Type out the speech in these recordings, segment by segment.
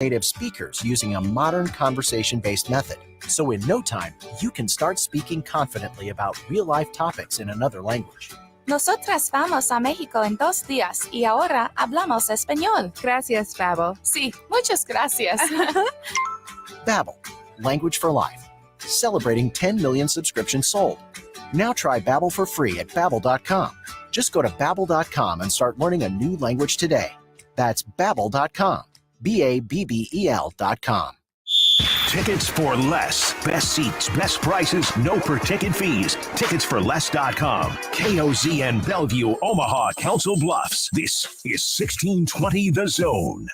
native speakers using a modern conversation-based method. So in no time, you can start speaking confidently about real-life topics in another language. Nosotras vamos a México en 2 días y ahora hablamos español. Gracias, Babbel. Sí, muchas gracias. Babbel, language for life. Celebrating 10 million subscriptions sold. Now try Babbel for free at Babbel.com. Just go to Babbel.com and start learning a new language today. That's Babbel.com. Babbel.com. Tickets for less. Best seats, best prices, no per-ticket fees. Ticketsforless.com. KOZN Bellevue, Omaha, Council Bluffs. This is 1620 The Zone.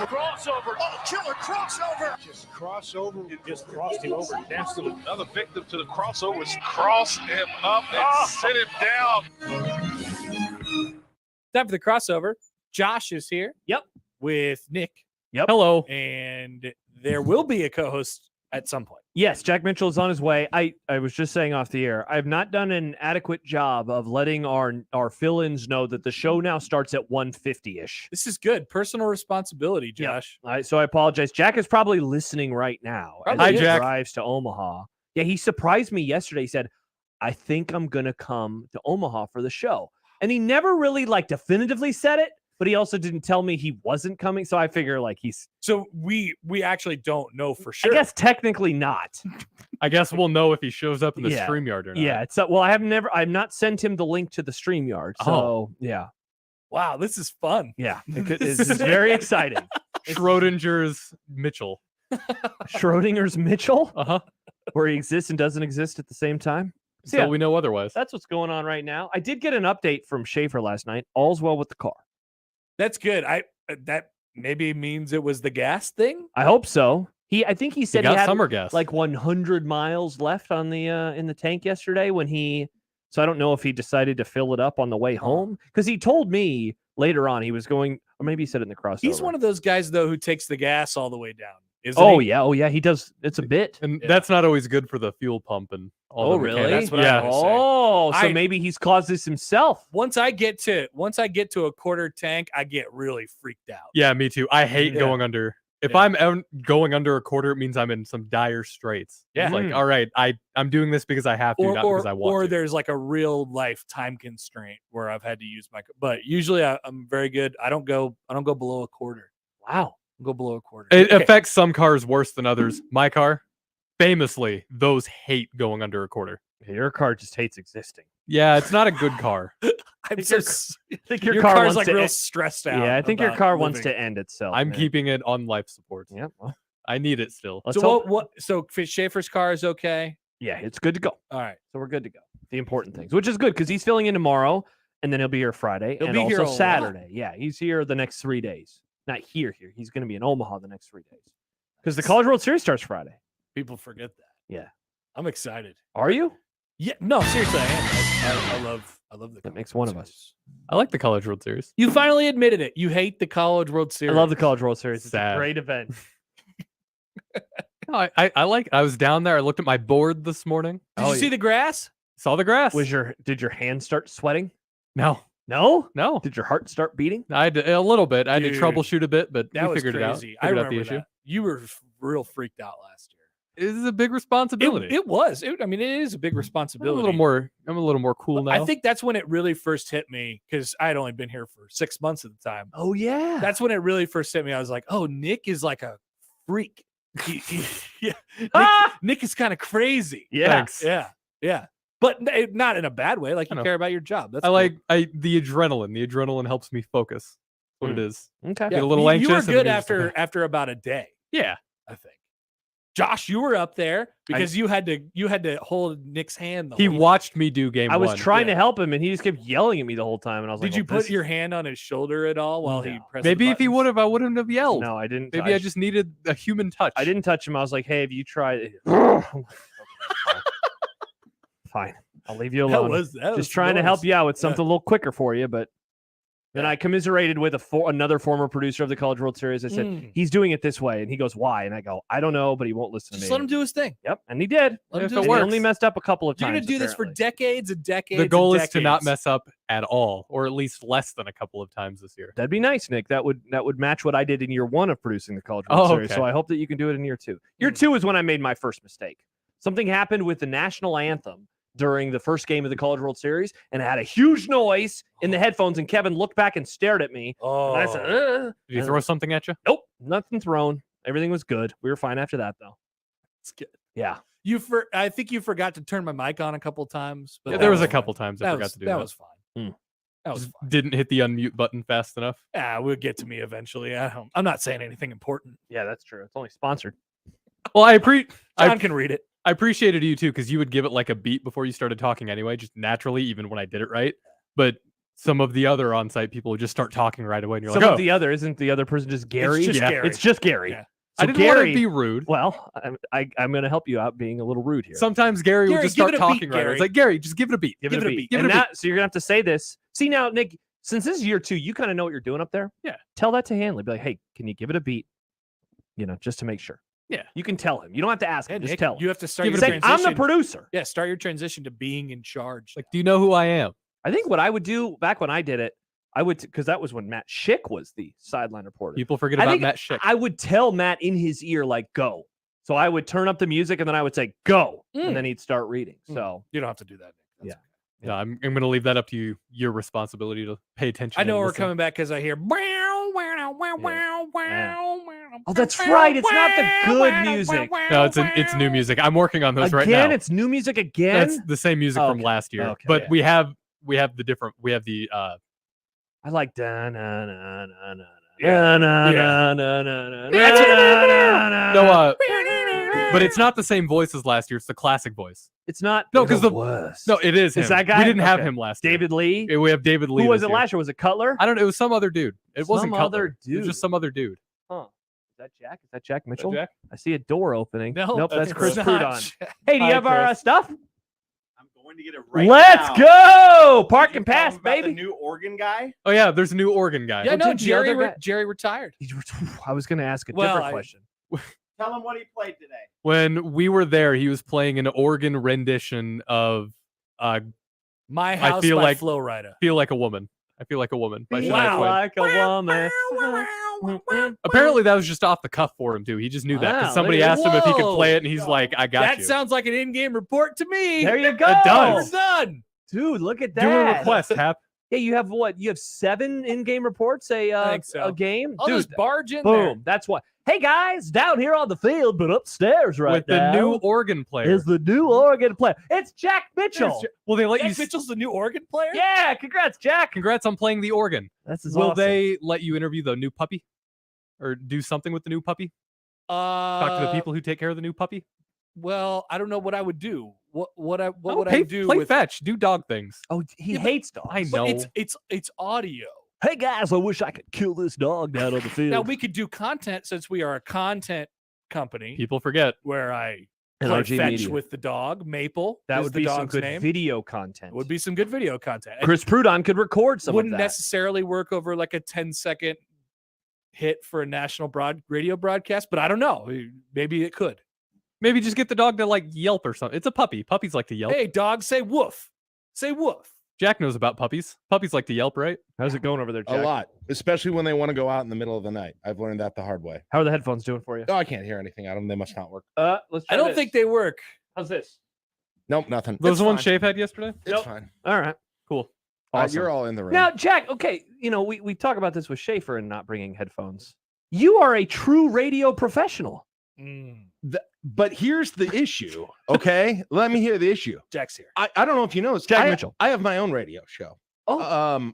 Crossover. Oh, killer crossover. Just crossover. It just crossed him over. Danced to another victim to the crossovers. Cross him up and sit him down. Time for the crossover. Josh is here. Yep. With Nick. Yep. Hello. And there will be a co-host at some point. Yes, Jack Mitchell is on his way. I was just saying off the air, I've not done an adequate job of letting our fill-ins know that the show now starts at 1:50-ish. This is good. Personal responsibility, Josh. Yeah. So I apologize. Jack is probably listening right now. Hi, Jack. Drives to Omaha. Yeah, he surprised me yesterday. He said, I think I'm going to come to Omaha for the show. And he never really definitively said it, but he also didn't tell me he wasn't coming. So I figure he's. So we actually don't know for sure. I guess technically not. I guess we'll know if he shows up in the StreamYard or not. Yeah. I've not sent him the link to the StreamYard. So yeah. Wow, this is fun. Yeah. This is very exciting. Schrodinger's Mitchell. Schrodinger's Mitchell? Uh-huh. Where he exists and doesn't exist at the same time. So we know otherwise. That's what's going on right now. I did get an update from Schaefer last night. All's well with the car. That's good. That maybe means it was the gas thing. I hope so. I think he said he had summer gas. 100 miles left on the in the tank yesterday when he. So I don't know if he decided to fill it up on the way home because he told me later on he was going, or maybe he said it in the crossover. He's one of those guys though who takes the gas all the way down. Oh yeah, he does. It's a bit, and that's not always good for the fuel pump and all. Oh really? That's what I was saying. So maybe he's caused this himself. Once I get to a quarter tank, I get really freaked out. Yeah, me too. I hate going under. If I'm going under a quarter, it means I'm in some dire straits. Yeah, it's all right, I'm doing this because I have to, not because I want to. Or there's a real life time constraint where I've had to use my. But usually I'm very good. I don't go below a quarter. Wow. Go below a quarter. It affects some cars worse than others. My car, famously, those hate going under a quarter. Your car just hates existing. Yeah, it's not a good car. I think your car car's wants real stressed out. Yeah, I think your car wants to end itself. I'm keeping it on life support. Yeah, well, I need it still. So Schaefer's car is okay. Yeah, it's good to go. All right, so we're good to go. The important things, which is good because he's filling in tomorrow, and then he'll be here Friday. He'll and be also here Saturday. Yeah, he's here the next 3 days. Not here. He's going to be in Omaha the next 3 days because the College World Series starts Friday. People forget that. Yeah, I'm excited. Are you? Yeah. No, seriously, I am. I love the. That makes one of us. I like the College World Series. You finally admitted it. You hate the College World Series. I love the College World Series. It's Sad. a great event. No, I was down there. I looked at my board this morning. Did you see the grass? Saw the grass. Did your hand start sweating? No. No. Did your heart start beating? I had to, a little bit. I had to Dude, troubleshoot a bit, but that we figured was it out. crazy. Figured I out the remember issue. that. You were real freaked out last year. It is a big responsibility. It was. I mean, it is a big responsibility. I'm a little more cool now. I think that's when it really first hit me because I had only been here for 6 months at the time. Oh yeah. That's when it really first hit me. I was like, oh, Nick is like a freak. Yeah. Nick is kind of crazy. Yeah. Thanks. Yeah. But not in a bad way. Like you care about your job. That's I like the adrenaline. The adrenaline helps me focus. That's what it is. Okay. Get a little anxious. You were good and after about a day. Yeah. I think. Josh, you were up there because you had to hold Nick's hand. He watched me do game one. I was trying to help him, and he just kept yelling at me the whole time. And I was like, "Did you put your hand on his shoulder at all while he pressed?" Maybe the if he would have, I wouldn't have yelled. No, I didn't. Maybe I just needed a human touch. I didn't touch him. I was like, "Hey, have you tried?" Fine, I'll leave you alone. That was just trying to help you out with something a little quicker for you, but Then I commiserated with another former producer of the College World Series. I said, he's doing it this way. And he goes, why? And I go, I don't know, but he won't listen to me. Just let him do his thing. Yep. And he did. Let him And do his he thing. only messed up a couple of You're times. going to do this for apparently. decades and decades. The goal and is to not decades. mess up at all, or at least less than a couple of times this year. That'd be nice, Nick. That would match what I did in year 1 of producing the College World Series. Okay. So I hope that you can do it in year 2. Year 2 is when I made my first mistake. Something happened with the national anthem during the first game of the College World Series, and it had a huge noise in the headphones, and Kevin looked back and stared at me. Oh, And I said, Did you throw something at you? nope, nothing thrown. Everything was good. We were fine after that, though. it's good. Yeah. I think you forgot to turn my mic on a couple times. But Yeah, that there was a fine. couple times I forgot to do that. That was fine. That was fine. Didn't hit the unmute button fast enough. We'll get to me eventually. I'm not saying anything important. Yeah, that's true. It's only sponsored. Well, John can read it. I appreciated you too, because you would give it like a beat before you started talking anyway, just naturally, even when I did it right. But some of the other on-site people would just start talking right away, and you're Some like, of the other, isn't the other person just Gary? just Gary. It's just Gary. Yeah. So I didn't want Gary, to be rude. Well, I'm going to help you out being a little rude here. Sometimes Gary would Gary, just give start it a beat, talking right away. It's Gary. like, Gary, just give it a beat. Give it a beat. Give And it a beat. that, so you're going to have to say this. See now, Nick, since this is year 2, you kind of know what you're doing up there. Yeah. Tell that to Hanley. Be like, hey, can you give it a beat? Just to make sure. Yeah. You can tell him. You don't have to ask him. Just Nick, tell him. you have to start Give your it a Say, beat. transition. I'm the producer. Yeah, start your transition to being in charge. Like, do you know who I am? I think what I would do back when I did it, I would, because that was when Matt Schick was the sideline reporter. People forget I about think Matt Schick. I would tell Matt in his ear, like, go. So I would turn up the music and then I would say, go. And then he'd start reading. So You don't have to do that, Nick. That's Yeah. okay. No, I'm going to leave that up to you. Your responsibility to pay attention. I know and we're listen. coming back because I hear. Oh, that's right. It's not the good music. No, it's new music. I'm working on those right now. Again, it's new music again. That's the same music from Okay. last year. Okay. But Yeah. we have the different. We have the I like da na na na na Yeah. na Yeah. na na na na That's it. na. no. But it's not the same voice as last year. It's the classic voice. It's not. No, 'cause the- worst. No, it is him. Is that guy? We didn't have Okay. him last year. David Lee. Yeah, we have David Lee. Who was this it year. last year? Was it Cutler? I don't know. It was some other dude. It wasn't Some Cutler. other It was dude. just some other dude. Huh. Is that Jack? Is that Jack Mitchell? Jack? I see a door opening. No, Nope, that's it's Chris not. Prudon. Hey, do you Hi, have our Chris. stuff? I'm going to get it right Let's now. go. Park Did you and tell pass, him about baby. The new organ guy. Oh yeah, there's a new organ guy. Yeah, Well, no, didn't the other guy- Jerry retired. I was going to ask a Well, different I- question. Tell him what he played today. When we were there, he was playing an organ rendition of My House feel by like- Flo Rida. "Feel Like a Woman." I feel like a woman. By Shania Wow. Twain. Like a woman. Apparently, that was just off the cuff for him too. He just knew that Wow, because somebody look at- asked him if he could Whoa. play it, and he's like, "I got That you." sounds like an in-game report to me. There you go. It does. We're done. Dude, look at that. Do a request, Hap. Yeah, you have what? You have 7 in-game reports I think so. a game? I'll Dude, just barge in boom. there. That's what. Hey, guys, down here on the field, but upstairs right with the now new organ player. is the new organ player. It's Jack Mitchell. Will they let Jack you? Mitchell's the new organ player? Yeah, congrats, Jack. Congrats on playing the organ. That's Will they let you interview the new puppy, or do something with the new puppy? Talk to the people who take care of the new puppy. Well, I don't know what I would do. What would I do play with fetch? Do dog things. Oh, he Yeah, but- hates dogs. I But know. it's audio. Hey, guys, I wish I could kill this dog down on the field. Now we could do content since we are a content company People forget. where I And play RG fetch Media. with the dog. Maple. That is would the be some dog's good name. video content. Would be some good video content. And Chris Prudon could record some wouldn't of that. necessarily work over like a 10-second hit for a national radio broadcast, but I don't know. Maybe it could. Maybe just get the dog to like yelp or something. It's a puppy. Puppies like to yelp. Hey, dog, say woof. Say woof. Jack knows about puppies. Puppies like to yelp, right? How's it going over there, Jack? A lot, especially when they want to go out in the middle of the night. I've learned that the hard way. How are the headphones doing for you? Oh, I can't hear anything out of them. They must not work. Let's try I don't this. think they work. How's this? Nope, nothing. Those It's the ones fine. Shave had yesterday. It's Nope. fine. All right. Cool. Awesome. You're all in the room. Now, Jack, okay, we talk about this with Schaefer and not bringing headphones. You are a true radio professional. But here's the issue. Okay, let me hear the issue. Jack's here. I don't know if you know this. Jack I, Mitchell. I have my own radio show. Oh.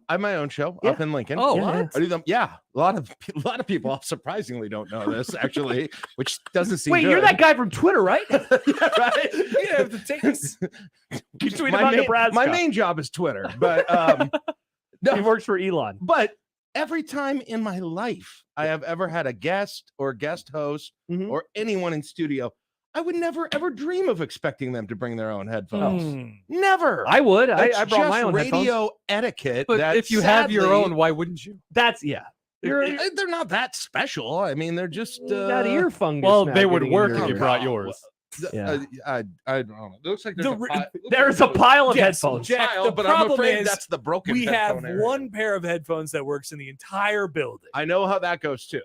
I have my own show Yeah. up in Lincoln. Oh, Yeah, what? I do them. Yeah, a lot of people surprisingly don't know this actually, which doesn't seem. Wait, you're good. that guy from Twitter, right? Yeah, right. You have to take this. You tweet my about main, Nebraska. my main job is Twitter, but He works for Elon. But every time in my life I have ever had a guest or guest host Mhm. or anyone in studio, I would never ever dream of expecting them to bring their own headphones. Hmm. Never. I would. I That's brought my just own radio headphones. etiquette. But that if you have your sadly- own, why wouldn't you? That's yeah. they're not that special. I mean, they're just That ear fungus. Well, now they would getting in work your if you ear. brought yours. Yeah. I don't know. It looks like there's a pile. There's a pile of Yes, headphones. Jack, pile, the but I'm problem afraid is that's the broken. we have headphone area. one pair of headphones that works in the entire building. I know how that goes too.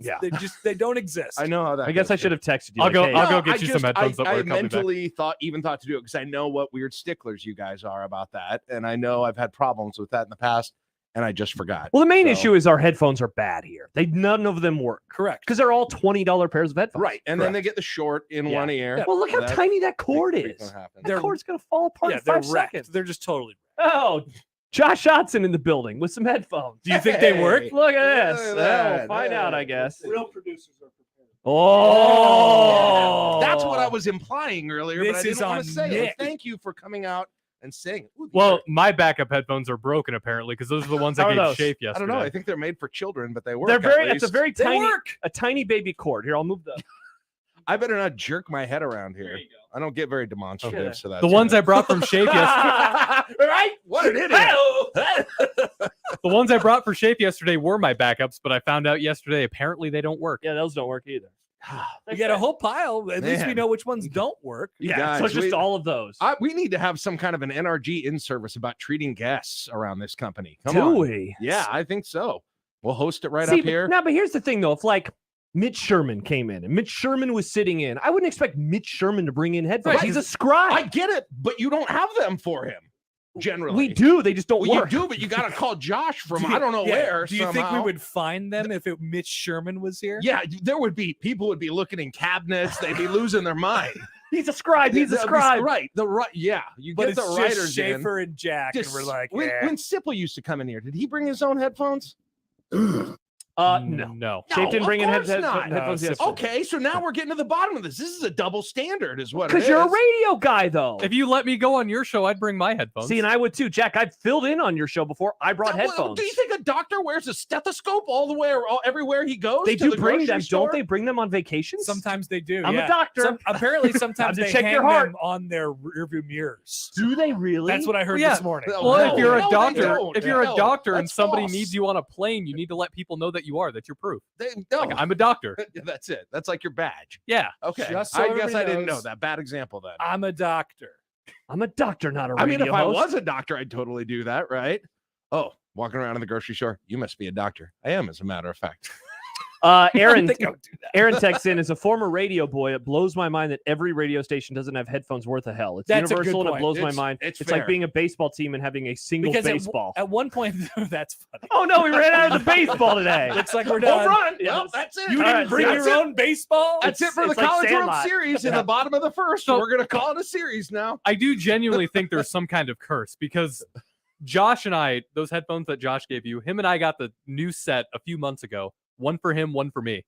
Yeah. They don't exist. I know how that. I guess goes I should have texted you. I'll like, go- hey, I'll No, get you some headphones that I work. I'll be back. mentally thought to do it because I know what weird sticklers you guys are about that, and I know I've had problems with that in the past, and I just forgot. Well, the main So- issue is our headphones are bad here. None of them work Correct. because they're all $20 pairs of headphones. right, and then they get the short in Yeah. one ear. Yeah. Well, look how That tiny that cord frequently is. happens. That cord's gonna fall apart Yeah, in they're 5 wrecked. seconds. They're just totally. Oh, Josh Otson in the building with some headphones. Do you think they work? Hey. Look at this. Look at Well, that. we'll find out, I guess. Real producers are prepared. Oh, That's what I was implying earlier, but I This is didn't want on to say it. Nick. Thank you for coming out and saying it. Ooh, these Well, are- my backup headphones are broken apparently because those are the ones How I are gave those? Shape I yesterday. don't know. I think they're made for children, but they work. They're at very. It's a least. very They tiny, work. a tiny baby cord. Here, I'll move the. I better not jerk my head around here. I don't get very demonstrative, Okay. so that's the ones I good. brought from Shape yesterday. right? What an idiot! The ones I brought for Shape yesterday were my backups, but I found out yesterday apparently they don't work. Yeah, those don't work either. We got a whole pile. At least we Man. know which ones don't work. Yeah, Guys, so it's just we- all of those. We need to have some kind of an NRG in service about treating guests around this company. Come Do on. we? Yeah, I think so. We'll host it right See, up here. Now, but here's the thing, though. If like Mitch Sherman came in and Mitch Sherman was sitting in, I wouldn't expect Mitch Sherman to bring in headphones. Right. He's a scribe. I get it, but you don't have them for him. Generally, We do. They just don't Well, you work. do, but you got to call Josh from Do you- I don't know yeah, where. Do you think we somehow. would find them if Mitch Sherman was here? Yeah, there would be people would be looking in cabinets. They'd be losing their mind. He's a scribe. He's a That'd be scribe. right? The right, yeah. You But get it's the just writers Schaefer and Jack, in. and we're like, when, yeah. when Sipple used to come in here, did he bring his own headphones? No. No. Shape didn't of bring in course not. headphones No, yesterday. Okay, so now we're getting to the bottom of this. This is a double standard, is what it Because you're a is. radio guy, though. If you let me go on your show, I'd bring my headphones. See, and I would too. Jack, I've filled in on your show before. I brought Well, headphones. Do you think a doctor wears a stethoscope all the way everywhere he goes? They to do the bring grocery them, store? don't they? Bring them on vacations. Sometimes they do. I'm a yeah. doctor. Apparently, sometimes to they check hang your heart. them on their rearview mirrors. Do they really? That's what I heard Yeah. this morning. Well, Well, No, if you're no, a they doctor, don't. if you're No, a doctor and that's somebody false. needs you on a plane, you need to let people know that you are. That's your proof. No. Like, I'm a doctor. That's it. That's like your badge. Yeah. Okay. Just so I guess everybody I didn't know knows. that. Bad example then. I'm a doctor. I'm a doctor, not a I radio mean, if I host. was a doctor, I'd totally do that, right? Oh, walking around in the grocery store. You must be a doctor. I am, as a matter of fact. Aaron, think I would do that. Aaron texts in, as a former radio boy, it blows my mind that every radio station doesn't have headphones worth a hell. It's That's a good universal and it point. blows my It's- mind. it's It's like fair. being a baseball team and having a single Because baseball. at one point, that's funny. Oh no, we ran out of the baseball today. Looks like we're Home done. run. Yeah, Well, that's it. You All didn't right, bring that's your it. own baseball? That's it for the It's like College World Sandlot. Series in the bottom of the first. So- We're going to call it a series now. I do genuinely think there's some kind of curse because Josh and I, those headphones that Josh gave you, him and I got the new set a few months ago. One for him, one for me.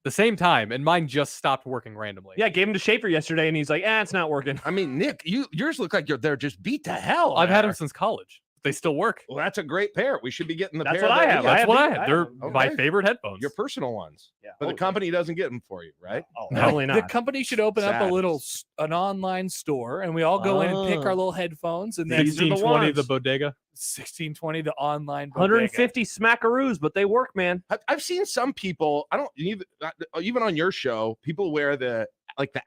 The same time, and mine just stopped working randomly. Yeah, I gave him to Schaefer yesterday, and he's like, it's not working. I mean, Nick, yours look like they're just beat to hell. I've had there. them since college. They still work. Well, that's a great pair. We should be getting the That's pair. what I that have. we I That's have what I these- had. I They're have my Okay. favorite headphones. Your personal ones. Yeah. But the company doesn't get them for you, right? Oh, No. definitely The not. company should open up Sad. a little an online store, and we all go in and pick Oh. our little headphones, and then These are the 1620, the ones. bodega. 1620, the online bodega. 150 smackaroos, but they work, man. I've seen some people. I don't even on your show. People wear the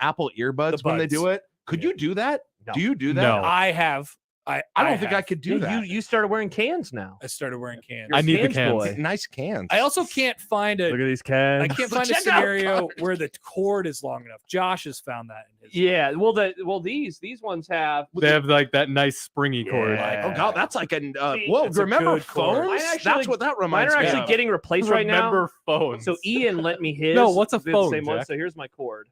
Apple earbuds when they buds. do it. Could you do that? No. Do you do that? No. I have. I don't think I have. could do Yeah, that. You started wearing cans now. I started wearing cans. I need the Cans cans. boy. Nice cans. I also can't find Look a. at these cans. I can't find a Check out scenario cars. where the cord is long enough. Josh has found that in his. Yeah, well, these ones have. They have like that nice springy cord. Yeah. Oh God, that's like a. See, Well, it's a remember good cord. phones? I actually- That's what that Mine reminds are me actually of. getting replaced right now. Remember phones. So Ian lent me his. No, what's a They're phone, The same one. Jack? So here's my cord.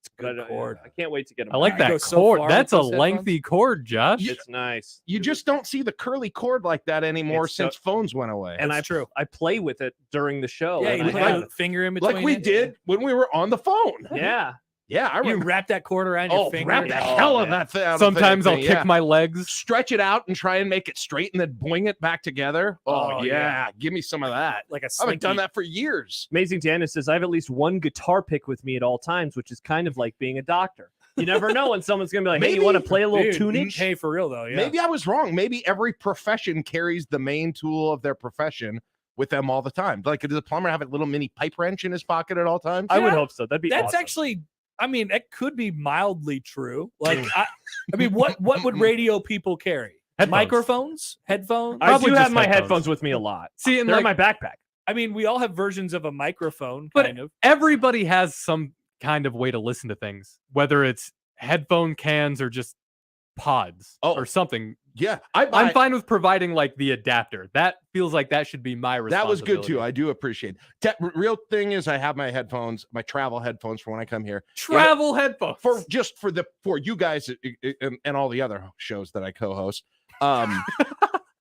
It's a good But, cord. I can't wait to get them. I like I that go so cord. far That's with a those lengthy cord, Josh. It's nice. You just don't see the curly cord like that anymore It's so- since phones went away. And That's true. I play with it during the show. Yeah, and you I put have- a finger in between. like we it. did when we were on the phone. Yeah. Yeah, I You remember. wrap that cord around your finger. Wrap the Oh, hell of man. that thing. Sometimes I'll kick my legs. stretch it out and try and make it straight and then boing it back together. Oh, Oh, yeah. yeah. Give me some of that. Like a I haven't done slinky. that for years. Amazing Janice says, I have at least one guitar pick with me at all times, which is kind of like being a doctor. You never know when someone's going to be like, hey, you Maybe- want to play a little Dude, tunage? Hey, for real though. Yeah. Maybe I was wrong. Maybe every profession carries the main tool of their profession with them all the time. Like, does a plumber have a little mini pipe wrench in his pocket at all times? I would Yeah. hope so. That'd be That's awesome. actually, I mean, that could be mildly true. Like, I mean, what would radio people carry? Headphones. Microphones, headphones. I Probably do have just my headphones. headphones with me a lot. See, and They're like in my backpack. I mean, we all have versions of a microphone, But kind of. everybody has some kind of way to listen to things, whether it's headphone cans or just pods or something. Yeah, I'm fine with providing like the adapter. That feels like that should be my That responsibility. was good too. I do appreciate. Real thing is, I have my headphones, my travel headphones for when I come here. Travel headphones for you guys and all the other shows that I co-host.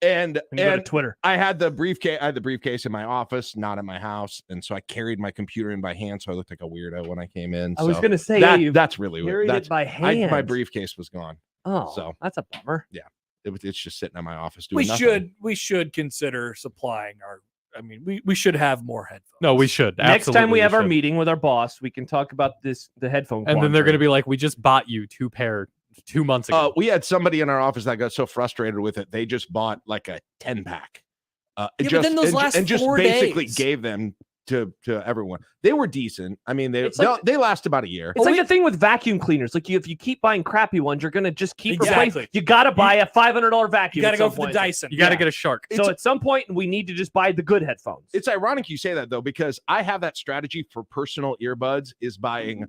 And go to Twitter. I had the briefcase. I had the briefcase in my office, not in my house, and so I carried my computer in by hand, so I looked like a weirdo when I came in. I was So going to say, that, you that's really weird. carried That's it by hand. my briefcase was gone. Oh, so that's a bummer. Yeah, it's just sitting in my office doing We nothing. should consider supplying our. I mean, we should have more headphones. No, we should. Next time Absolutely, we have our should. meeting with our boss, we can talk about the headphone. And then they're going to quandary. be like, we just bought you 2 pair 2 months ago. We had somebody in our office that got so frustrated with it, they just bought like a 10-pack. but then those last just 4 basically days. gave them to everyone. They were decent. I mean, It's like- they last about a year. It's like the thing with vacuum cleaners. Like if you keep buying crappy ones, you're gonna just keep Exactly. replacing. You got to buy a $500 vacuum. You got to at go some for the point. Dyson. You got to yeah. get a shark. So at some point, we need to just buy the good headphones. It's ironic you say that though, because I have that strategy for personal earbuds is buying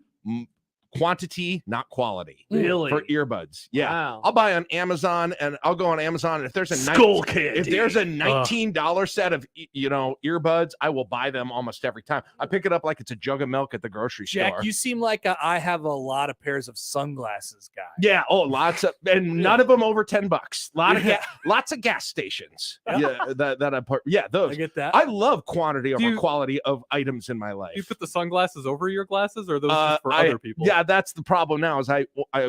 quantity, not quality. Really? For earbuds. Yeah. Wow. I'll buy on Amazon and I'll go on Amazon and if there's a Skull candy. if there's a $19 set of earbuds, I will buy them almost every time. I pick it up like it's a jug of milk at the grocery Jack, store. you seem like I have a lot of pairs of sunglasses, guy. Yeah, lots of, and none of them over $10. Lots of gas stations. Yeah, that I put. Yeah, those. I get that. I love quantity over quality of items in my life. Do you put the sunglasses over your glasses, or are those just for other people? Yeah, that's the problem now. Is I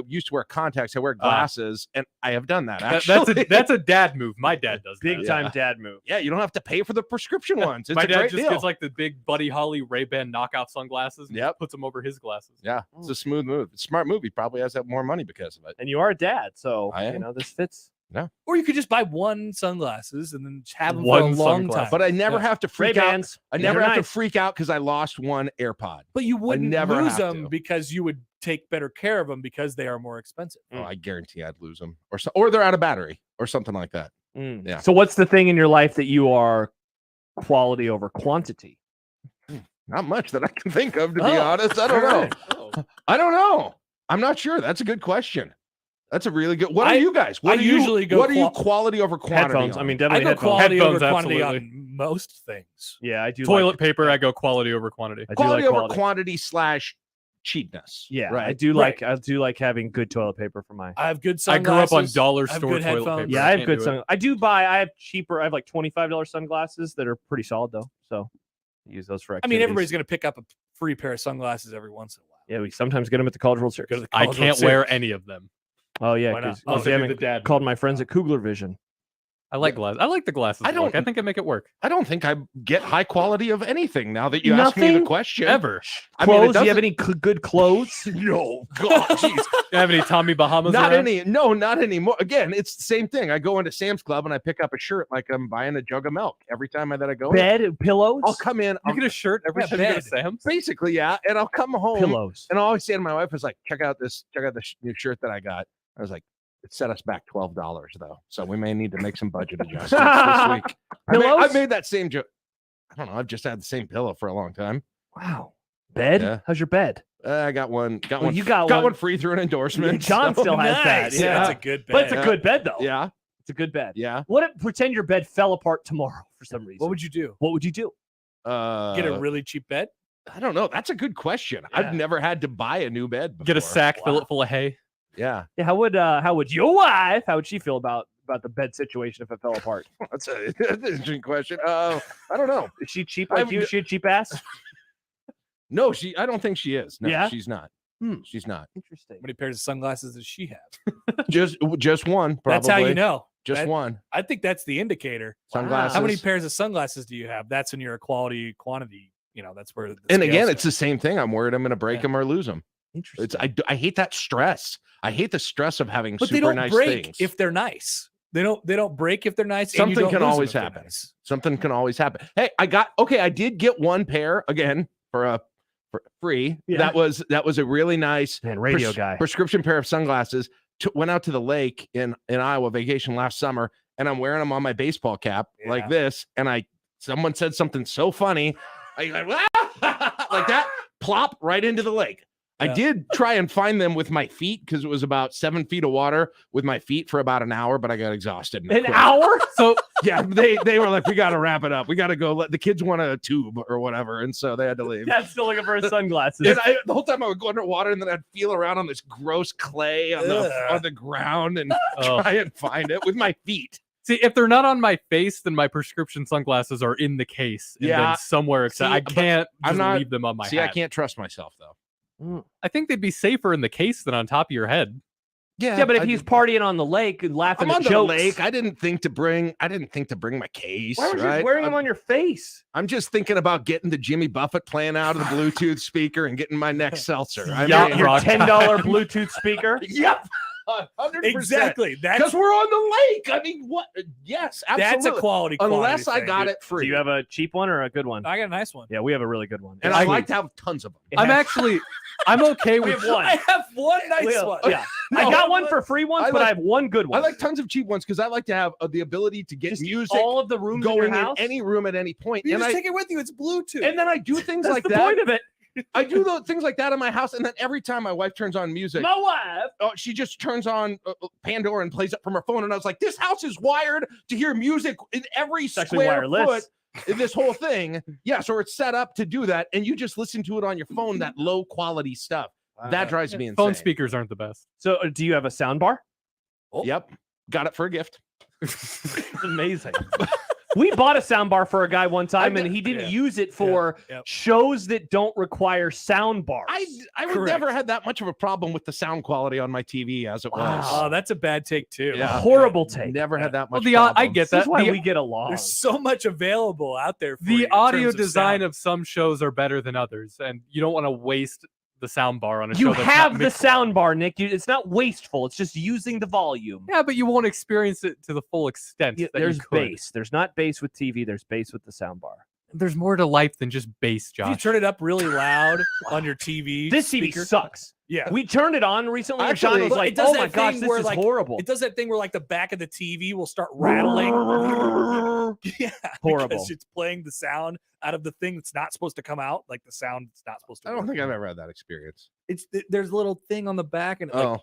used to wear contacts. I wear glasses, and I have done that. Actually, That's a dad move. My dad does Big that. time dad move. Yeah, you don't have to pay for the prescription ones. It's My a dad great just deal. gets like the big Buddy Holly Ray-Ban knockout sunglasses. And Yep. puts them over his glasses. Yeah, it's a smooth move. It's a smart move. He probably has that more money because of it. And you are a dad, so I am. this fits. Or you could just buy one sunglasses and then just have them One for a long sunglass. time. But I never have to freak out. Ray-Bans. I never They're have to nice. freak out because I lost one AirPod. But you wouldn't never lose have them to. because you would take better care of them because they are more expensive. Oh, I guarantee I'd lose them, or they're out of battery, or something like that. Yeah. So what's the thing in your life that you are quality over quantity? Not much that I can think of, to be Oh, honest. I don't know. alright. I don't know. I'm not sure. That's a good question. That's a really good. What I- are you guys? What I are you, usually go What are you qual- quality over quantity? Headphones. I on? mean, I definitely go headphones. quality over Headphones, quantity absolutely. on most things. Yeah, I do. Toilet like, paper, I go quality over quantity. I do quality like over quantity / cheapness. Yeah, right. I do Right. like having good toilet paper for my. I have good I grew up on sunglasses. dollar I have store good toilet headphones. paper. Yeah, I have can't good do it. sun. I do buy. I have cheaper. I have like $25 sunglasses that are pretty solid though. So I use those for. I Activities. mean, everybody's going to pick up a free pair of sunglasses every once in a while. Yeah, we sometimes get them at the College World Series. Go to the I College can't World wear Series. any of them. Oh yeah, Why not? because Oh, so you do haven't the dad called move. my friends at Kugler Vision. I like glasses. I like the glasses. I look. don't- I think I make it work. I don't think I get high quality of anything now that you ask me the Nothing? question. Ever. I mean, it Clothes? Do you have doesn't- any good clothes? No, God, jeez. You have any Tommy Bahamas? Not around? any. No, not anymore. Again, it's the same thing. I go into Sam's Club and I pick up a shirt like I'm buying a jug of milk every time that I go in. Bed, pillows, I'll come in. You I'll, get a shirt every Yeah, time you go to bed. Sam's. basically, yeah, and I'll come home pillows. and I always say to my wife, "Is like, check out this new shirt that I got." I was like, it set us back $12 though, so we may need to make some budget adjustments this week. I Pillows? made that same joke. I don't know. I've just had the same pillow for a long time. Wow. Bed? Yeah. How's your bed? I got one. Well, one. you got got one. one free through an endorsement. John so- still has that. Nice. Yeah, That's a good bed. but it's a Yeah. good bed though. Yeah, It's a good bed. yeah. What if pretend your bed fell apart tomorrow for some reason? What would you do? What would you do? Get a really cheap bed? I don't know. That's a good question. Yeah. I've never had to buy a new bed before. Get a sack, fill Wow. it full of hay. Yeah, Yeah, how would your wife? How would she feel about the bed situation if it fell apart? that's an interesting question. I don't know. Is she cheap I like you? would- Is she a cheap ass? No, I don't think she is. No, Yeah? she's not. She's not. Interesting. How many pairs of sunglasses does she have? Just one. Probably. That's how you know. Just one. I think that's the indicator. Sunglasses. How many pairs of sunglasses do you have? That's when you're a quality quantity. That's where. And again, it's the same thing. I'm worried I'm going to break them or lose them. Interesting. I hate that stress. I hate the stress of having but super they don't nice break things. if they're nice. They don't break if they're nice. Something can always happen. happen. Something can always happen. Hey, I did get one pair again for free. Yeah. That was a really nice radio guy prescription pair of sunglasses. Went out to the lake in Iowa vacation last summer, and I'm wearing them on my baseball cap like this. And someone said something so funny, like that, plop right into the lake. I did try and find them with my feet because it was about 7 feet of water with my feet for about an hour, but I got exhausted. An hour? So yeah, they were like, we got to wrap it up. We got to go. Let the kids want a tube or whatever, and so they had to leave. That's still looking for his sunglasses. And the whole time I would go underwater, and then I'd feel around on this gross clay on the ground and try and find it with my feet. See, if they're not on my face, then my prescription sunglasses are in the case. And then somewhere except I can't leave them on my head. I can't trust myself though. I think they'd be safer in the case than on top of your head. Yeah, but if he's partying on the lake and laughing I'm at on jokes, the lake. I didn't think to bring my case. Why was you right? wearing them on your face? I'm just thinking about getting the Jimmy Buffett playing out of the Bluetooth speaker and getting my next seltzer. Your $10 Bluetooth speaker. Yep. 100%. Exactly. Because we're on the lake. I mean, what? Yes, absolutely. That's a quality. Unless I thing. got it free. Do you have a cheap one or a good one? I got a nice one. Yeah, we have a really good one. And I like to have tons of them. I'm okay with one. I have one nice one. Yeah. I got one for free once, but I have one good one. I like tons of cheap ones because I like to have the ability to get music all of the rooms going in, your house? in any room at any point. You and just take it with you. It's Bluetooth. And then I do things That's like the that. point of it. I do those things like that in my house, and then every time my wife turns on music, My wife, she just turns on Pandora and plays it from her phone. And I was like, "This house is wired to hear music in every square foot in this whole thing." Yes, or it's set up to do that, and you just listen to it on your phone. That low quality stuff that drives me insane. Phone speakers aren't the best. So, do you have a sound bar? Yep, got it for a gift. Amazing. We bought a sound bar for a guy one time, and he didn't use it for shows that don't require sound bars. I would never had that much of a problem with the sound quality on my TV as it was. Oh, that's a bad take too. Yeah. Horrible take. Never had that much. I get that. That's why we get along. There's so much available out there. For you The in audio terms of design sound. of some shows are better than others, and you don't want to waste the sound bar on a show. You that's have not the mixed sound bar, Nick. It's not wasteful. It's just using the volume. Yeah, but you won't experience it to the full extent. Yeah, that there's you could. bass. There's not bass with TV. There's bass with the sound bar. There's more to life than just bass, Josh. If you turn it up really loud on your TV, This TV speaker, sucks. Yeah. We turned it on recently, and Actually, John was But like, it does "Oh that my gosh, thing this where, is like, horrible." It does that thing where like the back of the TV will start rattling. Yeah, Horrible. because it's playing the sound out of the thing that's not supposed to come out, like the sound that's not supposed to. I don't work. think I've ever had that experience. There's a little thing on the back and it like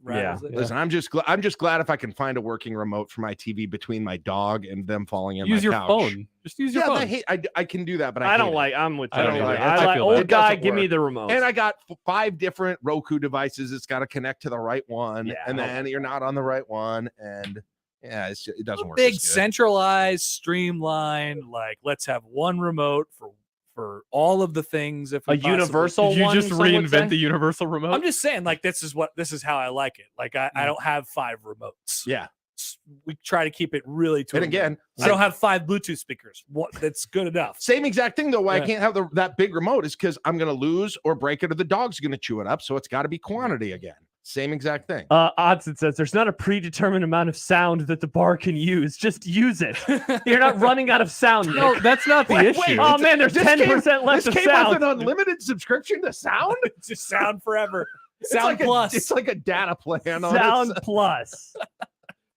rattles it. Listen, I'm just glad if I can find a working remote for my TV between my dog and them falling in. Use my your couch. phone. Just use your phone. I can do that, but I don't hate it. like. I'm with. I don't Tony. like it. I I like feel old that. guy. It doesn't Give me work. the remote. And I got 5 different Roku devices. It's got to connect to the right one, Yeah, and I then you're not on the right one, and yeah, it doesn't work. Big as good. centralized, streamlined. Like let's have one remote for all of the things. If a we possibly- universal Did you one. just some would say? reinvent the universal remote? I'm just saying, like this is how I like it. Like I don't have 5 remotes. Yeah, We try to keep it really to. and again, I don't have 5 Bluetooth speakers. That's good enough. same exact thing though. Why Yeah. I can't have that big remote is because I'm going to lose or break it, or the dog's going to chew it up. So it's got to be quantity again. Same exact thing. Odson says there's not a predetermined amount of sound that the bar can use. Just use it. You're not running out of sound. Nick. No, that's not the issue. Oh man, there's This 10% left This of came sound. with an unlimited subscription to sound. It's just sound forever. It's Sound like plus. it's like a data plan. On Sound it. plus.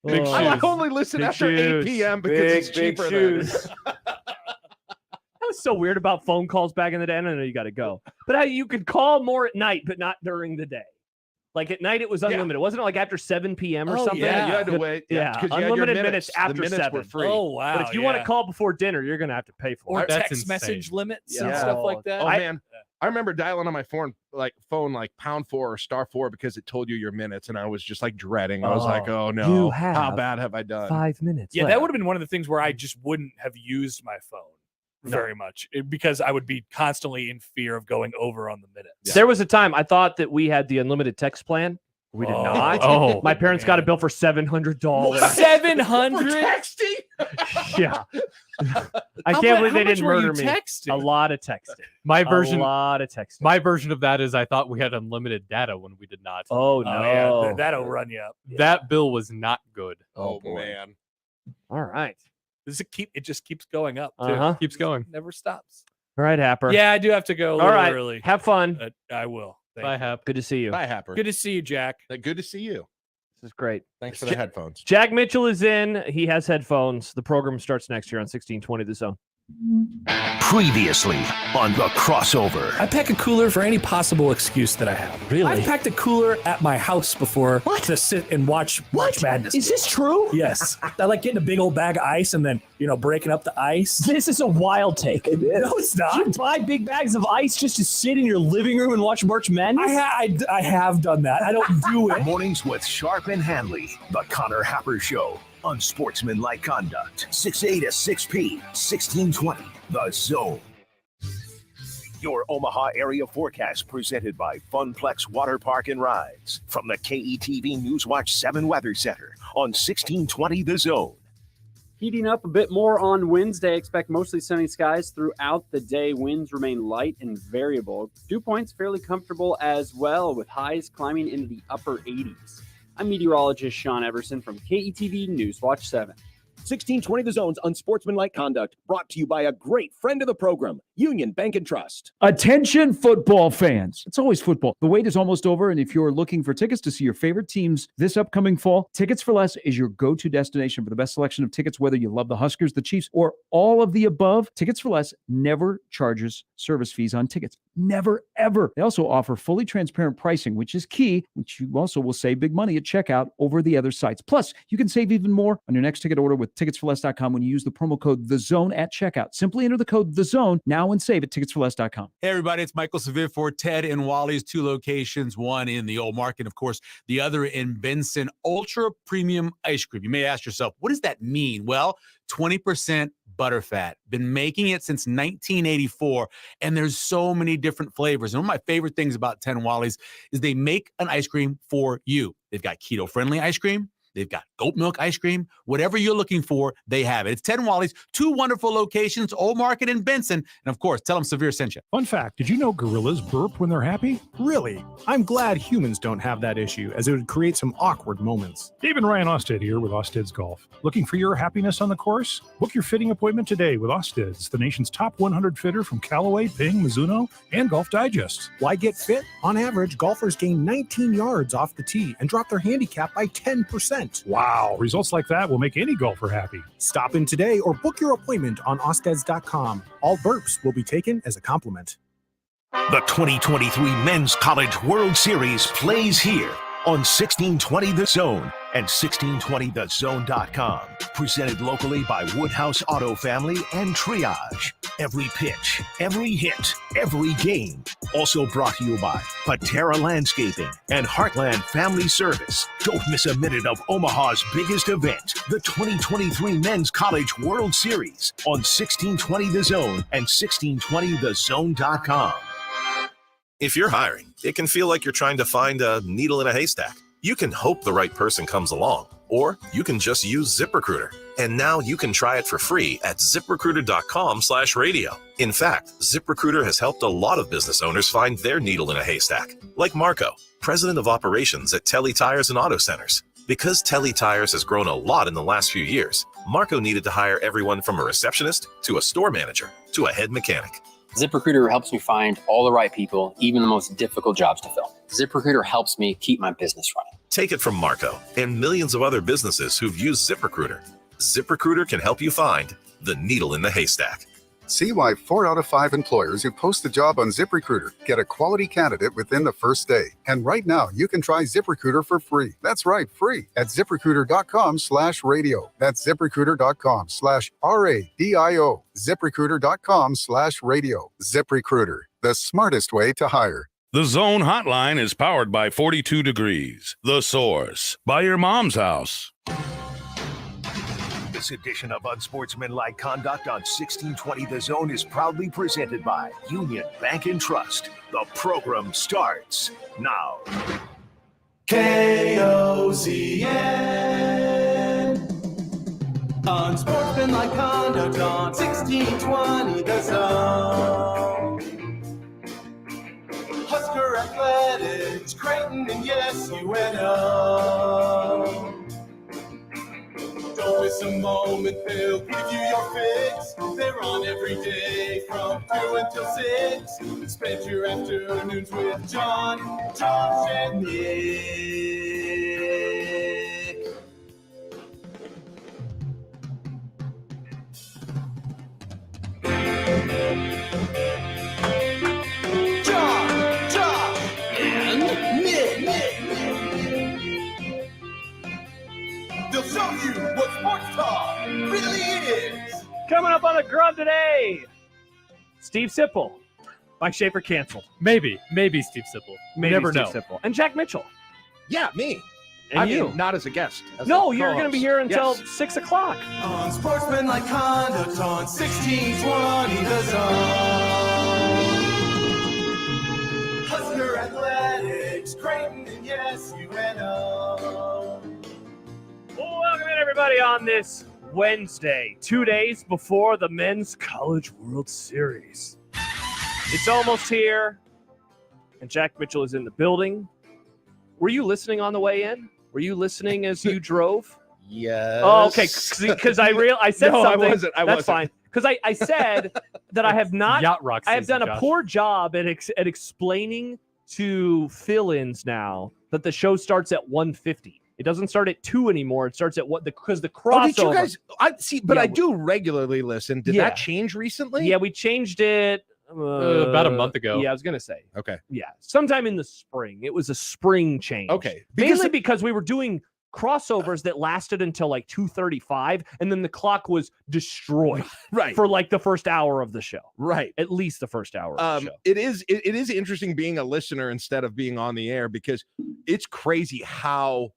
Big Oh. I shoes. only listen Big after shoes. 8 p.m. because Big, it's big cheaper. shoes. That was so weird about phone calls back in the day. I know you got to go, but how you could call more at night, but not during the day. Like at night, it was unlimited. Wasn't it like after 7 p.m. or Oh, something? yeah. You had to wait. Yeah, 'cause you had your unlimited minutes after the minutes 7. were free. Oh wow! But if you want to yeah. call before dinner, you're going to have to pay for or it. That's text message insane. limits and Yeah. stuff like that. Oh man, I remember dialing on my phone like #4 or *4 because it told you your minutes, and I was just like dreading. I was like, oh you no, have how bad have I done? 5 minutes. Yeah, left. that would have been one of the things where I just wouldn't have used my phone. very much because I would be constantly in fear of going over on the minutes. There was a time I thought that we had the unlimited text plan. We did not. Oh, my parents got a bill for $700. $700 texting. Yeah. I can't believe they didn't murder me. Texting? A lot of texting. My A lot of texting. My version of that is I thought we had unlimited data when we did not. Oh no, yeah, that'll run you up. That bill was not good. Oh man. All right. It just keeps going up. Too. Uh-huh. Keeps going. Never stops. All right, Happer. Yeah, I do have to go a All little right. early. Have fun. I will. Bye, Hap. Good to see you. Bye, Happer. Good to see you, Jack. Good to see you. This is great. Thanks for the headphones. Jack Mitchell is in. He has headphones. The program starts next year on 1620 The Zone. Previously on The Crossover. I pack a cooler for any possible excuse that I have. Really? I've packed a cooler at my house before to sit and watch March Madness. Is this true? Yes. I like getting a big old bag of ice and then, breaking up the ice. This is a wild take. No, it's not. You buy big bags of ice just to sit in your living room and watch March Madness? I have done that. I don't do it. Mornings with Sharp and Hanley. The Connor Happer Show. Unsportsmanlike conduct. 6A to 6P. 1620. The Zone. Your Omaha area forecast presented by Funplex Water Park and Rides from the KETV Newswatch 7 Weather Center on 1620 The Zone. Heating up a bit more on Wednesday. Expect mostly sunny skies throughout the day. Winds remain light and variable. Dew points fairly comfortable as well, with highs climbing into the upper 80s. I'm meteorologist Sean Everson from KETV Newswatch 7. 1620 The Zone's Unsportsmanlike Conduct, brought to you by a great friend of the program, Union Bank and Trust. Attention football fans. It's always football. The wait is almost over, and if you're looking for tickets to see your favorite teams this upcoming fall, Tickets for Less is your go-to destination for the best selection of tickets, whether you love the Huskers, the Chiefs, or all of the above. Tickets for Less never charges service fees on tickets. Never, ever. They also offer fully transparent pricing, which is key, which you also will save big money at checkout over the other sites. Plus, you can save even more on your next ticket order with ticketsforless.com when you use the promo code THEZONE at checkout. Simply enter the code THEZONE now and save at ticketsforless.com. Hey, everybody, it's Michael Saviv for Ted and Wally's, 2 locations, one in the Old Market, of course, the other in Benson. Ultra premium ice cream. You may ask yourself, what does that mean? Well, 20% butterfat. Been making it since 1984, and there's so many different flavors. And one of my favorite things about 10 Wally's is they make an ice cream for you. They've got keto-friendly ice cream. They've got goat milk ice cream. Whatever you're looking for, they have it. It's 10 Wally's, 2 wonderful locations, Old Market and Benson. And of course, tell them Severe sent you. Fun fact, did you know gorillas burp when they're happy? Really? I'm glad humans don't have that issue, as it would create some awkward moments. Dave and Ryan Osted here with Osted's Golf. Looking for your happiness on the course? Book your fitting appointment today with Osted's, the nation's top 100 fitter from Callaway, Ping, Mizuno, and Golf Digest. Why get fit? On average, golfers gain 19 yards off the tee and drop their handicap by 10%. Wow, results like that will make any golfer happy. Stop in today or book your appointment on Osteds.com. All burps will be taken as a compliment. The 2023 Men's College World Series plays here on 1620 The Zone and 1620thezone.com. Presented locally by Woodhouse Auto Family and Triage. Every pitch, every hit, every game. Also brought to you by Patera Landscaping and Heartland Family Service. Don't miss a minute of Omaha's biggest event, the 2023 Men's College World Series on 1620 The Zone and 1620thezone.com. If you're hiring, it can feel like you're trying to find a needle in a haystack. You can hope the right person comes along, or you can just use ZipRecruiter. And now you can try it for free at ZipRecruiter.com/radio. In fact, ZipRecruiter has helped a lot of business owners find their needle in a haystack, like Marco, president of operations at Telly Tires and Auto Centers. Because Telly Tires has grown a lot in the last few years, Marco needed to hire everyone from a receptionist to a store manager to a head mechanic. ZipRecruiter helps me find all the right people, even the most difficult jobs to fill. ZipRecruiter helps me keep my business running. Take it from Marco and millions of other businesses who've used ZipRecruiter. ZipRecruiter can help you find the needle in the haystack. See why 4 out of 5 employers who post a job on ZipRecruiter get a quality candidate within the first day. And right now, you can try ZipRecruiter for free. That's right, free at ZipRecruiter.com/radio. That's ZipRecruiter.com/RADIO. ZipRecruiter.com/radio. ZipRecruiter, the smartest way to hire. The Zone Hotline is powered by 42 Degrees, The Source, by your mom's house. This edition of Unsportsmanlike Conduct on 1620 The Zone is proudly presented by Union Bank and Trust. The program starts now. KOZN. Unsportsmanlike conduct on 1620 The Zone. Husker Athletics, Creighton, and yes, UNO. Don't miss a moment, they'll give you your fix. They're on every day from 2 until 6. Spend your afternoons with John, Josh, and Nick. John, Josh, and Nick. They'll show you what sports talk really is. Coming up on the Grub today, Steve Sipple. Mike Schaefer canceled. Maybe Steve Sipple. Maybe Never Steve know. Sipple. And Jack Mitchell. Yeah, me. And I you. mean, not as a guest. As No, a you're going to be here until 6 o'clock. Unsportsmanlike conduct on 1620 The Zone. Husker Athletics, Creighton, and yes, UNO. Welcome in, everybody, on this Wednesday, 2 days before the Men's College World Series. It's almost here, and Jack Mitchell is in the building. Were you listening on the way in? Were you listening as you drove? Yes. Oh, okay. Because I said No, something. I wasn't. That's fine. Because I said that I have not. Yacht rock I have season, done a Josh. poor job at explaining to fill-ins now that the show starts at 1:50. It doesn't start at 2 anymore. It starts at because the crossover. Oh, did you guys? I see, but Yeah, I do regularly listen. Did Yeah. that change recently? Yeah, we changed it about a month ago. Yeah, I was gonna say. Okay. Yeah, sometime in the spring. It was a spring change. Okay. Mainly because we were doing crossovers that lasted until like 2:35, and then the clock was destroyed Right. for like the first hour of the show. Right. At least the first hour of the show. It is interesting being a listener instead of being on the air, because it's crazy how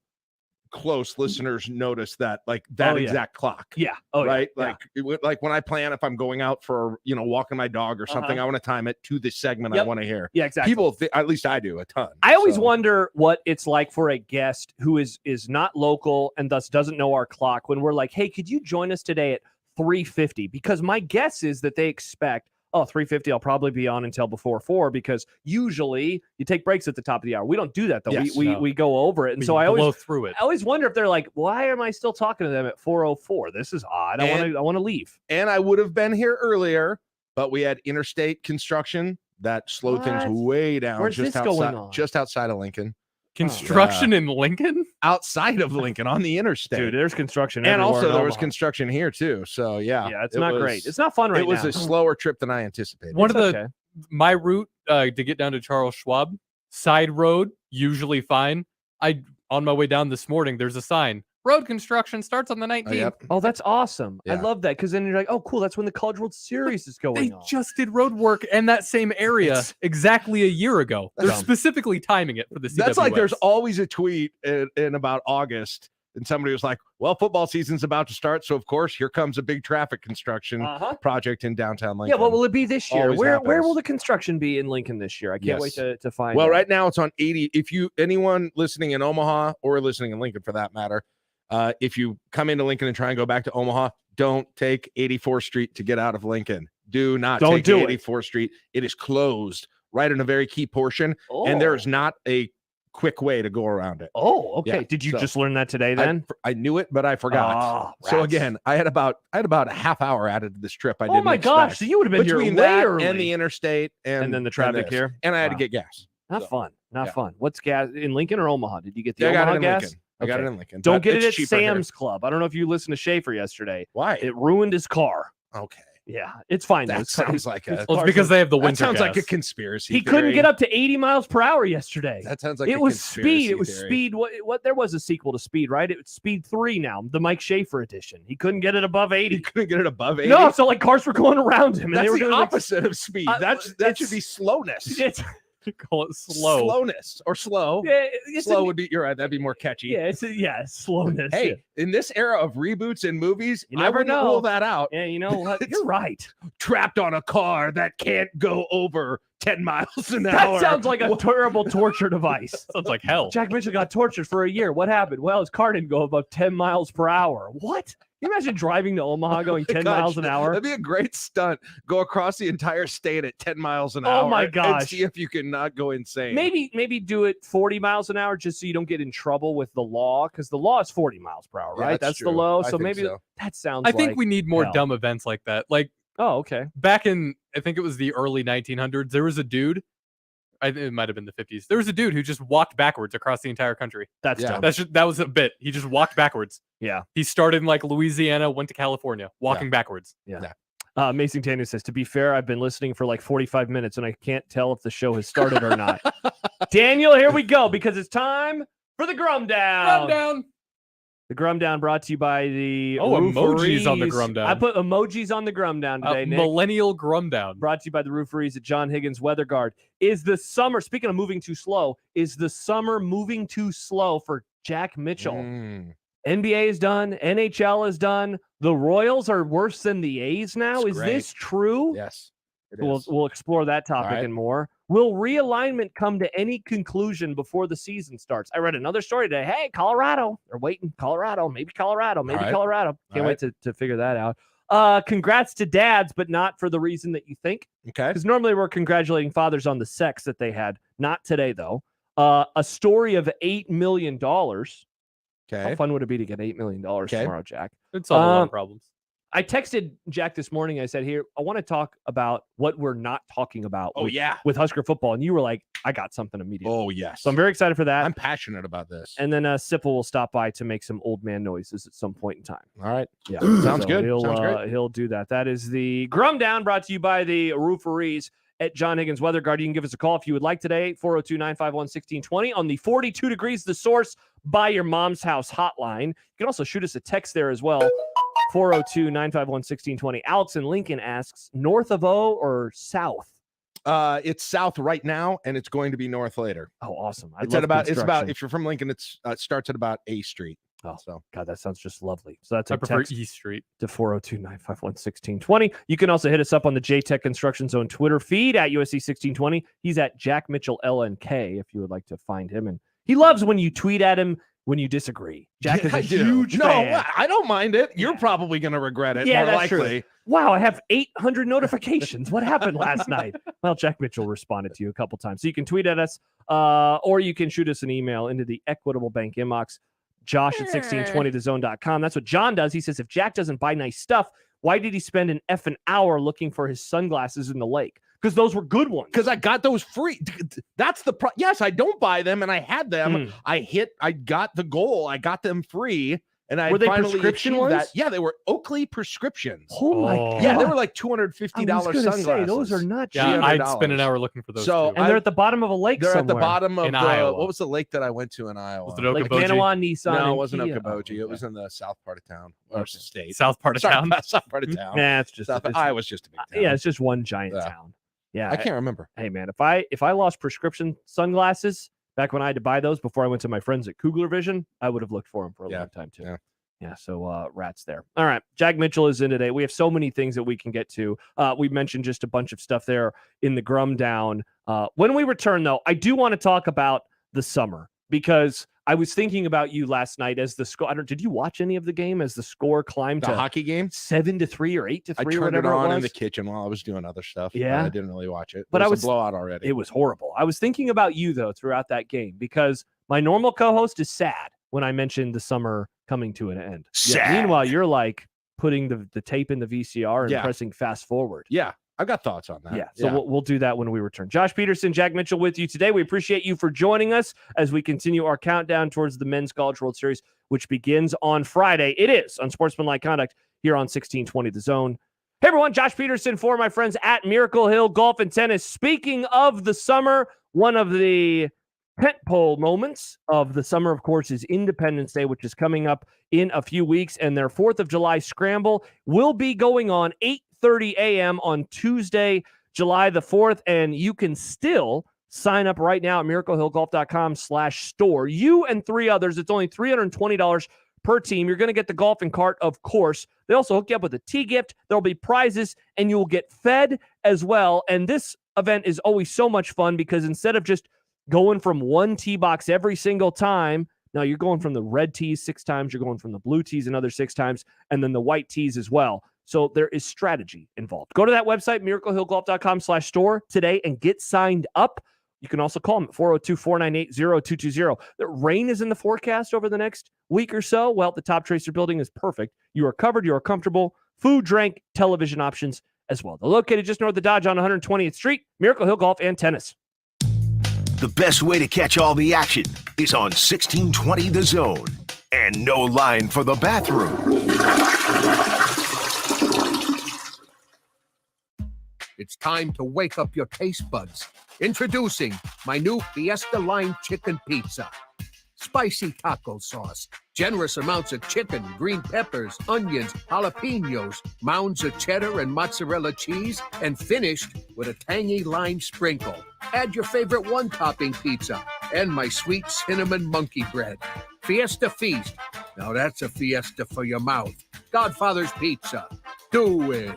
close listeners notice that, like that Oh, yeah. exact clock. Yeah. Oh, right. yeah. Like when I plan, if I'm going out for, walking my dog or something, I want to time it to the segment I Yep. want to hear. Yeah, exactly. People, at least I do a ton. I always So, wonder what it's like for a guest who is not local and thus doesn't know our clock when we're like, hey, could you join us today at 3:50? Because my guess is that they expect, 3:50, I'll probably be on until before 4, because usually you take breaks at the top of the hour. We don't do that, though. Yes, we go over it. And We so I blow always through it. I always wonder if they're like, why am I still talking to them at 4:04? This is odd. I want to leave. And I would have been here earlier, but we had interstate construction that slowed things What? way down. Where's just this outside, going on? Just outside of Lincoln. Construction in Lincoln? Outside of Lincoln on the interstate. Dude, there's construction And everywhere also in there was Omaha. construction here too. So yeah. Yeah, it's not great. It's not fun right It was now. a slower trip than I anticipated. One of the okay. my route to get down to Charles Schwab, side road, usually fine. On my way down this morning, there's a sign. Road construction starts on the 19th. Oh, that's awesome. I Yeah. love that, because then you're like, oh, cool, that's when the College World Series is going They on. just did road work in that same area exactly a year ago. They're Dumb. specifically timing it for the CWS. That's like there's always a tweet in about August, and somebody was like, well, football season's about to start, so of course here comes a big traffic construction project in downtown Lincoln. Yeah, what will it be this year? Always Where happens. will the construction be in Lincoln this year? I can't wait Yes. to find Well, out. right now it's on 80. If anyone listening in Omaha or listening in Lincoln for that matter, if you come into Lincoln and try and go back to Omaha, don't take 84th Street to get out of Lincoln. Do not Don't take do it. 84th Street. It is closed right in a very key portion, and there is not a quick way to go around it. Oh, okay. Yeah, Did you so just learn that today then? I knew it, but I forgot. Oh, so rats. again, I had about a half hour added to this trip. I Oh didn't my gosh, expect. so you would have been here Between way that early. and the interstate and then the traffic this. here? And I had to Wow. get gas. Not So, fun. Not yeah. fun. What's gas in Lincoln or Omaha? Did you get the Yeah, I got Omaha it in gas? Lincoln. I got it in Lincoln. Don't but get it it's at cheaper here. Sam's Club. I don't know if you listened to Schaefer yesterday. Why? It ruined his car. Okay. Yeah, it's fine. though. That It's sounds like a. Well, it's because they have the That winter sounds like a gas. conspiracy. He couldn't theory. get up to 80 miles per hour yesterday. That sounds like it a was conspiracy Speed. It was theory. Speed. What? There was a sequel to Speed, right? It's Speed 3 now, the Mike Schaefer edition. He couldn't get it above 80. He couldn't get it above 80. No, so like cars were going around him. And That's they were the doing, like, opposite of speed. That should be slowness. It's Call it slow. Slowness or slow. Yeah, Slow would be. You're right. That'd be more catchy. Yeah, slowness. Hey, yeah. in this era of reboots and movies, You I never wouldn't know. rule that out. Yeah, you know what? You're right. Trapped on a car that can't go over 10 miles an That hour. sounds like a terrible torture device. Sounds like hell. Jack Mitchell got tortured for a year. What happened? Well, his car didn't go above 10 miles per hour. What? Can you imagine driving to Omaha going 10 miles an hour? That'd be a great stunt. Go across the entire state at 10 miles an Oh hour. my And gosh. see if you can not go insane. Maybe do it 40 miles an hour just so you don't get in trouble with the law, because the law is 40 miles per hour, Yeah, right? that's the true. low. I So think maybe so. that sounds I think like we need more hell. dumb events like that. Like Oh, okay. back in, I think it was the early 1900s, there was a dude. It might have been the 50s. There was a dude who just walked backwards across the entire country. That's dumb. That was a bit. He just walked backwards. Yeah. He started in like Louisiana, went to California, walking backwards. Yeah. Amazing Tanya says, to be fair, I've been listening for like 45 minutes and I can't tell if the show has started or not. Daniel, here we go, because it's time for the Grum Down. Grum Down. The Grum Down brought to you by the emojis on the Rooferees. Grum Down. I put emojis on the Grum Down today, Nick. Millennial Grum Down. Brought to you by the Rooferees at John Higgins Weather Guard. Is the summer, speaking of moving too slow, is the summer moving too slow for Jack Mitchell? NBA is done. NHL is done. The Royals are worse than the A's now. That's Is great. this true? Yes. it We'll, is. we'll explore that topic right. and more. Will realignment come to any conclusion before the season starts? I read another story today. Hey, Colorado. They're waiting. Colorado. Maybe Colorado. Maybe right. Colorado. Can't All wait to figure that out. Congrats to dads, but not for the reason that you think. Okay. Because normally we're congratulating fathers on the sex that they had. Not today, though. A story of $8 million. Okay. How fun would it be to get $8 million tomorrow, Jack? It'd solve a lot of problems. I texted Jack this morning. I said, here, I want to talk about what we're not talking about with Husker football. And you were like, I got something immediately. Oh, yes. So I'm very excited for that. I'm passionate about this. And then Sipple will stop by to make some old man noises at some point in time. All right. Yeah. Sounds good. He'll, Sounds great. He'll do that. That is the Grum Down, brought to you by the Rooferees at John Higgins Weather Guard. You can give us a call if you would like today, 402-951-1620 on the 42 Degrees The Source by your mom's house hotline. You can also shoot us a text there as well, 402-951-1620. Alex in Lincoln asks, north of O or south? It's south right now, and it's going to be north later. Oh, awesome. It's about, if you're from Lincoln, it starts at about A Street. Oh, so God, that sounds just lovely. So that's I a prefer text E Street to 402-951-1620. You can also hit us up on the JTech Construction Zone Twitter feed at USC 1620. He's at Jack Mitchell LNK if you would like to find him. And he loves when you tweet at him when you disagree. Jack is a huge fan. No, I don't mind it. You're probably going to regret it. Yeah, more that's likely. true. Wow, I have 800 notifications. What happened last night? Well, Jack Mitchell responded to you a couple times. So you can tweet at us or you can shoot us an email into the Equitable Bank inbox, Josh at 1620thezone.com. That's what John does. He says, if Jack doesn't buy nice stuff, why did he spend an effing hour looking for his sunglasses in the lake? Because those were good ones. Because I got those free. That's the yes, I don't buy them, and I had them. I got the goal. I got them free. And I Were they finally prescription achieved ones? that. Yeah, they were Oakley prescriptions. Oh my God. Yeah, they were like $250 I was gonna sunglasses. say, those are not cheap. Yeah, I'd spend an hour looking for those. So too. And they're at the bottom of a lake They're somewhere. at the bottom of In the Iowa. what was the lake that I went to in Iowa? Was it Lake Okoboji? Manawa, Nissan. No, and it wasn't Kia. Okoboji. Oh, It was in the south part of town or state. South part of town. South part of town. Nah, it's just South, it's- Iowa's just a big town. Yeah, it's just one giant Yeah. town. Yeah, I can't remember. Hey man, if I lost prescription sunglasses back when I had to buy those before I went to my friends at Kugler Vision, I would have looked for them for a long time too. Yeah, so rats there. All right, Jack Mitchell is in today. We have so many things that we can get to. We mentioned just a bunch of stuff there in the Grum Down. When we return, though, I do want to talk about the summer because I was thinking about you last night as the score. Did you watch any of the game as the score climbed The to hockey game? 7-3 or 8-3 I or turned it whatever on was? in the kitchen while I was doing other stuff. Yeah? I didn't really watch it. But It I was was a blowout already. It was horrible. I was thinking about you though throughout that game because my normal co-host is sad when I mentioned the summer coming to an end. Sad. Meanwhile, you're like putting the tape in the VCR and Yeah. pressing fast forward. Yeah, I've got thoughts on that. Yeah, so We'll do that when we return. Josh Peterson, Jack Mitchell with you today. We appreciate you for joining us as we continue our countdown towards the Men's College World Series, which begins on Friday. It is Unsportsmanlike Conduct here on 1620 The Zone. Hey, everyone, Josh Peterson for my friends at Miracle Hill Golf and Tennis. Speaking of the summer, one of the tentpole moments of the summer, of course, is Independence Day, which is coming up in a few weeks, and their 4th of July scramble will be going on 8:30 a.m. on Tuesday, July the 4th, and you can still Sign up right now at miraclehillgolf.com/store. You and 3 others, it's only $320 per team. You're going to get the golfing cart, of course. They also hook you up with a tee gift. There'll be prizes, and you will get fed as well. And this event is always so much fun because instead of just going from one tee box every single time, now you're going from the red tees 6 times, you're going from the blue tees another 6 times, and then the white tees as well. So there is strategy involved. Go to that website, miraclehillgolf.com/store today and get signed up. You can also call them at 402-498-0220. The rain is in the forecast over the next week or so. Well, the Top Tracer building is perfect. You are covered. You are comfortable. Food, drink, television options as well. They're located just north of Dodge on 120th Street. Miracle Hill Golf and Tennis. The best way to catch all the action is on 1620 The Zone. And no line for the bathroom. It's time to wake up your taste buds. Introducing my new Fiesta Line Chicken Pizza. Spicy taco sauce, generous amounts of chicken, green peppers, onions, jalapenos, mounds of cheddar and mozzarella cheese, and finished with a tangy lime sprinkle. Add your favorite one-topping pizza and my sweet cinnamon monkey bread. Fiesta Feast. Now that's a fiesta for your mouth. Godfather's Pizza. Do it.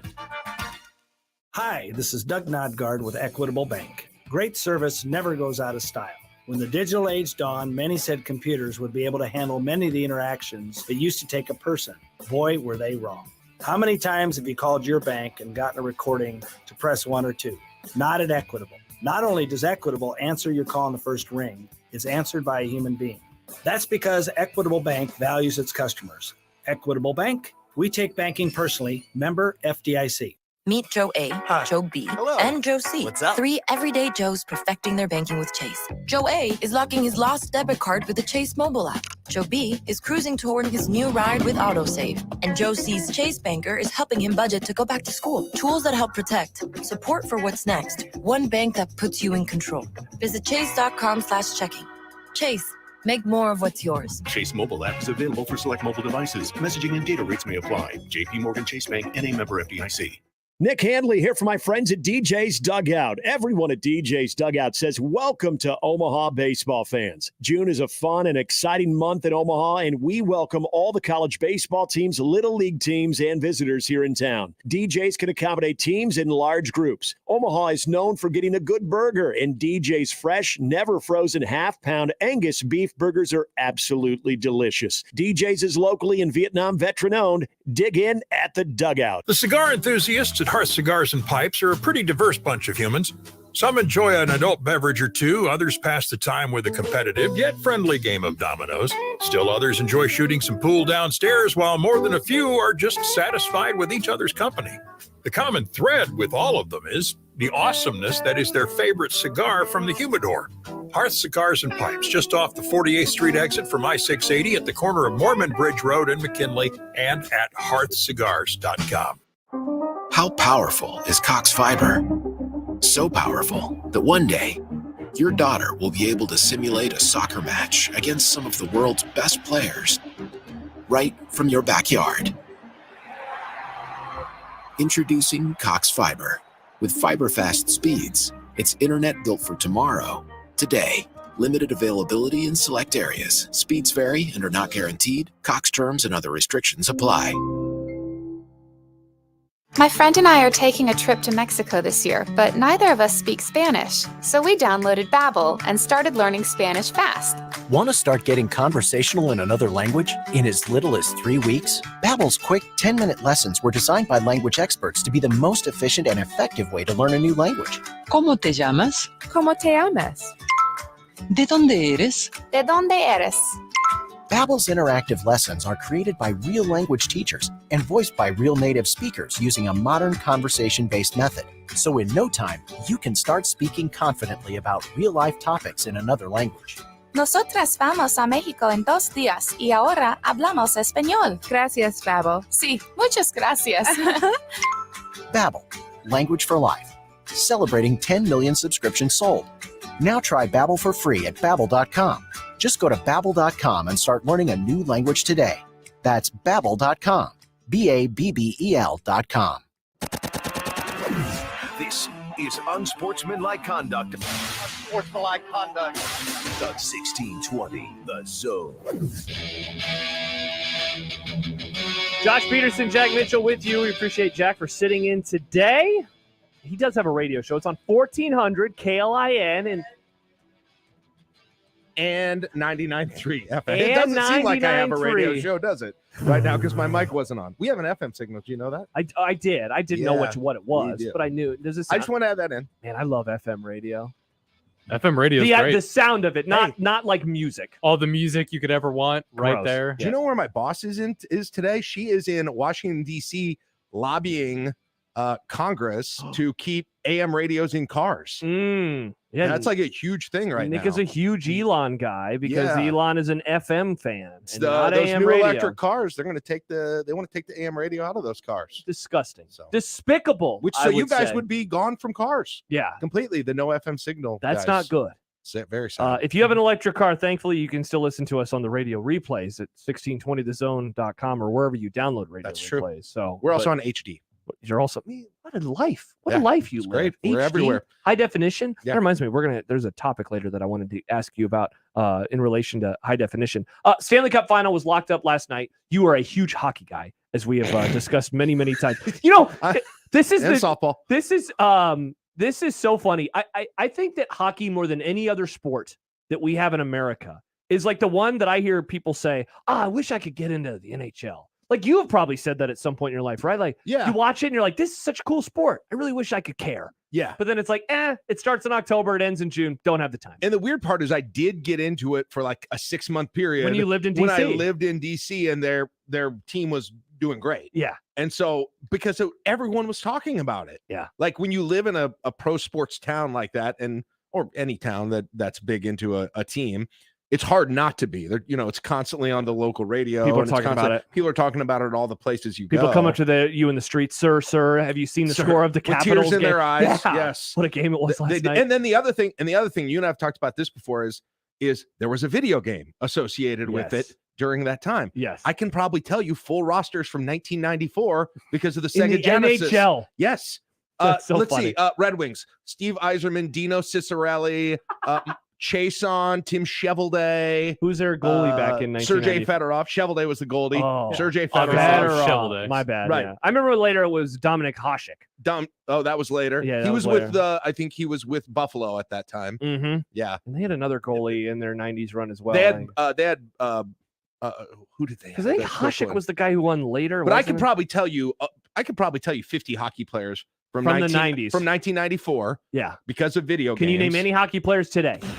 Hi, this is Doug Nodgard with Equitable Bank. Great service never goes out of style. When the digital age dawned, many said computers would be able to handle many of the interactions that used to take a person. Boy, were they wrong. How many times have you called your bank and gotten a recording to press 1 or 2? Not at Equitable. Not only does Equitable answer your call in the first ring, it's answered by a human being. That's because Equitable Bank values its customers. Equitable Bank, we take banking personally. Member FDIC. Meet Joe A, Joe B, and Joe C. What's up? 3 everyday Joes perfecting their banking with Chase. Joe A is locking his lost debit card with the Chase mobile app. Joe B is cruising toward his new ride with AutoSave. And Joe C's Chase banker is helping him budget to go back to school. Tools that help protect. Support for what's next. One bank that puts you in control. Visit chase.com/checking. Chase. Make more of what's yours. Chase mobile app is available for select mobile devices. Messaging and data rates may apply. JP Morgan Chase Bank, N.A. member FDIC. Nick Handley here for my friends at DJ's Dugout. Everyone at DJ's Dugout says welcome to Omaha baseball fans. June is a fun and exciting month in Omaha, and we welcome all the college baseball teams, little league teams, and visitors here in town. DJ's can accommodate teams in large groups. Omaha is known for getting a good burger, and DJ's fresh, never frozen half-pound Angus beef burgers are absolutely delicious. DJ's is locally and Vietnam veteran-owned. Dig in at the Dugout. The cigar enthusiasts at Hearth Cigars and Pipes are a pretty diverse bunch of humans. Some enjoy an adult beverage or two, others pass the time with a competitive yet friendly game of dominoes. Still others enjoy shooting some pool downstairs, while more than a few are just satisfied with each other's company. The common thread with all of them is the awesomeness that is their favorite cigar from the humidor. Hearth Cigars and Pipes, just off the 48th Street exit from I-680 at the corner of Mormon Bridge Road and McKinley, and at hearthcigars.com. How powerful is Cox Fiber? So powerful that one day, your daughter will be able to simulate a soccer match against some of the world's best players right from your backyard. Introducing Cox Fiber. With fiber-fast speeds, it's internet built for tomorrow, today. Limited availability in select areas. Speeds vary and are not guaranteed. Cox terms and other restrictions apply. My friend and I are taking a trip to Mexico this year, but neither of us speak Spanish. So we downloaded Babbel and started learning Spanish fast. Want to start getting conversational in another language in as little as 3 weeks? Babbel's quick 10-minute lessons were designed by language experts to be the most efficient and effective way to learn a new language. ¿Cómo te llamas? ¿Cómo te llamas? ¿De dónde eres? ¿De dónde eres? Babbel's interactive lessons are created by real language teachers and voiced by real native speakers using a modern conversation-based method. So in no time, you can start speaking confidently about real-life topics in another language. Nosotras vamos a México en 2 días y ahora hablamos español. Gracias, Babbel. Sí, muchas gracias. Babbel, language for life. Celebrating 10 million subscriptions sold. Now try Babbel for free at Babbel.com. Just go to Babbel.com and start learning a new language today. That's Babbel.com. Babbel.com. This is unsportsmanlike conduct. Unsportsmanlike conduct. The 1620, The Zone. Josh Peterson, Jack Mitchell with you. We appreciate Jack for sitting in today. He does have a radio show. It's on 1400 KLIN and 99.3 FM. And It doesn't seem like I have a radio 99.3. show, does it? Right now, because my mic wasn't on. We have an FM signal. Do you know that? I did. I didn't know Yeah, what it we was, did. but I knew. Does it I just want to add that in. Man, I love FM radio. FM radio is The, great. the sound of it, not like music. All the music you could ever want right Gross. there. Do you know where my boss is today? She is in Washington, D.C. lobbying Congress to keep AM radios in cars. Yeah, That's like a huge thing right Nick now. is a huge Elon guy because Yeah. Elon is an FM fan It's and the- not those AM new radio. electric cars, they want to take the AM radio out of those cars. Disgusting. Despicable. Which I so you guys say. would be gone from cars. Yeah. Completely. The no FM signal. That's guys. not good. Very sad. If you have an electric car, thankfully you can still listen to us on the radio replays at 1620thezone.com or wherever you download radio That's true. replays. So We're also but on HD. You're also what a life. What Yeah, a life you it's live. great. We're HD, everywhere. High definition. Yeah. That reminds me, there's a topic later that I wanted to ask you about in relation to high definition. Stanley Cup final was locked up last night. You are a huge hockey guy, as we have discussed many, many times. You know, this is And the, softball. This is so funny. I think that hockey, more than any other sport that we have in America, is like the one that I hear people say, I wish I could get into the NHL. Like you have probably said that at some point in your life, right? Like Yeah. you watch it and you're like, this is such a cool sport. I really wish I could care. Yeah. But then it's like, it starts in October, it ends in June. Don't have the time. And the weird part is I did get into it for like a 6-month period. When you lived in When I DC. lived in DC and their team was doing great. Yeah. And so because everyone was talking about it. Yeah. Like when you live in a pro sports town like that, or any town that's big into a team, it's hard not to be. It's constantly on the local radio. People are and it's talking about constantly- it. People are talking about it at all the places you People go. come up to you in the street, sir. Have you seen the Sir, score of the with tears Capitals in game? their eyes. Yeah. Yes. What a game it was last night. And then the other thing, you and I have talked about this before, is there was a video game associated with Yes. it during that time. Yes. I can probably tell you full rosters from 1994 because of the In Sega the Genesis. NHL. Yes. That's so let's funny. see. Red Wings, Steve Yzerman, Dino Cicerelli, Chason, Tim Chevelday. Who's their goalie back in Sergei 1990? Fedorov. Chevelday was the goalie. Oh, Sergei Fedorov. Fedorov. My bad. Right. Yeah. I remember later it was Dominic Hasek. That was later. Yeah, he that was was with I think he was with Buffalo at that time. Mm-hmm. Yeah. And they had another goalie in their 90s run as well. They had who did they have? Because I think that quick Hasek one? was the guy who won later. But I wasn't could it? probably tell you 50 hockey players from the 90s. 90s. From 1994. Yeah. Because of video Can games. you name any hockey players today? Can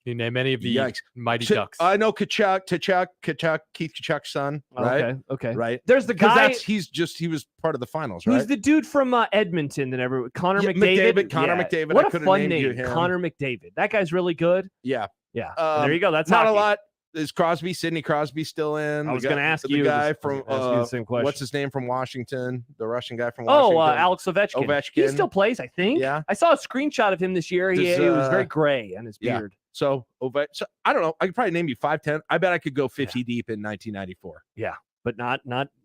you name any of the Yikes. Mighty Ch- Ducks? I know Keith Kachuk's son, right? Okay. Right. There's the 'Cause guy. he was part of the finals, Who's right? the dude from Edmonton that everyone? Connor Yeah, McDavid. Connor McDavid. I What a could've fun named you name, him. Connor McDavid. That guy's really good. Yeah. Yeah. And there you go. That's not hockey. a lot. Is Sidney Crosby still in? I was The going to guy- ask the you. guy I from was gonna ask you the same question. what's his name from Washington? The Russian guy from Washington. Oh, Alex Ovechkin. He Ovechkin. still plays, I think. Yeah. I saw a screenshot of him this year. He was very gray on his yeah. beard. So I don't know. I could probably name you 5-10. I bet I could go 50 deep in 1994. Yeah, but not.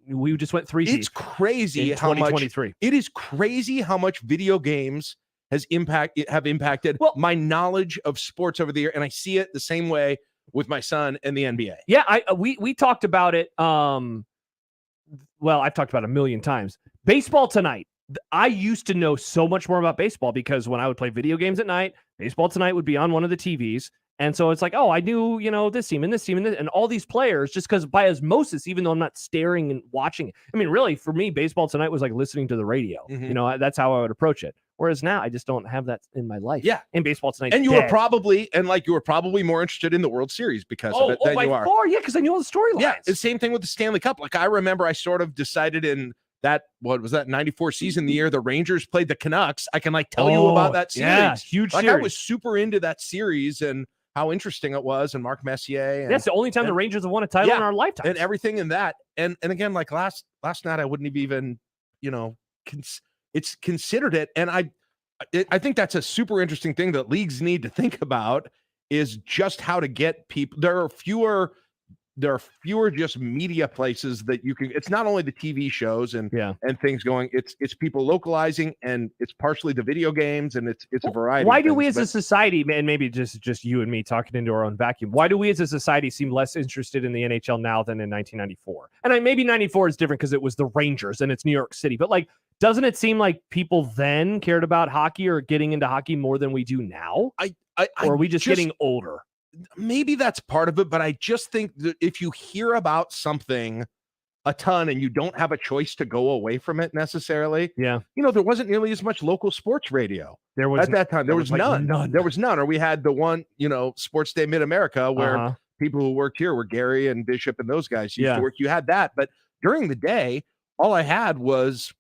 We just went 3 deep. It's crazy in how much 2023. it is crazy how much video games have impacted my knowledge of sports over the year, and I see it the same way with my son and the NBA. Yeah, we talked about it. Well, I've talked about it a million times. Baseball tonight. I used to know so much more about baseball because when I would play video games at night, Baseball Tonight would be on one of the TVs. And so it's like, oh, I knew, this team and this team and all these players just because by osmosis, even though I'm not staring and watching it. I mean, really, for me, Baseball Tonight was like listening to the radio. Mhm. That's how I would approach it. Whereas now I just don't have that in my life. Yeah. And Baseball Tonight. And you were probably more interested in the World Series because of it than by you are. far, yeah, because I knew all the storylines. Yeah, it's the same thing with the Stanley Cup. Like I remember I sort of decided in that 94 season, the year the Rangers played the Canucks. I can tell you about that series. Yeah, huge I series. was super into that series and how interesting it was, and Mark Messier. And, That's the only time the Rangers have won a title in our lifetime. and everything in that. And again, like last night, I wouldn't have even it's considered it. And I think that's a super interesting thing that leagues need to think about is just how to get people. There are fewer there are fewer just media places that you can. It's not only the TV shows and things going. It's people localizing, and it's partially the video games, and it's a variety. Why of do things, we as but- a society, and maybe just you and me talking into our own vacuum, why do we as a society seem less interested in the NHL now than in 1994? And maybe 94 is different because it was the Rangers and it's New York City, but like, doesn't it seem like people then cared about hockey or getting into hockey more than we do now? Or are we just getting older? Maybe that's part of it, but I just think that if you hear about something a ton and you don't have a choice to go away from it necessarily, there wasn't nearly as much local sports radio. There was at that time. There was like none. There was none. Or we had the one, Sports Day Mid-America, where people who worked here were Gary and Bishop and those guys used to work. You had that, but during the day, all I had was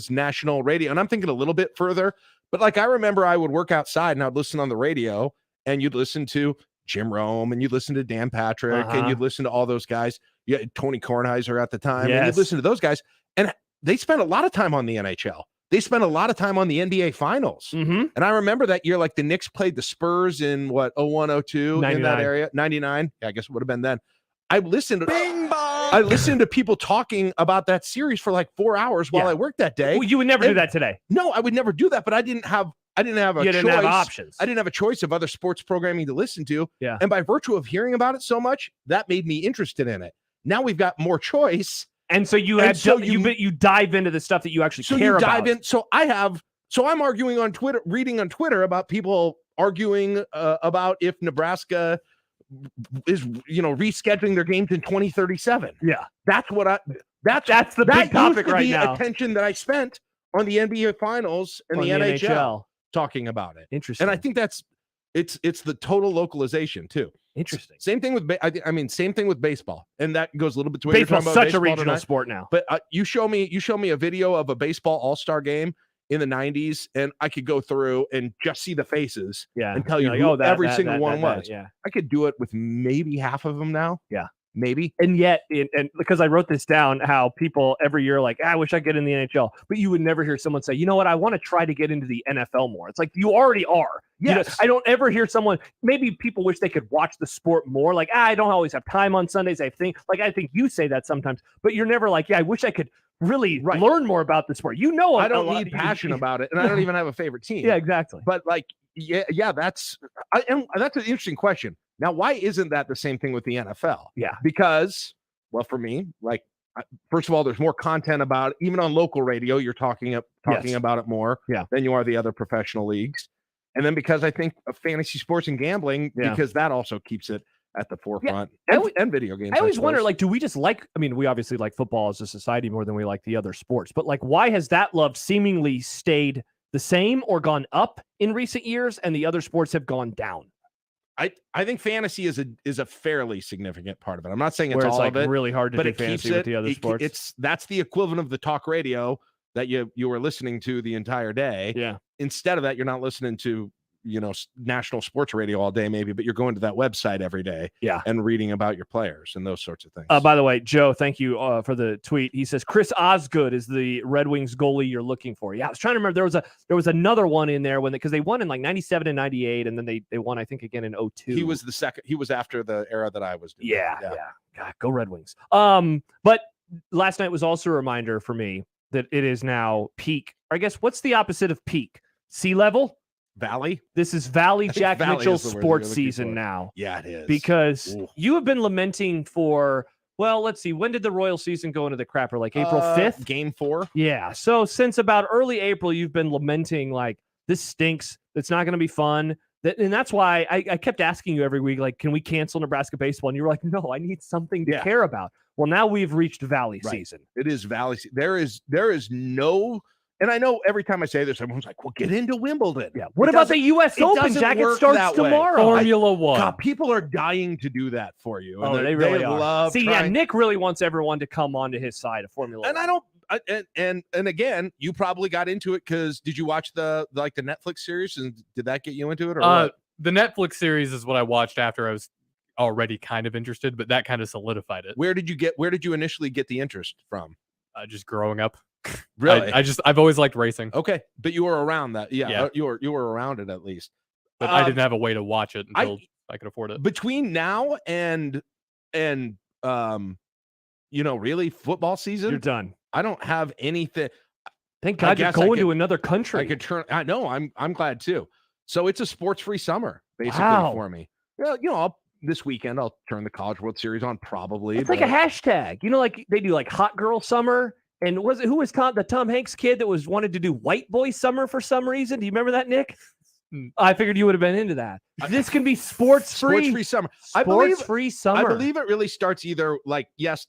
national radio. And I'm thinking a little bit further, but like I remember I would work outside and I'd listen on the radio, and you'd listen to Jim Rome, and you'd listen to Dan Patrick, and you'd listen to all those guys. Yeah, Tony Kornheiser at the time, and you'd listen to those guys, and they spent a lot of time on the NHL. They spent a lot of time on the NBA Finals. And I remember that year, like the Knicks played the Spurs in 01, 02 in that area, 99. Yeah, I guess it would have been then. I listened to people talking about that series for like 4 hours while I worked that day. Well, you would never do that today. No, I would never do that, but I didn't have a You choice. didn't have options. I didn't have a choice of other sports programming to listen to. Yeah. And by virtue of hearing about it so much, that made me interested in it. Now we've got more choice. And so you dive into the stuff that you actually care about. So I'm arguing on Twitter, reading on Twitter about people arguing about if Nebraska is rescheduling their games in 2037. Yeah. That's what that's the big topic right now. Attention that I spent on the NBA Finals and the NHL talking about it. Interesting. And I think it's the total localization too. Interesting. Same thing with same thing with baseball, and that goes a little bit to what Baseball's you're talking about. such a Baseball regional tonight. sport now. But you show me a video of a baseball all-star game in the 90s, and I could go through and just see the faces and tell you who every single one was. Yeah. I could do it with maybe half of them now. Yeah. Maybe. And yet, and because I wrote this down, how people every year like, I wish I get in the NHL, but you would never hear someone say, you know what, I want to try to get into the NFL more. It's like, you already are. Yes. I don't ever hear someone, maybe people wish they could watch the sport more. Like, I don't always have time on Sundays. I think you say that sometimes, but you're never like, I wish I could really learn more about the sport. I don't need passion about it, and I don't even have a favorite team. Yeah, exactly. But like, that's an interesting question. Now, why isn't that the same thing with the NFL? Yeah. Because, well, for me, like, first of all, there's more content about it. Even on local radio, you're talking about it more than you are the other professional leagues. And then because I think of fantasy sports and gambling, because that also keeps it at the forefront. And video games. I always wonder, like, do we just we obviously like football as a society more than we like the other sports, but like, why has that love seemingly stayed the same or gone up in recent years and the other sports have gone down? I think fantasy is a fairly significant part of it. I'm not saying it's Where all like of it, really hard to but do it fantasy keeps with the other sports. That's the equivalent of the talk radio that you were listening to the entire day. Yeah. Instead of that, you're not listening to national sports radio all day, maybe, but you're going to that website every day, and reading about your players and those sorts of things. By the way, Joe, thank you for the tweet. He says Chris Osgood is the Red Wings goalie you're looking for. Yeah, I was trying to remember. There was another one in there because they won in like 97 and 98, and then they won, I think, again in 02. He was the second. He was after the era that I was doing. Yeah. God, go Red Wings. But last night was also a reminder for me that it is now peak. Or I guess what's the opposite of peak? Sea level. Valley. This is Valley Jack Valley Mitchell is the word sports you're looking season for. now. Yeah, it is. Because you have been lamenting for, well, let's see, when did the Royal season go into the crapper? Like April 5th? Game 4. Yeah. So since about early April, you've been lamenting like, this stinks. It's not going to be fun. And that's why I kept asking you every week, like, can we cancel Nebraska baseball? And you were like, no, I need something to care about. Well, now we've reached Valley season. It is Valley. There is no. And I know every time I say this, everyone's like, well, get into Wimbledon. Yeah. What about the U.S. Open, Jack? It starts tomorrow. Formula One. God, people are dying to do that for you. Oh, they really are. See, Nick really wants everyone to come onto his side of Formula One. And I don't. And again, you probably got into it because did you watch the Netflix series, and did that get you into it? Or what? The Netflix series is what I watched after I was already kind of interested, but that kind of solidified it. Where did you initially get the interest from? Just growing up. Really? I've always liked racing. Okay, but you were around that. Yeah. You were around it at least. But I didn't have a way to watch it until I could afford it. Between now and really football season. You're done. I don't have anything. Thank God you're going to another country. I could turn. I know. I'm glad too. So it's a sports-free summer basically for me. Well, this weekend I'll turn the College World Series on probably. It's like a hashtag. Like they do like hot girl summer. And who was the Tom Hanks kid that wanted to do white boy summer for some reason? Do you remember that, Nick? I figured you would have been into that. This can be sports-free summer. Sports-free summer. I believe it really starts either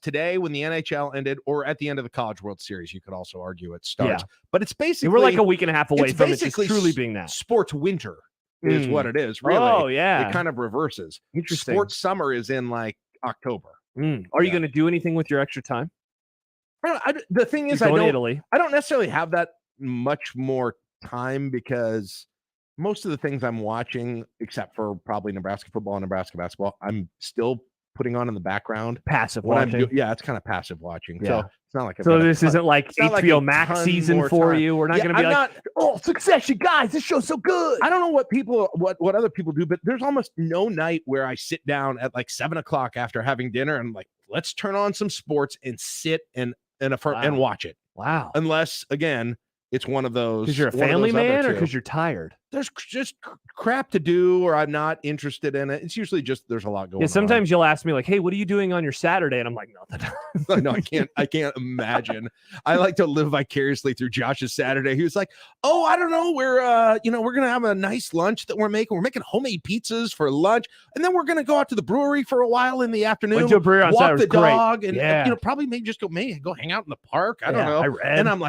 today when the NHL ended or at the end of the College World Series. You could also argue it starts. Yeah. But it's basically we're like a week and a half away from it just basically truly being that. Sports winter is what it is, really. Oh, yeah. It kind of reverses. Interesting. Sports summer is in October. Are you going to do anything with your extra time? The thing is, You're going to Italy. I don't necessarily have that much more time because most of the things I'm watching, except for probably Nebraska football and Nebraska basketball, I'm still putting on in the background. Passive watching. It's kind of passive watching. Yeah. So it's not like this isn't like HBO Max season for you. We're not going to be Succession, guys. This show's so good. I don't know what other people do, but there's almost no night where I sit down at 7:00 after having dinner and let's turn on some sports and sit and watch it. Wow. Unless again, it's one of those. Because you're a family man or because you're tired? There's just crap to do or I'm not interested in it. It's usually just there's a lot going on. Sometimes you'll ask me hey, what are you doing on your Saturday? And I'm like, nothing. No, I can't imagine. I like to live vicariously through Josh's Saturday. He was like, oh, I don't know. We're we're going to have a nice lunch that we're making. We're making homemade pizzas for lunch. And then we're going to go out to the brewery for a while in the afternoon. Went to a brewery on walk Saturday. the dog great. and probably maybe just go hang out in the park. I don't know. I read. And I'm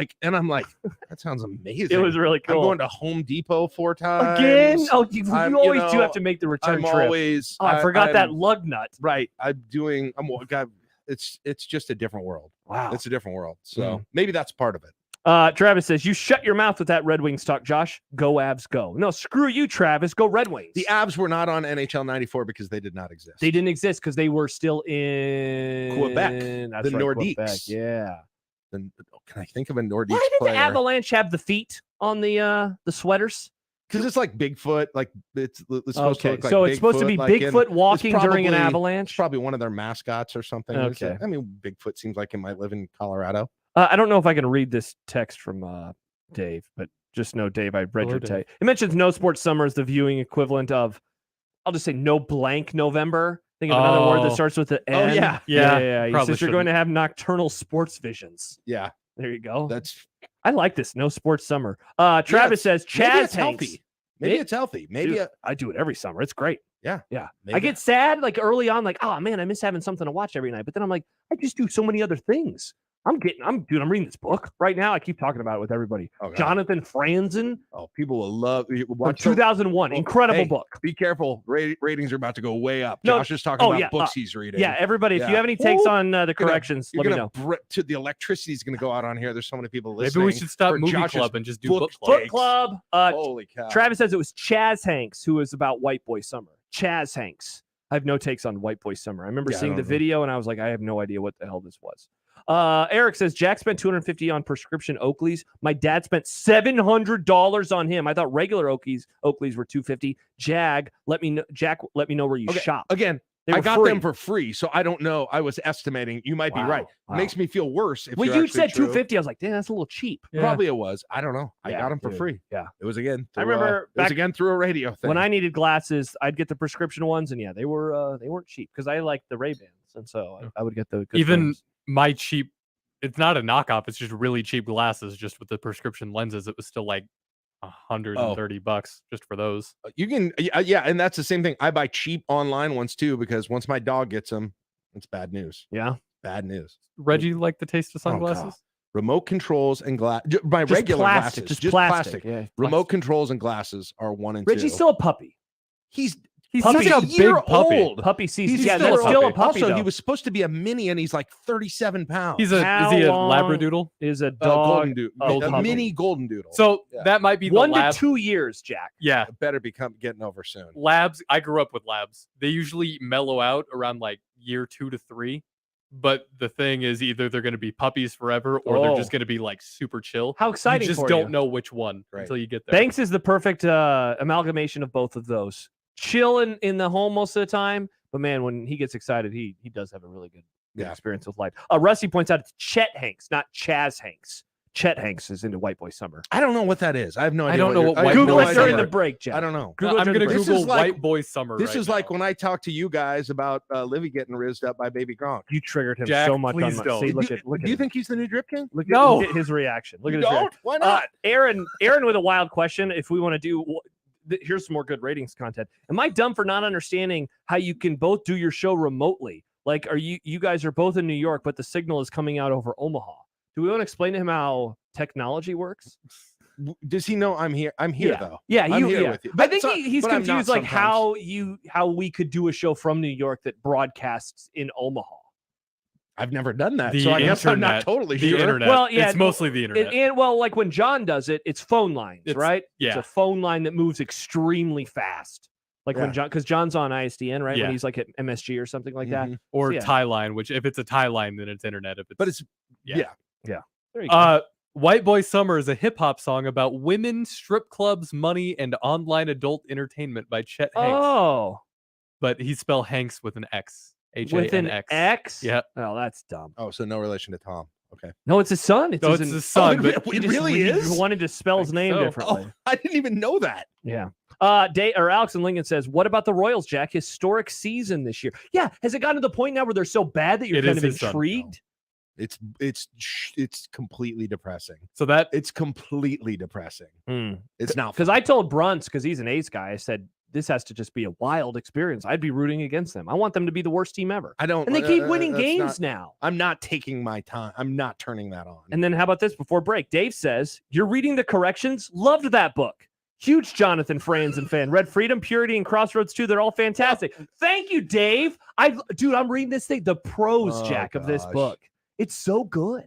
like, that sounds amazing. It was really cool. I'm going to Home Depot 4 times. Again? Oh, you always do have to make the return trip. I forgot that lug nut. Right. It's just a different world. Wow. It's a different world. So maybe that's part of it. Travis says, you shut your mouth with that Red Wings talk, Josh. Go Avs, go. No, screw you, Travis. Go Red Wings. The Avs were not on NHL 94 because they did not exist. They didn't exist because they were still in Quebec. That's the right, Nordiques. Quebec. Yeah. Can I think of a Nordiques Why did player? the Avalanche have the feet on the sweaters? Because it's like Bigfoot, it's supposed to look like so it's supposed to be Bigfoot walking during an avalanche. It's probably one of their mascots or something. Okay. Bigfoot seems like it might live in Colorado. I don't know if I can read this text from Dave, but just know, Dave, I read your text. It mentions no sports summer is the viewing equivalent of, I'll just say no blank November. Think of another word that starts with an N. Oh, yeah. Yeah. He says you're going to have nocturnal sports visions. Yeah. There you go. I like this. No sports summer. Travis says Chaz Hanks. Maybe it's healthy. Maybe I do it every summer. It's great. Yeah. I get sad early on, oh man, I miss having something to watch every night. But then I'm like, I just do so many other things. I'm reading this book right now. I keep talking about it with everybody. Oh, Jonathan Franzen. Oh, people will love from 2001. Incredible book. Be careful. Ratings are about to go way up. No, Josh is talking about books he's reading. Yeah, everybody, if you have any takes on the corrections, let me know. The electricity is going to go out on here. There's so many people listening. Maybe we should stop movie club and just do book club. Holy cow. Travis says it was Chaz Hanks who was about White Boy Summer. Chaz Hanks. I have no takes on White Boy Summer. I remember seeing the video and I was like, I have no idea what the hell this was. Eric says Jack spent $250 on prescription Oakleys. My dad spent $700 on him. I thought regular Oakleys were $250. Jack, let me know where you shop. Again, I got them for free, so I don't know. I was estimating. You might be right. It makes me feel worse. If you said $250. I was like, damn, that's a little cheap. Yeah. Probably it was. I don't know. I got them for free. Yeah, it was again. I remember through a radio thing. When I needed glasses, I'd get the prescription ones, and they weren't cheap because I like the Ray-Bans, and so I would get the good ones. My cheap. It's not a knockoff. It's just really cheap glasses, just with the prescription lenses. It was still like $130 just for those. You can, and that's the same thing. I buy cheap online ones too because once my dog gets them, it's bad news. Yeah, bad news. Reggie like the taste of sunglasses. Remote controls and glass. My just regular plastic, glasses, just plastic. Yeah, remote controls and glasses are 1 and 2. Reggie's still a puppy. He's such a year old. Puppy season. He's still a puppy. Also, he was supposed to be a mini, and he's like 37 pounds. Is he a Labradoodle? Is a dog golden doodle, a mini golden doodle. So that might be the 1 to 2 years, Jack. Yeah, it better be getting over soon. Labs. I grew up with labs. They usually mellow out around like year 2 to 3. But the thing is, either they're going to be puppies forever, or they're just going to be like super chill. How exciting! You just don't know which one until you get there. Banks is the perfect amalgamation of both of those. Chill in the home most of the time, but man, when he gets excited, he does have a really good good Yeah. experience with life. Rusty points out it's Chet Hanks, not Chaz Hanks. Chet Hanks is into White Boy Summer. I don't know what that is. I have no idea. I don't know what I have White no Google Boy it during Summer. the break, Jeff. I don't know. Google it I'm during going the to break. Google like- White Boy Summer. This right is like now. when I talk to you guys about Livy getting rizzed up by Baby Gronk. You triggered him Jack, so much. please on don't. See, look do at, look do at you him. think he's the new Drip King? Look No. at his reaction. Look at You his don't? reaction. Why not? Aaron with a wild question. If we want to do, here's some more good ratings content. Am I dumb for not understanding how you can both do your show remotely? Like, are you guys are both in New York, but the signal is coming out over Omaha? Do we want to explain to him how technology works? Does he know I'm here? I'm here though. Yeah, I'm here with you. I think he's but I'm not confused, like sometimes. how we could do a show from New York that broadcasts in Omaha. I've never done that, The so I guess I'm not internet. totally The sure. internet. Well, yeah, it's mostly the internet. And well, like when John does it, it's phone lines, It's- right? yeah. It's a phone line that moves extremely fast. Like when Yeah. John, because John's on ISDN, right? Yeah. When he's like at MSG or something like that. Mhm. or So, yeah. tie line, which if it's a tie line, then it's internet. If it's, But it's yeah. There you go. White Boy Summer is a hip hop song about women, strip clubs, money, and online adult entertainment by Chet Hanks. Oh, But he spelled Hanks with an X. with an H-A-N-X. X? Yeah. Oh, that's dumb. Oh, so no relation to Tom. Okay. No, it's his son. No, it's his son, Oh, but it he just really is? wanted to spell his name so. differently. Oh, I didn't even know that. Yeah. Alex in Lincoln says, "What about the Royals, Jack? Historic season this year. Yeah. Has it gotten to the point now where they're so bad that you're It kind is of his son, intrigued? It's completely depressing. So that It's completely depressing. It's not Because I told Bruns, because he's an A's guy, I said this has to just be a wild experience. I'd be rooting against them. I want them to be the worst team ever. I don't. And they keep winning that's games not- now. I'm not taking my time. I'm not turning that on. And then how about this before break? Dave says, "You're reading the corrections. Loved that book. Huge Jonathan Franzen fan. Read Freedom, Purity, and Crossroads too. They're all fantastic. Thank you, Dave. I'm reading this thing, the prose, Oh, Jack, of this gosh. book. It's so good.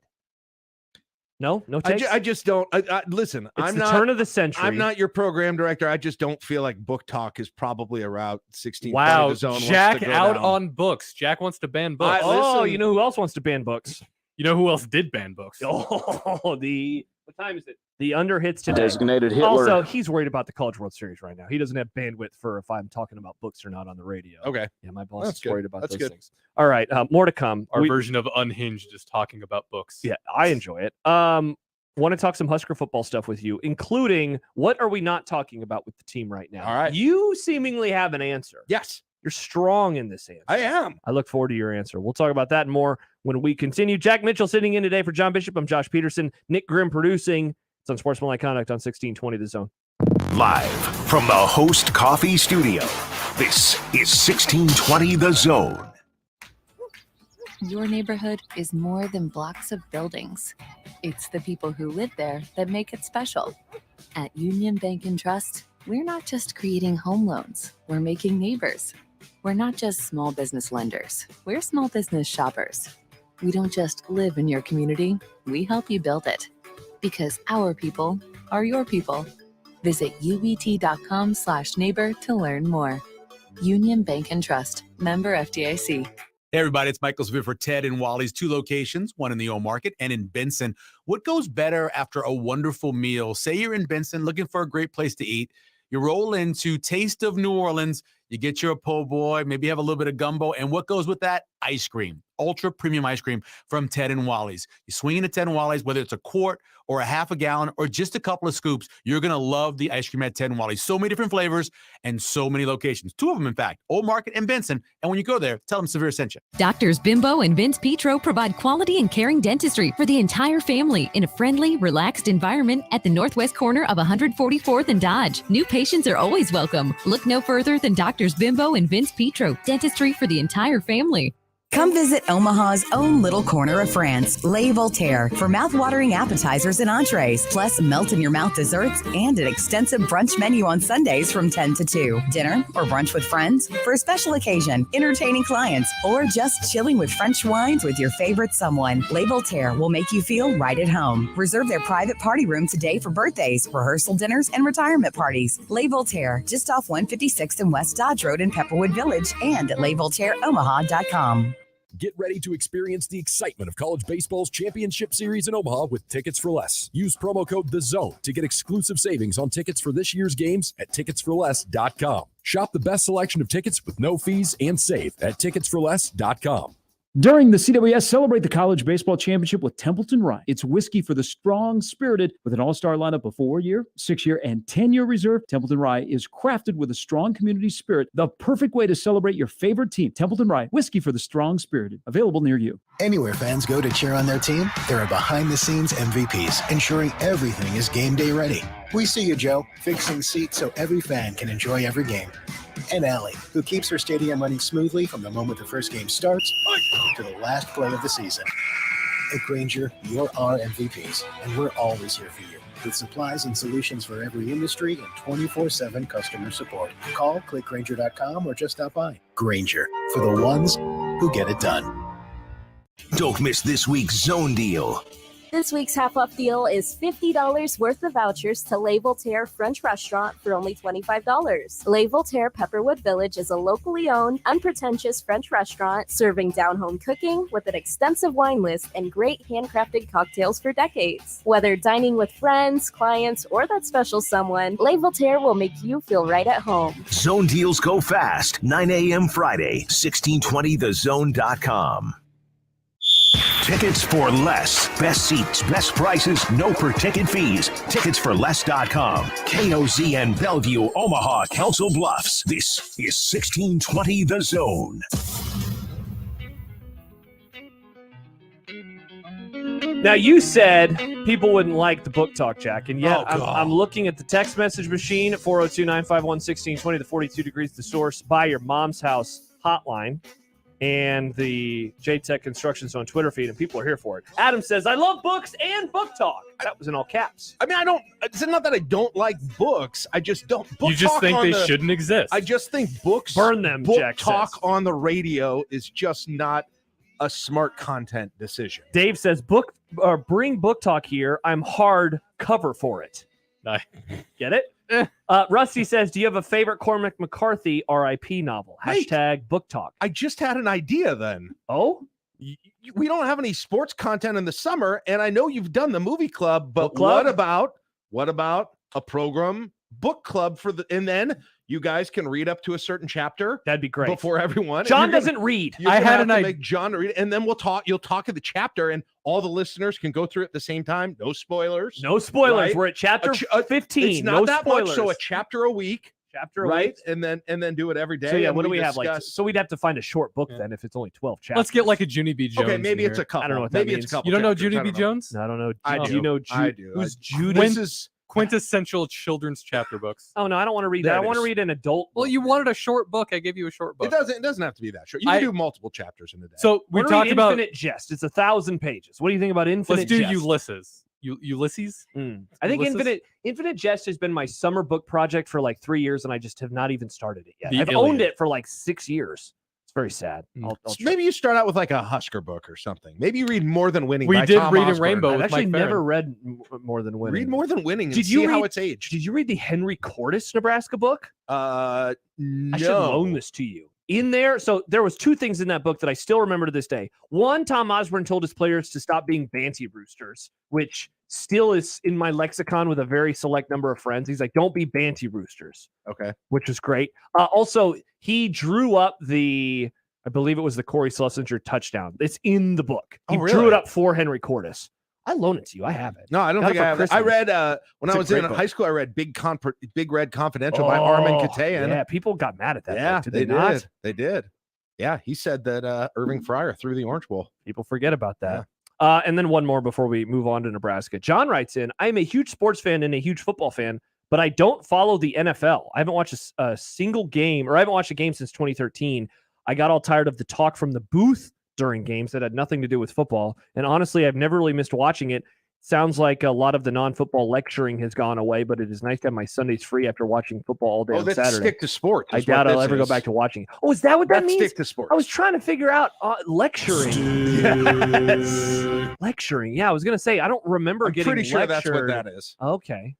No takes? I just don't. Listen, It's I'm the not. turn of the century. I'm not your program director. I just don't feel like book talk is probably a route 16. wow, The zone wants Jack to go out down. on books. Jack wants to ban books. Oh, you know who else wants to ban books? You know who else did ban books? Oh, what time is it? The under hits today. Designated Hitler. Also, he's worried about the College World Series right now. He doesn't have bandwidth for if I'm talking about books or not on the radio. Okay. Yeah, my boss That's is good. worried about That's those good. things. All right, more to come. Our version of Unhinged is talking about books. Yeah, I enjoy it. Want to talk some Husker football stuff with you, including what are we not talking about with the team right now? All right. You seemingly have an answer. Yes, You're strong in this answer. I am. I look forward to your answer. We'll talk about that and more when we continue. Jack Mitchell sitting in today for John Bishop. I'm Josh Peterson. Nick Grimm producing. It's Unsportsmanlike Conduct on 1620 The Zone. Live from the Host Coffee Studio, this is 1620 The Zone. Your neighborhood is more than blocks of buildings. It's the people who live there that make it special. At Union Bank and Trust, we're not just creating home loans, we're making neighbors. We're not just small business lenders, we're small business shoppers. We don't just live in your community, we help you build it. Because our people are your people. Visit ubt.com/neighbor to learn more. Union Bank and Trust, member FDIC. Hey, everybody, it's Michael Smith for Ted and Wally's, 2 locations, one in the Old Market and in Benson. What goes better after a wonderful meal? Say you're in Benson looking for a great place to eat. You roll into Taste of New Orleans. You get your po' boy, maybe have a little bit of gumbo. And what goes with that? Ice cream. Ultra premium ice cream from Ted and Wally's. You swing into Ted and Wally's, whether it's a quart or a half a gallon or just a couple of scoops, you're going to love the ice cream at Ted and Wally's. So many different flavors and so many locations. 2 of them, in fact, Old Market and Benson. And when you go there, tell them Severe sent you. Doctors Bimbo and Vince Petro provide quality and caring dentistry for the entire family in a friendly, relaxed environment at the northwest corner of 144th and Dodge. New patients are always welcome. Look no further than Doctors Bimbo and Vince Petro, dentistry for the entire family. Come visit Omaha's own little corner of France, Les Voltaire, for mouth-watering appetizers and entrees, plus melt-in-your-mouth desserts and an extensive brunch menu on Sundays from 10 to 2. Dinner or brunch with friends, for a special occasion, entertaining clients, or just chilling with French wines with your favorite someone. Les Voltaire will make you feel right at home. Reserve their private party room today for birthdays, rehearsal dinners, and retirement parties. Les Voltaire, just off 156th and West Dodge Road in Pepperwood Village, and at lesvoltaireomaha.com. Get ready to experience the excitement of college baseball's championship series in Omaha with Tickets for Less. Use promo code THEZONE to get exclusive savings on tickets for this year's games at ticketsforless.com. Shop the best selection of tickets with no fees and save at ticketsforless.com. During the CWS, celebrate the College Baseball Championship with Templeton Rye. It's whiskey for the strong-spirited with an all-star lineup of 4-year, 6-year, and 10-year reserve. Templeton Rye is crafted with a strong community spirit, the perfect way to celebrate your favorite team. Templeton Rye, whiskey for the strong-spirited. Available near you. Anywhere fans go to cheer on their team, there are behind-the-scenes MVPs ensuring everything is game day ready. We see you, Joe, fixing seats so every fan can enjoy every game. And Allie, who keeps her stadium running smoothly from the moment the first game starts to the last play of the season. At Grainger, you're our MVPs, and we're always here for you with supplies and solutions for every industry and 24/7 customer support. Call, click Grainger.com, or just stop by. Grainger, for the ones who get it done. Don't miss this week's Zone Deal. This week's half-off deal is $50 worth of vouchers to Le Voltaire French Restaurant for only $25. Le Voltaire Pepperwood Village is a locally owned, unpretentious French restaurant serving down-home cooking with an extensive wine list and great handcrafted cocktails for decades. Whether dining with friends, clients, or that special someone, Le Voltaire will make you feel right at home. Zone deals go fast. 9 a.m. Friday, 1620thezone.com. Tickets for less. Best seats, best prices, no per-ticket fees. Ticketsforless.com. KOZN Bellevue, Omaha, Council Bluffs. This is 1620 The Zone. Now, you said people wouldn't like the book talk, Jack, and yet I'm looking at the text message machine at 402-951-1620, the 42 Degrees The Source, Buy Your Mom's House hotline, and the JTech Construction Zone Twitter feed, and people are here for it. Adam says, I love books and book talk. That was in all caps. I mean, it's not that I don't like books. I just don't. You just think they shouldn't exist. I just think books. Burn them, book Jack talk says. on the radio is just not a smart content decision. Dave says, bring book talk here. I'm hard cover for it. Get it? Rusty says, do you have a favorite Cormac McCarthy RIP novel? Hashtag book talk. I just had an idea then. Oh? We don't have any sports content in the summer, and I know you've done the movie club, but Book club? what about a program book club and then you guys can read up to a certain chapter. That'd be great. Before everyone. John doesn't read. I had to make John read, and then you'll talk of the chapter, and all the listeners can go through it at the same time. No spoilers. No spoilers. Right? We're at chapter 15. It's not no that spoilers. much, so a chapter a week. Right? Week. And then do it every day. So yeah, and what do we have? discuss- So we'd have to find a short book then if it's only 12 chapters. Let's get like a Junie B. Jones. Okay, maybe in it's here. a couple. I don't know what maybe that it's means. a couple. You don't know chapters. Junie B. Jones? No, I don't know. I do. You know I do. Who's I- Judas? This is Quintessential children's chapter books. Oh no, I don't want to read that. There I it want to is. read an adult. Well, you wanted a short book. I gave you a short book. It doesn't have to be that short. You can do multiple chapters in a day. So we We're talked read about Infinite Jest. It's 1,000 pages. What do you think about Infinite Let's do Jest? Ulysses. Ulysses? I think Ulysses? Infinite Jest has been my summer book project for like 3 years, and I just have not even started it yet. The I've Iliad. owned it for like 6 years. It's very sad. I'll Maybe you start out with like a Husker book or something. Maybe you read More Than Winning. We by did Tom read in Osborne. Rainbow I've with actually Mike never Farron. read More Than Winning. Read More Than Winning and Did see you how read- it's aged. Did you read the Henry Cordes Nebraska book? No. I should loan this to you. In there, so there was 2 things in that book that I still remember to this day. One, Tom Osborne told his players to stop being banty roosters, which still is in my lexicon with a very select number of friends. He's like, don't be banty roosters. Okay. Which is great. Also, he drew up I believe it was the Corey Schlesinger touchdown. It's in the book. He drew really? it up for Henry Cordes. I loan it to you. I have it. No, I don't Got it think for I have it. I Christmas. read when It's I a was in great book. high school. I read Big Red Confidential by Armin Katayan. Yeah, people got mad at that Yeah, book. Did they not? did. They did. Yeah, he said that Irving Fryer threw the Orange Bowl. People forget about that. And then one more before we move on to Nebraska. John writes in, I am a huge sports fan and a huge football fan, but I don't follow the NFL. I haven't watched a single game, or I haven't watched a game since 2013. I got all tired of the talk from the booth during games that had nothing to do with football. And honestly, I've never really missed watching it. Sounds like a lot of the non-football lecturing has gone away, but it is nice to have my Sundays free after watching football all day on that's Saturday. stick to sport. I is doubt what I'll this ever go is. back to watching. Oh, is that what that That's means? stick to sports. I was trying to figure out lecturing. Lecturing. Yeah, I was going to say, I don't remember I'm getting pretty sure that's what lectured. that is. Okay.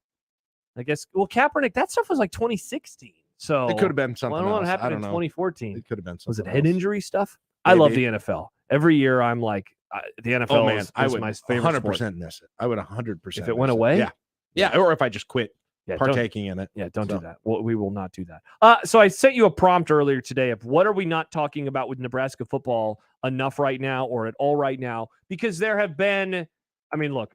I guess, well, Kaepernick, that stuff was like 2016. So It could have been something Well, I don't know what else. happened I in don't know. 2014. It could have been something Was it else. head injury stuff? I love the Maybe. NFL. Every year I'm like, the NFL Oh man, is I would my favorite 100% sport. miss it. I would 100%. If it went miss away? Yeah. Or if I just quit partaking in it. Yeah, don't do that. We will not do that. So I sent you a prompt earlier today of what are we not talking about with Nebraska football enough right now or at all right now? Because there have been, I mean, look,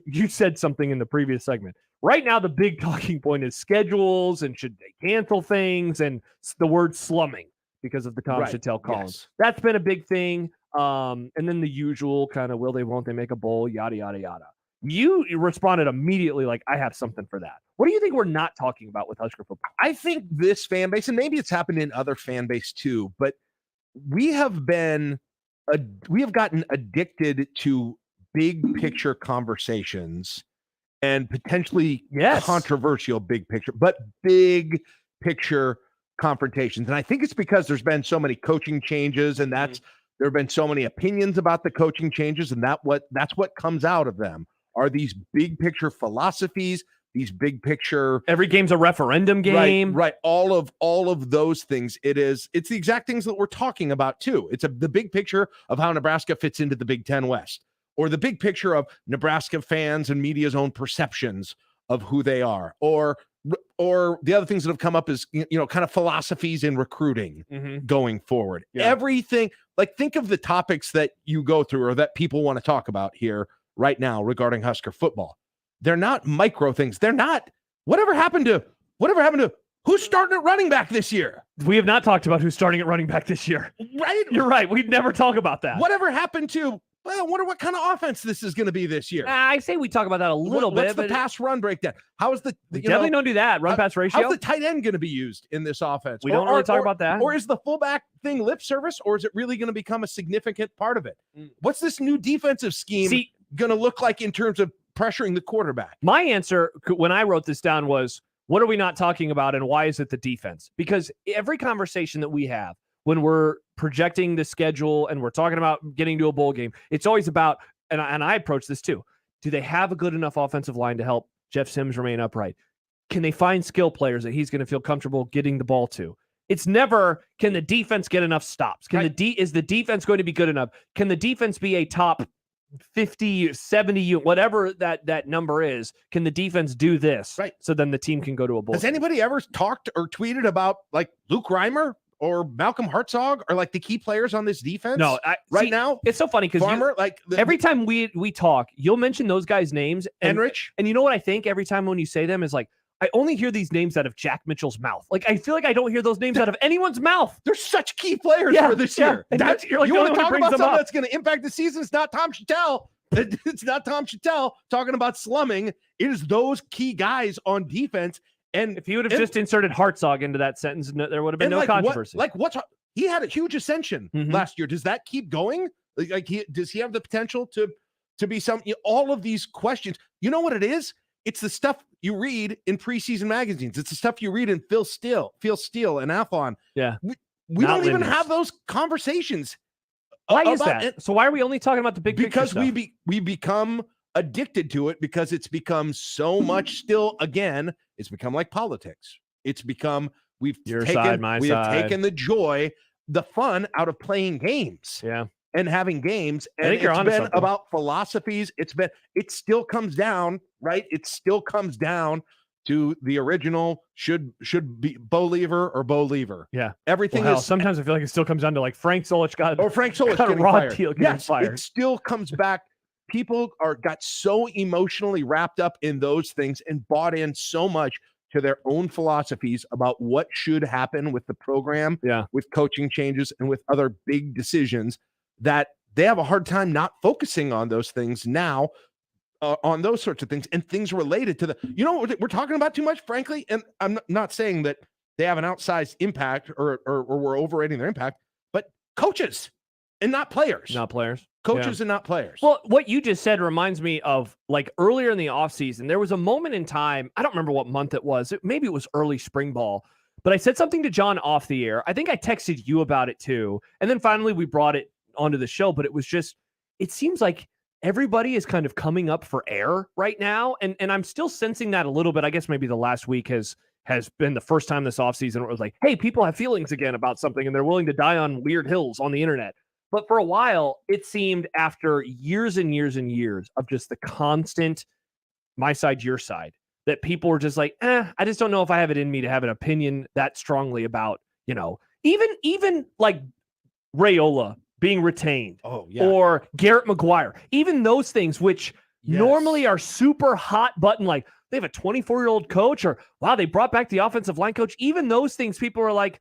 you said something in the previous segment. Right now, the big talking point is schedules and should they cancel things and the word slumming because of the Tom Chattel Collins. Yes. That's been a big thing. And then the usual kind of will they, won't they make a bowl, yada, yada, yada. You responded immediately like, I have something for that. What do you think we're not talking about with Husker football? I think this fan base, and maybe it's happened in other fan base too, but we have gotten addicted to big picture conversations and potentially controversial big picture, but big picture confrontations. And I think it's because there's been so many coaching changes, and there have been so many opinions about the coaching changes, and that's what comes out of them are these big picture philosophies, these big picture. Every game's a referendum game, right? All of those things. It's the exact things that we're talking about too. It's the big picture of how Nebraska fits into the Big Ten West, or the big picture of Nebraska fans and media's own perceptions of who they are, or the other things that have come up is kind of philosophies in recruiting going forward. Everything, like, think of the topics that you go through or that people want to talk about here right now regarding Husker football. They're not micro things. They're not whatever happened to who's starting at running back this year. We have not talked about who's starting at running back this year. Right? You're right. We'd never talk about that. Whatever happened to, well, I wonder what kind of offense this is going to be this year. I say we talk about that a little bit. What's the pass run breakdown? How is the definitely don't do that run pass ratio? How's the tight end going to be used in this offense? We don't really talk about that. Or is the fullback thing lip service, or is it really going to become a significant part of it? What's this new defensive scheme going to look like in terms of pressuring the quarterback? My answer when I wrote this down was, what are we not talking about, and why is it the defense? Because every conversation that we have when we're projecting the schedule and we're talking about getting to a bowl game, it's always about, and I approach this too, do they have a good enough offensive line to help Jeff Sims remain upright? Can they find skill players that he's going to feel comfortable getting the ball to? It's never, can the defense get enough stops? Is the defense going to be good enough? Can the defense be a top 50, 70, whatever that number is? Can the defense do this? Right. So then the team can go to a bowl. Has anybody ever talked or tweeted about like Luke Reimer or Malcolm Hartzog or like the key players on this defense? No, now it's so funny because every time we talk, you'll mention those guys' names. Enrich. And you know what I think every time when you say them is like, I only hear these names out of Jack Mitchell's mouth. Like, I feel like I don't hear those names out of anyone's mouth. They're such key players for this year. And you're like, you want to talk about something up. that's going to impact the season? It's not Tom Chattel. It's not Tom Chattel talking about slumming. It is those key guys on defense. And if he would have just inserted Hartzog into that sentence, there would have been no controversy. He had a huge ascension last year. Does that keep going? Does he have the potential to be some? All of these questions. You know what it is? It's the stuff you read in preseason magazines. It's the stuff you read in Phil Steele and Athlon. Yeah, we don't even have those conversations. Why is that? So why are we only talking about the big picture because stuff? we become addicted to it because it's become so much. Still, again, it's become like politics. It's become we've taken the joy, the fun out of playing games. Yeah. And having games, I think and you're it's onto been something. about philosophies. It still comes down, right? It still comes down to the original should be Bo Lever or Bo Lever. Yeah, everything is. is. Sometimes I feel like it still comes down to like Frank Solich got a getting raw deal getting fired. It still comes back. People got so emotionally wrapped up in those things and bought in so much to their own philosophies about what should happen with the program, with coaching changes and with other big decisions, that they have a hard time not focusing on those things now, on those sorts of things and things related to we're talking about too much, frankly. And I'm not saying that they have an outsized impact or we're overrating their impact, but coaches and not players. Coaches and not players. Well, what you just said reminds me of like earlier in the offseason, there was a moment in time, I don't remember what month it was. Maybe it was early spring ball, but I said something to John off the air. I think I texted you about it too. And then finally we brought it onto the show, but it was just, it seems like everybody is kind of coming up for air right now. And I'm still sensing that a little bit. I guess maybe the last week has been the first time this offseason where it was like, hey, people have feelings again about something and they're willing to die on weird hills on the internet. But for a while, it seemed after years and years and years of just the constant my side, your side, that people were just like, I just don't know if I have it in me to have an opinion that strongly about, even like Raiola being retained. Oh, yeah. Or Garrett McGuire. Even those things, which normally are super hot button, like they have a 24-year-old coach, or wow, they brought back the offensive line coach. Even those things, people are like,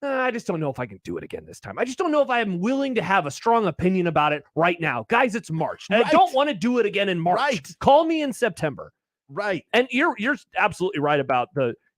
I just don't know if I can do it again this time. I just don't know if I am willing to have a strong opinion about it right now. Guys, it's March. Right. I don't want to do it again in March. Right. Call me in September. Right. And you're absolutely right about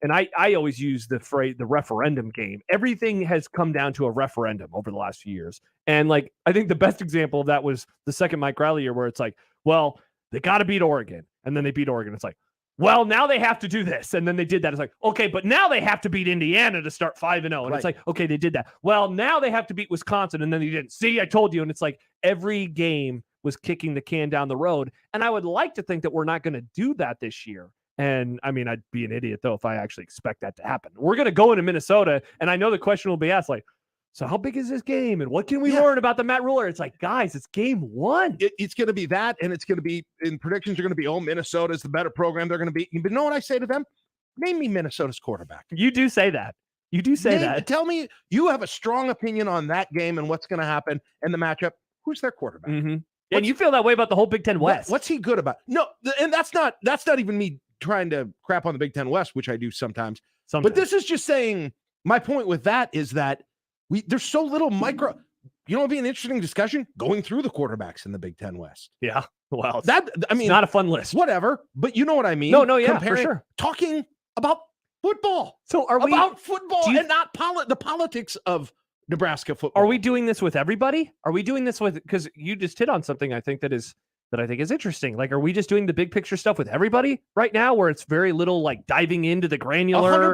and I always use the phrase, the referendum game. Everything has come down to a referendum over the last few years. And like, I think the best example of that was the second Mike Riley year, where it's like, well, they got to beat Oregon. And then they beat Oregon. It's like, well, now they have to do this. And then they did that. It's like, okay, but now they have to beat Indiana to start 5-0. And it's like, okay, they did that. Well, now they have to beat Wisconsin. And then they didn't. See, I told you. And it's like every game was kicking the can down the road. And I would like to think that we're not going to do that this year. And I mean, I'd be an idiot, though, if I actually expect that to happen. We're going to go into Minnesota. And I know the question will be asked, like, so how big is this game? And what can we learn about the Matt Ruler? It's like, guys, it's game one. It's going to be that. And it's going to be, in predictions, are going to be, Minnesota's the better program. They're going to be. But you know what I say to them? Name me Minnesota's quarterback. You do say that. You do say that. Tell me you have a strong opinion on that game and what's going to happen and the matchup. Who's their quarterback? Mm-hmm. And you feel that way about the whole Big Ten West. What's he good about? No, and that's not even me trying to crap on the Big Ten West, which I do sometimes. But this is just saying, my point with that is that there's so little micro. You know, it'd be an interesting discussion going through the quarterbacks in the Big Ten West. Yeah. Well, it's not a fun list. Whatever, but you know what I mean. No, yeah, for sure. Talking about football. So are we about football and not the politics of Nebraska football? Are we doing this with everybody? Are we doing this with, because you just hit on something I think is interesting. Like, are we just doing the big picture stuff with everybody right now, where it's very little like diving into the granular,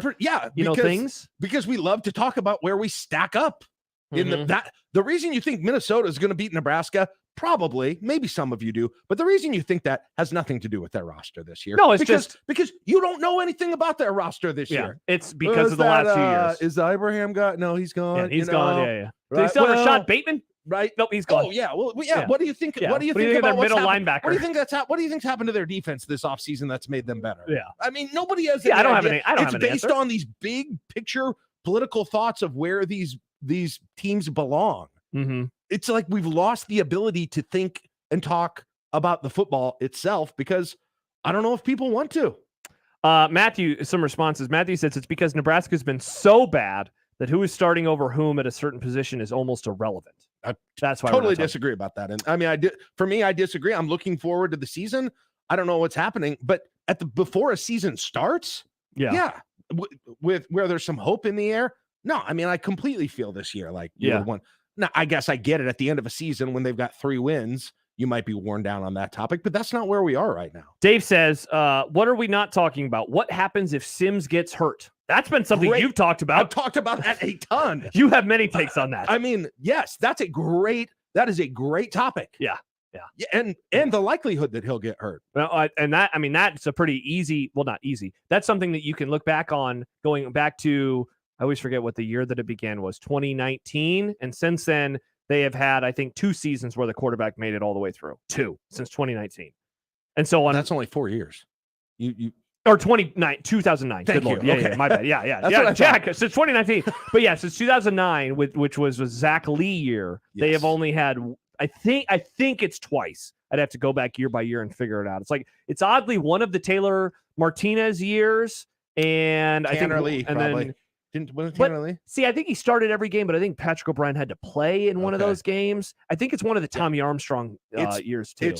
things? Because we love to talk about where we stack up in the reason you think Minnesota is going to beat Nebraska, probably, maybe some of you do, but the reason you think that has nothing to do with their roster this year. No, it's because you don't know anything about their roster this year. It's because of the last 2 years. Is Abraham got? No, he's gone. Yeah, he's gone. Yeah. Right? Do they still have Rashad Bateman? Right? Nope, he's gone. Oh yeah. Well, yeah. What do you think? Yeah. What do you think their about middle linebacker? What do you think what do you think's happened to their defense this offseason that's made them better? Yeah. I mean, nobody has. I don't have any. It's based on these big picture political thoughts of where these teams belong. Mm-hmm. It's like we've lost the ability to think and talk about the football itself because I don't know if people want to. Matthew, some responses. Matthew says it's because Nebraska's been so bad that who is starting over whom at a certain position is almost irrelevant. That's why totally disagree about that. And I mean, I disagree. I'm looking forward to the season. I don't know what's happening, but before a season starts, with where there's some hope in the air. No, I mean, I completely feel this year like year one. Now, I guess I get it. At the end of a season when they've got 3 wins, you might be worn down on that topic, but that's not where we are right now. Dave says, what are we not talking about? What happens if Sims gets hurt? That's been something you've talked about. I've talked about that a ton. You have many takes on that. I mean, yes, that is a great topic. Yeah. And the likelihood that he'll get hurt. Well, that's a pretty easy, well, not easy. That's something that you can look back on going back to, I always forget what the year that it began was, 2019. And since then, they have had, I think, 2 seasons where the quarterback made it all the way through. 2 since 2019. And so on. That's only 4 years. Or 2009. Thank Good Lord. you. Yeah, Okay. yeah, my bad. Yeah. That's what I Jack, since 2019. But yeah, since 2009, which was a Zach Lee year, they have only had, I think it's twice. I'd have to go back year by year and figure it out. It's like, it's oddly one of the Taylor Martinez years, and Tanner I think Lee, and probably. then See, I think he started every game, but I think Patrick O'Brien had to play in one of those games. I think it's one of the Tommy Armstrong years too.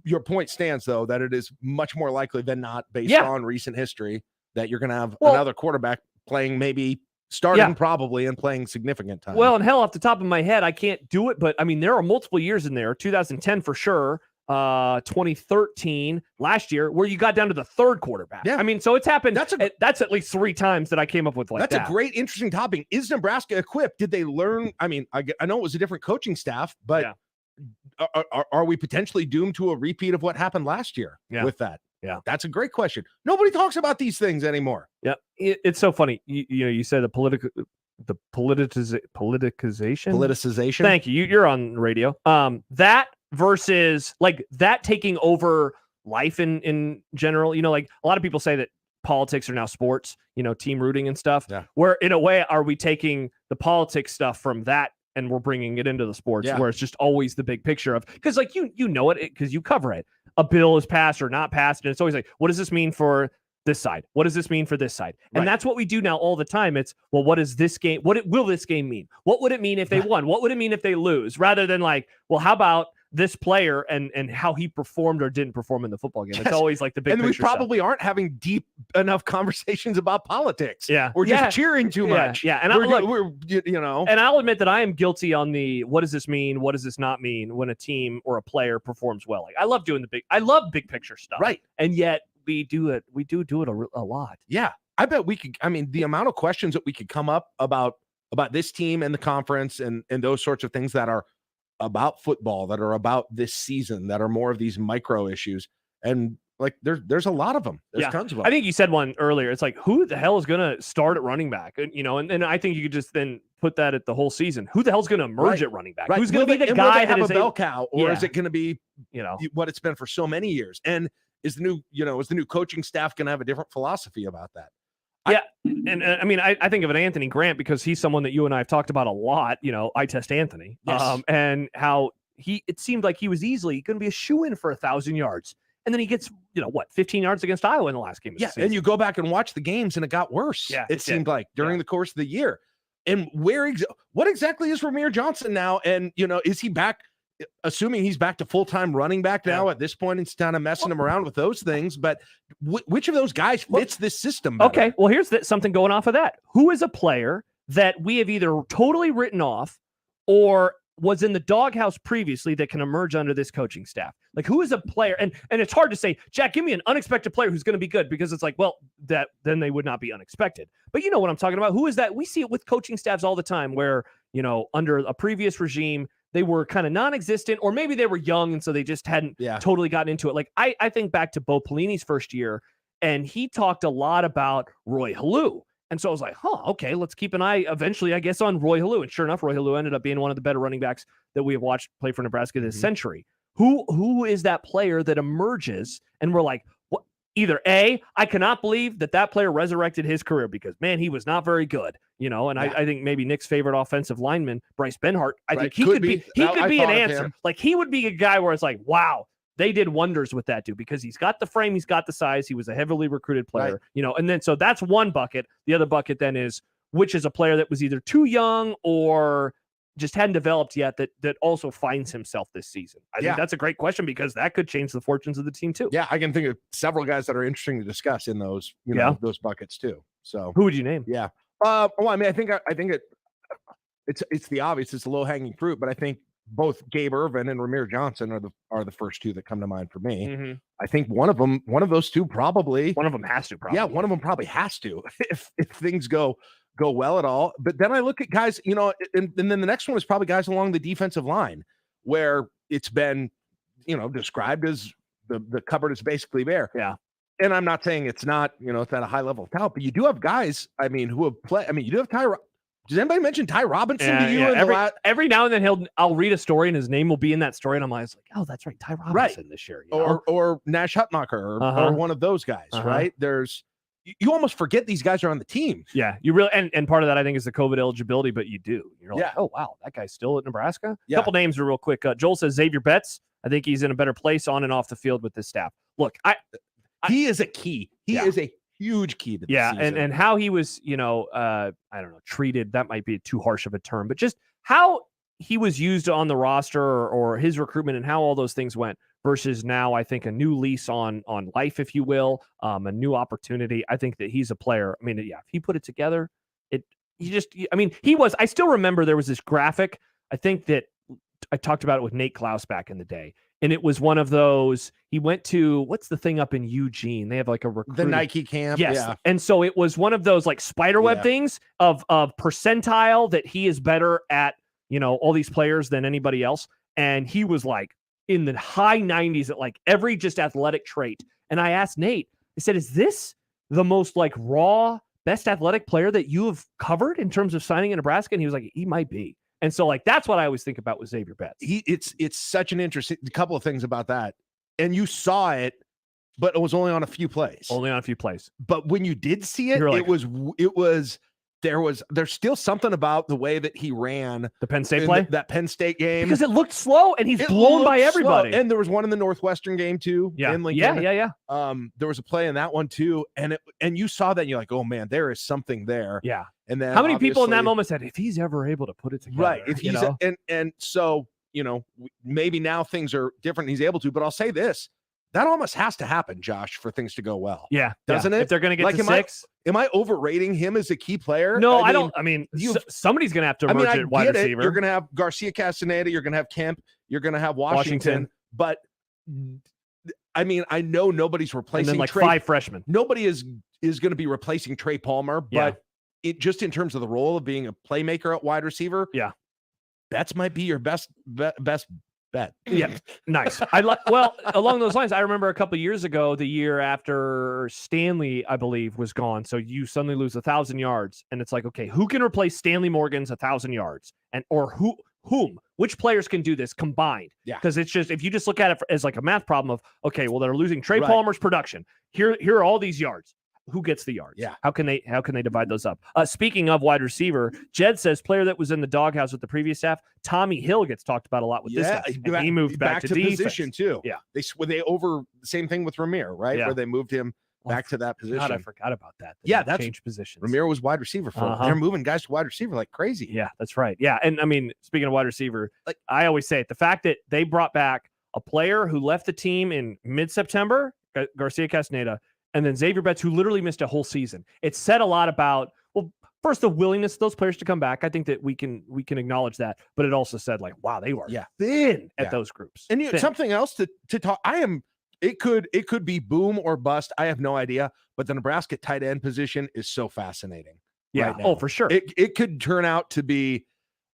Your point stands, though, that it is much more likely than not, based on recent history, that you're going to have another quarterback playing, maybe starting probably and playing significant time. Well, and hell, off the top of my head, I can't do it, but I mean, there are multiple years in there, 2010 for sure, 2013 last year, where you got down to the 3rd quarterback. Yeah. I mean, so it's happened. That's at least 3 times that I came up with that's a great, interesting topic. Is Nebraska equipped? Did they learn? I mean, I know it was a different coaching staff, but are we potentially doomed to a repeat of what happened last year with that? Yeah, that's a great question. Nobody talks about these things anymore. Yeah, it's so funny. You said politicization. Thank you. You're on radio. That versus like that taking over life in general. Like a lot of people say that politics are now sports, team rooting and stuff. Yeah. Where in a way, are we taking the politics stuff from that and we're bringing it into the sports where it's just always the big picture of, because like you know it because you cover it. A bill is passed or not passed, and it's always like, what does this mean for this side? What does this mean for this side? And that's what we do now all the time. It's, well, what is this game? Will this game mean? What would it mean if they won? What would it mean if they lose? Rather than like, well, how about this player and how he performed or didn't perform in the football game? It's always like the big picture. And we probably aren't having deep enough conversations about politics. Yeah. We're just cheering too much. Yeah. And we're and I'll admit that I am guilty on the, what does this mean? What does this not mean when a team or a player performs well? Like I love doing I love big picture stuff. Right. And yet we do it a lot. Yeah. I bet we could, the amount of questions that we could come up about this team and the conference and those sorts of things that are about football, that are about this season, that are more of these micro issues. And like, there's a lot of them. There's tons of them. I think you said one earlier. It's like, who the hell is going to start at running back? And I think you could just then put that at the whole season. Who the hell's going to emerge at running back? Who's going to be the guy that is a bell cow, or is it going to be, what it's been for so many years? And is the new coaching staff going to have a different philosophy about that? I think of an Anthony Grant because he's someone that you and I have talked about a lot. I test Anthony, and how it seemed like he was easily going to be a shoo-in for 1,000 yards. And then he gets, 15 yards against Iowa in the last game of the season. And you go back and watch the games and it got worse. Yeah, it seemed like during the course of the year. And what exactly is Ramir Johnson now? And, is he back, assuming he's back to full-time running back now at this point, it's kind of messing him around with those things. But which of those guys fits this system better? Okay, well, here's something going off of that. Who is a player that we have either totally written off or was in the doghouse previously that can emerge under this coaching staff? Like, who is a player? And it's hard to say, Jack, give me an unexpected player who's going to be good, because it's like, well, then they would not be unexpected. But you know what I'm talking about? Who is that? We see it with coaching staffs all the time where, under a previous regime, they were kind of non-existent, or maybe they were young and so they just hadn't totally gotten into it. Like I think back to Bo Pelini's first year, and he talked a lot about Roy Halou. And so I was like, okay, let's keep an eye eventually, I guess, on Roy Halou. And sure enough, Roy Halou ended up being one of the better running backs that we have watched play for Nebraska this century. Who is that player that emerges and we're like, what? Either A, I cannot believe that player resurrected his career because, man, he was not very good, and I think maybe Nick's favorite offensive lineman, Bryce Benhart, I think he could be an answer. Like, he would be a guy where it's like, wow, they did wonders with that dude because he's got the frame, he's got the size, he was a heavily recruited player, and then so that's one bucket. The other bucket then is, which is a player that was either too young or just hadn't developed yet that also finds himself this season. I think that's a great question because that could change the fortunes of the team too. Yeah, I can think of several guys that are interesting to discuss in those, those buckets too. So who would you name? Yeah. I think it's the obvious, it's the low hanging fruit, but I think both Gabe Ervin and Ramir Johnson are the first two that come to mind for me. Mm-hmm. I think one of those two probably. One of them has to probably. Yeah, one of them probably has to if things go well at all. But then I look at guys, and then the next one is probably guys along the defensive line where it's been, described as the cupboard is basically bare. Yeah. And I'm not saying it's not, it's at a high level of talent, but you do have guys, who have played. You do have Ty. Does anybody mention Ty Robinson to you? Yeah. Every now and then I'll read a story and his name will be in that story, and I'm always like, oh, that's right, Ty Robinson this year. Or Nash Hutmacher or one of those guys, right? You almost forget these guys are on the team. Yeah, you really and part of that I think is the COVID eligibility, but you do. You're like, oh wow, that guy's still at Nebraska. A couple names are real quick. Joel says Xavier Betts. I think he's in a better place on and off the field with this staff. Look, he is a key. He is a huge key to the season. And how he was, I don't know, treated. That might be too harsh of a term, but just how he was used on the roster or his recruitment and how all those things went. Versus now, I think a new lease on life, if you will, a new opportunity. I think that he's a player. If he put it together, he was. I still remember there was this graphic. I think that I talked about it with Nate Klaus back in the day, and it was one of those. He went to what's the thing up in Eugene? They have like a recruit. The Nike camp. Yes, yeah. And so it was one of those like spiderweb things of percentile that he is better at. All these players than anybody else, and he was like in the high 90s at like every just athletic trait. And I asked Nate, I said, is this the most like raw, best athletic player that you have covered in terms of signing in Nebraska? And he was like, he might be. And so like, that's what I always think about with Xavier Betts. It's such an interesting couple of things about that. And you saw it but it was only on a few plays. Only on a few plays. But when you did see it, Like, there's still something about the way that he ran the Penn State play, that Penn State game, because it looked slow and he's blown by everybody. Slow. And there was one in the Northwestern game too. Yeah, in Lincoln. yeah. There was a play in that one too, and you saw that and you're like, oh man, there is something there. Yeah. And then how many people in that moment said, if he's ever able to put it together, right? If he's and so maybe now things are different. He's able to, but I'll say this. That almost has to happen, Josh, for things to go well. Yeah. Doesn't it? If they're going to get to 6. Am I overrating him as a key player? No, I don't. I mean, somebody's going to have to emerge at wide receiver. You're going to have Garcia Castaneda. You're going to have Kemp. You're going to have Washington. But, I mean, I know nobody's replacing and then Trey. 5 freshmen. Nobody is going to be replacing Trey Palmer. But just in terms of the role of being a playmaker at wide receiver, Betts might be your best bet. Yeah, nice. Well, along those lines, I remember a couple of years ago, the year after Stanley, I believe, was gone. So you suddenly lose 1,000 yards, and it's like, okay, who can replace Stanley Morgan's 1,000 yards, which players can do this combined? Yeah, because it's just if you just look at it as like a math problem of okay, well they're losing Trey Palmer's production. Here are all these yards. Who gets the yards? Yeah. How can they divide those up? Speaking of wide receiver, Jed says player that was in the doghouse with the previous staff, Tommy Hill gets talked about a lot with this guy. And he moved back to defense. Position too. Yeah. They over the same thing with Ramir, right? Yeah. Where they moved him back to that position. God, I forgot about that. That's changed positions. Ramir was wide receiver for them. They're moving guys to wide receiver like crazy. Yeah, that's right. Yeah. And I mean, speaking of wide receiver, like I always say it, the fact that they brought back a player who left the team in mid-September, Garcia Castaneda, and then Xavier Betts, who literally missed a whole season. It said a lot about, well, first, the willingness of those players to come back. I think that we can acknowledge that. But it also said, like, wow, they were thin at those groups. And something else to talk. It could be boom or bust. I have no idea. But the Nebraska tight end position is so fascinating. Yeah. Right now. Oh, for sure. It could turn out to be.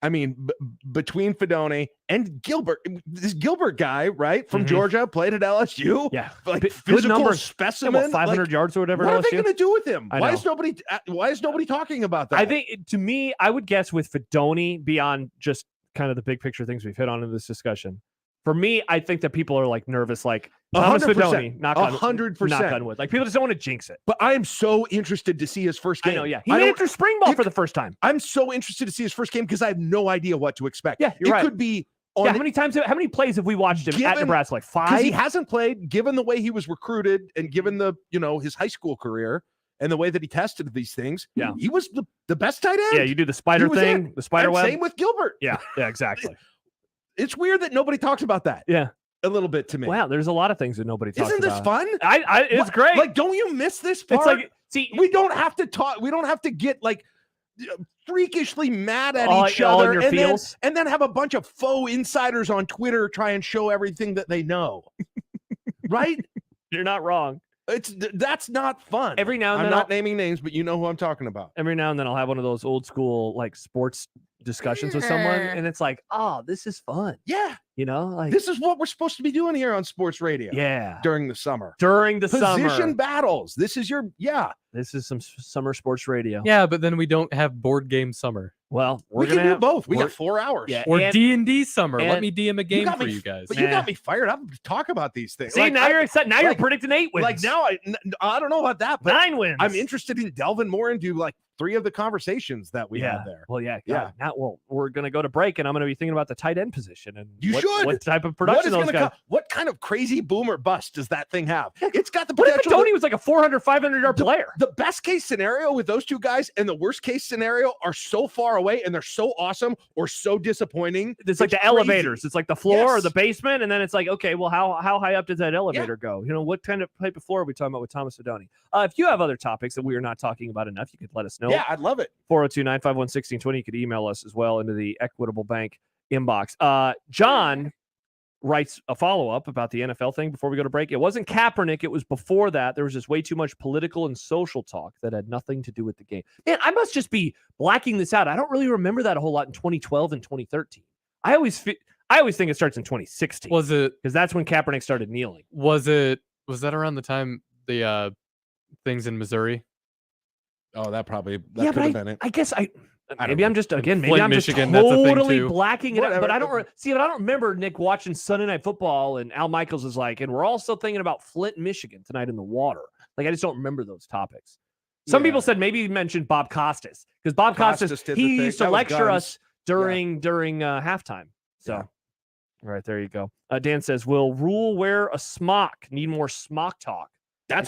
I mean, between Fedoni and Gilbert, this Gilbert guy, right, from Georgia, played at LSU. Yeah, like physical specimen, 500 yards or whatever. What at are they LSU? going to do with him? I Why know. is nobody talking about that? I think, to me, I would guess with Fedoni, beyond just kind of the big picture things we've hit on in this discussion, for me, I think that people are like nervous, like Thomas 100%, Fedoni, knock on 100%. wood. Like people just don't want to jinx it. But I am so interested to see his first game. I know, yeah. He made it through spring ball for the first time. I'm so interested to see his first game because I have no idea what to expect. Yeah, you're right. It could be how many plays have we watched him at Nebraska? Like 5? Because he hasn't played, given the way he was recruited and given the, his high school career and the way that he tested these things. Yeah. He was the best tight end. Yeah, you do the spider thing, the spider web. Same with Gilbert. Yeah, exactly. It's weird that nobody talks about that. Yeah. A little bit to me. Wow, there's a lot of things that nobody talks about. Isn't this fun? It's great. Like, don't you miss this part? It's like, see, we don't have to talk. We don't have to get like freakishly mad at each all other in your and then have a bunch of faux insiders on Twitter try and show everything that they know. Right? You're not wrong. That's not fun. Every now and then I'm not naming names, but you know who I'm talking about. Every now and then I'll have one of those old school like sports discussions with someone, and it's like, oh, this is fun. Yeah. Like this is what we're supposed to be doing here on sports radio. Yeah. During the summer. Position battles. This is This is some summer sports radio. Yeah, but then we don't have board game summer. Well, we can do both. We got 4 hours. Yeah, or D&D summer. Let me DM a game for you guys. But you got me fired up to talk about these things. See, now you're excited. Now you're predicting 8 wins. Like now, I don't know about that, but 9 wins. I'm interested in delving more into like 3 of the conversations that we had there. Well, yeah. Now, we're going to go to break, and I'm going to be thinking about the tight end position and what type of production those guys. What kind of crazy boom or bust does that thing have? It's got the What if potential. Fedoni was like a 400, 500-yard player? The best case scenario with those two guys and the worst case scenario are so far away, and they're so awesome or so disappointing. It's like the crazy. elevators. It's like the floor or the basement, and then it's like, okay, well, how high up does that elevator go? What kind of type of floor are we talking about with Thomas Fedoni? If you have other topics that we are not talking about enough, you could let us know. Yeah, I'd love it. 402-951-1620. You could email us as well into the Equitable Bank inbox. John writes a follow-up about the NFL thing before we go to break. It wasn't Kaepernick. It was before that. There was just way too much political and social talk that had nothing to do with the game. Man, I must just be blacking this out. I don't really remember that a whole lot in 2012 and 2013. I always think it starts in 2016. Was it? Because that's when Kaepernick started kneeling. Was that around the time the things in Missouri? Oh, that could have been it. I guess Maybe I'm just Michigan, that's a thing, totally too. blacking it out. But Whatever. But I don't remember Nick watching Sunday Night Football and Al Michaels is like, and we're also thinking about Flint, Michigan tonight in the water. Like I just don't remember those topics. Some people said maybe he mentioned Bob Costas because Bob Costas did the he thing. used to That was lecture guns. us during halftime. So, all right, there you go. Dan says, "Will Rule wear a smock? Need more smock talk." That's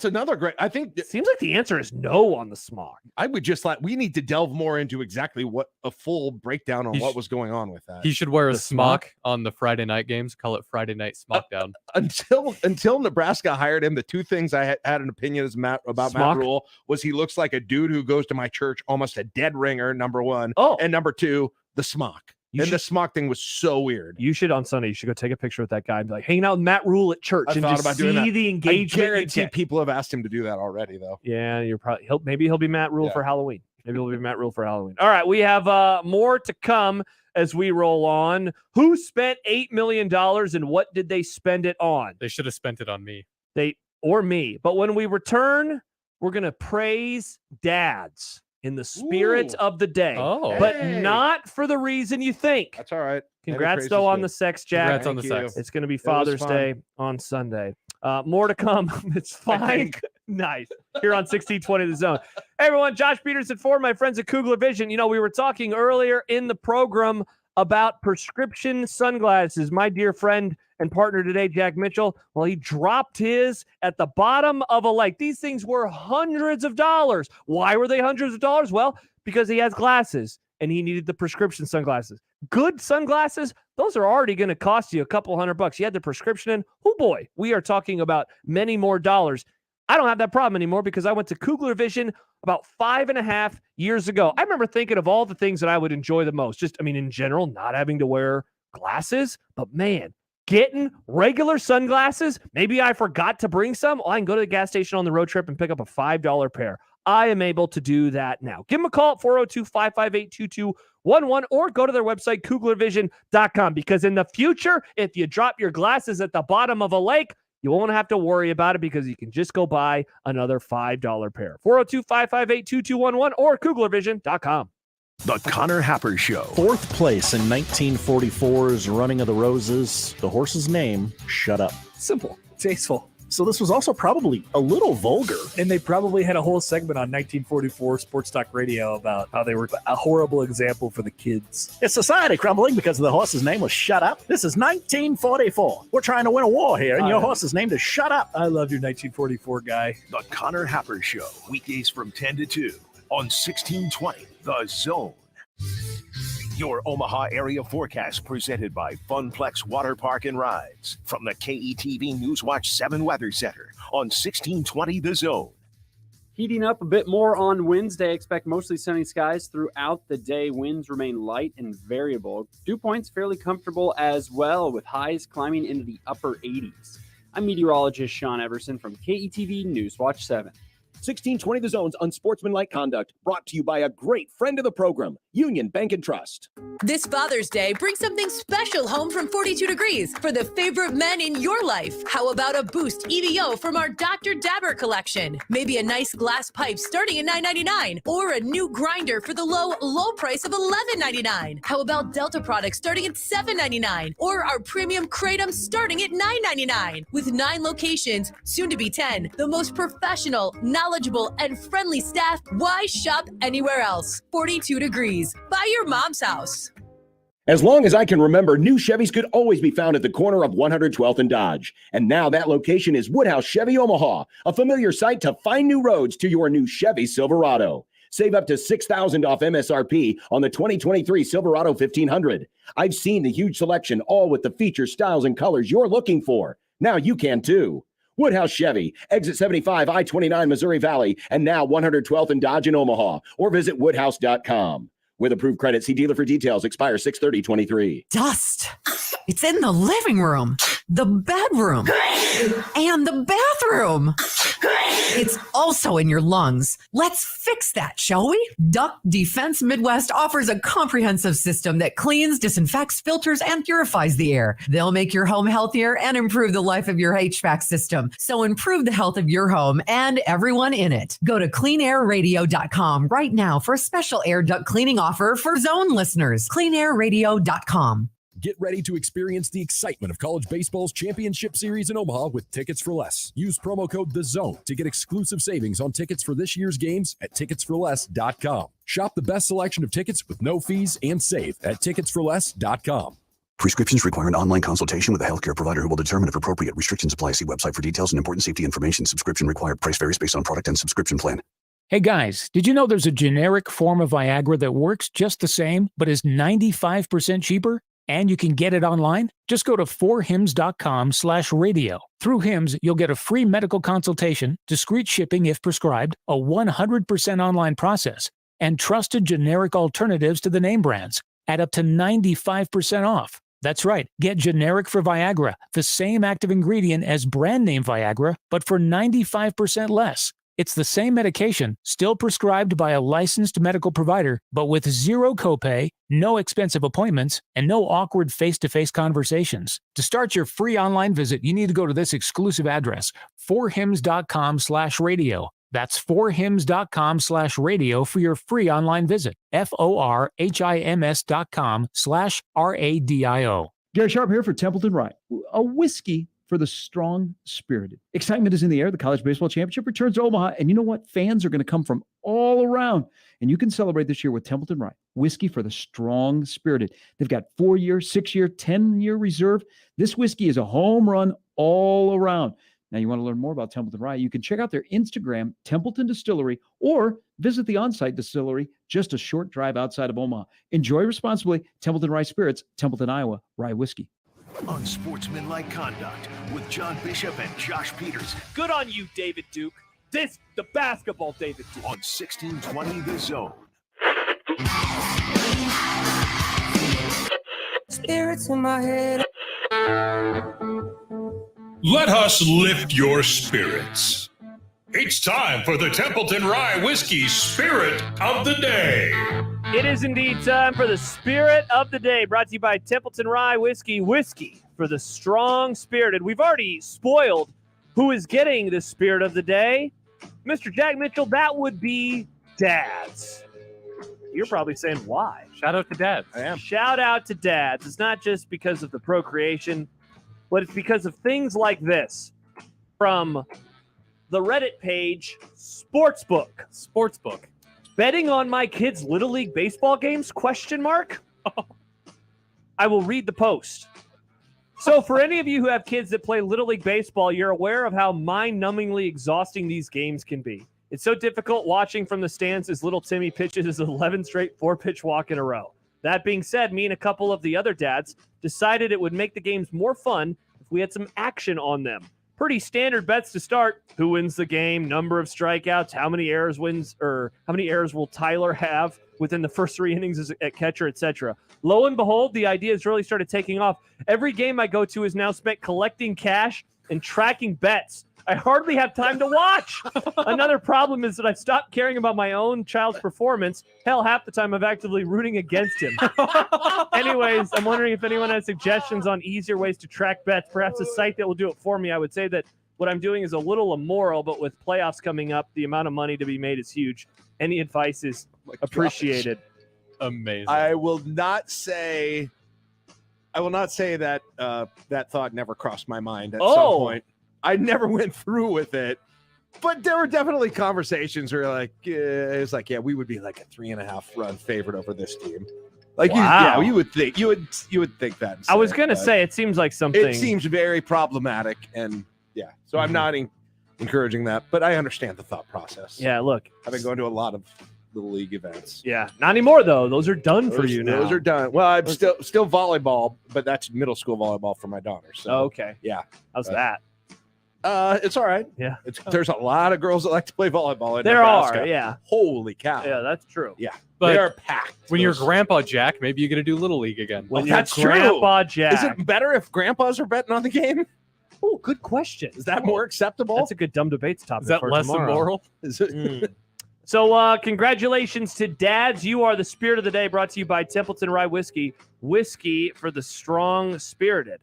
another great. I think It seems like the answer is no on the smock. I would just we need to delve more into exactly what a full breakdown on what was going on with that. He should wear a The smock on the Friday night games. Call it Friday Night Smockdown. Until Nebraska hired him, the two things I had an opinion about Smock? Matt Rule was he looks like a dude who goes to my church, almost a dead ringer, number one. Oh. And number two, the smock. The smock thing was so weird. You should on Sunday. You should go take a picture with that guy and be like, hanging out with Matt Rule at church, I and thought just about doing see that. the I engagement. you guarantee get. people have asked him to do that already, though. Yeah, you're probably he'll be Matt Rule Yeah. for Halloween. Maybe he'll be Matt Rule for Halloween. All right, we have more to come as we roll on. Who spent $8 million and what did they spend it on? They should have spent it on me. Or me. But when we return, we're gonna praise dads in the spirit of the day. Oh. But Hey. not for the reason you think. That's all right. Congrats Any though praise on is the good. sex, Jack. Congrats on the Thank you. sex. It's going to be was Father's fun. Day on Sunday. More to come. It's fine. Nice. Here on 1620 The Zone. Hey, everyone. Josh Peterson for my friends at Kugler Vision. You know, we were talking earlier in the program about prescription sunglasses. My dear friend and partner today, Jack Mitchell, well, he dropped his at the bottom of a lake. These things were hundreds of dollars. Why were they hundreds of dollars? Well, because he has glasses and he needed the prescription sunglasses. Good sunglasses, those are already going to cost you a couple $100. You had the prescription in. Oh boy, we are talking about many more dollars. I don't have that problem anymore because I went to Kugler Vision about 5.5 years ago. I remember thinking of all the things that I would enjoy the most. In general, not having to wear glasses, but man, getting regular sunglasses. Maybe I forgot to bring some. Well, I can go to the gas station on the road trip and pick up a $5 pair. I am able to do that now. Give them a call at 402-558-2211 or go to their website, kuglervision.com, because in the future, if you drop your glasses at the bottom of a lake, you won't have to worry about it because you can just go buy another $5 pair. 402-558-2211 or kuglervision.com. The Connor Happer Show. Fourth place in 1944's Running of the Roses. The horse's name, Shut Up. Simple, tasteful. So this was also probably a little vulgar. And they probably had a whole segment on 1944 Sports Talk Radio about how they were a horrible example for the kids. Is society crumbling because the horse's name was Shut Up? This is 1944. We're trying to win a war here, and your horse's name is Shut Up. I love your 1944 guy. The Connor Happer Show. Weekdays from 10 to 2 on 1620 The Zone. Your Omaha area forecast presented by Funplex Water Park and Rides from the KETV Newswatch 7 Weather Center on 1620 The Zone. Heating up a bit more on Wednesday. Expect mostly sunny skies throughout the day. Winds remain light and variable. Dew points fairly comfortable as well, with highs climbing into the upper 80s. I'm meteorologist Sean Everson from KETV Newswatch 7. 1620 The Zone's Unsportsmanlike Conduct, brought to you by a great friend of the program, Union Bank and Trust. This Father's Day, bring something special home from 42 Degrees for the favorite men in your life. How about a Boost EVO from our Dr. Dabber collection? Maybe a nice glass pipe starting at $9.99, or a new grinder for the low price of $11.99. How about Delta products starting at $7.99, or our premium Kratom starting at $9.99? With 9 locations, soon to be 10, the most professional, knowledgeable, and friendly staff, why shop anywhere else? 42 Degrees. Buy your mom's house. As long as I can remember, new Chevys could always be found at the corner of 112th and Dodge. And now that location is Woodhouse Chevy Omaha, a familiar sight to find new roads to your new Chevy Silverado. Save up to $6,000 off MSRP on the 2023 Silverado 1500. I've seen the huge selection, all with the features, styles, and colors you're looking for. Now you can too. Woodhouse Chevy, exit 75, I-29, Missouri Valley, and now 112th and Dodge in Omaha, or visit woodhouse.com. With approved credit, see dealer for details. Expire 6/30/23. Dust. It's in the living room, the bedroom, and the bathroom. It's also in your lungs. Let's fix that, shall we? Duck Defense Midwest offers a comprehensive system that cleans, disinfects, filters, and purifies the air. They'll make your home healthier and improve the life of your HVAC system. So improve the health of your home and everyone in it. Go to cleanairradio.com right now for a special air duct cleaning offer for Zone listeners. cleanairradio.com. Get ready to experience the excitement of college baseball's championship series in Omaha with Tickets for Less. Use promo code THEZONE to get exclusive savings on tickets for this year's games at ticketsforless.com. Shop the best selection of tickets with no fees and save at ticketsforless.com. Prescriptions require an online consultation with a healthcare provider who will determine if appropriate. Restrictions apply. See website for details and important safety information. Subscription required. Price varies based on product and subscription plan. Hey guys, did you know there's a generic form of Viagra that works just the same, but is 95% cheaper? And you can get it online? Just go to 4hims.com/radio. Through Hims, you'll get a free medical consultation, discreet shipping if prescribed, a 100% online process, and trusted generic alternatives to the name brands at up to 95% off. That's right. Get generic for Viagra, the same active ingredient as brand name Viagra, but for 95% less. It's the same medication, still prescribed by a licensed medical provider, but with zero copay, no expensive appointments, and no awkward face-to-face conversations. To start your free online visit, you need to go to this exclusive address, 4hims.com/radio. That's 4hims.com/radio for your free online visit. FORHIMS.com/RADIO. Gary Sharp here for Templeton Rye, a whiskey for the strong-spirited. Excitement is in the air. The College Baseball Championship returns to Omaha, and you know what? Fans are going to come from all around, and you can celebrate this year with Templeton Rye, whiskey for the strong-spirited. They've got 4-year, 6-year, 10-year reserve. This whiskey is a home run all around. Now, you want to learn more about Templeton Rye, you can check out their Instagram, Templeton Distillery, or visit the on-site distillery just a short drive outside of Omaha. Enjoy responsibly. Templeton Rye Spirits, Templeton, Iowa, Rye Whiskey. Unsportsmanlike conduct with John Bishop and Josh Peters. Good on you, David Duke. The basketball David Duke. On 1620 The Zone. Spirits in my head. Let us lift your spirits. It's time for the Templeton Rye Whiskey Spirit of the Day. It is indeed time for the Spirit of the Day, brought to you by Templeton Rye Whiskey for the strong-spirited. We've already spoiled who is getting the Spirit of the Day. Mr. Jack Mitchell, that would be dads. You're probably saying, why? Shout out to dads. I am. Shout out to dads. It's not just because of the procreation, but it's because of things like this from the Reddit page, Sportsbook. Betting on my kids' Little League baseball games, ? I will read the post. So for any of you who have kids that play Little League baseball, you're aware of how mind-numbingly exhausting these games can be. It's so difficult watching from the stands as little Timmy pitches his 11 straight 4-pitch walk in a row. That being said, me and a couple of the other dads decided it would make the games more fun if we had some action on them. Pretty standard bets to start. Who wins the game, number of strikeouts, how many errors will Tyler have within the first 3 innings at catcher, etc. Lo and behold, the idea has really started taking off. Every game I go to is now spent collecting cash and tracking bets. I hardly have time to watch. Another problem is that I've stopped caring about my own child's performance. Hell, half the time I'm actively rooting against him. Anyways, I'm wondering if anyone has suggestions on easier ways to track bets, perhaps a site that will do it for me. I would say that what I'm doing is a little immoral, but with playoffs coming up, the amount of money to be made is huge. Any advice is appreciated. Amazing. I will not say that that thought never crossed my mind at some point. I never went through with it, but there were definitely conversations where it's like, yeah, we would be like a 3.5 run favorite over this team. Like, wow. you would think that. I was going to say, it seems like something. It seems very problematic, and yeah, so I'm not encouraging that, but I understand the thought process. Yeah, look, I've been going to a lot of Little League events. Yeah, not anymore though. Those are done for you now. Those are done. Well, I'm still volleyball, but that's middle school volleyball for my daughter. So okay, yeah. How's that? It's all right. Yeah, there's a lot of girls that like to play volleyball. There Nebraska. are. Yeah. Holy cow. Yeah, that's true. Yeah, But they are packed. When you're Grandpa Jack, maybe you get to do Little League again. When that's Grandpa true. Jack. Is it better if grandpas are betting on the game? Oh, good question. Is that more acceptable? That's a good dumb debates topic. Is that for less tomorrow. immoral? Is it? So, congratulations to dads. You are the spirit of the day, brought to you by Templeton Rye Whiskey. Whiskey for the strong-spirited.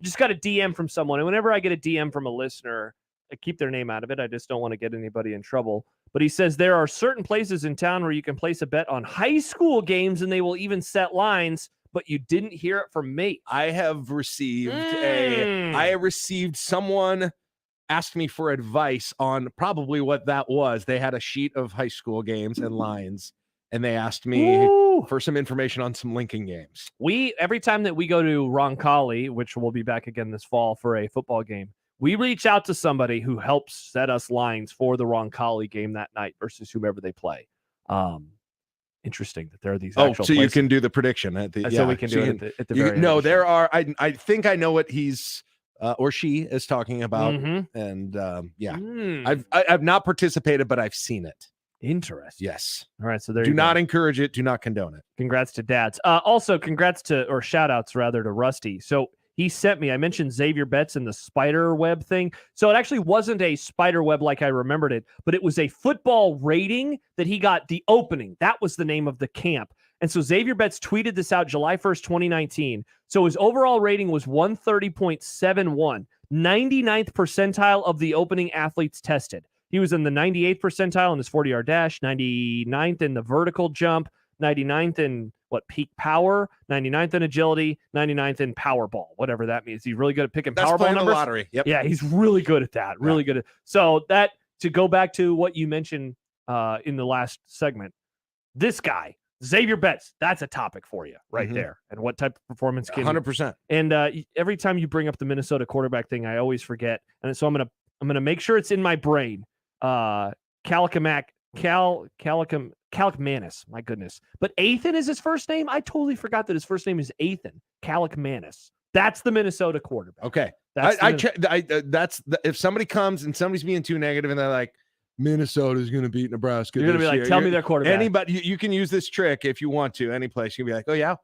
Just got a DM from someone, and whenever I get a DM from a listener, I keep their name out of it. I just don't want to get anybody in trouble. But he says there are certain places in town where you can place a bet on high school games, and they will even set lines, but you didn't hear it from me. I have received I received someone asked me for advice on probably what that was. They had a sheet of high school games and lines, and they asked me for some information on some Lincoln games. Every time that we go to Roncalli, which we'll be back again this fall for a football game, we reach out to somebody who helps set us lines for the Roncalli game that night versus whomever they play. Interesting that there are these. Oh, actual so you places. can do the prediction at the. So we can do it at the very end. No, there are. I think I know what he's or she is talking about, and I've not participated, but I've seen it. Interesting. Yes. All right. So there. Do you not go. encourage it. Do not condone it. Congrats to dads. Also, congrats to, or shout outs rather, to Rusty. So he sent me, I mentioned Xavier Betts and the spider web thing. So it actually wasn't a spider web like I remembered it, but it was a football rating that he got, the opening. That was the name of the camp. And so Xavier Betts tweeted this out July 1st, 2019. So his overall rating was 130.71, 99th percentile of the opening athletes tested. He was in the 98th percentile in his 40-yard dash, 99th in the vertical jump, 99th in peak power, 99th in agility, 99th in Powerball, whatever that means. He's really good at picking Powerball playing the numbers. lottery. Yep. Yeah, he's really good at that. Really good at. So that, to go back to what you mentioned in the last segment, this guy, Xavier Betts, that's a topic for you right there. And what type of performance can 100%. And every time you bring up the Minnesota quarterback thing, I always forget. And so I'm gonna make sure it's in my brain. Calicmanis, my goodness. But Ethan is his first name. I totally forgot that his first name is Ethan Calicmanis. That's the Minnesota quarterback. Okay. That's if somebody comes and somebody's being too negative and they're like, Minnesota's going to beat Nebraska. You're going to be like, tell me their quarterback. Anybody, you can use this trick if you want to. Any place, you can be like, oh yeah,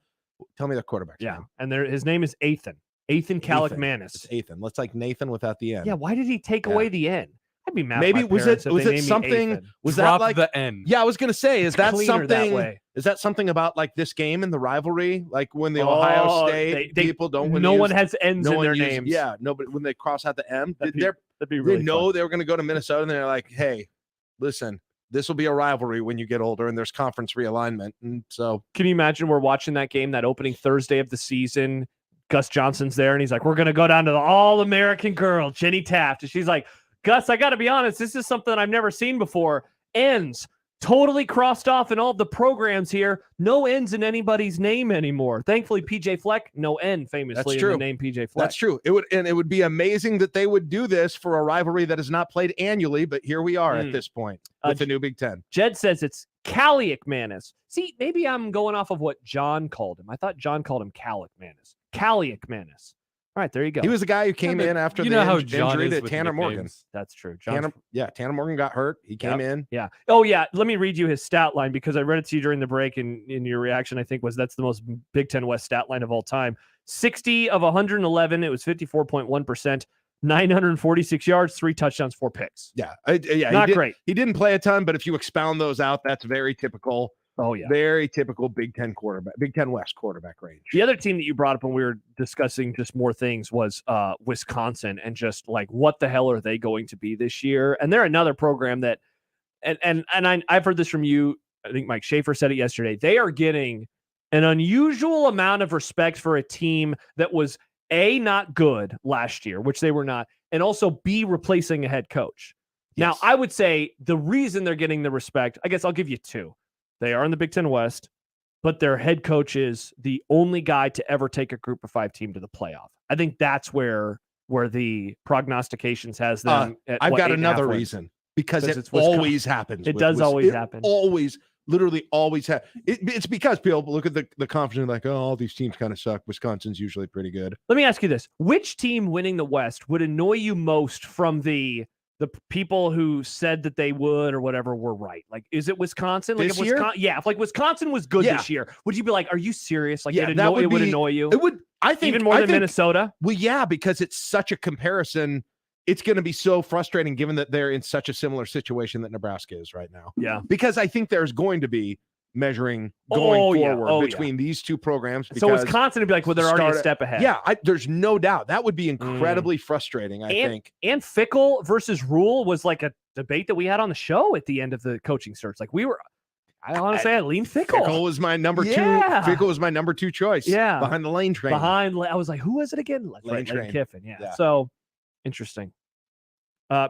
tell me their quarterback. Yeah, and his name is Ethan Calicmanis. It's Ethan. Let's like Nathan without the N. Yeah, why did he take away the N? I'd be mad. Maybe was it something? Was that like the N? Yeah, I was gonna say, is that something? That way. Is that something about like this game and the rivalry? Like when the Ohio State people don't. No one has N's in their names. Yeah, no, but when they cross out the M, that'd be really they know they were gonna go to Minnesota, and they're like, hey, listen, this will be a rivalry when you get older, and there's conference realignment, and so. Can you imagine we're watching that game, that opening Thursday of the season? Gus Johnson's there, and he's like, we're gonna go down to the All-American girl, Jenny Taft, and she's like, Gus, I got to be honest, this is something I've never seen before. Ends totally crossed off in all of the programs here. No N's in anybody's name anymore. Thankfully, PJ Fleck, no N famously in the name PJ Fleck. That's true. It would be amazing that they would do this for a rivalry that is not played annually, but here we are at this point with the new Big Ten. Jed says it's Calicmanis. See, maybe I'm going off of what John called him. I thought John called him Calicmanis. Calicmanis. All right, there you go. He was the guy who came in after the injury to Tanner Morgan. That's true. Tanner Morgan got hurt. He came in. Yeah. Oh, yeah. Let me read you his stat line because I read it to you during the break, and in your reaction, I think, was that's the most Big Ten West stat line of all time. 60 of 111. It was 54.1%. 946 yards, 3 touchdowns, 4 picks. Yeah. Not great. He didn't play a ton, but if you expound those out, that's very typical. Oh, yeah. Very typical Big Ten West quarterback range. The other team that you brought up when we were discussing just more things was Wisconsin, and just like, what the hell are they going to be this year? And they're another program that, and I've heard this from you. I think Mike Schaefer said it yesterday. They are getting an unusual amount of respect for a team that was A, not good last year, which they were not, and also B, replacing a head coach. Yes. Now, I would say the reason they're getting the respect, I guess I'll give you 2. They are in the Big Ten West, but their head coach is the only guy to ever take a Group of 5 team to the playoff. I think that's where the prognostications has them. I've got another reason, because it always happens. It does always happen. Always, literally always happen. It's because people look at the conference and like, oh, all these teams kind of suck. Wisconsin's usually pretty good. Let me ask you this. Which team winning the West would annoy you most from the the people who said that they would or whatever were right. Like, is it Wisconsin? Like, This if year? Yeah, if like Wisconsin was good this year, would you be like, are you serious? Like, Yeah, it that would would be- annoy you. It would. I think even more than Minnesota. Well, yeah, because it's such a comparison. It's going to be so frustrating given that they're in such a similar situation that Nebraska is right now. Yeah. Because I think there's going to be measuring going yeah. forward between these two programs. So because Wisconsin would be like, well, they're already a step ahead. Yeah, there's no doubt. That would be incredibly frustrating, I think. And Fickle versus Rule was like a debate that we had on the show at the end of the coaching search. Like I honestly, I lean Fickle. Fickle was my number Yeah. two. Fickle was my number 2 choice. Yeah. Behind the Lane train. I was like, who was it again? Lane Train. Lane Kiffin. Yeah. So interesting.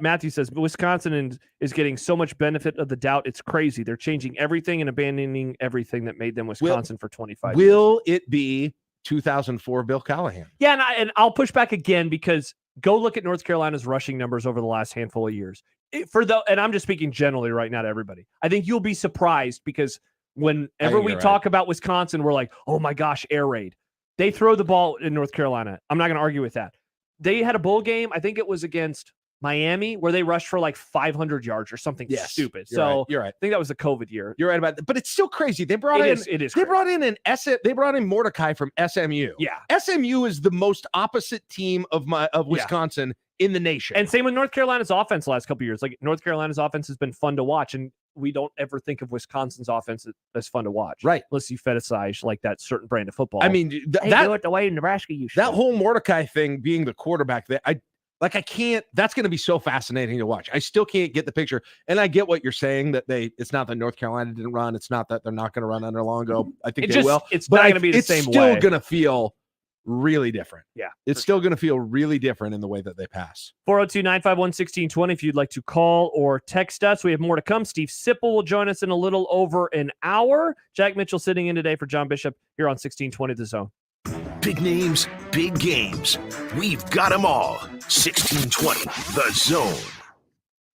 Matthew says Wisconsin is getting so much benefit of the doubt. It's crazy. They're changing everything and abandoning everything that made them Wisconsin for 25 years. Will it be 2004 Bill Callahan? Yeah, and I'll push back again because go look at North Carolina's rushing numbers over the last handful of years. And I'm just speaking generally right now to everybody. I think you'll be surprised because whenever we talk about Wisconsin, we're like, oh my gosh, air raid. They throw the ball in North Carolina. I'm not going to argue with that. They had a bowl game. I think it was against Miami where they rushed for like 500 yards or something stupid. You're right. I think that was the COVID year. You're right about that. But it's still crazy. They brought They brought in Mordecai from SMU. Yeah. SMU is the most opposite team of Wisconsin in the nation. And same with North Carolina's offense the last couple of years. Like North Carolina's offense has been fun to watch, and we don't ever think of Wisconsin's offense as fun to watch. Right. Unless you fetishize like that certain brand of football. I mean, do it the way Nebraska used to. That whole Mordecai thing being the quarterback, I can't. That's going to be so fascinating to watch. I still can't get the picture, and I get what you're saying that it's not that North Carolina didn't run. It's not that they're not going to run under Longo. I think they will. It's not going to be the same way. It's still going to feel really different. Yeah, it's still going to feel really different in the way that they pass. 402-951-1620 if you'd like to call or text us. We have more to come. Steve Sipple will join us in a little over an hour. Jack Mitchell sitting in today for John Bishop here on 1620 The Zone. Big names, big games. We've got them all. 1620 The Zone.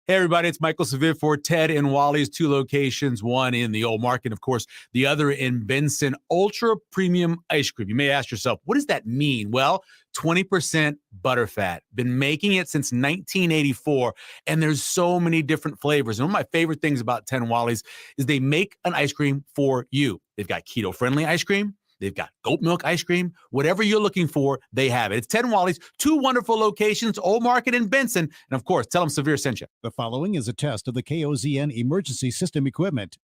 Hey, everybody, it's Michael Saviv for Ted and Wally's, 2 locations, one in the Old Market, of course, the other in Benson. Ultra premium ice cream. You may ask yourself, what does that mean? Well, 20% butterfat. Been making it since 1984, and there's so many different flavors. And one of my favorite things about 10 Wally's is they make an ice cream for you. They've got keto-friendly ice cream. They've got goat milk ice cream. Whatever you're looking for, they have it. It's 10 Wally's, 2 wonderful locations, Old Market and Benson. And of course, tell them Severe sent you. The following is a test of the KOZN emergency system equipment.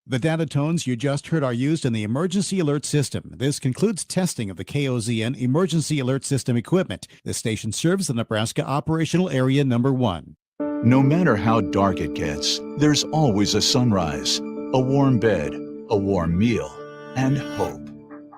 The data tones you just heard are used in the emergency alert system. This concludes testing of the KOZN emergency alert system equipment. This station serves the Nebraska operational area number 1. No matter how dark it gets, there's always a sunrise, a warm bed, a warm meal, and hope.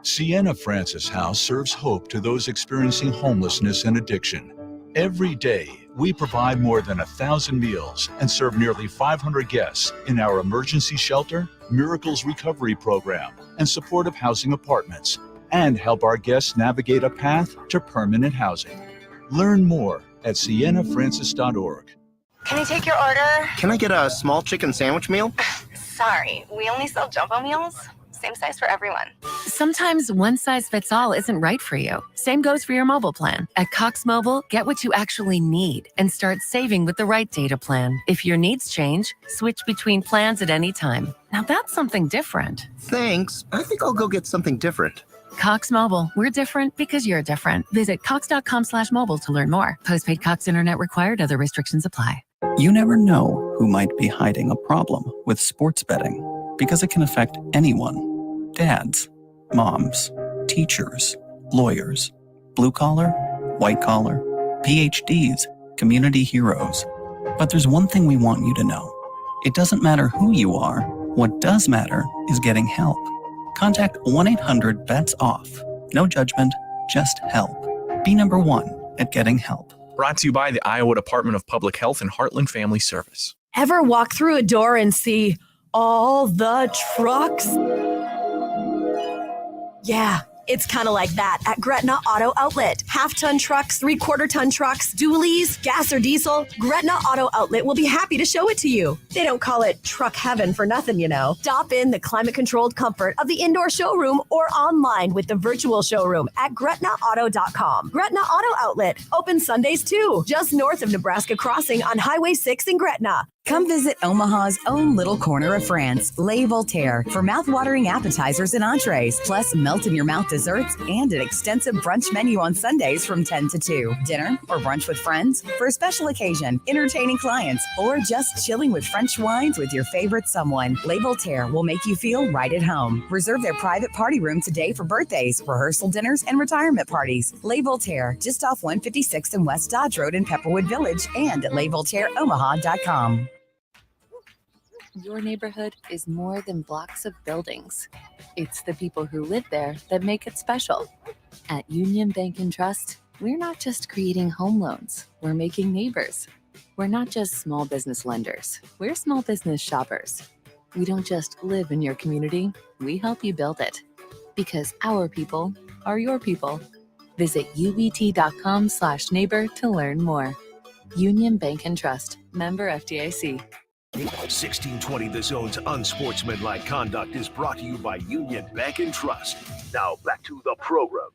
Sienna Francis House serves hope to those experiencing homelessness and addiction. Every day, we provide more than 1,000 meals and serve nearly 500 guests in our emergency shelter, Miracles Recovery Program, and supportive housing apartments, and help our guests navigate a path to permanent housing. Learn more at siennafrancis.org. Can I take your order? Can I get a small chicken sandwich meal? Sorry, we only sell jumbo meals. Same size for everyone. Sometimes one size fits all isn't right for you. Same goes for your mobile plan. At Cox Mobile, get what you actually need and start saving with the right data plan. If your needs change, switch between plans at any time. Now that's something different. Thanks. I think I'll go get something different. Cox Mobile. We're different because you're different. Visit cox.com/mobile to learn more. Postpaid Cox internet required. Other restrictions apply. You never know who might be hiding a problem with sports betting because it can affect anyone. Dads, moms, teachers, lawyers, blue collar, white collar, PhDs, community heroes. But there's one thing we want you to know. It doesn't matter who you are. What does matter is getting help. Contact 1-800-BETS-OFF. No judgment, just help. Be number 1 at getting help. Brought to you by the Iowa Department of Public Health and Heartland Family Service. Ever walk through a door and see all the trucks? Yeah, It's kind of like that at Gretna Auto Outlet. Half-ton trucks, three-quarter-ton trucks, dualies, gas or diesel. Gretna Auto Outlet will be happy to show it to you. They don't call it truck heaven for nothing, you know. Stop in the climate-controlled comfort of the indoor showroom or online with the virtual showroom at GretnaAuto.com. Gretna Auto Outlet, open Sundays too, just north of Nebraska Crossing on Highway 6 in Gretna. Come visit Omaha's own little corner of France, Les Voltaire, for mouth-watering appetizers and entrees, plus melt-in-your-mouth desserts and an extensive brunch menu on Sundays from 10 to 2. Dinner or brunch with friends, for a special occasion, entertaining clients, or just chilling with French wines with your favorite someone, Les Voltaire will make you feel right at home. Reserve their private party room today for birthdays, rehearsal dinners, and retirement parties. Les Voltaire, just off 156th and West Dodge Road in Pepperwood Village, and at lesvoltaireomaha.com. Your neighborhood is more than blocks of buildings. It's the people who live there that make it special. At Union Bank and Trust, we're not just creating home loans, we're making neighbors. We're not just small business lenders, we're small business shoppers. We don't just live in your community, we help you build it. Because our people are your people. Visit ubt.com/neighbor to learn more. Union Bank and Trust, member FDIC. 1620 The Zone's Unsportsmanlike Conduct is brought to you by Union Bank and Trust. Now back to the program.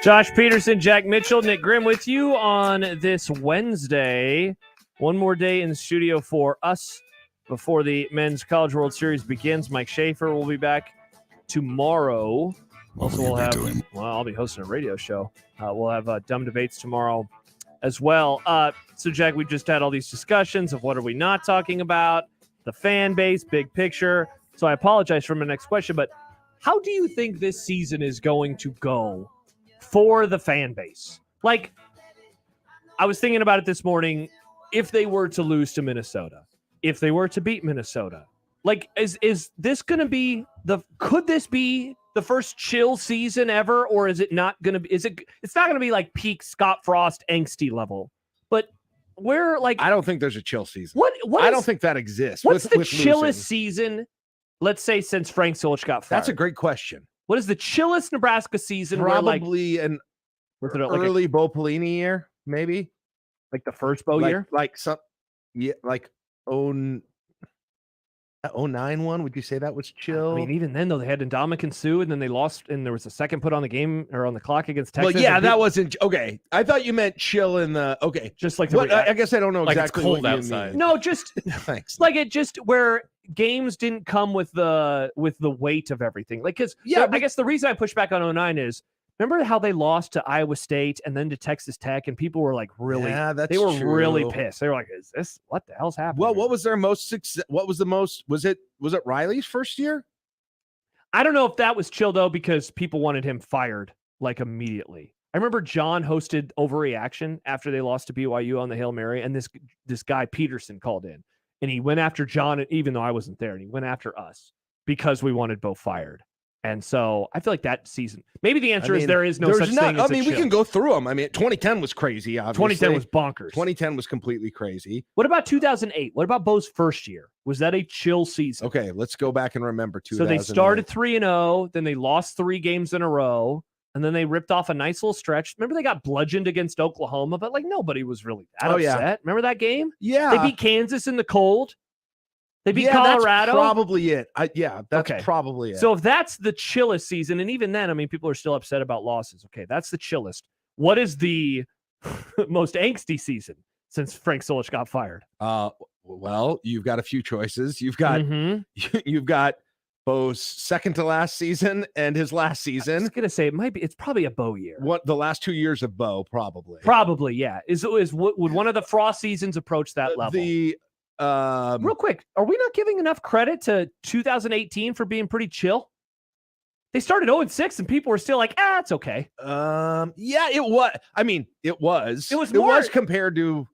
Josh Peterson, Jack Mitchell, Nick Grimm with you on this Wednesday. One more day in the studio for us before the Men's College World Series begins. Mike Schaefer will be back tomorrow. Also, I'll be hosting a radio show. We'll have dumb debates tomorrow as well. So, Jack, we just had all these discussions of what are we not talking about, the fan base, big picture. So I apologize for my next question, but how do you think this season is going to go for the fan base? Like, I was thinking about it this morning. If they were to lose to Minnesota, if they were to beat Minnesota, like, is this going to be could this be the first chill season ever, or is it not going to be? It's not going to be like peak Scott Frost angsty level, but I don't think there's a chill season. I don't think that exists. What's the chillest losing. Season? Let's say since Frank Solich got fired. That's a great question. What is the chillest Nebraska season? Probably an early Bo Pelini year, maybe like the first Bo year, like 09 one. Would you say that was chill? I mean, even then though, they had Ndamukong Suh, and then they lost, and there was a second put on the game or on the clock against Texas. Well, yeah, that wasn't okay. I thought you meant chill in the just like I guess I don't know like exactly it's cold what you outside. mean. No, just thanks. Like it just where games didn't come with the weight of everything. Like because I guess the reason I push back on 09 is remember how they lost to Iowa State and then to Texas Tech, and people were like really really pissed. They were like, "Is this what the hell's happening?" Well, what was their most success? What was the most? Was it Riley's first year? I don't know if that was chill though, because people wanted him fired like immediately. I remember John hosted Overreaction after they lost to BYU on the Hail Mary, and this guy Peterson called in, and he went after John, even though I wasn't there, and he went after us because we wanted Bo fired. And so I feel like that season, maybe the answer is there is no such thing as we can go through them. I mean, 2010 was crazy, obviously. 2010 was bonkers. 2010 was completely crazy. What about 2008? What about Bo's first year? Was that a chill season? Okay, let's go back and remember 2008. So they started 3-0, then they lost 3 games in a row, and then they ripped off a nice little stretch. Remember they got bludgeoned against Oklahoma, but like nobody was really that upset. Yeah. Remember that game? Yeah. They beat Kansas in the cold. They beat Colorado. That's probably it. That's probably it. So if that's the chillest season, and even then, I mean, people are still upset about losses. Okay, that's the chillest. What is the most angsty season since Frank Solich got fired? Well, you've got a few choices. You've got you've got Bo's second to last season and his last season. I was gonna say it's probably a Bo year. What the last 2 years of Bo, probably. Probably, yeah. Would one of the Frost seasons approach that level? Real quick, are we not giving enough credit to 2018 for being pretty chill? They started 0-6 and people were still like, it's okay. Yeah, it was. I mean, it was. It was compared to.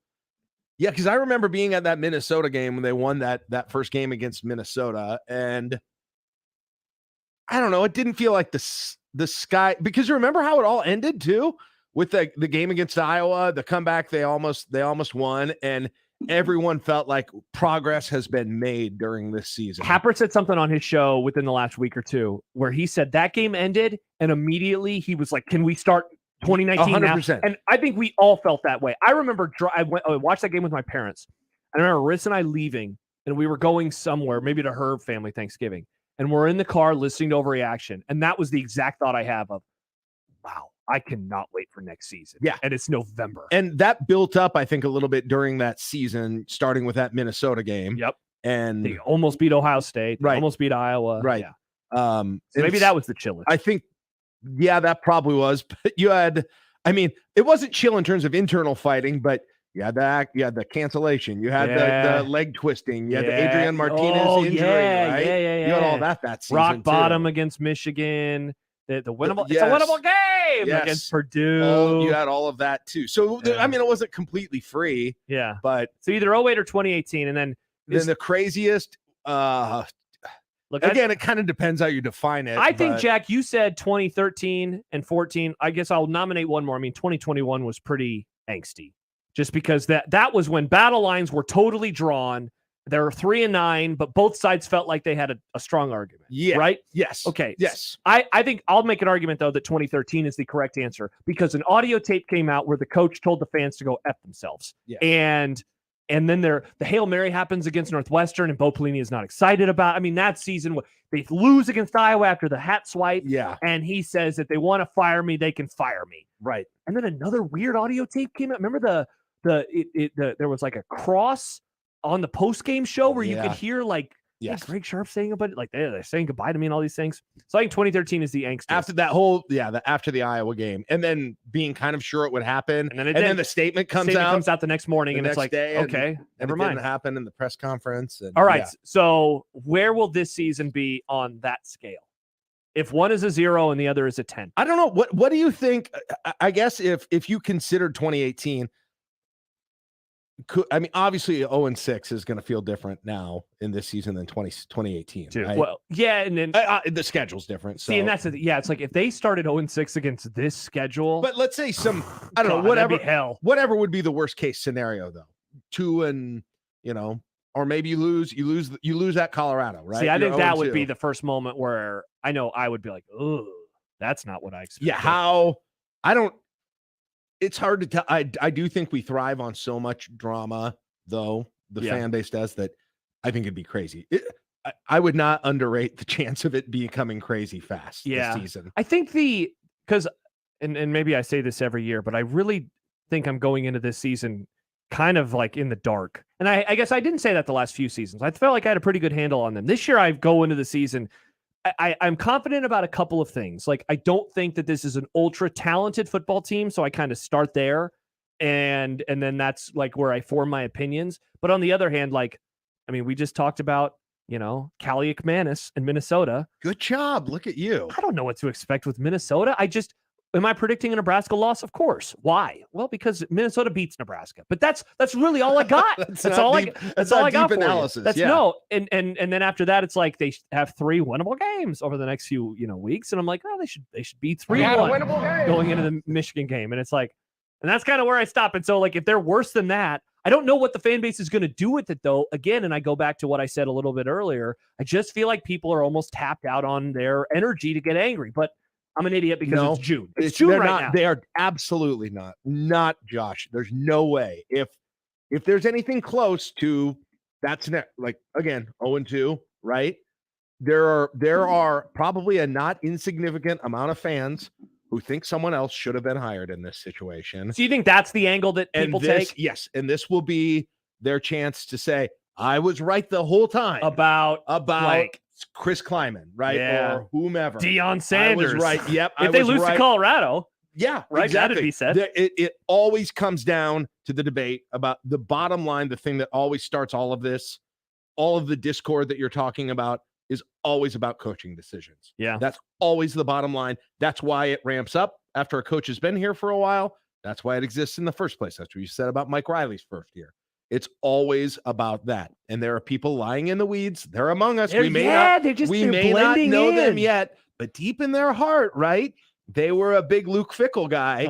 Yeah, because I remember being at that Minnesota game when they won that first game against Minnesota, and I don't know, it didn't feel like the sky, because you remember how it all ended too with the game against Iowa, the comeback they almost won, and everyone felt like progress has been made during this season. Happer said something on his show within the last week or two where he said that game ended and immediately he was like, can we start 2019 now? 100%. And I think we all felt that way. I remember I watched that game with my parents. I remember Riss and I leaving, and we were going somewhere, maybe to her family Thanksgiving. And we're in the car listening to Overreaction. And that was the exact thought I have of, wow, I cannot wait for next season. Yeah. And it's November. And that built up, I think, a little bit during that season, starting with that Minnesota game. Yep. And they almost beat Ohio State. They almost beat Iowa. Right. Yeah. So maybe that was the chillest. I think, yeah, that probably was. But you had, I mean, it wasn't chill in terms of internal fighting, but you had the cancellation. You had the leg twisting. You had the Adrian Martinez injury. Right? Yeah. You had all that season. Rock bottom too. Against Michigan. The winnable. Yes. It's a winnable game against Purdue. You had all of that too. So I mean, it wasn't completely free. Yeah, but so either 08 or 2018, and then the craziest. Look, again, it kind of depends how you define it. I think, Jack, you said 2013 and 14. I guess I'll nominate one more. I mean, 2021 was pretty angsty, just because that was when battle lines were totally drawn. There were 3-9, but both sides felt like they had a strong argument. Yeah. Right? Yes. Okay. Yes. I think I'll make an argument, though, that 2013 is the correct answer because an audio tape came out where the coach told the fans to go F themselves. Yeah. And then the Hail Mary happens against Northwestern, and Bo Pelini is not excited about. I mean, that season, they lose against Iowa after the hat swipe. Yeah. And he says that they want to fire me, they can fire me. Right. And then another weird audio tape came out. Remember there was like a cross on the post-game show where you could hear like Greg Sharp saying about it, like they're saying goodbye to me and all these things. So I think 2013 is the angst after that whole after the Iowa game, and then being kind of sure it would happen, and then the statement comes out the next morning, and it's like day, okay, never mind. It didn't happen in the press conference. And, all right, so where will this season be on that scale? If one is a 0 and the other is a 10, I don't know. What do you think? I guess if you considered 2018. I mean, obviously 0-6 is going to feel different now in this season than 2018. Right? Well, yeah, and then the schedule's different. So. See, and that's it's like if they started 0-6 against this schedule, but let's say I don't know, whatever would be the worst case scenario though. 2 and or maybe you lose at Colorado, right? See, I think that would be the first moment where I know I would be like, oh, that's not what I expected. Yeah, it's hard to tell. I do think we thrive on so much drama, though. The fan base does that. I think it'd be crazy. I would not underrate the chance of it becoming crazy fast this season. I think because maybe I say this every year, but I really think I'm going into this season kind of like in the dark. And I guess I didn't say that the last few seasons. I felt like I had a pretty good handle on them. This year, I go into the season. I'm confident about a couple of things. Like, I don't think that this is an ultra talented football team. So I kind of start there and then that's like where I form my opinions. But on the other hand, like, I mean, we just talked about, Callie McManus in Minnesota. Good job. Look at you. I don't know what to expect with Minnesota. Am I predicting a Nebraska loss? Of course. Why? Well, because Minnesota beats Nebraska. But that's really all I got. that's all I got for analysis. You. That's no. And then after that, it's like they have 3 winnable games over the next few weeks, and I'm like, oh, they should be 3-1 going into the Michigan game, and it's like, and that's kind of where I stop. And so, like, if they're worse than that, I don't know what the fan base is going to do with it, though. Again, and I go back to what I said a little bit earlier. I just feel like people are almost tapped out on their energy to get angry, but. I'm an idiot because it's June. It's June now. They are absolutely not. Not Josh. There's no way. If there's anything close to that's like again 0-2, right? There are probably a not insignificant amount of fans who think someone else should have been hired in this situation. So you think that's the angle that people take? Yes, and this will be their chance to say, I was right the whole time about like Chris Kleiman, right? Yeah. Or whomever. Deion Sanders. I was right. Yep. If they lose to Colorado. Yeah. Right. Exactly. That'd be said. It always comes down to the debate about the bottom line. The thing that always starts all of this, all of the discord that you're talking about is always about coaching decisions. Yeah. That's always the bottom line. That's why it ramps up after a coach has been here for a while. That's why it exists in the first place. That's what you said about Mike Riley's first year. It's always about that. And there are people lying in the weeds. They're among us. We may not know them yet, but deep in their heart, right? they were a big Luke Fickell guy.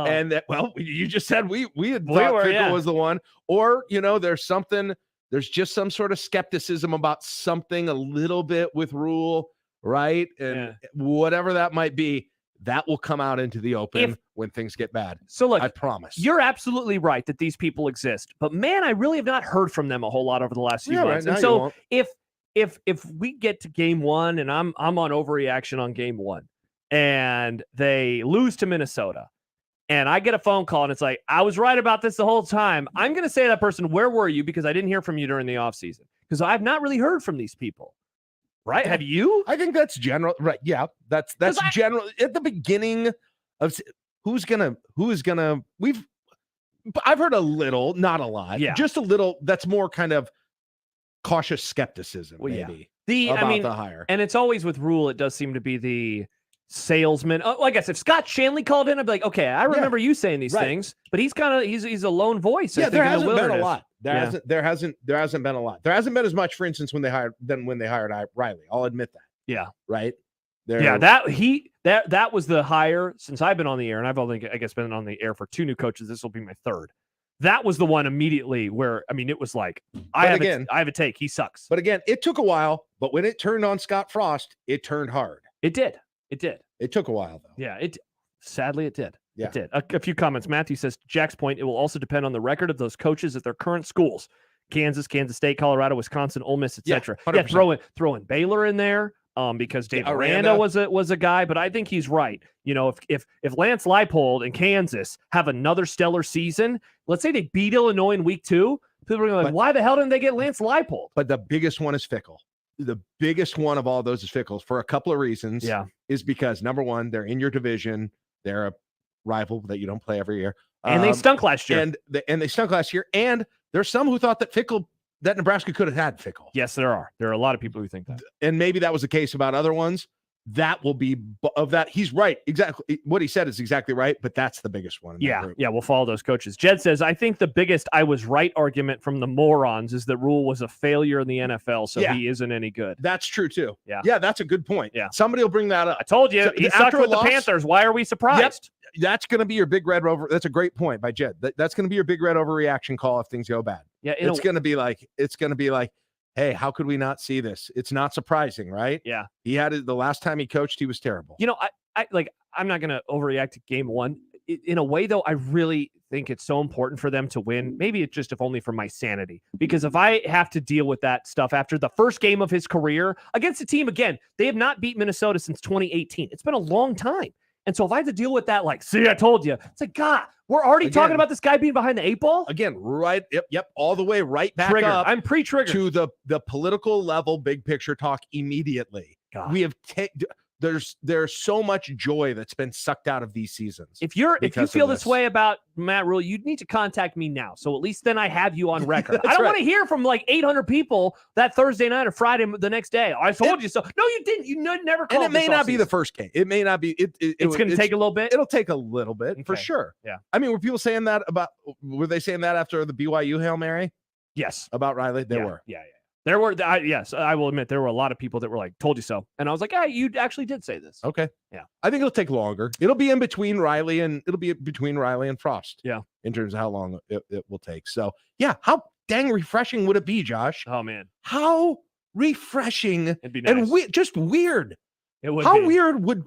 And that, well, you just said we had thought Fickell was the one. Or, there's just some sort of skepticism about something a little bit with Rule, right? And whatever that might be, that will come out into the open when things get bad. So look, I promise. You're absolutely right that these people exist. But man, I really have not heard from them a whole lot over the last few months. Right, and so if we get to game one and I'm on overreaction on game one and they lose to Minnesota and I get a phone call and it's like, I was right about this the whole time, I'm going to say to that person, where were you? Because I didn't hear from you during the offseason. Because I've not really heard from these people. Right? Have you? I think that's general. Right. Yeah. That's general at the beginning of who's gonna I've heard a little, not a lot. Yeah. Just a little. That's more kind of cautious skepticism, maybe. About the hire. And it's always with Rule, it does seem to be the salesman. Like I said, if Scott Shanley called in, I'd be like, okay, I remember you saying these things, but he's he's a lone voice. Yeah, there hasn't been a lot. There hasn't been a lot. There hasn't been as much, for instance, when they hired Riley. I'll admit that. Yeah. Right. That was the hire since I've been on the air, and I've only, I guess, been on the air for 2 new coaches. This will be my 3rd. That was the one immediately where, I mean, it was like, I have a take. He sucks. But again, it took a while, but when it turned on Scott Frost, it turned hard. It did. It took a while, though. Yeah. Sadly, it did. Yeah. It did. A few comments. Matthew says, to Jack's point, it will also depend on the record of those coaches at their current schools. Kansas, Kansas State, Colorado, Wisconsin, Ole Miss, etc. Yeah, throw in Baylor in there because Dave Aranda was a guy, but I think he's right. If Lance Leipold and Kansas have another stellar season, let's say they beat Illinois in week 2, people are like, why the hell didn't they get Lance Leipold? But the biggest one is Fickell. The biggest one of all those is Fickell for a couple of reasons. Yeah. Is because number one, they're in your division. They're a rival that you don't play every year. And they stunk last year. And they stunk last year. And there's some who thought that Nebraska could have had Fickell. Yes, there are. There are a lot of people who think that. And maybe that was the case about other ones. That will be of that. He's right. Exactly. What he said is exactly right, but that's the biggest one. Yeah. We'll follow those coaches. Jed says, I think the biggest I was right argument from the morons is that Rule was a failure in the NFL, so he isn't any good. That's true too. Yeah. Yeah, that's a good point. Yeah. Somebody will bring that up. I told you, he sucked with the Panthers. Why are we surprised? Yep, that's going to be your big red over. That's a great point by Jed. That's going to be your big red overreaction call if things go bad. Yeah. It's going to be like, hey, how could we not see this? It's not surprising, right? Yeah. He had it the last time he coached, he was terrible. I'm not going to overreact to game one. In a way, though, I really think it's so important for them to win. Maybe it's just if only for my sanity. Because if I have to deal with that stuff after the first game of his career against a team, again, they have not beat Minnesota since 2018. It's been a long time. And so if I have to deal with that, like, see, I told you, it's like, God, we're already talking about this guy being behind the 8 ball? Again, right. Yep. All the way right back up. I'm pre-triggered. To the political level, big picture talk immediately. God. We have there's so much joy that's been sucked out of these seasons. If you feel this way about Matt Rule, you need to contact me now. So at least then I have you on record. I don't want to hear from like 800 people that Thursday night or Friday the next day. I told you so. No, you didn't. You never called. And it may not be the first game. It may not be. It's going to take a little bit. It'll take a little bit for sure. Yeah. I mean, were people saying that were they saying that after the BYU Hail Mary? Yes. About Riley? They were. Yeah. There were, yes, I will admit, there were a lot of people that were like, told you so. And I was like, you actually did say this. Okay. Yeah. I think it'll take longer. It'll be between Riley and Frost. Yeah. In terms of how long it will take. So, yeah. How dang refreshing would it be, Josh? Oh, man. How refreshing. It'd be nice. And just weird. It would How be. weird would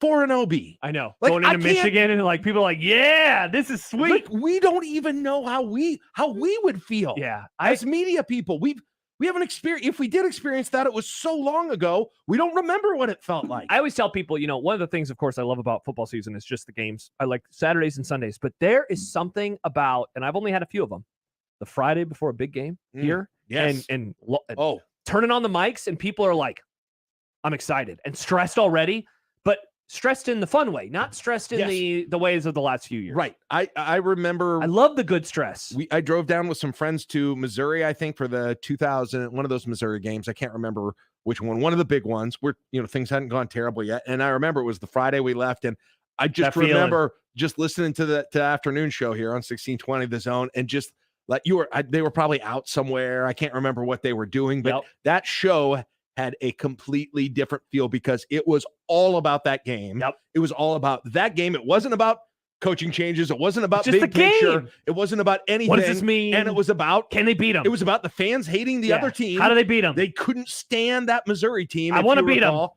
4-0 be? I know. Like, going into Michigan and like people are like, yeah, this is sweet. Like, we don't even know how we would feel. Yeah. As media people, we haven't experienced. If we did experience that, it was so long ago. We don't remember what it felt like. I always tell people, one of the things, of course, I love about football season is just the games. I like Saturdays and Sundays, but there is something about, and I've only had a few of them, the Friday before a big game here, yes, and turning on the mics, and people are like, I'm excited and stressed already, but stressed in the fun way, not stressed in the ways of the last few years. Right. I remember. I love the good stress. I drove down with some friends to Missouri, I think, for the 2000, one of those Missouri games. I can't remember which one of the big ones where, things hadn't gone terrible yet. And I remember it was the Friday we left. And I just remember just listening to the afternoon show here on 1620 The Zone, and just like they were probably out somewhere. I can't remember what they were doing, but that show had a completely different feel because it was all about that game. Yep. It was all about that game. It wasn't about coaching changes. It wasn't about It's just big the picture. game. It wasn't about anything. What does this mean? And it was about, can they beat them? It was about the fans hating the other team. How do they beat them? They couldn't stand that Missouri team. I want to beat them.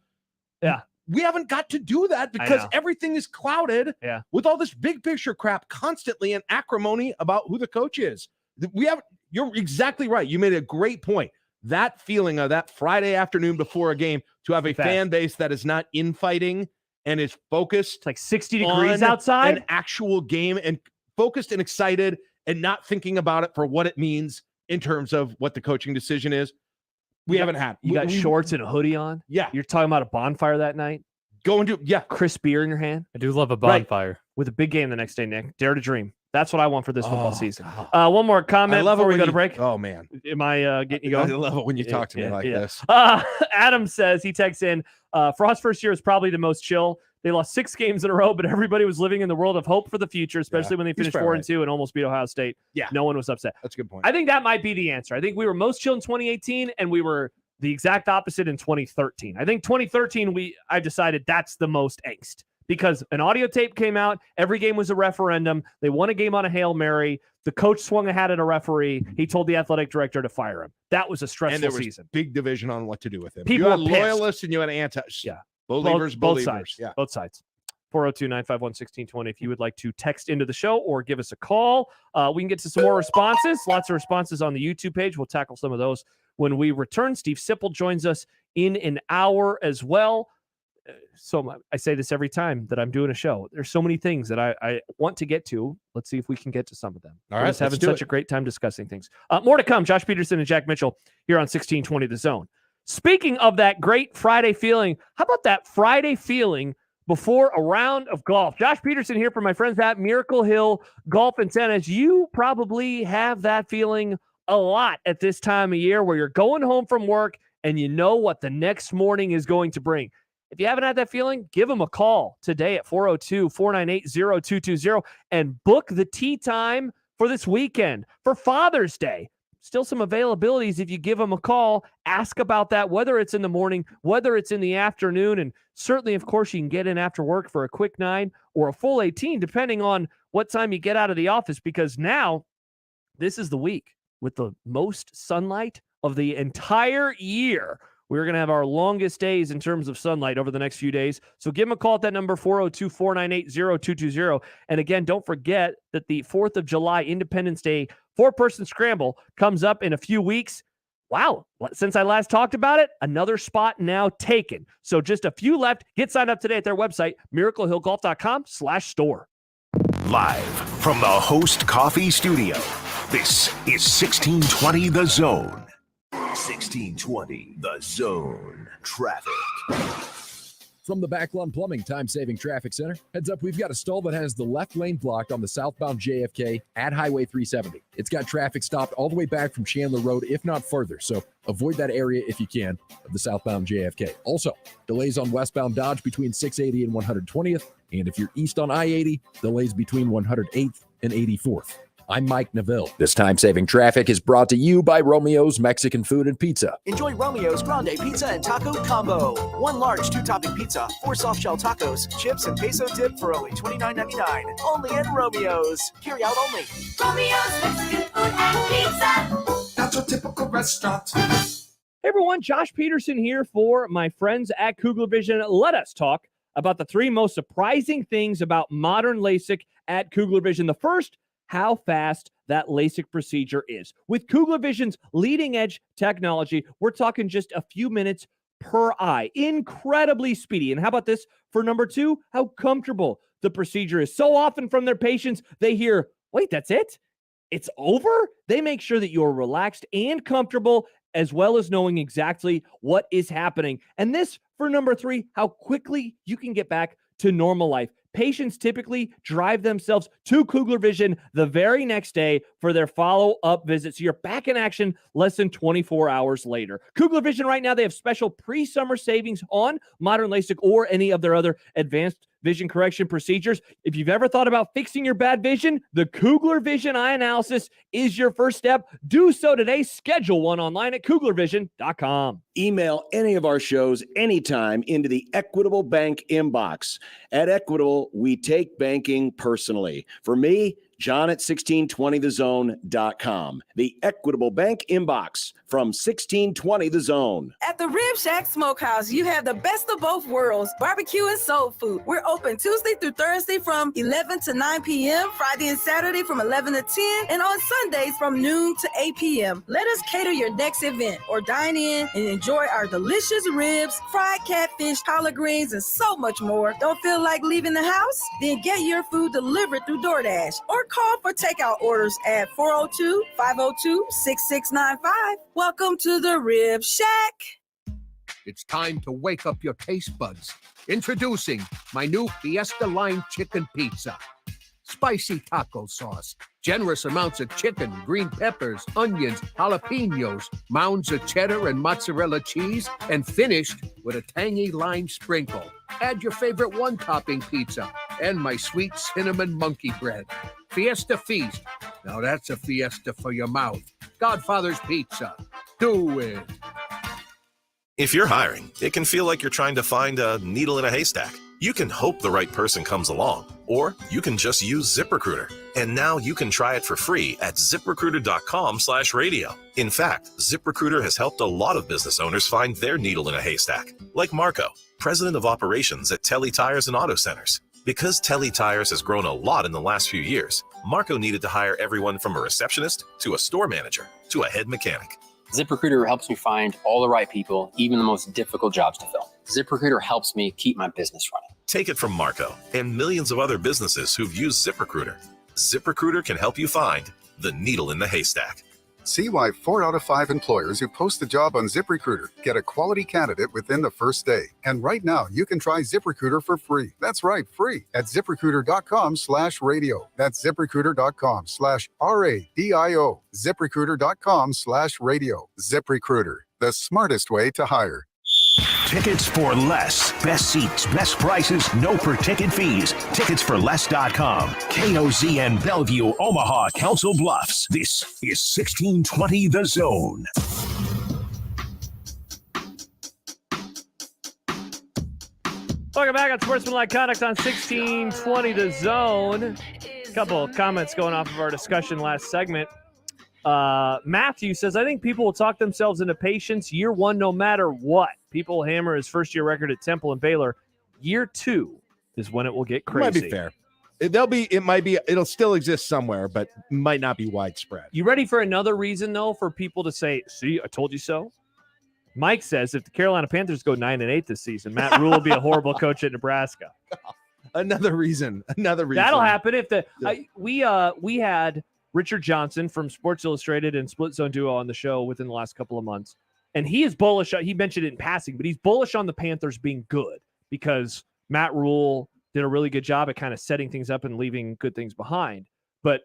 Yeah. We haven't got to do that because everything is clouded with all this big picture crap constantly and acrimony about who the coach is. You're exactly right. You made a great point. That feeling of that Friday afternoon before a game to have a fan base that is not infighting and is focused. It's like 60 degrees outside. An actual game and focused and excited and not thinking about it for what it means in terms of what the coaching decision is. We haven't had. You got shorts and a hoodie on. Yeah. You're talking about a bonfire that night. Going to crisp beer in your hand. I do love a bonfire. With a big game the next day, Nick. Dare to dream. That's what I want for this football season. One more comment I love before it we go to break. Oh, man. Am I getting you going? I love it when you talk to me like this. Adam says, he texts in, Frost's first year is probably the most chill. They lost 6 games in a row, but everybody was living in the world of hope for the future, especially when they finished 4-2 and almost beat Ohio State. Yeah. No one was upset. That's a good point. I think that might be the answer. I think we were most chill in 2018, and we were the exact opposite in 2013. I think 2013, I decided that's the most angst because an audio tape came out. Every game was a referendum. They won a game on a Hail Mary. The coach swung a hat at a referee. He told the athletic director to fire him. That was a stressful and there was season. Big division on what to do with him. People you had were pissed. loyalists and you had anti. Yeah. Believers, both sides. Yeah. Both sides. 402-951-1620 if you would like to text into the show or give us a call. We can get to some more responses. Lots of responses on the YouTube page. We'll tackle some of those when we return. Steve Sipple joins us in an hour as well. So I say this every time that I'm doing a show. There's so many things that I want to get to. Let's see if we can get to some of them. All We're right, just having let's do such it. a great time discussing things. More to come. Josh Peterson and Jack Mitchell here on 1620 The Zone. Speaking of that great Friday feeling, how about that Friday feeling before a round of golf? Josh Peterson here from my friends at Miracle Hill Golf and Tennis. You probably have that feeling a lot at this time of year where you're going home from work and you know what the next morning is going to bring. If you haven't had that feeling, give them a call today at 402-498-0220 and book the tee time for this weekend for Father's Day. Still some availabilities if you give them a call. Ask about that, whether it's in the morning, whether it's in the afternoon, and certainly, of course, you can get in after work for a quick 9 or a full 18, depending on what time you get out of the office, because now this is the week with the most sunlight of the entire year. We're going to have our longest days in terms of sunlight over the next few days. So give them a call at that number, 402-498-0220. And again, don't forget that the 4th of July Independence Day 4-person scramble comes up in a few weeks. Wow. Since I last talked about it, another spot now taken. So just a few left. Get signed up today at their website, miraclehillgolf.com/store. Live from the Host Coffee Studio, this is 1620 The Zone. 1620 The Zone. Traffic. From the Backlund Plumbing Time-Saving Traffic Center, heads up, we've got a stall that has the left lane blocked on the southbound JFK at Highway 370. It's got traffic stopped all the way back from Chandler Road, if not further, so avoid that area if you can of the southbound JFK. Also, delays on westbound Dodge between 680 and 120th, and if you're east on I-80, delays between 108th and 84th. I'm Mike Neville. This time-saving traffic is brought to you by Romeo's Mexican Food and Pizza. Enjoy Romeo's Grande Pizza and Taco Combo. 1 large 2-topping pizza, 4 soft-shell tacos, chips, and queso dip for only $29.99. Only at Romeo's. Carry out only. Romeo's Mexican Food and Pizza. That's your typical restaurant. Hey everyone, Josh Peterson here for my friends at Kugler Vision. Let us talk about the 3 most surprising things about modern LASIK at Kugler Vision. The first, how fast that LASIK procedure is. With Kugler Vision's leading-edge technology, we're talking just a few minutes per eye. Incredibly speedy. And how about this for number 2? How comfortable the procedure is. So often from their patients, they hear, wait, that's it? It's over? They make sure that you're relaxed and comfortable, as well as knowing exactly what is happening. And this for number 3, how quickly you can get back to normal life. Patients typically drive themselves to Kugler Vision the very next day for their follow-up visit. So you're back in action less than 24 hours later. Kugler Vision right now, they have special pre-summer savings on modern LASIK or any of their other advanced vision correction procedures. If you've ever thought about fixing your bad vision, the Kugler Vision Eye Analysis is your first step. Do so today. Schedule one online at kuglervision.com. Email any of our shows anytime into the Equitable Bank inbox. At Equitable, we take banking personally. For me, John at 1620thezone.com. The Equitable Bank inbox from 1620 The Zone. At the Rib Shack Smokehouse, you have the best of both worlds, barbecue and soul food. We're open Tuesday through Thursday from 11 to 9 p.m., Friday and Saturday from 11 to 10, and on Sundays from noon to 8 p.m. Let us cater your next event or dine in and enjoy our delicious ribs, fried catfish, collard greens, and so much more. Don't feel like leaving the house? Then get your food delivered through DoorDash or call for takeout orders at 402-502-6695. Welcome to the Rib Shack. It's time to wake up your taste buds. Introducing my new Fiesta Line Chicken Pizza. Spicy taco sauce, generous amounts of chicken, green peppers, onions, jalapenos, mounds of cheddar and mozzarella cheese, and finished with a tangy lime sprinkle. Add your favorite one-topping pizza and my sweet cinnamon monkey bread. Fiesta Feast. Now that's a fiesta for your mouth. Godfather's Pizza. Do it. If you're hiring, it can feel like you're trying to find a needle in a haystack. You can hope the right person comes along, or you can just use ZipRecruiter. And now you can try it for free at ZipRecruiter.com/radio. In fact, ZipRecruiter has helped a lot of business owners find their needle in a haystack, like Marco, president of operations at Telly Tires and Auto Centers. Because Telly Tires has grown a lot in the last few years, Marco needed to hire everyone from a receptionist to a store manager to a head mechanic. ZipRecruiter helps me find all the right people, even the most difficult jobs to fill. ZipRecruiter helps me keep my business running. Take it from Marco and millions of other businesses who've used ZipRecruiter. ZipRecruiter can help you find the needle in the haystack. See why 4 out of 5 employers who post a job on ZipRecruiter get a quality candidate within the first day. And right now, you can try ZipRecruiter for free. That's right, free at ZipRecruiter.com/radio. That's ZipRecruiter.com/RADIO. ZipRecruiter.com/radio. ZipRecruiter, the smartest way to hire. Tickets for less. Best seats, best prices, no per ticket fees. Ticketsforless.com. KOZN Bellevue, Omaha, Council Bluffs. This is 1620 The Zone. Welcome back on Sportsmanlike Conduct on 1620 The Zone. A couple of comments going off of our discussion last segment. Matthew says, I think people will talk themselves into patience year one no matter what. People will hammer his first-year record at Temple and Baylor. Year two is when it will get crazy. It might be fair. It'll still exist somewhere, but might not be widespread. You ready for another reason, though, for people to say, see, I told you so? Mike says if the Carolina Panthers go 9-8 this season, Matt Rule will be a horrible coach at Nebraska. Another reason. That'll happen if we had Richard Johnson from Sports Illustrated and Split Zone Duo on the show within the last couple of months. And he is bullish. He mentioned it in passing, but he's bullish on the Panthers being good because Matt Rule did a really good job at kind of setting things up and leaving good things behind. But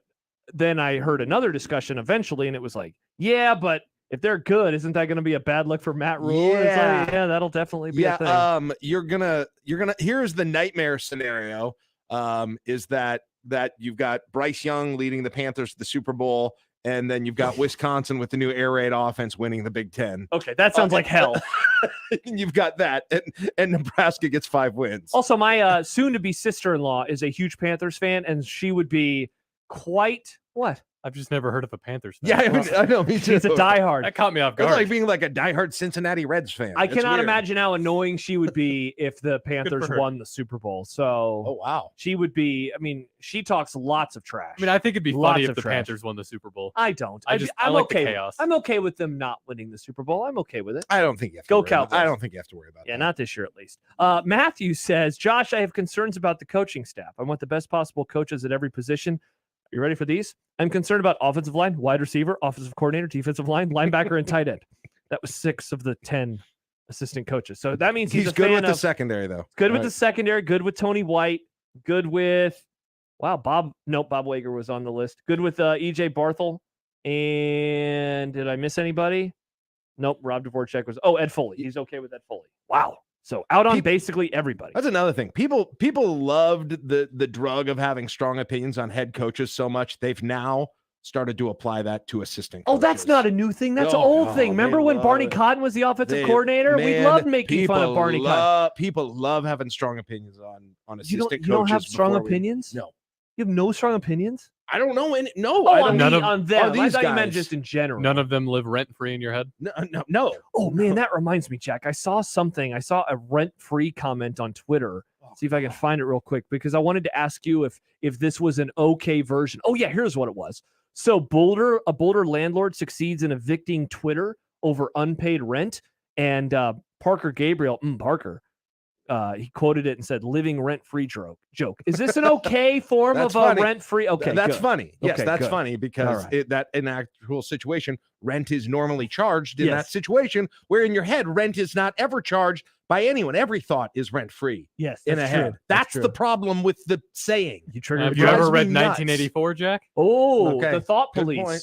then I heard another discussion eventually, and it was like, yeah, but if they're good, isn't that going to be a bad look for Matt Rule? Yeah, it's like, yeah, that'll definitely be a thing. You're gonna. Here's the nightmare scenario. Is that you've got Bryce Young leading the Panthers to the Super Bowl, and then you've got Wisconsin with the new air raid offense winning the Big Ten. Okay, that sounds like hell. And you've got that, and Nebraska gets 5 wins. Also, my soon-to-be sister-in-law is a huge Panthers fan, and she would be quite what? I've just never heard of a Panthers fan. Yeah, I know. Me too. She's a diehard. That caught me off guard. It's like being like a diehard Cincinnati Reds fan. I cannot imagine how annoying she would be if the Panthers won the Super Bowl. So, oh wow, she would be. I mean, she talks lots of trash. I mean, I think it'd be funny if the Panthers won the Super Bowl. I don't. I'm like okay. The chaos. I'm okay with them not winning the Super Bowl. I'm okay with it. I don't think you have to go worry Cowboys. I don't think you have to worry about. Yeah, not this year at least. Matthew says, Josh, I have concerns about the coaching staff. I want the best possible coaches at every position. Are you ready for these? I'm concerned about offensive line, wide receiver, offensive coordinator, defensive line, linebacker, and tight end. That was 6 of the 10 assistant coaches. So that means he's a good fan with the of, secondary, though. Good with the secondary, good with Tony White, good with Wow, Bob Wager was on the list. Good with EJ Barthel. And did I miss anybody? Nope. Rob Dvorak was. Oh, Ed Foley. He's okay with Ed Foley. Wow. So out on basically everybody. That's another thing. People loved the drug of having strong opinions on head coaches so much they've now started to apply that to assistant coaches. Oh, that's not a new thing. That's an old thing. Remember when Barney Cotton was the offensive coordinator? We loved making fun of Barney Cotton. People love having strong opinions on assistant coaches. You don't have strong opinions? No. You have no strong opinions? I don't know. I don't none of, on them. these I thought you meant guys. just in general. None of them live rent-free in your head? No. Oh, man, that reminds me, Jack. I saw a rent-free comment on Twitter. See if I can find it real quick, because I wanted to ask you if this was an okay version. Oh, yeah, here's what it was. So a Boulder landlord succeeds in evicting Twitter over unpaid rent, and Parker Gabriel, Parker, he quoted it and said, "Living rent-free joke." Is this an okay form of a rent-free? Okay, that's good. funny. Yes, Okay, that's good. funny because All that in actual situation, rent is normally charged in that situation, where in your head, rent is not ever charged by anyone. Every thought is rent-free. Yes, in a that's head. true. That's That's the problem with the saying. Have you ever read 1984, Jack? Oh, Okay, the Thought good Police. point.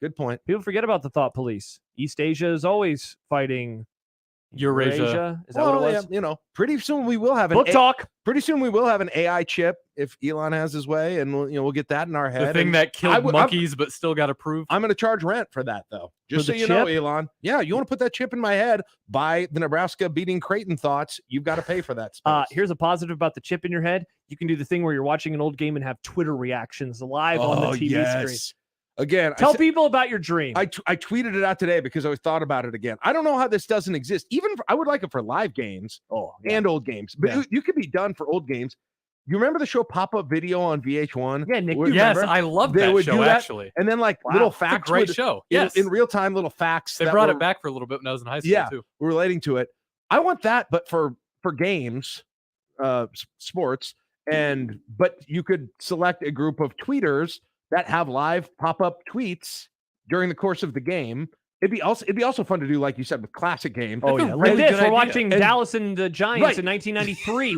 Good point. People forget about the Thought Police. East Asia is always fighting Eurasia. Is that what it was? Yeah, pretty soon we will have an Book talk. Pretty soon we will have an AI chip if Elon has his way, and we'll get that in our head. The thing And that killed monkeys but still got approved. I'm going to charge rent for that, though. Just For so the you know, chip? Elon. Yeah, you want to put that chip in my head by the Nebraska beating Creighton thoughts, you've got to pay for that space. Here's a positive about the chip in your head. You can do the thing where you're watching an old game and have Twitter reactions live on the TV screen. Again, Tell people about your dream. I tweeted it out today because I thought about it again. I don't know how this doesn't exist. I would like it for live games and old games, but you could be done for old games. You remember the show Pop-Up Video on VH1? Yeah, Nick. Yes, I love They that would show, do that, actually. and then Wow, little it's a facts. great show. Yes. In real time, little facts. They that brought were- it back for a little bit when I was in high school, Yeah, too. relating to it. I want that, but for games, sports, but you could select a group of tweeters that have live pop-up tweets during the course of the game. It'd be also fun to do, like you said, with classic games. Oh, yeah. Like this, we're watching Dallas and the Giants in 1993,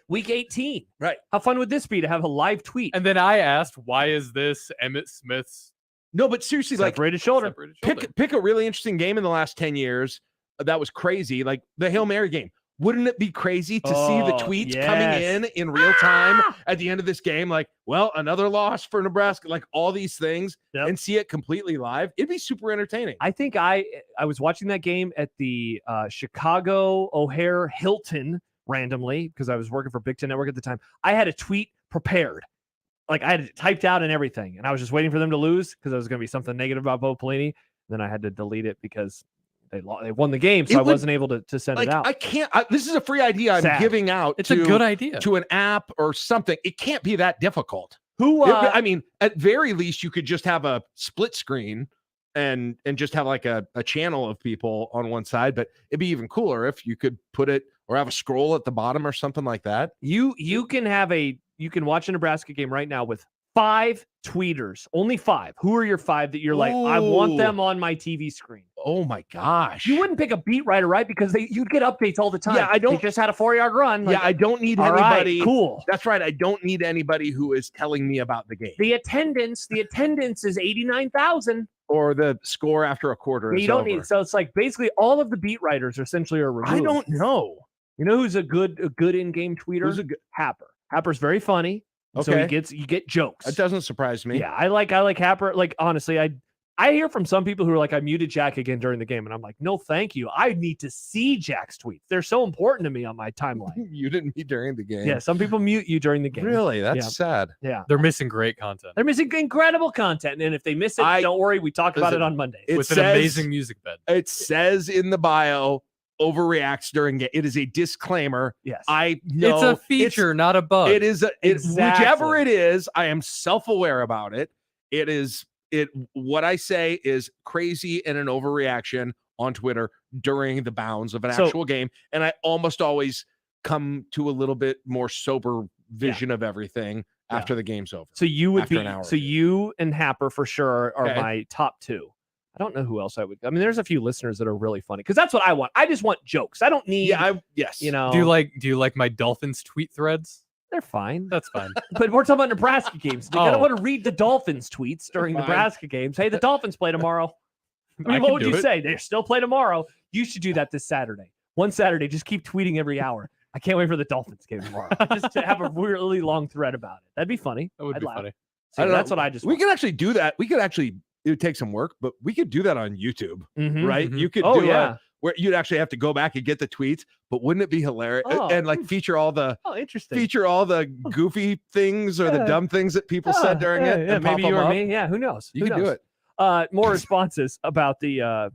week 18. Right. How fun would this be to have a live tweet? And then I asked, why is this Emmitt Smith's No, but seriously, separated shoulder? Pick a really interesting game in the last 10 years that was crazy, like the Hail Mary game. Wouldn't it be crazy to see the tweets coming in real time at the end of this game? Like, well, another loss for Nebraska, like all these things, and see it completely live. It'd be super entertaining. I think I was watching that game at the Chicago O'Hare Hilton randomly because I was working for Big Ten Network at the time. I had a tweet prepared. Like I had it typed out and everything, and I was just waiting for them to lose because it was going to be something negative about Bo Pelini. Then I had to delete it because they won the game, so I wasn't able to send it out. I can't. This is a free idea I'm giving out. It's a good idea to an app or something. It can't be that difficult. I mean, at very least, you could just have a split screen and just have like a channel of people on one side. But it'd be even cooler if you could put it or have a scroll at the bottom or something like that. You can watch a Nebraska game right now with 5 tweeters, only 5. Who are your 5 that you're like, I want them on my TV screen? Oh my gosh. You wouldn't pick a beat writer, right? Because you'd get updates all the time. Yeah, I don't. They just had a 4-yard run. Yeah, I don't need all anybody. Right, cool. That's right. I don't need anybody who is telling me about the game. The attendance is 89,000. Or the score after a quarter. You don't need. So it's like basically all of the beat writers essentially are removed. I don't know. You know who's a good in-game tweeter? Who's a good Happer? Happer's very funny. So you get jokes. That doesn't surprise me. Yeah, I like Happer. Like honestly, I hear from some people who are like, I muted Jack again during the game, and I'm like, no, thank you. I need to see Jack's tweets. They're so important to me on my timeline. You didn't me during the game. Yeah, some people mute you during the game. Really? That's sad. Yeah, they're missing great content. They're missing incredible content, and if they miss it, don't worry. We talk about it on Monday with an amazing music bed. It says in the bio, overreacts during it. It is a disclaimer. Yes, I know it's a feature, not a bug. It is Exactly. Whichever it is. I am self-aware about it. What I say is crazy and an overreaction on Twitter during the bounds of an actual game, and I almost always come to a little bit more sober vision of everything after the game's over. So you would after be an hour. so you and Happer for sure are Okay. my top 2. I don't know who else I would. I mean, there's a few listeners that are really funny because that's what I want. I just want jokes. I don't need. Yes. You know. Do you like my Dolphins tweet threads? They're fine. That's fine. But we're talking about Nebraska games. They don't want to read the Dolphins tweets during Fine. Nebraska games. Hey, the Dolphins play tomorrow. I mean, I what can would do you it. say? They still play tomorrow. You should do that this Saturday. One Saturday, just keep tweeting every hour. I can't wait for the Dolphins game tomorrow. Just to have a really long thread about it. That'd be funny. That would I'd be laugh. funny. So I don't that's know. what I just We want. could actually do that. It would take some work, but we could do that on YouTube, Mhm. right? Mhm. You could Oh, do yeah. where you'd actually have to go back and get the tweets, but wouldn't it be hilarious? Oh. And like feature all the interesting. goofy things or the Yeah. dumb things that people said during it. Yeah, and maybe pop you them or up. me. Yeah, who knows? You Who can do knows? it. More responses about the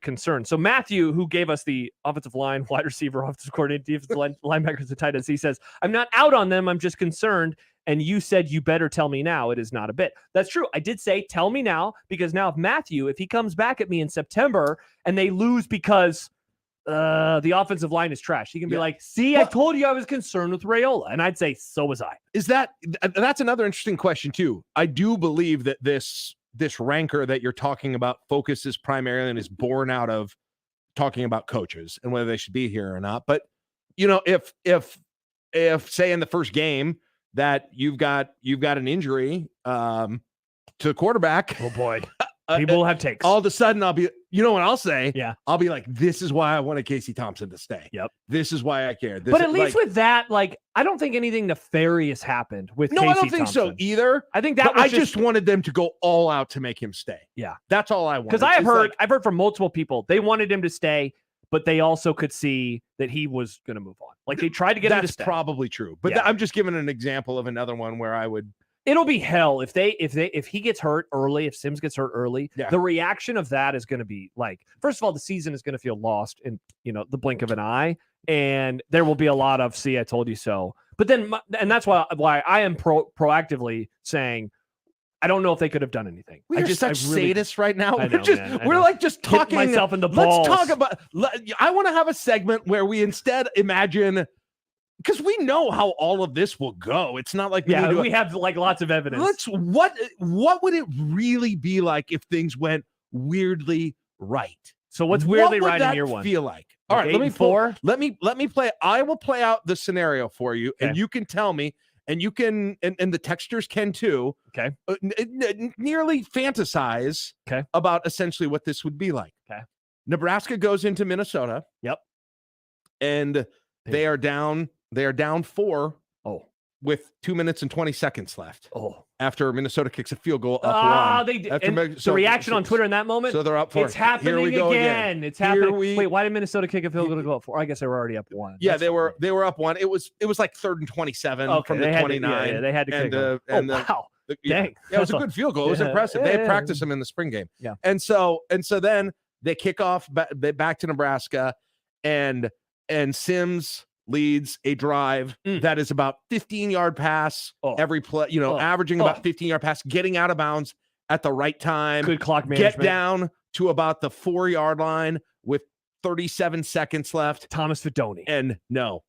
concern. So Matthew, who gave us the offensive line, wide receiver, offensive coordinator, defensive linebackers, and tight ends, he says, "I'm not out on them. I'm just concerned. And you said you better tell me now. It is not a bit." That's true. I did say tell me now because now if Matthew, if he comes back at me in September and they lose because the offensive line is trash, he can be like, "See, I told you I was concerned with Raiola," and I'd say, "So was I." That's another interesting question too. I do believe that this rancor that you're talking about focuses primarily and is born out of talking about coaches and whether they should be here or not. But if say in the first game that you've got an injury to the quarterback, oh boy, people will have takes. All of a sudden, I'll be, you know what I'll say? Yeah, I'll be like, "This is why I wanted Casey Thompson to stay. Yep, this is why I care." But at least with that, like, I don't think anything nefarious happened with. No, Casey I don't think so Thompson. either. I think that But was I just wanted them to go all out to make him stay. Yeah, that's all I wanted. because I've heard from multiple people they wanted him to stay, but they also could see that he was going to move on. Like they tried to get him to That's stay. probably true. But Yeah. I'm just giving an example of another one where I would. It'll be hell if he gets hurt early, if Sims gets hurt early. Yeah. The reaction of that is going to be like, first of all, the season is going to feel lost in the blink of an eye, and there will be a lot of "see, I told you so." But then, and that's why I am proactively saying, I don't know if they could have done anything. We are such sadists right now. I know, man, I We're know. like just Hit talking myself in the balls. Let's talk about. I want to have a segment where we instead imagine. Because we know how all of this will go. It's not like we have like lots of evidence. What would it really be like if things went weirdly right? So what's weirdly What would right in that year one? feel like? Like All right, 8 and 4? Let me play. I will play out the scenario for you, and you can tell me, and you can, and the texters can too. Okay. Nearly fantasize. Okay. About essentially what this would be like. Okay. Nebraska goes into Minnesota. Yep. And they are down. They are down 4. Oh. With 2 minutes and 20 seconds left. Oh. After Minnesota kicks a field goal up 1. They did. After The reaction on Twitter in that moment. So they're up 4. It's happening Here we go again. It's Here happening. we- Wait, why did Minnesota kick a field goal to go up 4? I guess they were already up 1. Yeah, they were up 1. It was like 3rd and 27 Okay, from the they had to- 29. yeah, they had to kick and, one. Wow. Yeah, Dang. it was a good field goal. It was Yeah, impressive. They had yeah. practiced them in the spring game. Yeah. And so then they kick off back to Nebraska, and Sims leads a drive that is about 15-yard pass every play, averaging about 15-yard pass, getting out of bounds at the right time. Good clock Get management. down to about the 4-yard line with 37 seconds left. Thomas Fedoni. And no.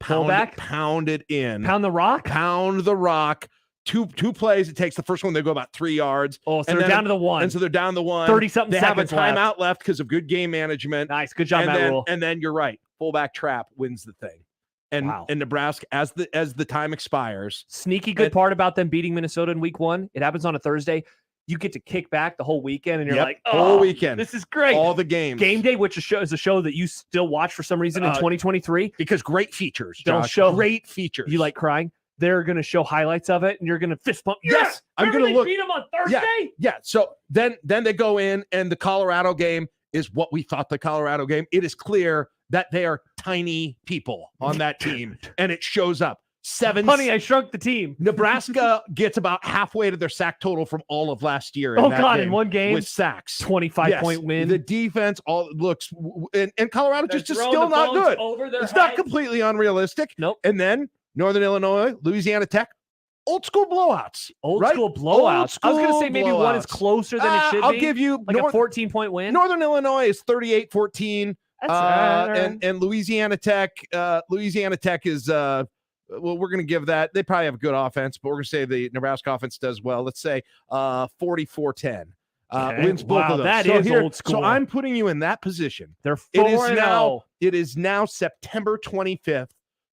Pullback? Pound it in. Pound the rock? Pound the rock. Two plays. It takes the first one. They go about 3 yards. Oh, so they're down to the 1. And so they're down to 1. 30-something They have a seconds left. timeout left because of good game management. Nice. Good job, and Matt then, Rule. And then you're right. Fullback trap wins the thing. And Nebraska, as the time expires. Sneaky good part about them beating Minnesota in week 1. It happens on a Thursday. You get to kick back the whole weekend, and you're like, whole weekend. This is great. All the games. Game Day, which is a show that you still watch for some reason in 2023. Because great features, They'll Josh. show Great features. You like crying? They're going to show highlights of it, and you're going to fist bump. Yes, I'm Remember going to they look. beat them on Thursday? Yeah. So then they go in, and the Colorado game is what we thought the Colorado game. It is clear that they are tiny people on that team, and it shows up. Honey, I shrunk the team. Nebraska gets about halfway to their sack total from all of last year. Oh, God, in one game? with sacks, 25-point win. The defense all looks, and Colorado They're just throwing still the not bones good. over their It's not heads. completely unrealistic. Nope. And then Northern Illinois, Louisiana Tech, old school blowouts. Old right? school blowouts. I was going to say school maybe one is blowouts. closer than it should I'll be. give you like a 14-point win. Northern Illinois is 38-14. That's and Louisiana Tech is well, we're going to give that. They probably have a good offense, but we're going to say the Nebraska offense does well. Let's say 44-10. Okay. Wins both Wow, of those. that So is old school. So I'm putting you in that position. They're It is 4-0. now. It is now September 25th,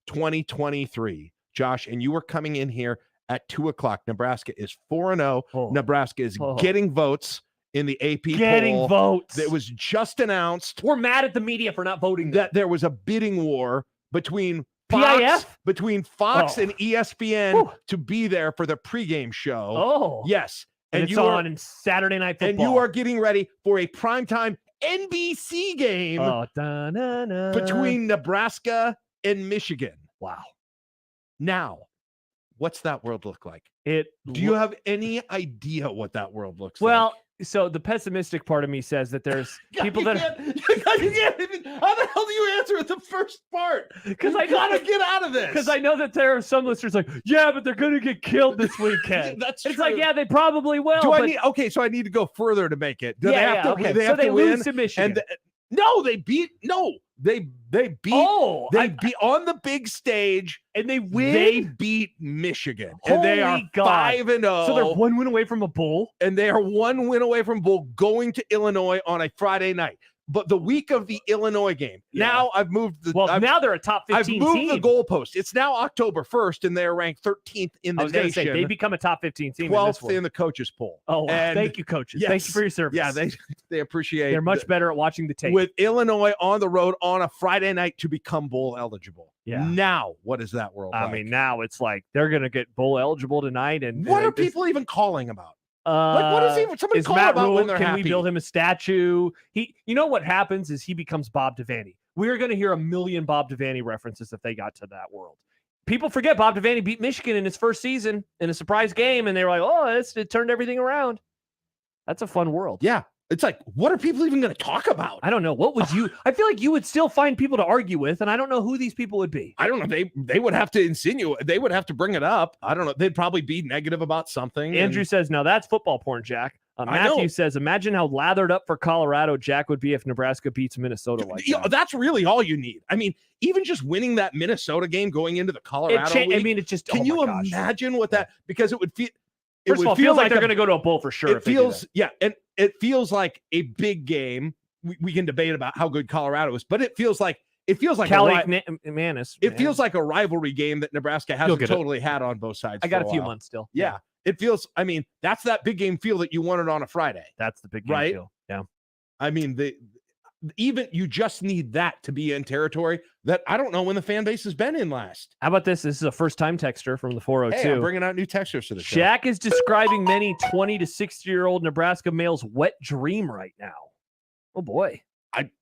2023. Josh, and you were coming in here at 2:00. Nebraska is 4-0. Nebraska is getting votes in the AP poll. Votes. That was just announced. We're mad at the media for not voting. That there was a bidding war between PIF? Fox and ESPN to be there for the pregame show. Oh. Yes. And it's on Saturday Night Football. And you are getting ready for a primetime NBC game between Nebraska and Michigan. Wow. Now, what's that world look like? Do you have any idea what that world looks like? Well, so the pessimistic part of me says that there's people that how the hell do you answer the first part? Because I gotta get out of this. Because I know that there are some listeners like, yeah, but they're gonna get killed this weekend. That's it's true. like, yeah, they probably will. So I need to go further to make it. Do they have to? Okay. They have so they to win lose to Michigan. They beat. They beat. They beat on the big stage, and they win. They beat Michigan, and they are 5-0. So they're 1 win away from a bowl, and they are 1 win away from bowl, going to Illinois on a Friday night. But the week of the Illinois game, now I've moved the. Well, now they're a top 15 I've moved team. the goalpost. It's now October 1st, and they are ranked 13th in the I was going to nation. say they become a top 15 team. 12th in the coaches poll. Oh, and thank you, coaches. yes, Thank you for your service. Yeah, they appreciate. They're much better at watching the tape. With Illinois on the road on a Friday night to become bowl eligible. Yeah. Now, what is that world? I mean, now it's like they're going to get bowl eligible tonight, and what are people even calling about? Like, what is somebody is call Matt about Rule, when they're can happy? we build him a statue? You know what happens is he becomes Bob Devaney. We're going to hear a million Bob Devaney references if they got to that world. People forget Bob Devaney beat Michigan in his first season in a surprise game, and they were like, "Oh, it turned everything around." That's a fun world. Yeah. It's like, what are people even going to talk about? I don't know. What would you? I feel like you would still find people to argue with, and I don't know who these people would be. I don't know. They would have to insinuate. They would have to bring it up. I don't know. They'd probably be negative about something. Andrew says, "No, that's football porn, Jack." I know. Matthew says, "Imagine how lathered up for Colorado Jack would be if Nebraska beats Minnesota like that." That's really all you need. I mean, even just winning that Minnesota game going into the Colorado week, I mean, it just. Can you imagine what that? Because it would feel. First of all, it feels like they're going to go to a bowl for sure. It feels, and it feels like a big game. We can debate about how good Colorado is, but it feels like Manis. It feels like a rivalry game that Nebraska hasn't totally had on both sides. I got a few while. months still. Yeah, it feels. I mean, that's that big game feel that you wanted on a Friday. That's the big game right? feel. Yeah. I mean, even you just need that to be in territory that I don't know when the fan base has been in last. How about this? This is a first-time texter from the 402. Hey, I'm bringing out new texters to the show. Shaq is describing many 20 to 60-year-old Nebraska males' wet dream right now. Oh boy.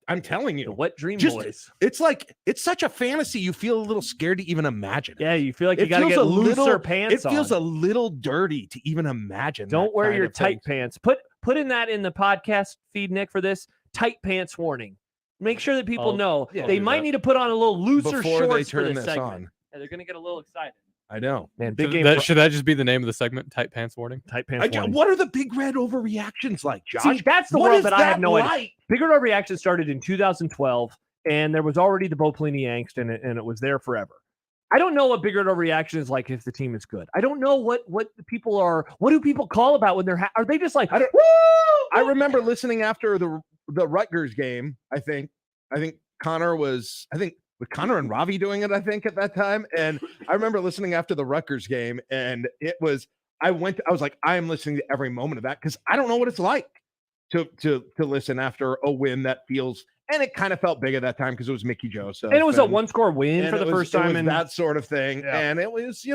I'm telling you, the wet dream boys. It's like it's such a fantasy. You feel a little scared to even imagine. Yeah, you feel like you got to get looser pants. It feels a little dirty to even imagine. Don't wear your tight pants. Put in that in the podcast feed, Nick, for this tight pants warning. Make sure that people know they might need to put on a little looser before shorts they turn for this this segment. on. Yeah, they're going to get a little excited. I know, man. Big game. Should that just be the name of the segment? Tight pants warning. Tight pants warning. What are the big red overreactions like, Josh? See, that's the What world is that I have no like? idea. Big red overreaction started in 2012, and there was already the Bo Pelini angst, and it was there forever. I don't know what big red overreaction is like if the team is good. I don't know what the people are. What do people call about when they're? Are they just like? I remember listening after the Rutgers game. I think Connor was. With Connor and Ravi doing it, I think, at that time. And I remember listening after the Rutgers game, and it was, I was like, I am listening to every moment of that because I don't know what it's like to listen after a win that feels, and it kind of felt big at that time because it was Mickey Joseph. And it was a one-score win for the first time. And that sort of thing. Yeah. And it was,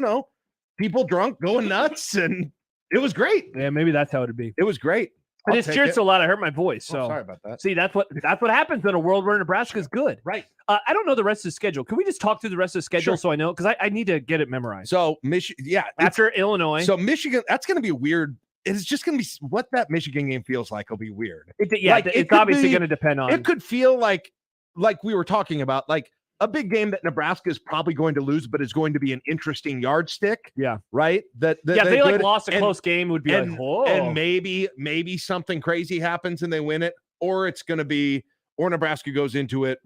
people drunk going nuts, and it was great. Yeah, maybe that's how it'd be. It was great. I just cheered so loud I hurt my voice. So sorry about that. See, that's what happens in a world where Nebraska is good. Right. I don't know the rest of the schedule. Can we just talk through the rest of the schedule so I know? Because I need to get it memorized. So Michigan, after Illinois. So Michigan, that's going to be weird. It's just going to be what that Michigan game feels like. Will be weird. It's obviously going to depend on. It could feel like we were talking about, like a big game that Nebraska is probably going to lose, but is going to be an interesting yardstick. Yeah. Right. If they lost a close game, it would be and maybe something crazy happens and they win it, or it's going to be, or Nebraska goes into it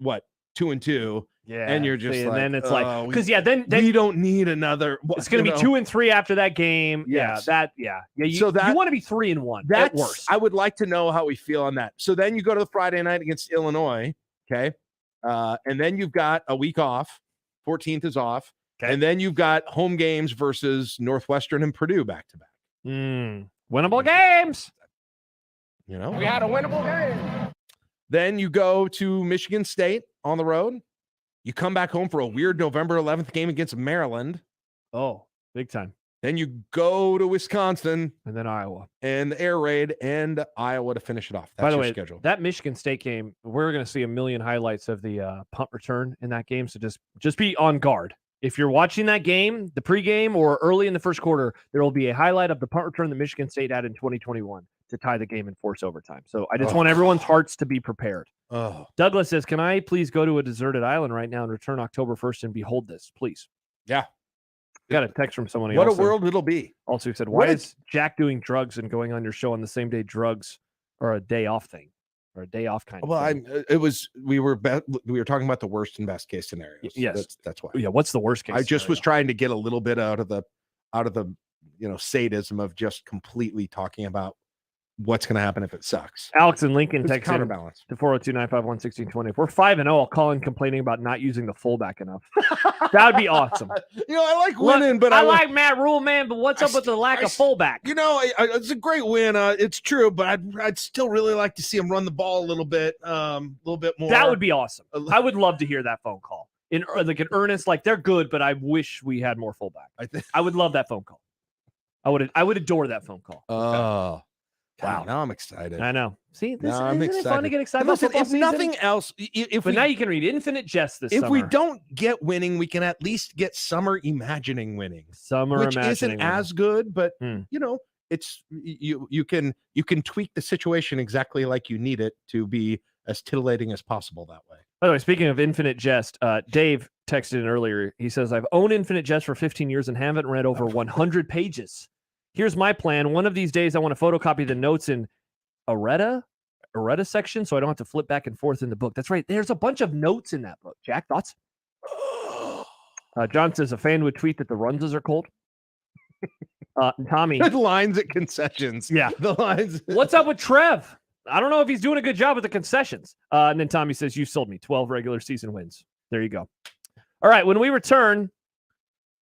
2-2. Yeah. And you're just and like, then it's like, because then we don't need another. It's going to be 2-3 after that game. Yes. Yeah. You want to be 3-1. At worst. I would like to know how we feel on that. So then you go to the Friday night against Illinois. Okay. And then you've got a week off. 14th is off. Okay. And then you've got home games versus Northwestern and Purdue back to back. Winnable games. You know, We had a winnable game. then you go to Michigan State on the road. You come back home for a weird November 11th game against Maryland. Oh, big time. Then you go to Wisconsin and then Iowa and the air raid and Iowa to finish it off. That's By the your way, schedule. that Michigan State game, we're going to see a million highlights of the punt return in that game. So just be on guard. If you're watching that game, the pregame or early in the first quarter, there will be a highlight of the punt return that Michigan State had in 2021 to tie the game and force overtime. So I just want everyone's hearts to be prepared. Douglas says, can I please go to a deserted island right now and return October 1st and behold this, please? Yeah. Got a text from someone. What a world it'll be. Also said, why is Jack doing drugs and going on your show on the same day drugs are a day off thing or a day off kind of thing? We were talking about the worst and best case scenarios. Yes. That's why. Yeah. What's the worst case? I just was trying to get a little bit out of the sadism of just completely talking about what's going to happen if it sucks. Alex and Lincoln It's text counterbalance. to 402-951-1620. If we're 5-0, I'll call in complaining about not using the fullback enough. That would be awesome. I like winning, but I like Matt Rule, man. But what's up with the lack of fullback? It's a great win. It's true, but I'd still really like to see him run the ball a little bit more. That would be awesome. I would love to hear that phone call. In like an earnest, like they're good, but I wish we had more fullback. I would love that phone call. I would adore that phone call. Oh. Wow! Now I'm excited. I know. See, I'm isn't it fun to get excited Listen, about if football nothing season? else, Now you can read Infinite Jest this if summer. we don't get winning, we can at least get summer imagining winning. Which isn't as good, but it's you can tweak the situation exactly like you need it to be as titillating as possible that way. By the way, speaking of Infinite Jest, Dave texted in earlier. He says, I've owned Infinite Jest for 15 years and haven't read over 100 pages. Here's my plan. One of these days, I want to photocopy the notes in errata section so I don't have to flip back and forth in the book. That's right. There's a bunch of notes in that book. Jack, thoughts? John says a fan would tweet that the Runzas are cold. Tommy. The lines at concessions. Yeah. The lines. What's up with Trev? I don't know if he's doing a good job with the concessions. And then Tommy says, you sold me 12 regular season wins. There you go. All right. When we return,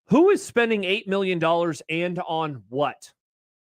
who is spending $8 million and on what?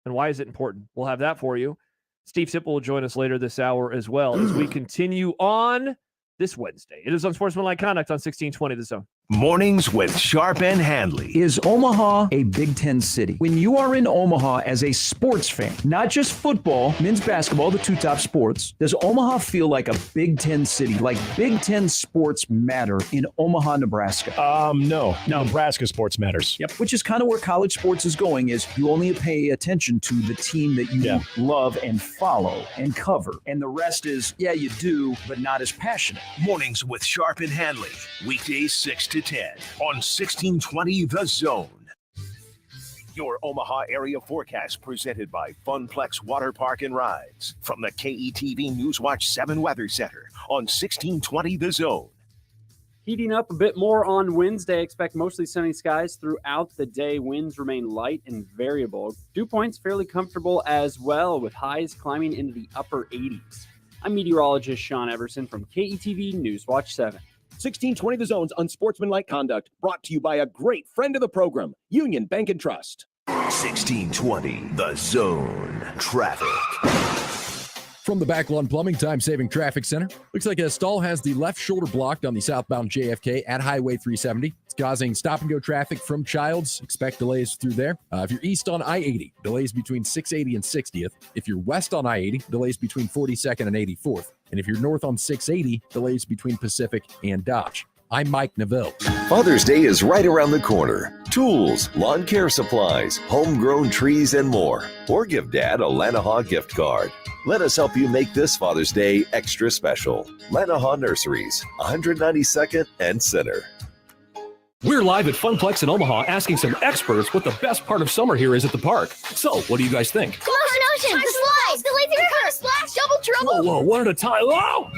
And why is it important? We'll have that for you. Steve Sipple will join us later this hour as well as we continue on this Wednesday. It is Unsportsmanlike Conduct on 1620 The Zone. Mornings with Sharp and Handley. Is Omaha a Big Ten city? When you are in Omaha as a sports fan, not just football, men's basketball, the two top sports, does Omaha feel like a Big Ten city? Like Big Ten sports matter in Omaha, Nebraska? No, Nebraska sports matters. Yep. Which is kind of where college sports is going, is you only pay attention to the team that you love and follow and cover. And the rest is, yeah, you do, but not as passionate. Mornings with Sharp and Handley. Weekdays 6 to 10 on 1620 The Zone. Your Omaha area forecast presented by Funplex Water Park and Rides from the KETV Newswatch 7 Weather Center on 1620 The Zone. Heating up a bit more on Wednesday. Expect mostly sunny skies throughout the day. Winds remain light and variable. Dew points fairly comfortable as well, with highs climbing into the upper 80s. I'm meteorologist Sean Everson from KETV Newswatch 7. 1620 The Zone's Unsportsmanlike Conduct, brought to you by a great friend of the program, Union Bank and Trust. 1620 The Zone. Traffic. From the Backlawn Plumbing Time-Saving Traffic Center, looks like a stall has the left shoulder blocked on the southbound JFK at Highway 370. It's causing stop-and-go traffic from Childs. Expect delays through there. If you're east on I-80, delays between 680 and 60th. If you're west on I-80, delays between 42nd and 84th. And if you're north on 680, delays between Pacific and Dodge. I'm Mike Neville. Father's Day is right around the corner. Tools, lawn care supplies, homegrown trees, and more. Or give Dad a Lanahaw gift card. Let us help you make this Father's Day extra special. Lanahaw Nurseries, 192nd and Center. We're live at Funplex in Omaha asking some experts what the best part of summer here is at the park. So, what do you guys think? Motion, the slides, the lazy river, splash, double trouble. Whoa, one at a time. Whoa!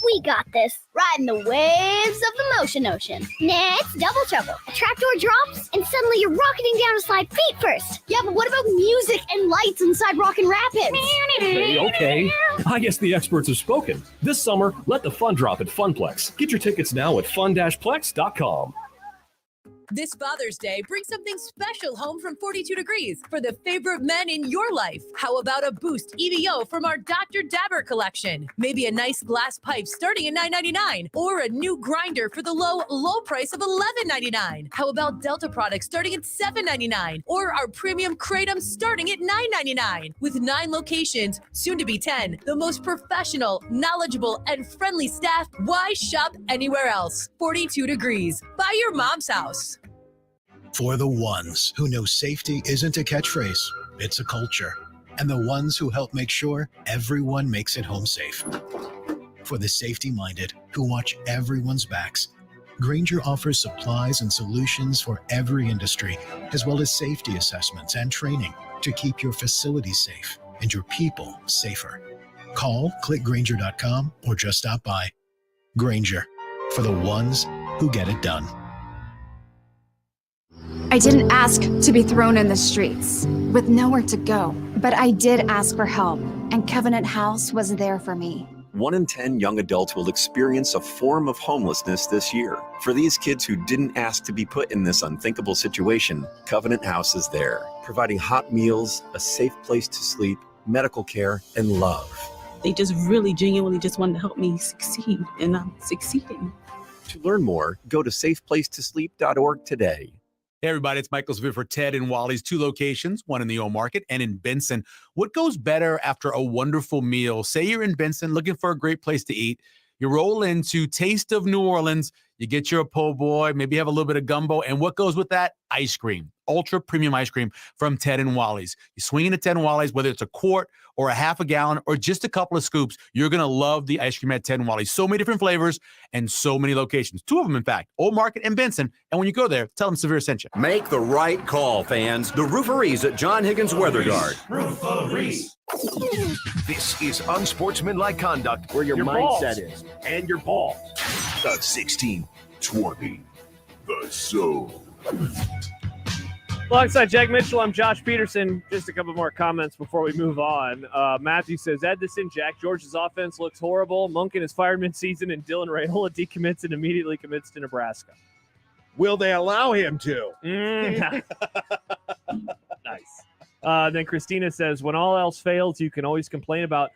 We got this. Riding the waves of the motion ocean. Next, double trouble. A trapdoor drops, and suddenly you're rocketing down a slide feet first. Yeah, but what about music and lights inside Rockin' Rapids? Okay. I guess the experts have spoken. This summer, let the fun drop at Funplex. Get your tickets now at fun-plex.com. This Father's Day, bring something special home from 42 Degrees for the favorite men in your life. How about a Boost EVO from our Dr. Dabber collection? Maybe a nice glass pipe starting at $9.99, or a new grinder for the low price of $11.99. How about Delta products starting at $7.99, or our premium Kratom starting at $9.99? With 9 locations, soon to be 10, the most professional, knowledgeable, and friendly staff. Why shop anywhere else? 42 Degrees. Buy your mom's house. For the ones who know safety isn't a catchphrase, it's a culture. And the ones who help make sure everyone makes it home safe. For the safety-minded who watch everyone's backs, Grainger offers supplies and solutions for every industry, as well as safety assessments and training to keep your facilities safe and your people safer. Call, click Grainger.com, or just stop by. Grainger, for the ones who get it done. I didn't ask to be thrown in the streets with nowhere to go, but I did ask for help, and Covenant House was there for me. 1 in 10 young adults will experience a form of homelessness this year. For these kids who didn't ask to be put in this unthinkable situation, Covenant House is there, providing hot meals, a safe place to sleep, medical care, and love. They just really genuinely just wanted to help me succeed, and I'm succeeding. To learn more, go to safeplacetosleep.org today. Hey, everybody, it's Michael Zvitt for Ted and Wally's, 2 locations, one in the Old Market and in Benson. What goes better after a wonderful meal? Say you're in Benson looking for a great place to eat. You roll into Taste of New Orleans. You get your po' boy, maybe have a little bit of gumbo. And what goes with that? Ice cream, ultra premium ice cream from Ted and Wally's. You swing into Ted and Wally's, whether it's a quart or a half a gallon or just a couple of scoops, you're going to love the ice cream at Ted and Wally's. So many different flavors and so many locations. 2 of them, in fact, Old Market and Benson. And when you go there, tell them Severe sent you. Make the right call, fans. The Rooferees at John Higgins Weather Guard. Rooferees. This is unsportsmanlike conduct where your balls. mindset is and your ball. The 1620. The Zone. Alongside Jack Mitchell, I'm Josh Peterson. Just a couple more comments before we move on. Matthew says, add this in, Jack. Georgia's offense looks horrible. Monken is fired mid-season, and Dylan Raiola decommits and immediately commits to Nebraska. Will they allow him to? Nice. Then Christina says, when all else fails, you can always complain about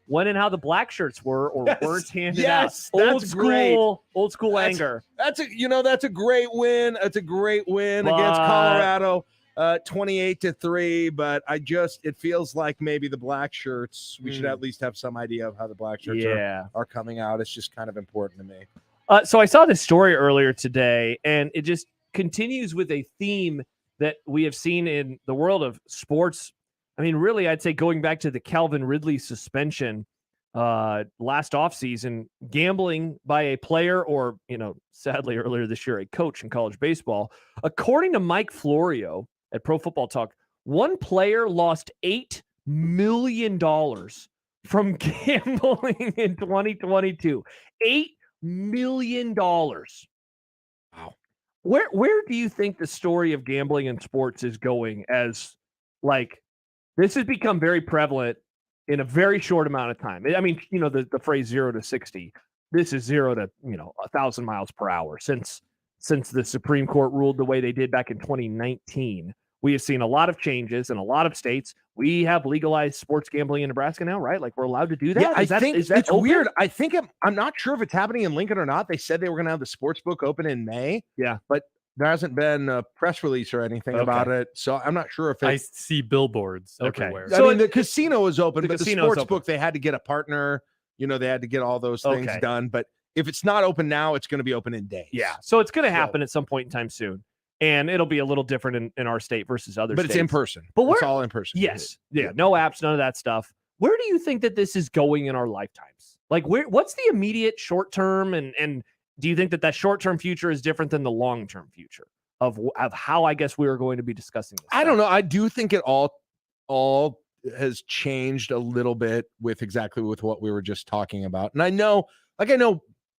when and how the black shirts were or weren't handed out. That's great. Old school anger. That's a great win. That's a great win against Colorado, 28-3. But it feels like maybe the black shirts. We should at least have some idea of how the black shirts are coming out. It's just kind of important to me. So I saw this story earlier today, and it just continues with a theme that we have seen in the world of sports. I mean, really, I'd say going back to the Calvin Ridley suspension last offseason, gambling by a player or, sadly earlier this year, a coach in college baseball. According to Mike Florio at Pro Football Talk, one player lost $8 million from gambling in 2022. $8 million. Wow. Where do you think the story of gambling in sports is going as, this has become very prevalent in a very short amount of time. I mean, the phrase 0 to 60. This is 0 to 1,000 miles per hour since the Supreme Court ruled the way they did back in 2019. We have seen a lot of changes in a lot of states. We have legalized sports gambling in Nebraska now, right? We're allowed to do that. Yeah, I think is that it's open? weird. I think I'm not sure if it's happening in Lincoln or not. They said they were going to have the sports book open in May. Yeah, but there hasn't been a press release or anything about it, so I'm not sure if I see billboards everywhere. I mean, the casino is open, but the sports open. book, they had to get a partner. They had to get all those things done. But if it's not open now, it's going to be open in days. Yeah, so it's going to happen at some point in time soon, and it'll be a little different in our state versus other states. But it's in person. But it's all in person. Yes, yeah, no apps, none of that stuff. Where do you think that this is going in our lifetimes? What's the immediate short term, and do you think that short-term future is different than the long-term future of how I guess we are going to be discussing this? I don't know. I do think it all has changed a little bit with what we were just talking about. And I know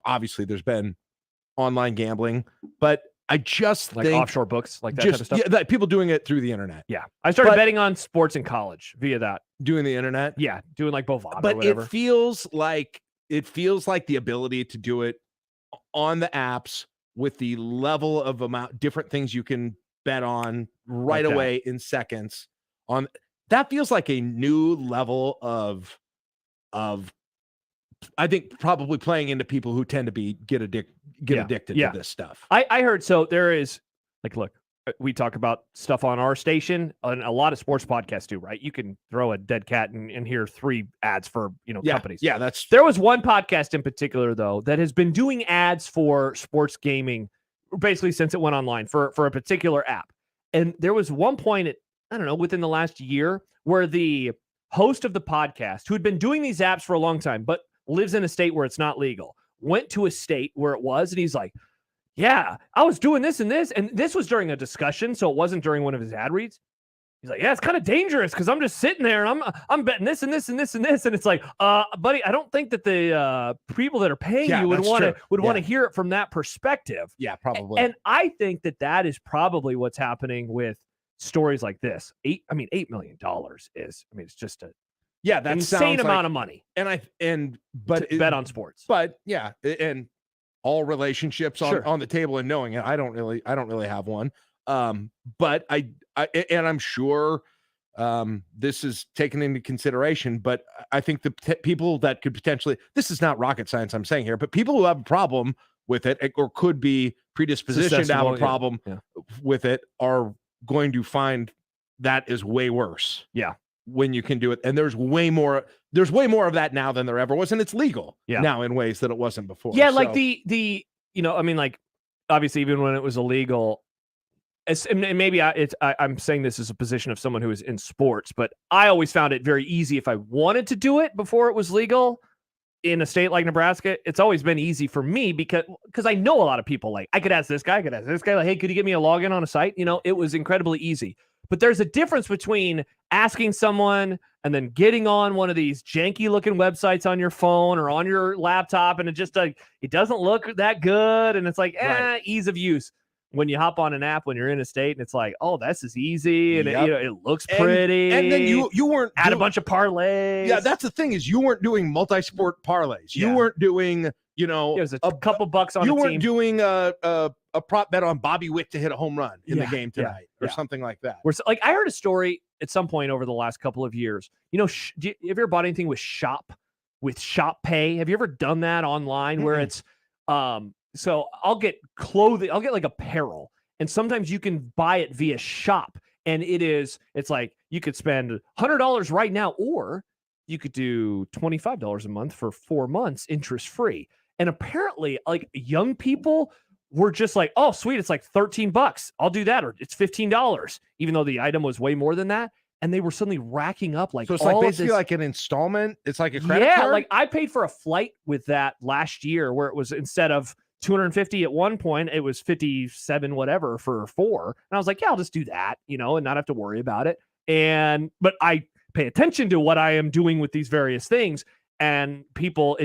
obviously there's been online gambling, but I just think offshore books, that type of stuff. Yeah, people doing it through the internet. Yeah. I started betting on sports in college via that. Doing the internet? Yeah. Doing Bovada but or whatever. It feels like the ability to do it on the apps with the level of amount different things you can bet on right away in seconds. On that feels like a new level of I think probably playing into people who tend to get addicted to this stuff. I heard, so there is, like, look, we talk about stuff on our station, and a lot of sports podcasts do, right? You can throw a dead cat and hear 3 ads for, companies. Yeah, there was one podcast in particular, though, that has been doing ads for sports gaming basically since it went online for a particular app. And there was one point within the last year where the host of the podcast, who had been doing these apps for a long time, but lives in a state where it's not legal, went to a state where it was, and he's like, yeah, I was doing this and this, and this was during a discussion, so it wasn't during one of his ad reads. He's like, yeah, it's kind of dangerous because I'm just sitting there and I'm betting this and this and this and this, and it's like, buddy, I don't think that the people that are paying you would want to hear it from that perspective. Yeah, probably. And I think that is probably what's happening with stories like this. $8 million is, it's just a that insane amount of money. But bet on sports. But yeah, and all relationships on the table and knowing it. I don't really have one. But I'm sure this is taken into consideration, but I think the people that could potentially, this is not rocket science I'm saying here, but people who have a problem with it or could be predispositioned to have a problem with it are going to find that is way worse. Yeah. When you can do it. And there's way more of that now than there ever was. And it's legal now in ways that it wasn't before. Yeah. Like like obviously even when it was illegal, and maybe I'm saying this as a position of someone who is in sports, but I always found it very easy if I wanted to do it before it was legal in a state like Nebraska. It's always been easy for me because I know a lot of people. Like, I could ask this guy, like, hey, could you give me a login on a site? It was incredibly easy. But there's a difference between asking someone and then getting on one of these janky looking websites on your phone or on your laptop, and it just it doesn't look that good, and it's like ease of use. When you hop on an app when you're in a state and it's like, oh, this is easy, and it looks pretty, and then you weren't add a bunch of parlays. Yeah, that's the thing, is you weren't doing multi-sport parlays. You weren't doing it was a couple bucks on. You a weren't team. doing a prop bet on Bobby Witt to hit a home run in the game tonight or something like that. Like, I heard a story at some point over the last couple of years. Have you ever bought anything with Shop Pay? Have you ever done that online where it's so I'll get clothing, I'll get like apparel, and sometimes you can buy it via Shop, and it's like you could spend $100 right now, or you could do $25 a month for 4 months interest free. And apparently, like, young people were just like, oh, sweet, it's like $13. I'll do that. Or it's $15, even though the item was way more than that. And they were suddenly racking up like, so it's like basically like an installment. It's like a credit card. Like, I paid for a flight with that last year, where it was, instead of $250 at one point, it was $57 whatever for 4. And I was like, yeah, I'll just do that, and not have to worry about it. But I pay attention to what I am doing with these various things. And people,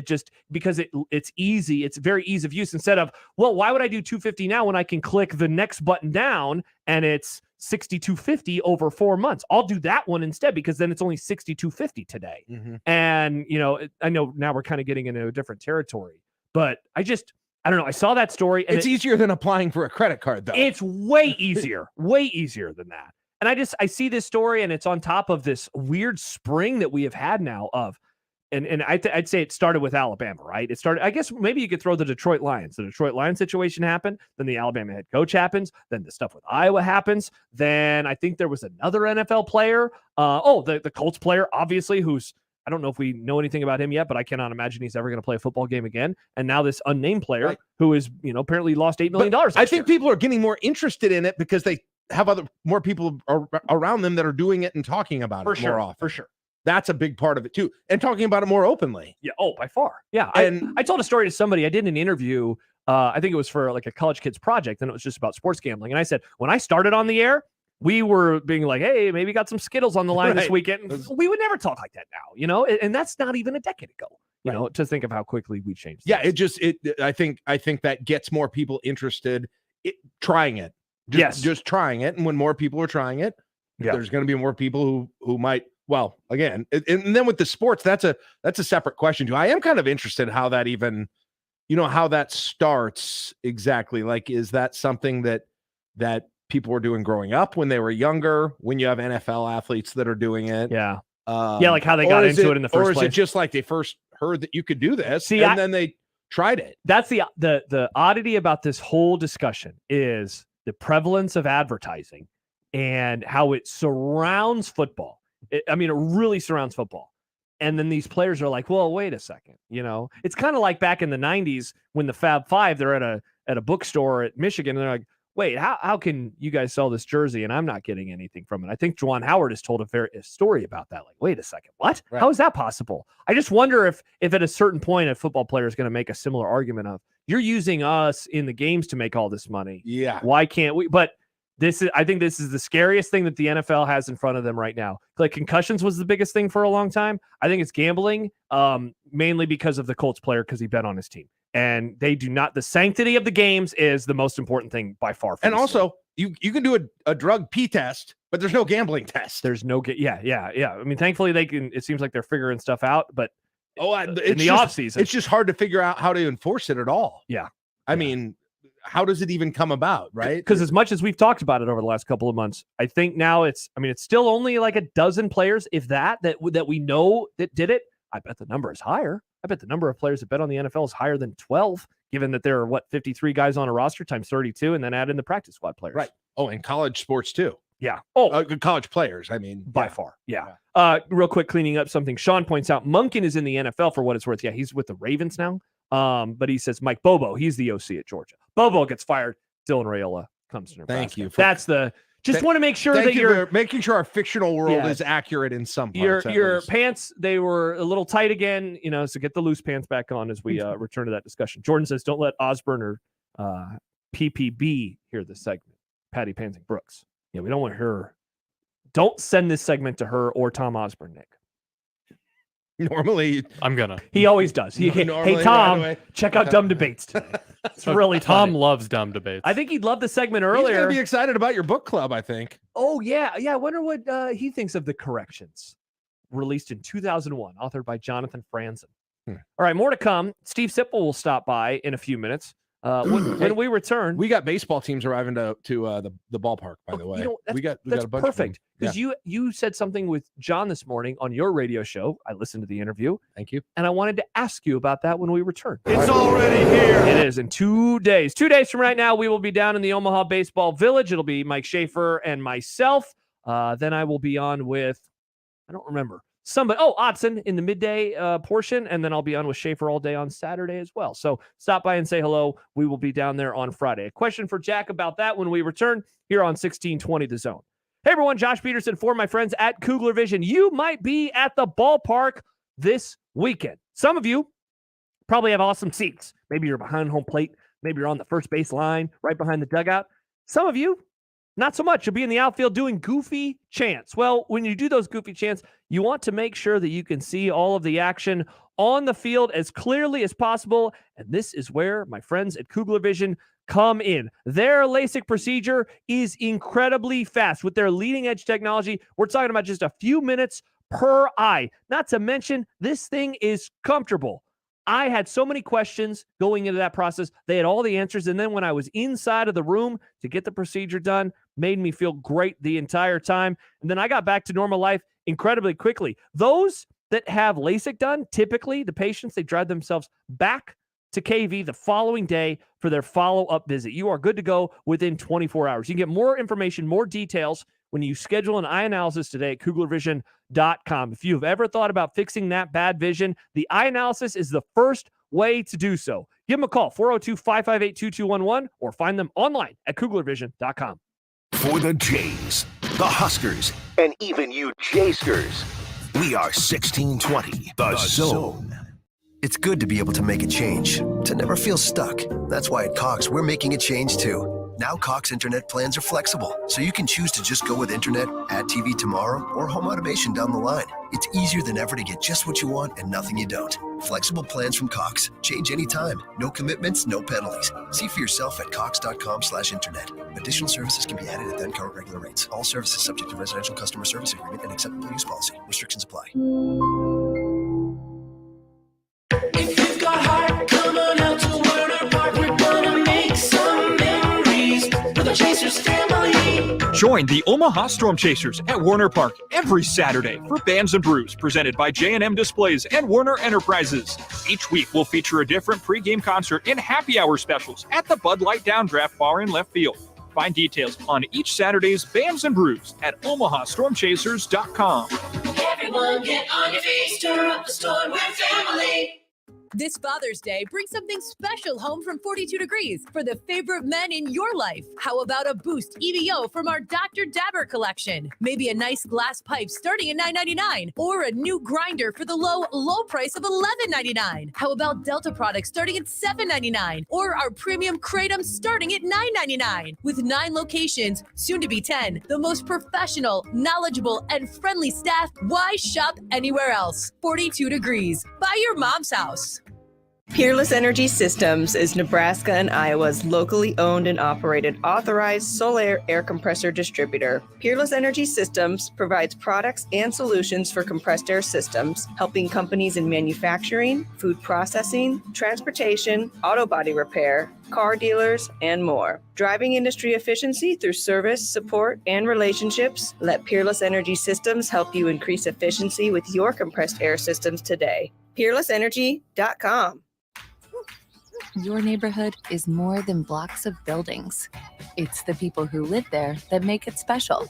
because it's easy, it's very ease of use. Instead of, well, why would I do $250 now when I can click the next button down and it's $62.50 over 4 months? I'll do that one instead, because then it's only $62.50 today. Mm-hmm. And I know now we're kind of getting into a different territory, but I don't know. I saw that story, and it's easier than applying for a credit card, though. It's way easier, way easier than that. And I see this story, and it's on top of this weird spring that we have had now of. And I'd say it started with Alabama, right? It started, I guess maybe you could throw the Detroit Lions. The Detroit Lions situation happened. Then the Alabama head coach happens. Then the stuff with Iowa happens. Then I think there was another NFL player. The Colts player, obviously, who's, I don't know if we know anything about him yet, but I cannot imagine he's ever going to play a football game again. And now this unnamed player who is, apparently lost $8 million. I think people are getting more interested in it because they have more people around them that are doing it and talking about it more often. For sure. That's a big part of it too. And talking about it more openly. Yeah. Oh, by far. Yeah. And I told a story to somebody. I did an interview. I think it was for like a college kids project, and it was just about sports gambling. And I said, when I started on the air, we were being like, hey, maybe got some Skittles on the line this weekend. We would never talk like that now, and that's not even a decade ago, to think of how quickly we changed. Yeah. Things. I think that gets more people interested in trying it. Just trying it. And when more people are trying it, there's going to be more people who might. Well, again, and then with the sports, that's a separate question too. I am kind of interested in how that even, how that starts exactly. Like, is that something that people were doing growing up when they were younger, when you have NFL athletes that are doing it? Yeah. Like how they got into it in the first place. Or is it just like they first heard that you could do this then they tried it? That's the oddity about this whole discussion is the prevalence of advertising and how it surrounds football. It really surrounds football. And then these players are like, well, wait a second. It's kind of like back in the 90s when the Fab Five, they're at a bookstore at Michigan. And they're like, wait, how can you guys sell this jersey and I'm not getting anything from it? I think Juwan Howard has told a story about that. Like, wait a second, what? Right. How is that possible? I just wonder if at a certain point a football player is going to make a similar argument of, you're using us in the games to make all this money. Yeah. Why can't we? But I think this is the scariest thing that the NFL has in front of them right now. Like, concussions was the biggest thing for a long time. I think it's gambling, mainly because of the Colts player, because he bet on his team. And they do not. The sanctity of the games is the most important thing by far. And also, you can do a drug P test, but there's no gambling test. There's no yeah. I mean, thankfully they can. It seems like they're figuring stuff out, but in the off season, it's just hard to figure out how to enforce it at all. Yeah, I mean, how does it even come about, right? Because as much as we've talked about it over the last couple of months, I think now it's still only like a dozen players, if that we know that did it. I bet the number is higher. I bet the number of players that bet on the NFL is higher than 12, given that there are 53 guys on a roster times 32, and then add in the practice squad players. Right. Oh, and college sports too. Yeah. College players. I mean, by far. Yeah. Real quick, cleaning up something. Sean points out Monken is in the NFL for what it's worth. Yeah, he's with the Ravens now. But he says Mike Bobo, he's the OC at Georgia. Bobo gets fired. Dylan Raiola comes to Nebraska. Thank you. That's the. Just want to make sure that you're making sure our fictional world is accurate in some parts. Your pants, they were a little tight again, so get the loose pants back on as we return to that discussion. Jordan says, don't let Osborne or PPB hear this segment. Patty Pansing Brooks. Yeah, we don't want her. Don't send this segment to her or Tom Osborne, Nick. Normally, I'm gonna. He always does. Hey, Tom, check out Dumb Debates today. It's really Tom funny. loves Dumb Debates. I think he'd love the segment earlier. He's going to be excited about your book club, I think. Oh, yeah. I wonder what he thinks of The Corrections, released in 2001, authored by Jonathan Franzen. All right, more to come. Steve Sipple will stop by in a few minutes. When we return, we got baseball teams arriving to the ballpark. By the way, we got a bunch. Perfect, because you said something with John this morning on your radio show. I listened to the interview. Thank you, and I wanted to ask you about that when we return. It's already here. It is in 2 days. 2 days from right now, we will be down in the Omaha Baseball Village. It'll be Mike Schaefer and myself. Then I will be on with, I don't remember. Otson in the midday portion, and then I'll be on with Schaefer all day on Saturday as well. So stop by and say hello. We will be down there on Friday. A question for Jack about that when we return here on 1620 The Zone. Hey, everyone. Josh Peterson for my friends at Kugler Vision. You might be at the ballpark this weekend. Some of you probably have awesome seats. Maybe you're behind home plate. Maybe you're on the first base line, right behind the dugout. Some of you, not so much. You'll be in the outfield doing goofy chants. Well, when you do those goofy chants, you want to make sure that you can see all of the action on the field as clearly as possible. And this is where my friends at Kugler Vision come in. Their LASIK procedure is incredibly fast. With their leading edge technology, we're talking about just a few minutes per eye. Not to mention, this thing is comfortable. I had so many questions going into that process. They had all the answers. And then when I was inside of the room to get the procedure done, made me feel great the entire time. And then I got back to normal life incredibly quickly. Those that have LASIK done, typically the patients, they drive themselves back to KV the following day for their follow-up visit. You are good to go within 24 hours. You can get more information, more details when you schedule an eye analysis today at KuglerVision.com. If you've ever thought about fixing that bad vision, the eye analysis is the first way to do so. Give them a call, 402-558-2211, or find them online at KuglerVision.com. For the Jays, the Huskers, and even you Jayskers, we are 1620 The Zone. It's good to be able to make a change, to never feel stuck. That's why at Cox, we're making a change too. Now Cox Internet plans are flexible, so you can choose to just go with Internet, add TV tomorrow, or home automation down the line. It's easier than ever to get just what you want and nothing you don't. Flexible plans from Cox. Change anytime. No commitments, no penalties. See for yourself at cox.com/internet. Additional services can be added at then current regular rates. All services subject to residential customer service agreement and acceptable use policy. Restrictions apply. If you've got heart, come on out to Join the Omaha Storm Chasers at Warner Park every Saturday for Bands and Brews presented by J&M Displays and Warner Enterprises. Each week will feature a different pregame concert and happy hour specials at the Bud Light Downdraft Bar in left field. Find details on each Saturday's Bands and Brews at omahastormchasers.com. Everyone get on your feet, stir up the storm, we're family. This Father's Day, bring something special home from 42 Degrees for the favorite men in your life. How about a Boost EVO from our Dr. Dabber collection? Maybe a nice glass pipe starting at $9.99 or a new grinder for the low price of $11.99. How about Delta products starting at $7.99 or our premium Kratom starting at $9.99? With 9 locations, soon to be 10, the most professional, knowledgeable, and friendly staff, why shop anywhere else? 42 Degrees, by your mom's house. Peerless Energy Systems is Nebraska and Iowa's locally owned and operated authorized solar air compressor distributor. Peerless Energy Systems provides products and solutions for compressed air systems, helping companies in manufacturing, food processing, transportation, auto body repair, car dealers, and more. Driving industry efficiency through service, support, and relationships, let Peerless Energy Systems help you increase efficiency with your compressed air systems today. PeerlessEnergy.com. Your neighborhood is more than blocks of buildings. It's the people who live there that make it special.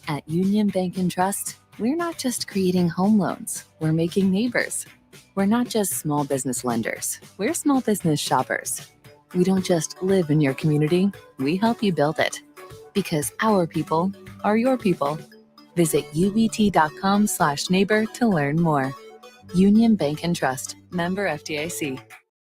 At Union Bank and Trust, we're not just creating home loans, we're making neighbors. We're not just small business lenders, we're small business shoppers. We don't just live in your community, we help you build it. Because our people are your people. Visit ubt.com/neighbor to learn more. Union Bank and Trust, member FDIC.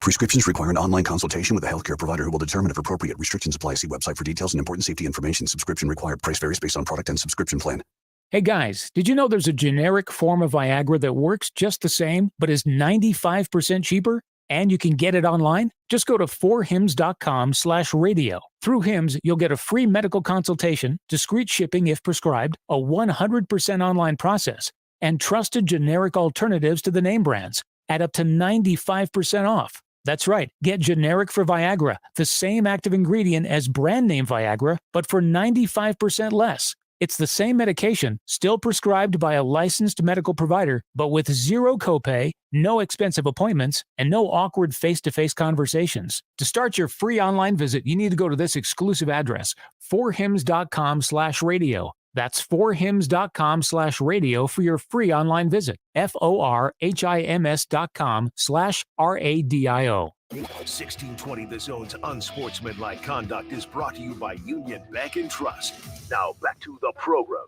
Prescriptions require an online consultation with a healthcare provider who will determine if appropriate. Restrictions apply. See website for details and important safety information. Subscription required. Price varies based on product and subscription plan. Hey guys, did you know there's a generic form of Viagra that works just the same, but is 95% cheaper? And you can get it online? Just go to 4hims.com/radio. Through Hims, you'll get a free medical consultation, discreet shipping if prescribed, a 100% online process, and trusted generic alternatives to the name brands at up to 95% off. That's right. Get generic for Viagra, the same active ingredient as brand name Viagra, but for 95% less. It's the same medication, still prescribed by a licensed medical provider, but with zero copay, no expensive appointments, and no awkward face-to-face conversations. To start your free online visit, you need to go to this exclusive address, 4hims.com/radio. That's 4hims.com/radio for your free online visit. FORHIMS.com/RADIO. 1620 The Zone's Unsportsmanlike Conduct is brought to you by Union Bank and Trust. Now back to the program.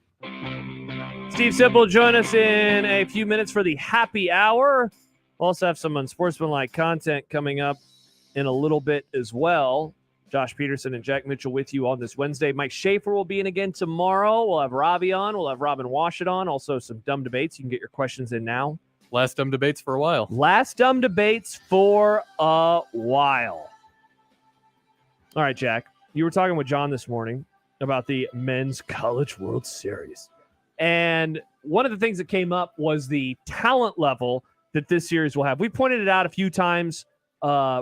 Steve Simple, join us in a few minutes for the happy hour. We'll also have some Unsportsmanlike content coming up in a little bit as well. Josh Peterson and Jack Mitchell with you on this Wednesday. Mike Schaefer will be in again tomorrow. We'll have Robbie on. We'll have Robin Washit on. Also some dumb debates. You can get your questions in now. Last dumb debates for a while. Last dumb debates for a while. All right, Jack. You were talking with John this morning about the Men's College World Series. And one of the things that came up was the talent level that this series will have. We pointed it out a few times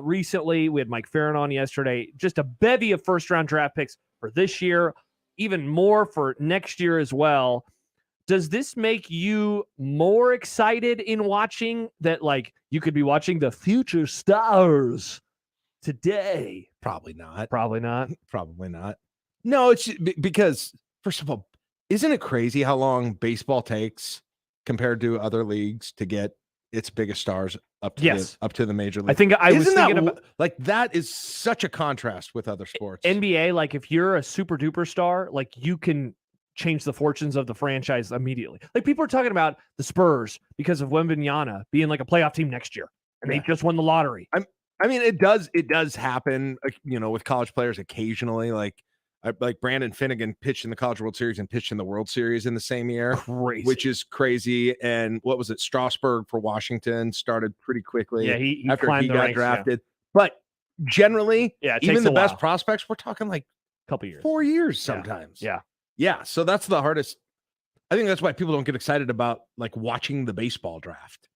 recently. We had Mike Farron on yesterday. Just a bevy of first-round draft picks for this year, even more for next year as well. Does this make you more excited in watching that, like, you could be watching the future stars today? Probably not. Probably not. Probably not. No, it's because, first of all, isn't it crazy how long baseball takes compared to other leagues to get its biggest stars up to the major league? I think I was thinking about, like, that is such a contrast with other sports. NBA, like, if you're a super duper star, like, you can change the fortunes of the franchise immediately. Like, people are talking about the Spurs because of Wembanyama being like a playoff team next year, and they just won the lottery. I mean, it does happen, with college players occasionally. Like Brandon Finnegan pitched in the College World Series and pitched in the World Series in the same year, which is crazy. And what was it? Strasburg for Washington started pretty quickly. Yeah, he after climbed he the got ranks, drafted. But generally, even the best while. prospects, we're talking like a couple years, 4 years sometimes. Yeah. So that's the hardest. I think that's why people don't get excited about, like, watching the baseball draft.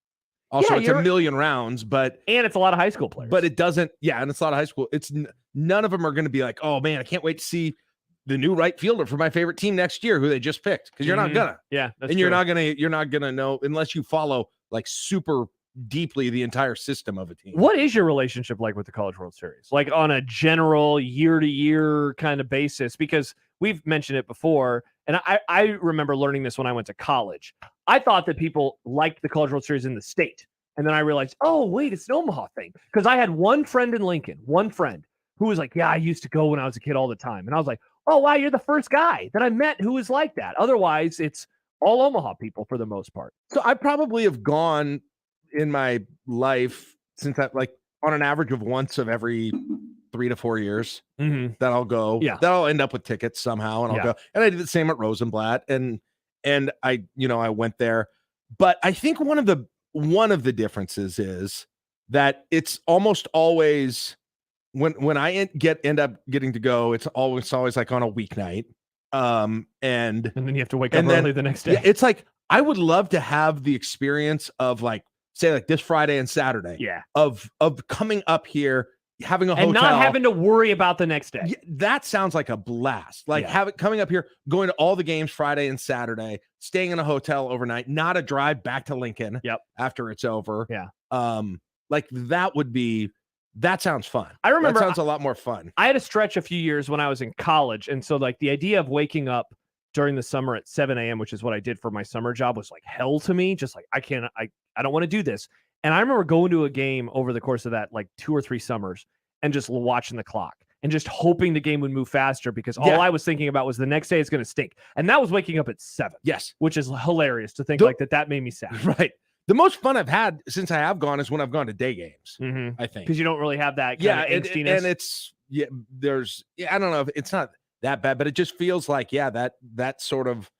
Also, it's a million rounds, and it's a lot of high school players. But it doesn't. Yeah, and it's a lot of high school. It's none of them are going to be like, oh man, I can't wait to see the new right fielder for my favorite team next year, who they just picked, because you're not gonna. Yeah, that's and true. you're not gonna know unless you follow like super deeply the entire system of a team. What is your relationship like with the College World Series? Like on a general year-to-year kind of basis? Because we've mentioned it before, and I remember learning this when I went to college. I thought that people liked the College World Series in the state. And then I realized, oh, wait, it's an Omaha thing. Because I had one friend in Lincoln, who was like, yeah, I used to go when I was a kid all the time. And I was like, oh, wow, you're the first guy that I met who was like that. Otherwise, it's all Omaha people for the most part. So I probably have gone in my life since I like on an average of once of every 3 to 4 years that I'll go. Yeah. That I'll end up with tickets somehow, and I'll go. And I did the same at Rosenblatt, and I went there. But I think one of the differences is that it's almost always when I end up getting to go, it's always like on a weeknight. And then you have to wake up early the next day. Yeah, it's like I would love to have the experience of like, say, like this Friday and Saturday. Yeah. Of coming up here, having a hotel, and not having to worry about the next day. Yeah, that sounds like a blast. Like coming up here, going to all the games Friday and Saturday, staying in a hotel overnight, not a drive back to Lincoln. After it's over. Yeah. Like that sounds fun. I remember that sounds a lot more fun. I had a stretch a few years when I was in college, and so like the idea of waking up during the summer at 7 a.m., which is what I did for my summer job, was like hell to me. Just like I don't want to do this. And I remember going to a game over the course of that like 2 or 3 summers and just watching the clock and just hoping the game would move faster, because all I was thinking about was the next day it's going to stink. And that was waking up at 7. Yes. Which is hilarious to think like that made me sad. Right. The most fun I've had since I have gone is when I've gone to day games, I think. Because you don't really have that kind of angstiness. And it's, I don't know if it's not that bad, but it just feels like, that sort of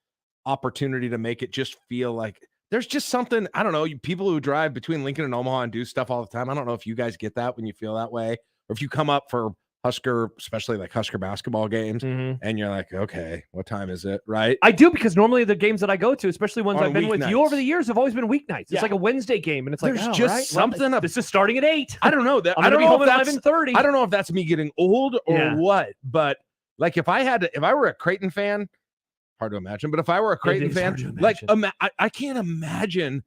opportunity to make it just feel like there's just something, I don't know, people who drive between Lincoln and Omaha and do stuff all the time. I don't know if you guys get that when you feel that way, or if you come up for Husker, especially like Husker basketball games, and you're like, okay, what time is it? Right. I do, because normally the games that I go to, especially ones On I've been with you over the years, have always been weeknights. It's like a Wednesday game, and it's like, there's just something. This is starting at 8. I don't know that. I don't know if that's 11:30. I don't know if that's me getting old or what, but like if I were a Creighton fan, hard to imagine, but if I were a Creighton fan, like I can't imagine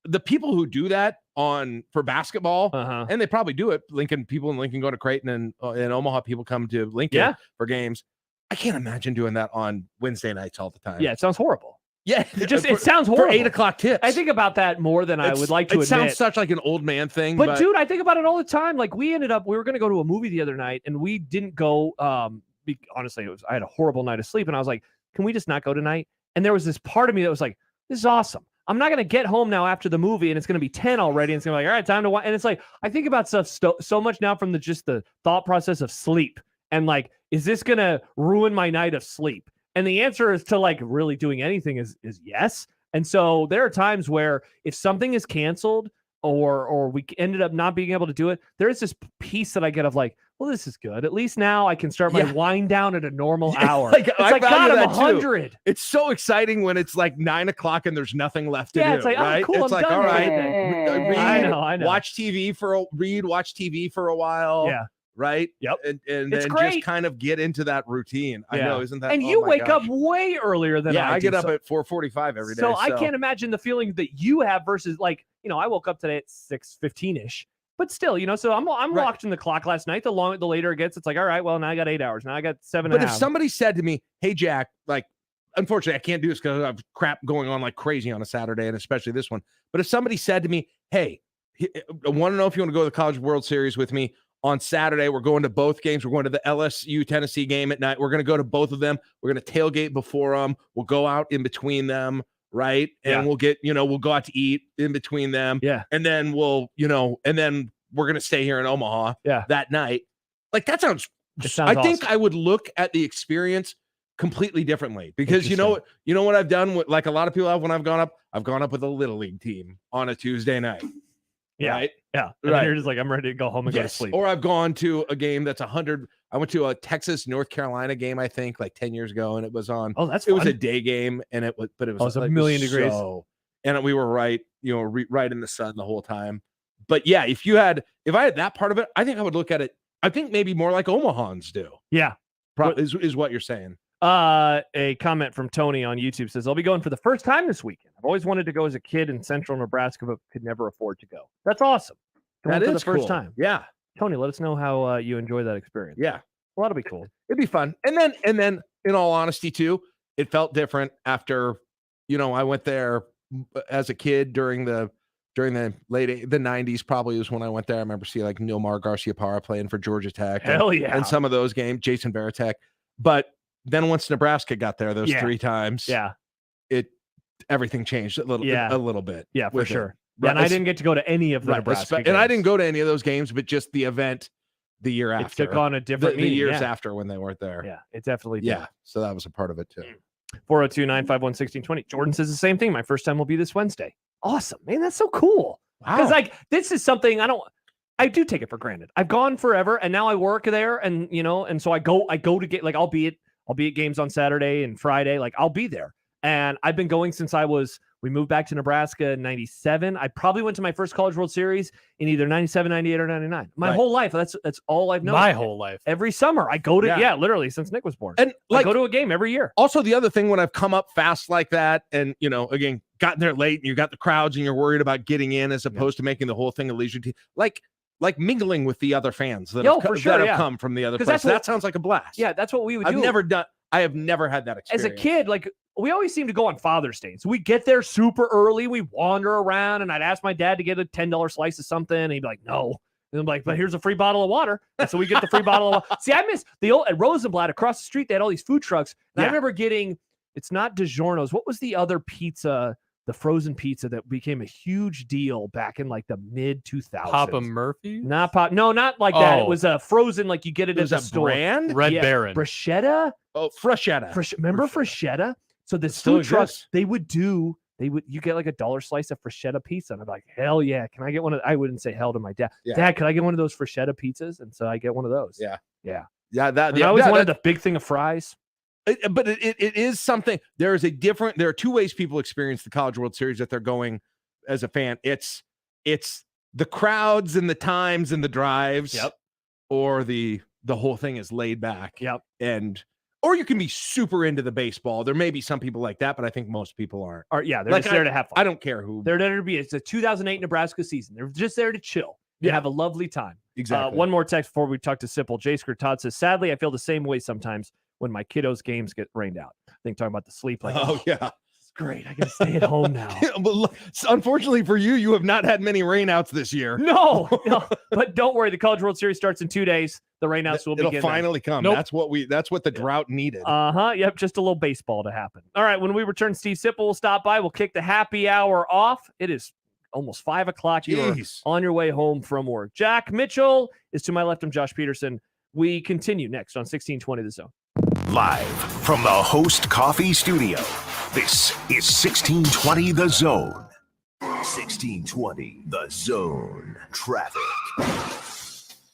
the people who do that for basketball, and they probably do it. People in Lincoln go to Creighton, and Omaha people come to Lincoln for games. I can't imagine doing that on Wednesday nights all the time. Yeah, it sounds horrible. Yeah, it sounds horrible. For 8 o'clock tips. I think about that more than I would like to admit. It sounds such like an old man thing. But dude, I think about it all the time. Like we were going to go to a movie the other night, and we didn't go. Honestly, I had a horrible night of sleep, and I was like, can we just not go tonight? And there was this part of me that was like, this is awesome. I'm not going to get home now after the movie, and it's going to be 10 already. And it's going to be like, all right, time to watch. And it's like, I think about stuff so much now from just the thought process of sleep. And like, is this going to ruin my night of sleep? And the answer is to like really doing anything is yes. And so there are times where if something is canceled or we ended up not being able to do it, there is this piece that I get of like, well, this is good. At least now I can start my wind down at a normal hour. Like, it's like, God, I'm 100. Too. It's so exciting when it's like 9 o'clock and there's nothing left to do. It's like, right? Oh, cool, it's I'm like, done. all right, I know. Watch TV watch TV for a while. Yeah. Right. Yep. And it's then great. just kind of get into that routine. I know, isn't that? And you wake up way earlier than I do. I get up at 4:45 every day. So I can't imagine the feeling that you have versus like, I woke up today at 6:15ish. But still, so I'm watching the clock last night. The later it gets, it's like, all right, well, now I got 8 hours. Now I got 7 But if somebody said to me, hey, Jack, like, unfortunately, I can't do this because I have crap going on like crazy on a Saturday, and especially this one. But if somebody said to me, hey, I want to know if you want to go to the College World Series with me on Saturday. We're going to both games. We're going to the LSU Tennessee game at night. We're going to go to both of them. We're going to tailgate before them. We'll go out in between them. Right. And we'll get, we'll go out to eat in between them. Yeah. And then and then we're going to stay here in Omaha that night. Like that sounds I think awesome. I would look at the experience completely differently because you know what I've done with like a lot of people have when I've gone up with a little league team on a Tuesday night. Yeah. Right. Yeah. And right. You're just like, I'm ready to go home and go to sleep. Or I've gone to a game that's 100. I went to a Texas North Carolina game, I think, like 10 years ago, and it was on. Oh, that's it fun. was a day game, and it was a million degrees. And we were right in the sun the whole time. But yeah, if I had that part of it, I think I would look at it. I think maybe more like Omahans do. Yeah. Is what you're saying. A comment from Tony on YouTube says, I'll be going for the first time this weekend. I've always wanted to go as a kid in central Nebraska, but could never afford to go. That's awesome. Going That for is the first cool. time. Yeah. Tony, let us know how you enjoy that experience. Yeah. Well, that'll be cool. It'd be fun. And then in all honesty too, it felt different after, I went there as a kid during the late the 90s probably was when I went there. I remember seeing like Nilmar Garcia-Parra playing for Georgia Tech. Hell yeah. And some of those games, Jason Varitek. But then once Nebraska got there those 3 times, everything changed a little bit. Yeah, for sure. Right. And I didn't get to go to any of the Nebraska games. And I didn't go to any of those games, but just the event the year after. It took on a different the meaning, years after when they weren't there. Yeah, it definitely did. Yeah, so that was a part of it too. 402-951-1620. Jordan says the same thing. My first time will be this Wednesday. Awesome, man. That's so cool. Because like this is something I do take it for granted. I've gone forever, and now I work there, and and so I go to get like I'll be at games on Saturday and Friday. Like I'll be there, and I've been going since we moved back to Nebraska in 97. I probably went to my first College World Series in either 97, 98, or 99. My whole life. That's all I've known. My whole life. Every summer I go to literally since Nick was born. And I go to a game every year. Also, the other thing when I've come up fast like that, and again, gotten there late, and you got the crowds, and you're worried about getting in as opposed to making the whole thing a leisure team, like mingling with the other fans that have come from the other place. That sounds like a blast. Yeah, that's what we would do. I have never had that experience. As a kid, like we always seem to go on Father's Day. So we get there super early, we wander around, and I'd ask my dad to get a $10 slice of something, and he'd be like, no. And I'm like, but here's a free bottle of water. And so we get the free bottle of water. See, I miss the old at Rosenblatt across the street, they had all these food trucks. And I remember getting, it's not DiGiorno's. What was the other pizza? The frozen pizza that became a huge deal back in like the mid 2000s. Papa Murphy? No, not like that. It was a frozen, like you get it It was at the a store. brand? Red Baron. Bruschetta? Oh, Freshetta. Remember Freshetta? So this Still food truck, exists? you get like $1 slice of Freshetta pizza. And I'm like, hell yeah. Can I get one of, I wouldn't say hell to my dad. Yeah. Dad, can I get one of those Freshetta pizzas? And so I get one of those. Yeah. Yeah. Yeah. I always wanted the big thing of fries. But it is something. There are 2 ways people experience the College World Series that they're going as a fan. It's the crowds and the times and the drives. Yep. Or the whole thing is laid back. Yep. Or you can be super into the baseball. There may be some people like that, but I think most people aren't. They're just there to have fun. I don't care who. They're there to be. It's a 2008 Nebraska season. They're just there to chill. You have a lovely time. Exactly. One more text before we talk to Sipple. J. Todd says, sadly, I feel the same way sometimes when my kiddos' games get rained out. I think talking about the sleep. Like, oh yeah. It's great. I can stay at home now. But unfortunately for you, you have not had many rainouts this year. No. But don't worry. The College World Series starts in 2 days. The rainouts will begin. It'll finally come. Nope. That's what the drought needed. Yep. Just a little baseball to happen. All right. When we return, Steve Sipple will stop by. We'll kick the happy hour off. It is almost 5 o'clock. You are on your way home from work. Jack Mitchell is to my left. I'm Josh Peterson. We continue next on 1620 The Zone. Live from the Host Coffee Studio, this is 1620 The Zone. 1620 The Zone. Traffic.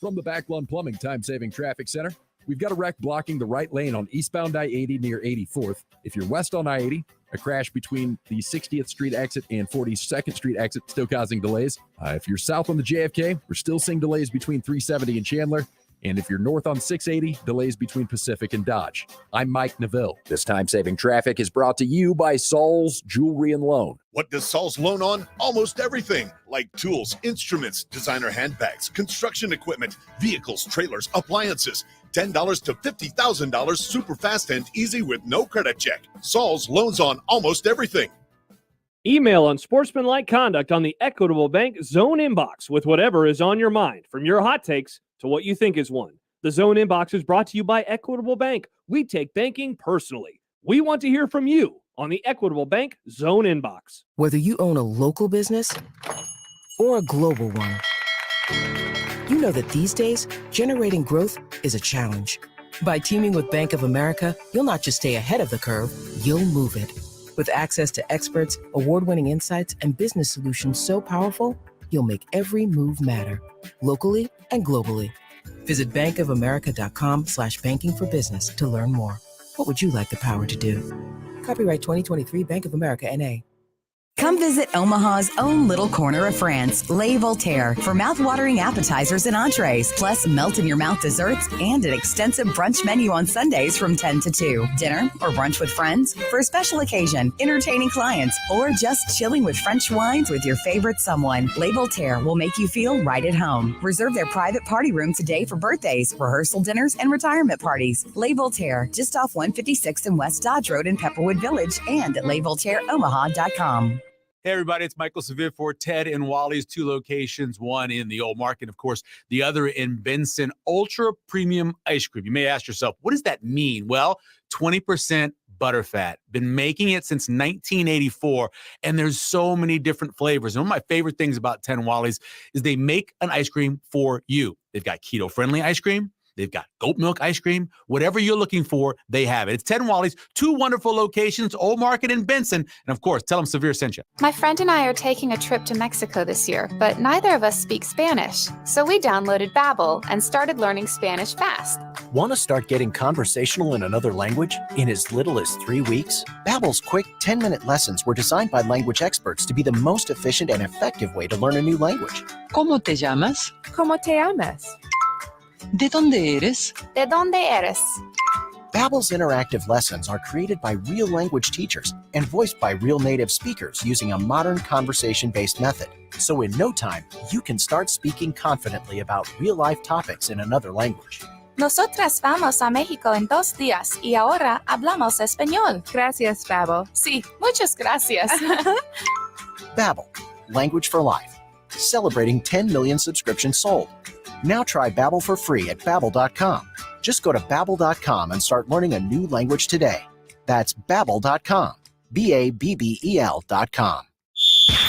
From the Backlund Plumbing Time-Saving Traffic Center, we've got a wreck blocking the right lane on eastbound I-80 near 84th. If you're west on I-80, a crash between the 60th Street exit and 42nd Street exit still causing delays. If you're south on the JFK, we're still seeing delays between 370 and Chandler. And if you're north on 680, delays between Pacific and Dodge. I'm Mike Neville. This time-saving traffic is brought to you by Saul's Jewelry and Loan. What does Saul's loan on? Almost everything, like tools, instruments, designer handbags, construction equipment, vehicles, trailers, appliances. $10 to $50,000 super fast and easy with no credit check. Saul's loans on almost everything. Email Unsportsmanlike conduct on the Equitable Bank Zone inbox with whatever is on your mind, from your hot takes to what you think is one. The Zone inbox is brought to you by Equitable Bank. We take banking personally. We want to hear from you on the Equitable Bank Zone inbox. Whether you own a local business or a global one, you know that these days, generating growth is a challenge. By teaming with Bank of America, you'll not just stay ahead of the curve, you'll move it. With access to experts, award-winning insights, and business solutions so powerful, you'll make every move matter, locally and globally. Visit bankofamerica.com/banking for business to learn more. What would you like the power to do? Copyright 2023 Bank of America, N.A. Come visit Omaha's own little corner of France, Les Voltaire, for mouth-watering appetizers and entrees, plus melt-in-your-mouth desserts and an extensive brunch menu on Sundays from 10 to 2. Dinner or brunch with friends, for a special occasion, entertaining clients, or just chilling with French wines with your favorite someone, Les Voltaire will make you feel right at home. Reserve their private party room today for birthdays, rehearsal dinners, and retirement parties. Les Voltaire, just off 156th and West Dodge Road in Pepperwood Village, and at lesvoltaireomaha.com. Hey, everybody, it's Michael Severe for Ted and Wally's, 2 locations, one in the Old Market, of course, the other in Benson. Ultra premium ice cream. You may ask yourself, what does that mean? Well, 20% butterfat. Been making it since 1984, and there's so many different flavors. And one of my favorite things about Ted and Wally's is they make an ice cream for you. They've got keto-friendly ice cream. They've got goat milk ice cream. Whatever you're looking for, they have it. It's Ted and Wally's, 2 wonderful locations, Old Market and Benson. And of course, tell them Severe sent you. My friend and I are taking a trip to Mexico this year, but neither of us speak Spanish. So we downloaded Babbel and started learning Spanish fast. Want to start getting conversational in another language in as little as 3 weeks? Babbel's quick 10-minute lessons were designed by language experts to be the most efficient and effective way to learn a new language. ¿Cómo te llamas? ¿Cómo te llamas? ¿De dónde eres? ¿De dónde eres? Babbel's interactive lessons are created by real language teachers and voiced by real native speakers using a modern conversation-based method. So in no time, you can start speaking confidently about real-life topics in another language. Nosotras vamos a México en 2 días y ahora hablamos español. Gracias, Babbel. Sí, muchas gracias. Babbel, language for life. Celebrating 10 million subscriptions sold. Now try Babbel for free at Babbel.com. Just go to Babbel.com and start learning a new language today. That's Babbel.com. Babbel.com.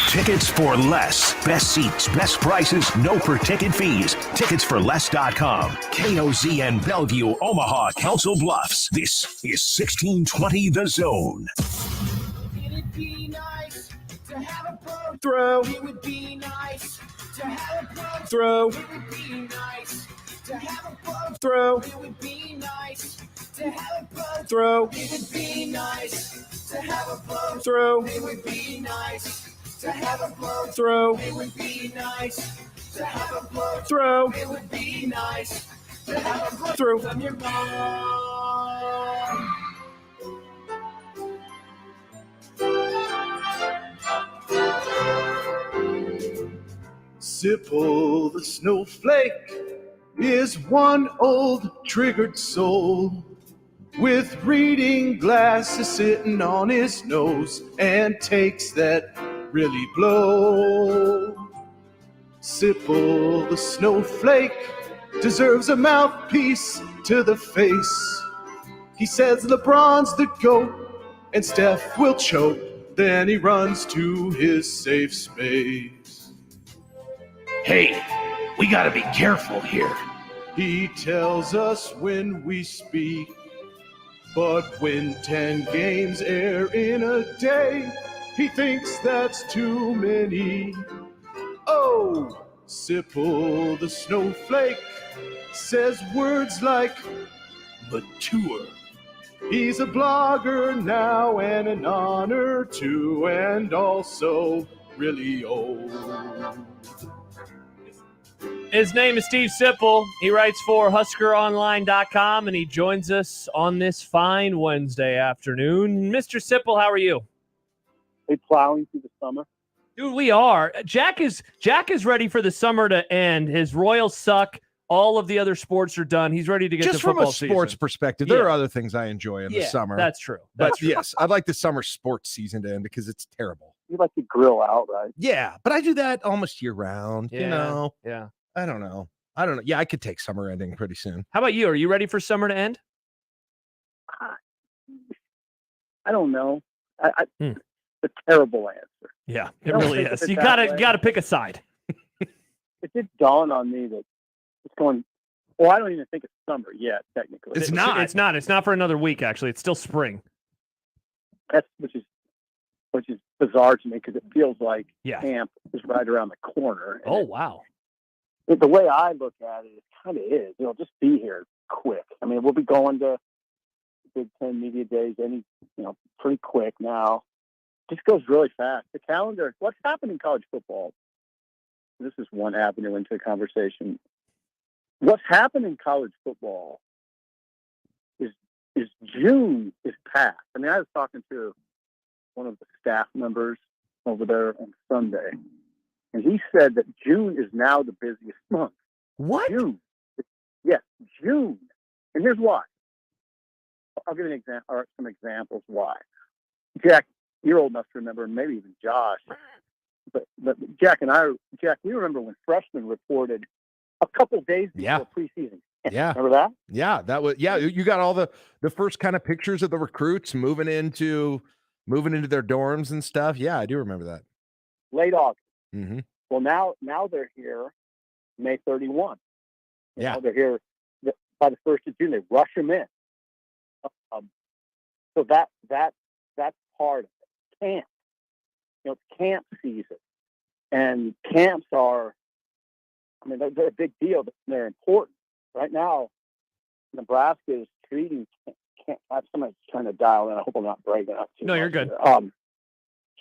Tickets for less. Best seats, best prices, no per-ticket fees. Ticketsforless.com. KOZN Bellevue, Omaha, Council Bluffs. This is 1620 The Zone. It'd be nice to have a boat. Throw. It would be nice to have a boat. Throw. It would be nice to have a boat. Throw. It would be nice to have a boat. Throw. It would be nice to have a boat. Throw. It would be nice to have a boat. Throw. It would be nice to have a boat. Throw. It would be nice to have a boat. Throw. From your mom. Sipple the snowflake is one old triggered soul with reading glasses sitting on his nose and takes that really blow. Sipple the snowflake deserves a mouthpiece to the face. He says LeBron's the GOAT and Steph will choke. Then he runs to his safe space. Hey, we gotta be careful here. He tells us when we speak, but when 10 games air in a day, he thinks that's too many. Oh, Sipple the snowflake says words like mature. He's a blogger now and an honor too, and also really old. His name is Steve Sipple. He writes for HuskerOnline.com, and he joins us on this fine Wednesday afternoon. Mr. Sipple, how are you? Hey, plowing through the summer. Dude, we are. Jack is ready for the summer to end. His Royals suck. All of the other sports are done. He's ready to get just to football from a sports season. perspective. There are other things I enjoy in the summer. That's true. But yes, I'd like the summer sports season to end because it's terrible. You like to grill out, right? Yeah, but I do that almost year round. You know. Yeah. I don't know. Yeah, I could take summer ending pretty soon. How about you? Are you ready for summer to end? I don't know. It's a terrible answer. Yeah, it really is. You gotta pick a side. It did dawn on me that it's going. Well, I don't even think it's summer yet. Technically, It's not. It's not. It's not for another week. Actually, it's still spring. That's which is bizarre to me because it feels like camp is right around the corner. Oh wow. The way I look at it, it kind of is. It'll just be here quick. I mean, we'll be going to Big Ten Media Days pretty quick now. just goes really fast. The calendar, what's happened in college football? This is one avenue into the conversation. What's happened in college football is June is past. I mean, I was talking to one of the staff members over there on Sunday, and he said that June is now the busiest month. What? June. Yes, June. And here's why. I'll give you an example, or some examples why. Jack, you're old enough to remember, maybe even Josh, but Jack, we remember when freshmen reported a couple days before preseason. Yeah. Remember that? Yeah, that was you got all the first kind of pictures of the recruits moving into their dorms and stuff. Yeah, I do remember that. Late August. Mm-hmm. Well, now they're here May 31. You know, they're here by the 1st of June. They rush them in. So that's part of it. Camp. You know, it's camp season. And camps are, I mean, they're a big deal. They're important. Right now, Nebraska is treating camp. Somebody's trying to dial in. I hope I'm not breaking up too much. No, you're good.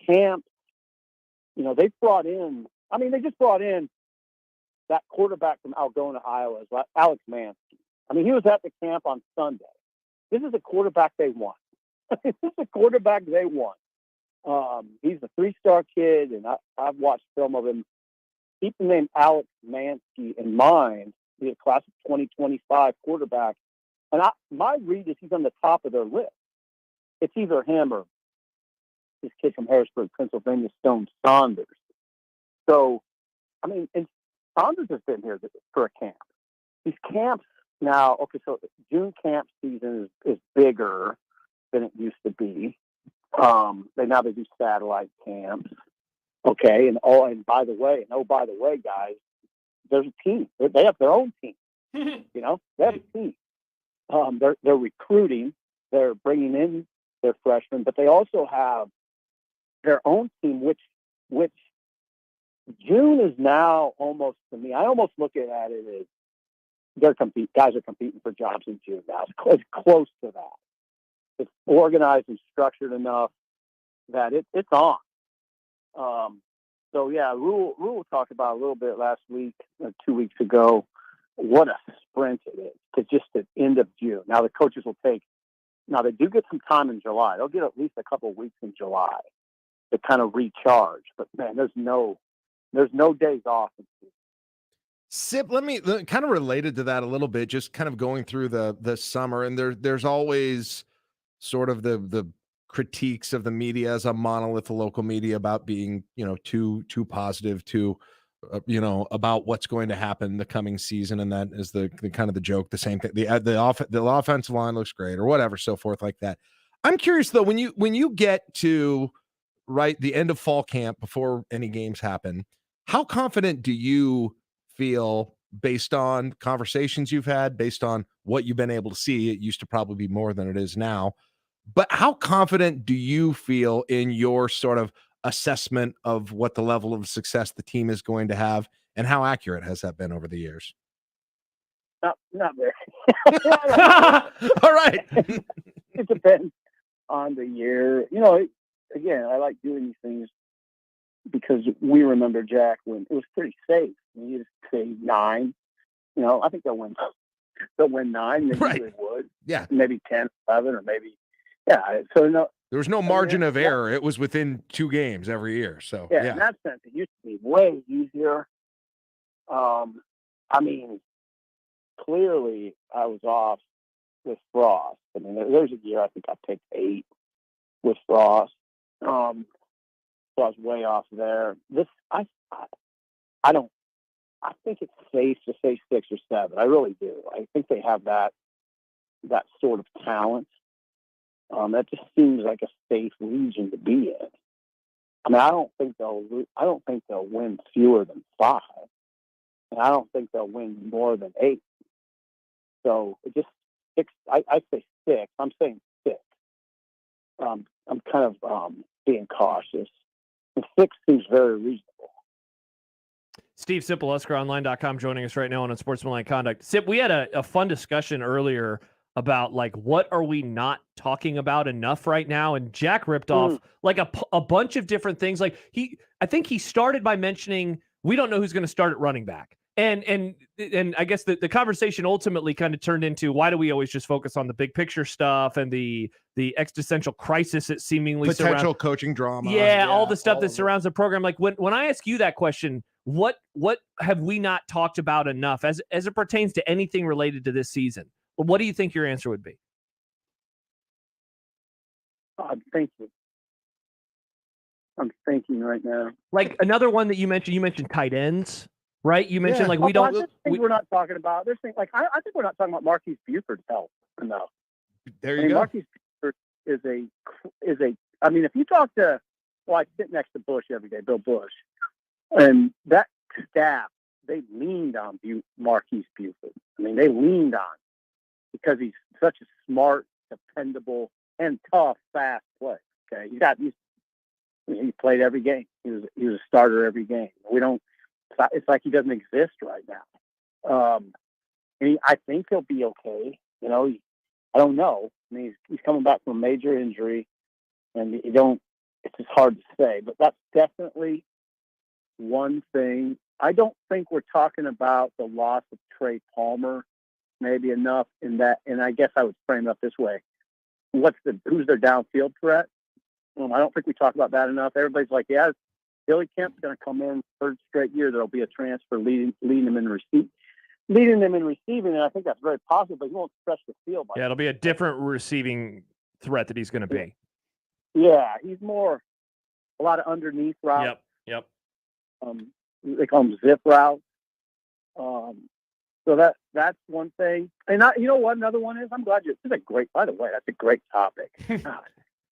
Camp, you know, they just brought in that quarterback from Algona, Iowa, Alex Mansky. I mean, he was at the camp on Sunday. This is a quarterback they want. This is a quarterback they want. He's a 3-star kid, and I've watched film of him. Keep the name Alex Mansky in mind. He's a class of 2025 quarterback. And my read is he's on the top of their list. It's either him or this kid from Harrisburg, Pennsylvania, Stone Saunders. So, I mean, and Saunders has been here for a camp. These camps now, okay, so June camp season is bigger than it used to be. They do satellite camps. Okay, and by the way, guys, there's a team. They have their own team. You know, they have a team. They're recruiting. They're bringing in their freshmen, but they also have their own team, which June is now almost, to me, I almost look at it as guys are competing for jobs in June now. It's close to that. It's organized and structured enough that it's on. So yeah, Rule talked about a little bit last week, 2 weeks ago, what a sprint it is to just the end of June. Now the coaches they do get some time in July. They'll get at least a couple of weeks in July to kind of recharge. But man, there's no days off. Sip, let me kind of related to that a little bit, just kind of going through the summer, and there's always sort of the critiques of the media as a monolith, the local media, about being, you know, too positive, too about what's going to happen the coming season, and that is the kind of the joke. The same thing. The offensive line looks great, or whatever, so forth like that. I'm curious though, when you get to the end of fall camp before any games happen, how confident do you feel, based on conversations you've had, based on what you've been able to see? It used to probably be more than it is now, but how confident do you feel in your sort of assessment of what the level of success the team is going to have, and how accurate has that been over the years? Not very. All right. It depends on the year. You know, again, I like doing these things because we remember, Jack, when it was pretty safe. You just say 9. You know, I think they'll win 9. They usually would. Yeah. Maybe 10, 11, or maybe. Yeah. So there was no margin of error. It was within 2 games every year. So in that sense, it used to be way easier. I mean, clearly I was off with Frost. I mean, there's a year I think I picked 8 with Frost. So I was way off there. I think it's safe to say 6 or 7. I really do. I think they have that sort of talent. That just seems like a safe region to be in. I mean, I don't think they'll win fewer than 5, and I don't think they'll win more than 8. So it just 6. I say 6. I'm saying 6. I'm kind of being cautious. And 6 seems very reasonable. Steve Sipple, HuskerOnline.com, joining us right now on Unsportsmanlike Conduct. Sip, we had a fun discussion earlier about like what are we not talking about enough right now, and Jack ripped off like a bunch of different things. Like I think he started by mentioning we don't know who's going to start at running back. And I guess the conversation ultimately kind of turned into why do we always just focus on the big picture stuff and the existential crisis that seemingly potential coaching drama. Yeah, all the stuff that surrounds the program. Like when I ask you that question, what have we not talked about enough as it pertains to anything related to this season? What do you think your answer would be? I'm thinking right now. Like another one that you mentioned tight ends. Right, you mentioned like we don't. We're not talking about. There's things like I think we're not talking about Marquise Buford's health enough. There you go. Marquise Buford is a. I mean, if you talk to, I sit next to Bush every day, Bill Bush, and that staff, they leaned on Marquise Buford. I mean, they leaned on because he's such a smart, dependable, and tough, fast player. Okay, he played every game. He was a starter every game. It's like he doesn't exist right now. And I think he'll be okay. You know, I don't know. I mean, he's coming back from a major injury, and it's just hard to say. But that's definitely one thing. I don't think we're talking about the loss of Trey Palmer maybe enough in that. And I guess I would frame it up this way: who's their downfield threat? I don't think we talk about that enough. Everybody's like, yeah. Billy Kemp's going to come in third straight year. There'll be a transfer leading them in receiving, and I think that's very possible. But he won't stretch the field. Yeah, it'll be a different receiving threat that he's going to be. Yeah, he's more a lot of underneath routes. Yep. They call them zip routes. So that's one thing. And you know what? Another one is I'm glad this is a great. By the way, that's a great topic. God.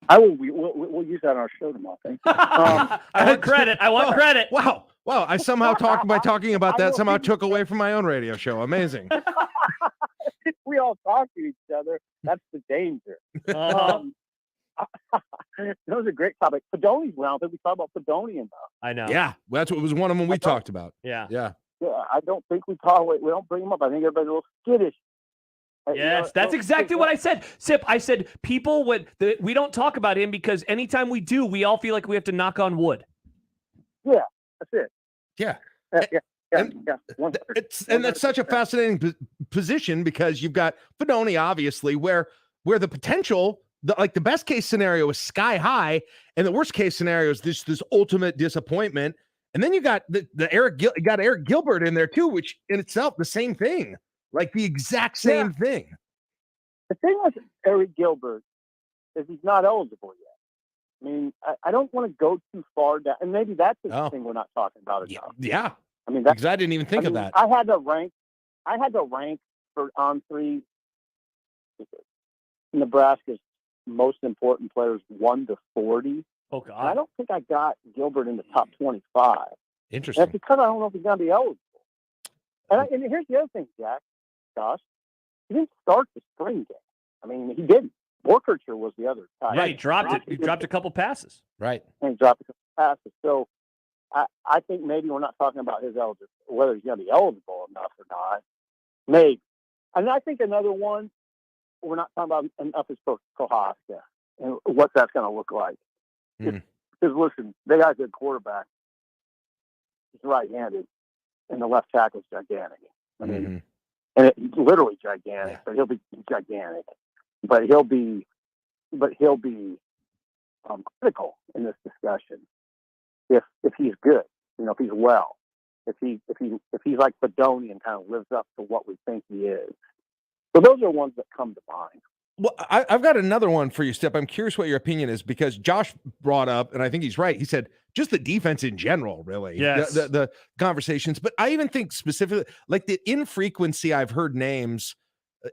We'll use that on our show tomorrow. Thank you. I want credit. Wow. I somehow talking about that somehow took away from my own radio show. Amazing. We all talk to each other. That's the danger. That was a great topic. Fedoni's round. We talk about Fedoni enough. I know. Yeah, that's what was one of them we talked about. Yeah. I don't think we don't bring them up. I think everybody's a little skittish. Yes, that's exactly what I said. Sip, I said people we don't talk about him because anytime we do, we all feel like we have to knock on wood. Yeah, that's it. Yeah. Yeah. And that's such a fascinating position because you've got Fedoni, obviously, where the potential, the best case scenario is sky high, and the worst case scenario is this ultimate disappointment. And then you got Eric Gilbert in there too, which in itself the same thing. Like the exact same thing. The thing with Eric Gilbert is he's not eligible yet. I mean, I don't want to go too far down, and maybe that's the thing we're not talking about enough. Yeah. I mean, because I didn't even think of that. I had to rank for on three Nebraska's most important players 1 to 40. Oh God! And I don't think I got Gilbert in the top 25. Interesting. That's because I don't know if he's going to be eligible. And here's the other thing, Josh, he didn't start the spring game. I mean, he didn't. Borkercher was the other guy. Yeah, he dropped it. He dropped a couple passes. Right. And he dropped a couple passes. So I think maybe we're not talking about his eligibility, whether he's going to be eligible enough or not. Maybe. And I think another one we're not talking about enough is Kohaska and what that's going to look like. Because listen, they got a good quarterback. He's right-handed, and the left tackle's gigantic. I mean, and it's literally gigantic. So he'll be gigantic, but he'll be critical in this discussion if he's good. You know, if he's well, if he's like Fedoni and kind of lives up to what we think he is. So those are ones that come to mind. Well, I've got another one for you, Step. I'm curious what your opinion is because Josh brought up, and I think he's right. He said just the defense in general, really. Yes. The conversations. But I even think specifically, like the infrequency I've heard names,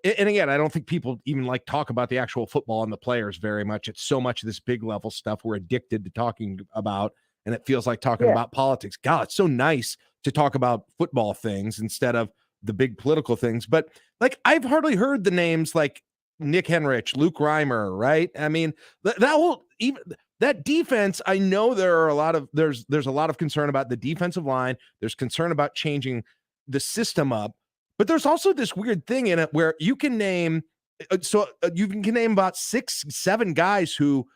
and again, I don't think people even like talk about the actual football and the players very much. It's so much of this big level stuff we're addicted to talking about, and it feels like talking about politics. God, it's so nice to talk about football things instead of the big political things. But like I've hardly heard the names like Nick Henrich, Luke Reimer, right? I mean, that defense, I know there's a lot of concern about the defensive line. There's concern about changing the system up, but there's also this weird thing in it where you can name You can name about 6, 7 guys who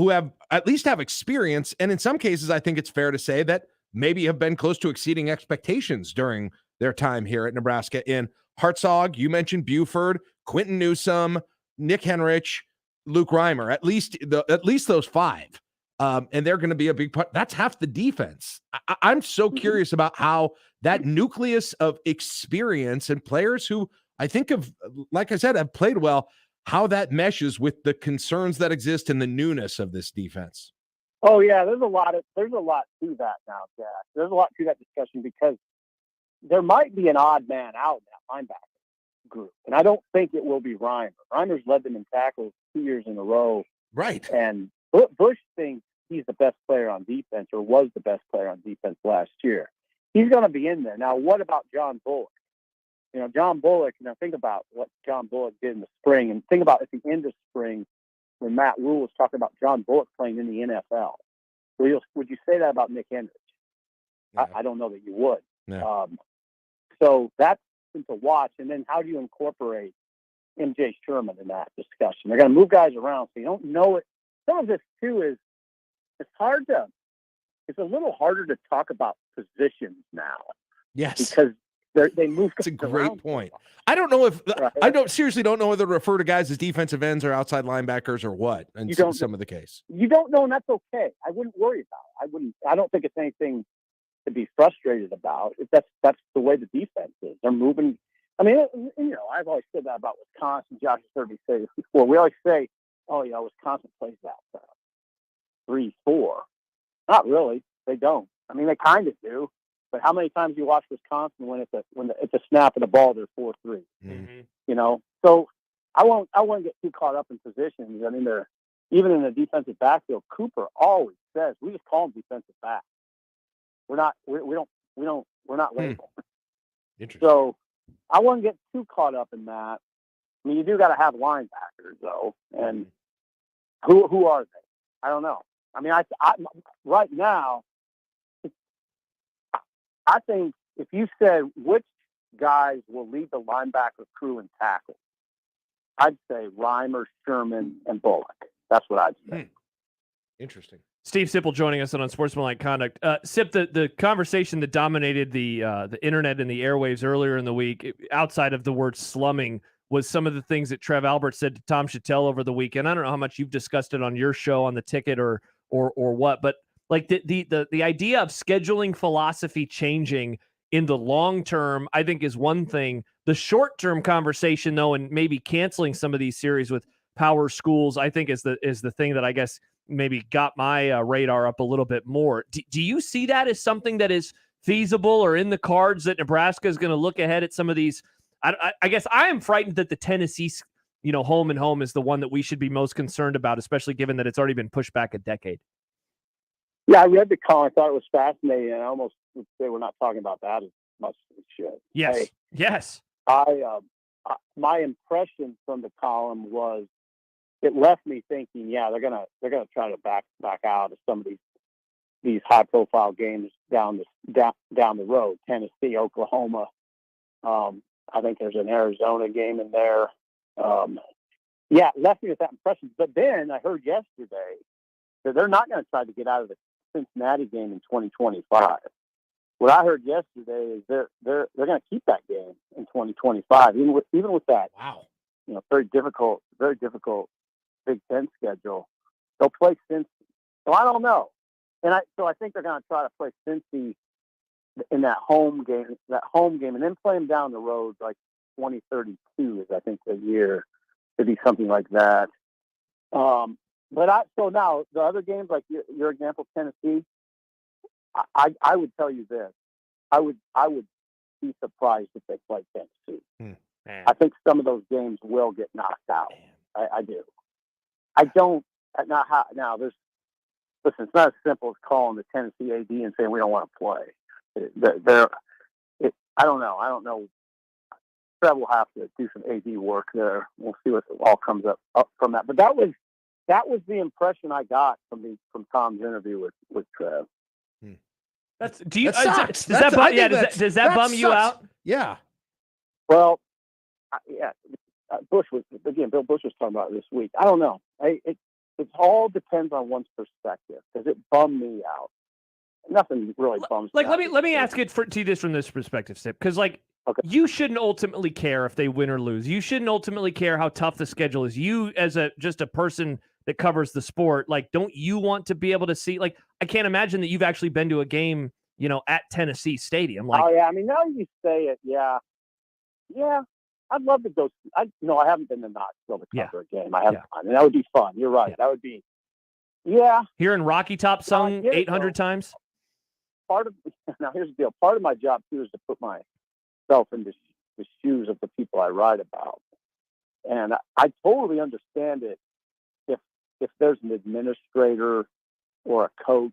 have at least have experience, and in some cases, I think it's fair to say that maybe have been close to exceeding expectations during their time here at Nebraska. In Hartzog, you mentioned Buford, Quentin Newsome, Nick Henrich, Luke Reimer, at least those 5. And they're going to be a big part. That's half the defense. I'm so curious about how that nucleus of experience and players who I think have, like I said, have played well, how that meshes with the concerns that exist in the newness of this defense. Oh yeah, there's a lot to that now, Jack. There's a lot to that discussion because there might be an odd man out in that linebacker group, and I don't think it will be Reimer. Reimer's led them in tackles 2 years in a row, right? And Bush thinks he's the best player on defense, or was the best player on defense last year. He's going to be in there. Now, what about John Bullock? John Bullock, think about what John Bullock did in the spring, and think about at the end of spring when Matt Rule was talking about John Bullock playing in the NFL. Would you say that about Nick Henrich? Yeah. I don't know that you would. Yeah. So that's to watch. And then how do you incorporate MJ Sherman in that discussion? They're going to move guys around, so you don't know it. Some of this, too, is it's a little harder to talk about positions now. Yes. Because they move. That's a great point. I don't know if seriously don't know whether to refer to guys as defensive ends or outside linebackers or what. And some of the case, you don't know, and that's okay. I wouldn't worry about it. I don't think it's anything to be frustrated about. That's the way the defense is. They're moving. I mean, I've always said that about Wisconsin. Josh has heard me say this before. We always say, "Oh, yeah, Wisconsin plays that 3-4." Not really. They don't. I mean, they kind of do. But how many times do you watch Wisconsin when it's a snap of the ball, they're 4-3? Mm-hmm. So I won't get too caught up in positions. I mean, they're even in the defensive backfield. Cooper always says we just call them defensive back. We're not labeled. Interesting. So I won't get too caught up in that. I mean, you do got to have linebackers though, and who are they? I don't know. I mean, I right now. I think if you said which guys will lead the linebacker crew in tackles, I'd say Reimer, Sherman, and Bullock. That's what I'd say. Interesting. Steve Sipple joining us on Unsportsmanlike Conduct. Sip, the conversation that dominated the internet and the airwaves earlier in the week, outside of the word slumming, was some of the things that Trev Albert said to Tom Chattel over the weekend. I don't know how much you've discussed it on your show on the ticket or what, but like the idea of scheduling philosophy changing in the long term, I think is one thing. The short term conversation, though, and maybe canceling some of these series with power schools, I think is the thing that I guess maybe got my radar up a little bit more. Do you see that as something that is feasible or in the cards that Nebraska is going to look ahead at some of these? I guess I am frightened that the Tennessee, home and home is the one that we should be most concerned about, especially given that it's already been pushed back a decade. Yeah, I read the call. I thought it was fascinating. I almost would say we're not talking about that as much as we should. Yes. Yes. My impression from the column was it left me thinking, yeah, they're gonna try to back out of some of these high profile games down the road. Tennessee, Oklahoma. I think there's an Arizona game in there. Yeah, it left me with that impression. But then I heard yesterday that they're not going to try to get out of the Cincinnati game in 2025. What I heard yesterday is they're going to keep that game in 2025, even with that. Wow. Very difficult Big Ten schedule. They'll play Cincy. So I don't know, and I think they're going to try to play Cincy in that home game, and then play them down the road like 2032 is I think the year. It'd be something like that. So now the other games, like your example, Tennessee, I would tell you this. I would be surprised if they play Tennessee. I think some of those games will get knocked out. I do. I don't. Now there's. Listen, it's not as simple as calling the Tennessee AD and saying we don't want to play. I don't know. I don't know. Trev will have to do some AD work there. We'll see what all comes up from that. But that was the impression I got from Tom's interview with Trev. Does that bum you out? Yeah. Well, Bill Bush was talking about it this week. I don't know. It all depends on one's perspective because it bummed me out. Nothing really bums me out. Let me ask it to you this from this perspective, Sip, because you shouldn't ultimately care if they win or lose. You shouldn't ultimately care how tough the schedule is. You, as just a person that covers the sport, don't you want to be able to see? I can't imagine that you've actually been to a game, at Tennessee Stadium. Oh yeah, I mean, now you say it, yeah. I'd love to go. I haven't been to Knoxville to cover a game. I haven't, and that would be fun. You're right. That would be, Hearing Rocky Top sung 800 times. Now here's the deal. Part of my job too is to put myself in the shoes of the people I write about, and I totally understand it. If there's an administrator or a coach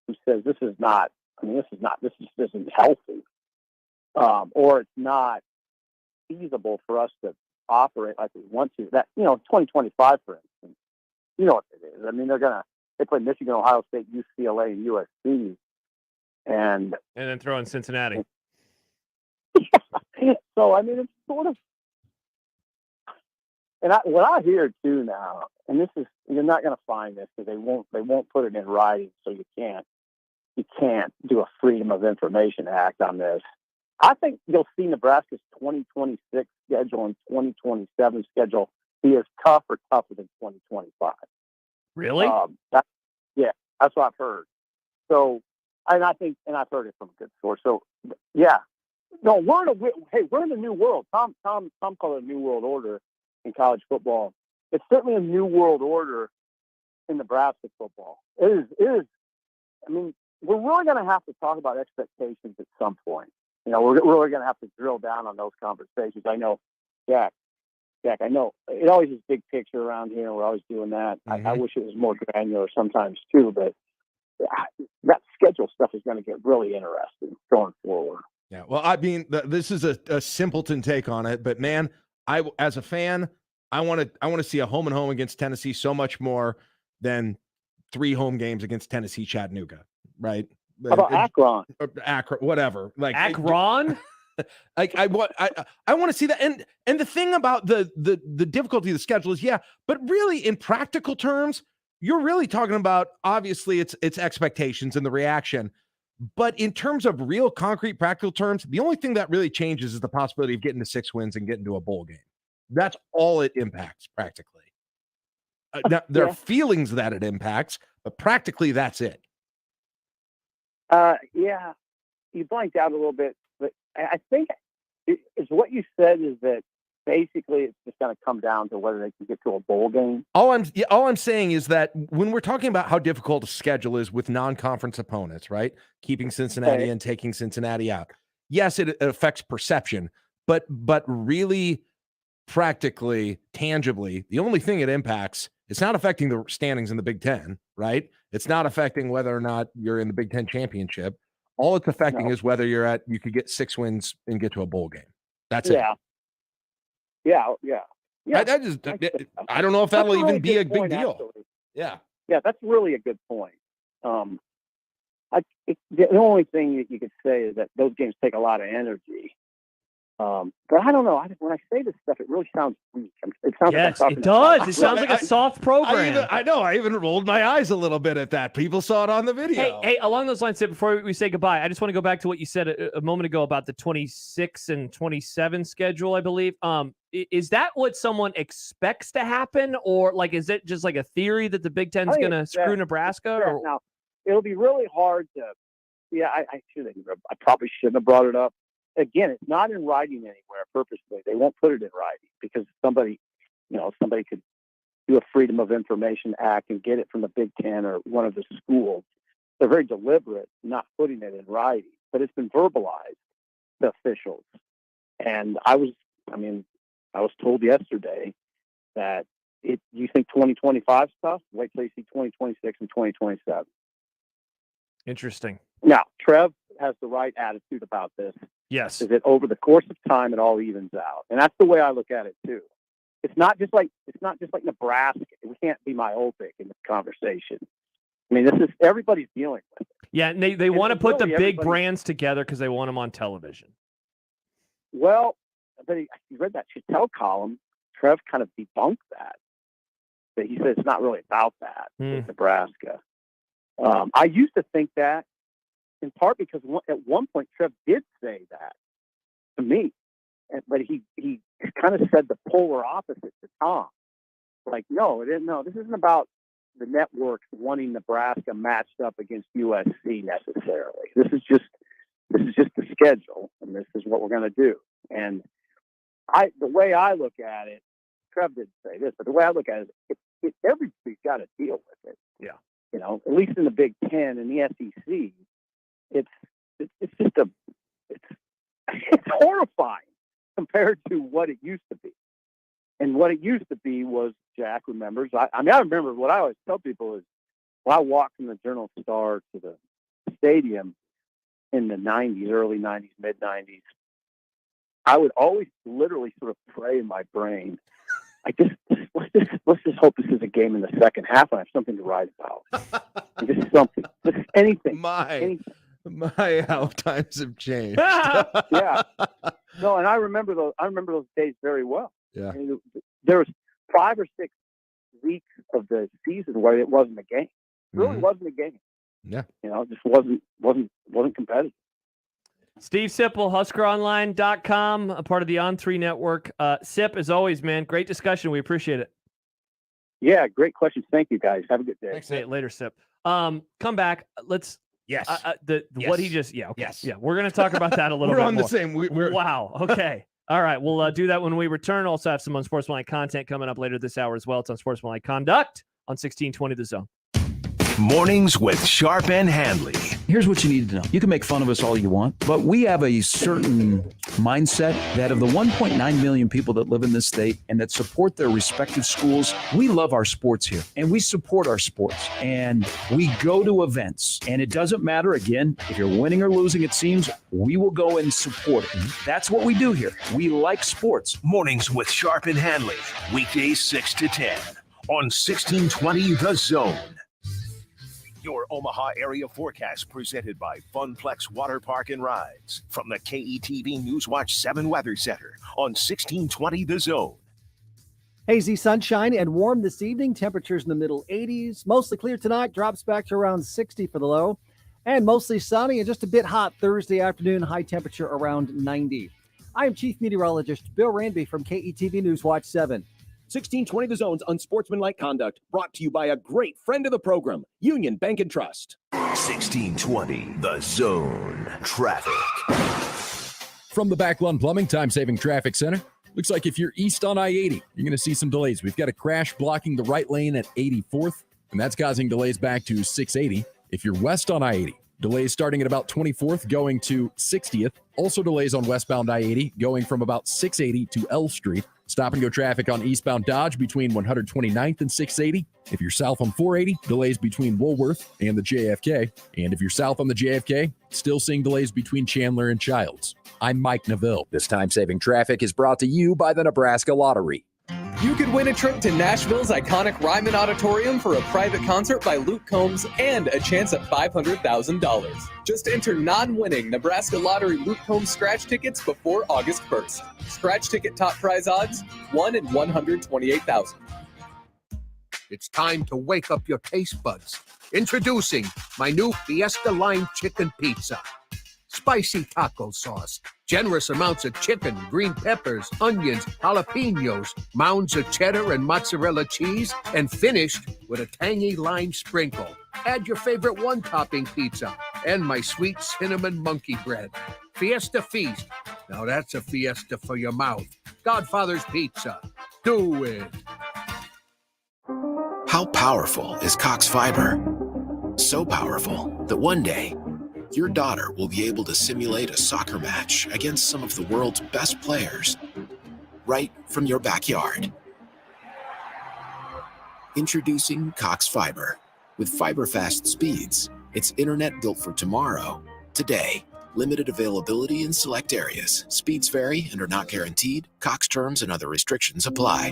who says this isn't healthy, or it's not feasible for us to operate like we want to. That 2025, for instance, you know what it is. I mean, they play Michigan, Ohio State, UCLA, and USC, and then throw in Cincinnati. So I mean, it's sort of. And what I hear too now, and this is, you're not going to find this because they won't put it in writing, so you can't do a Freedom of Information Act on this. I think you'll see Nebraska's 2026 schedule and 2027 schedule be as tough or tougher than 2025. Really? That's what I've heard. So, and I've heard it from a good source. So, yeah, no, we're in a new world. Tom called it a new world order in college football. It's certainly a new world order in Nebraska football. It is. I mean, we're really going to have to talk about expectations at some point. We're really going to have to drill down on those conversations. I know, Jack, I know it always is big picture around here. We're always doing that. Mm-hmm. I wish it was more granular sometimes too, but that schedule stuff is going to get really interesting going forward. Yeah. Well, I mean, this is a simpleton take on it, but man, as a fan, I want to see a home and home against Tennessee so much more than 3 home games against Tennessee, Chattanooga, right? How about Akron? Akron, whatever. Akron? I want to see that. And the thing about the difficulty of the schedule is, but really in practical terms, you're really talking about, obviously it's expectations and the reaction. But in terms of real concrete practical terms, the only thing that really changes is the possibility of getting to 6 wins and getting to a bowl game. That's all it impacts practically. Now, there are feelings that it impacts, but practically that's it. You blanked out a little bit, but I think it's what you said is that basically it's just going to come down to whether they can get to a bowl game. All I'm saying is that when we're talking about how difficult a schedule is with non-conference opponents, right? Keeping Cincinnati and taking Cincinnati out. Yes, it affects perception, but really practically, tangibly, the only thing it impacts, it's not affecting the standings in the Big Ten, right? It's not affecting whether or not you're in the Big Ten championship. All it's affecting is whether you could get 6 wins and get to a bowl game. That's it. Yeah. I don't know if that'll even be a big deal. Actually. Yeah, that's really a good point. The only thing you could say is that those games take a lot of energy. But I don't know. When I say this stuff, it really sounds weak. It sounds it does. It sounds like a soft program. I know. I even rolled my eyes a little bit at that. People saw it on the video. Hey, along those lines, before we say goodbye, I just want to go back to what you said a moment ago about the 26 and 27 schedule, I believe. Is that what someone expects to happen? Or is it just like a theory that the Big Ten's going to screw Nebraska? Or? Now, it'll be really hard to, I probably shouldn't have brought it up. Again, it's not in writing anywhere purposely. They won't put it in writing because somebody could do a Freedom of Information Act and get it from the Big Ten or one of the schools. They're very deliberate not putting it in writing, but it's been verbalized to officials. And I was told yesterday that you think 2025 stuff, wait till you see 2026 and 2027. Interesting. Now, Trev has the right attitude about this. Yes. Is that over the course of time, it all evens out. And that's the way I look at it too. It's not just like Nebraska. We can't be myopic in this conversation. I mean, this is everybody's dealing with it. Yeah, and they want to put the big brands together because they want them on television. Well, you read that Chattel column. Trev kind of debunked that he said it's not really about that with Nebraska. I used to think that, in part because at one point Trev did say that to me, but he kind of said the polar opposite to Tom. Like, no, this isn't about the networks wanting Nebraska matched up against USC necessarily. This is just the schedule, and this is what we're going to do. And the way I look at it, Trev didn't say this, but the way I look at it, everybody's got to deal with it. Yeah. You know, at least in the Big Ten and the SEC, it's horrifying compared to what it used to be. And what it used to be was, Jack remembers, I remember what I always tell people is, when I walked from the Journal-Star to the stadium in the 90s, early 90s, mid 90s, I would always literally sort of pray in my brain, let's just hope this is a game in the second half and I have something to write about. Just something, just anything. My, how times have changed. Yeah. No, and I remember those days very well. Yeah. I mean, there was 5 or 6 weeks of the season where it wasn't a game. It really wasn't a game. Yeah. You know, it just wasn't competitive. Steve Sipple, HuskerOnline.com, a part of the On3 network. Sip, as always, man, great discussion. We appreciate it. Yeah, great questions. Thank you, guys. Have a good day. Thanks, later, Sip. Come back. Let's. Yes. What he just. Yeah. Okay. Yes. Yeah. We're going to talk about that a little bit. We're on more. the same. We're Wow. Okay. All right. We'll do that when we return. Also have some Unsportsmanlike content coming up later this hour as well. It's Unsportsmanlike Conduct on 1620 The Zone. Mornings with Sharp and Handley. Here's what you need to know. You can make fun of us all you want, but we have a certain mindset that of the 1.9 million people that live in this state and that support their respective schools, we love our sports here and we support our sports and we go to events. And it doesn't matter, again, if you're winning or losing, it seems, we will go and support it. That's what we do here. We like sports. Mornings with Sharp and Handley. Weekdays 6 to 10 on 1620 The Zone. Your Omaha area forecast presented by Funplex Water Park and Rides from the KETV Newswatch 7 Weather Center on 1620 The Zone. Hazy sunshine and warm this evening. Temperatures in the middle 80s. Mostly clear tonight. Drops back to around 60 for the low. And mostly sunny and just a bit hot Thursday afternoon. High temperature around 90. I am Chief Meteorologist Bill Ranby from KETV Newswatch 7. 1620 The Zone's Unsportsmanlike Conduct, brought to you by a great friend of the program, Union Bank and Trust. 1620 The Zone. Traffic. From the Backlund Plumbing Time-Saving Traffic Center, looks like if you're east on I-80, you're going to see some delays. We've got a crash blocking the right lane at 84th, and that's causing delays back to 680. If you're west on I-80, delays starting at about 24th going to 60th. Also delays on westbound I-80 going from about 680 to L Street. Stop and go traffic on eastbound Dodge between 129th and 680. If you're south on 480, delays between Woolworth and the JFK. And if you're south on the JFK, still seeing delays between Chandler and Childs. I'm Mike Neville. This time-saving traffic is brought to you by the Nebraska Lottery. You could win a trip to Nashville's iconic Ryman Auditorium for a private concert by Luke Combs and a chance at $500,000. Just enter non-winning Nebraska Lottery Luke Combs scratch tickets before August 1st. Scratch ticket top prize odds, 1 in 128,000. It's time to wake up your taste buds. Introducing my new Fiesta Lime Chicken Pizza. Spicy taco sauce, generous amounts of chicken, green peppers, onions, jalapenos, mounds of cheddar and mozzarella cheese, and finished with a tangy lime sprinkle. Add your favorite one-topping pizza and my sweet cinnamon monkey bread. Fiesta Feast. Now that's a fiesta for your mouth. Godfather's Pizza. Do it. How powerful is Cox Fiber? So powerful that one day, your daughter will be able to simulate a soccer match against some of the world's best players right from your backyard. Introducing Cox Fiber. With fiber-fast speeds, it's internet built for tomorrow, today. Limited availability in select areas. Speeds vary and are not guaranteed. Cox terms and other restrictions apply.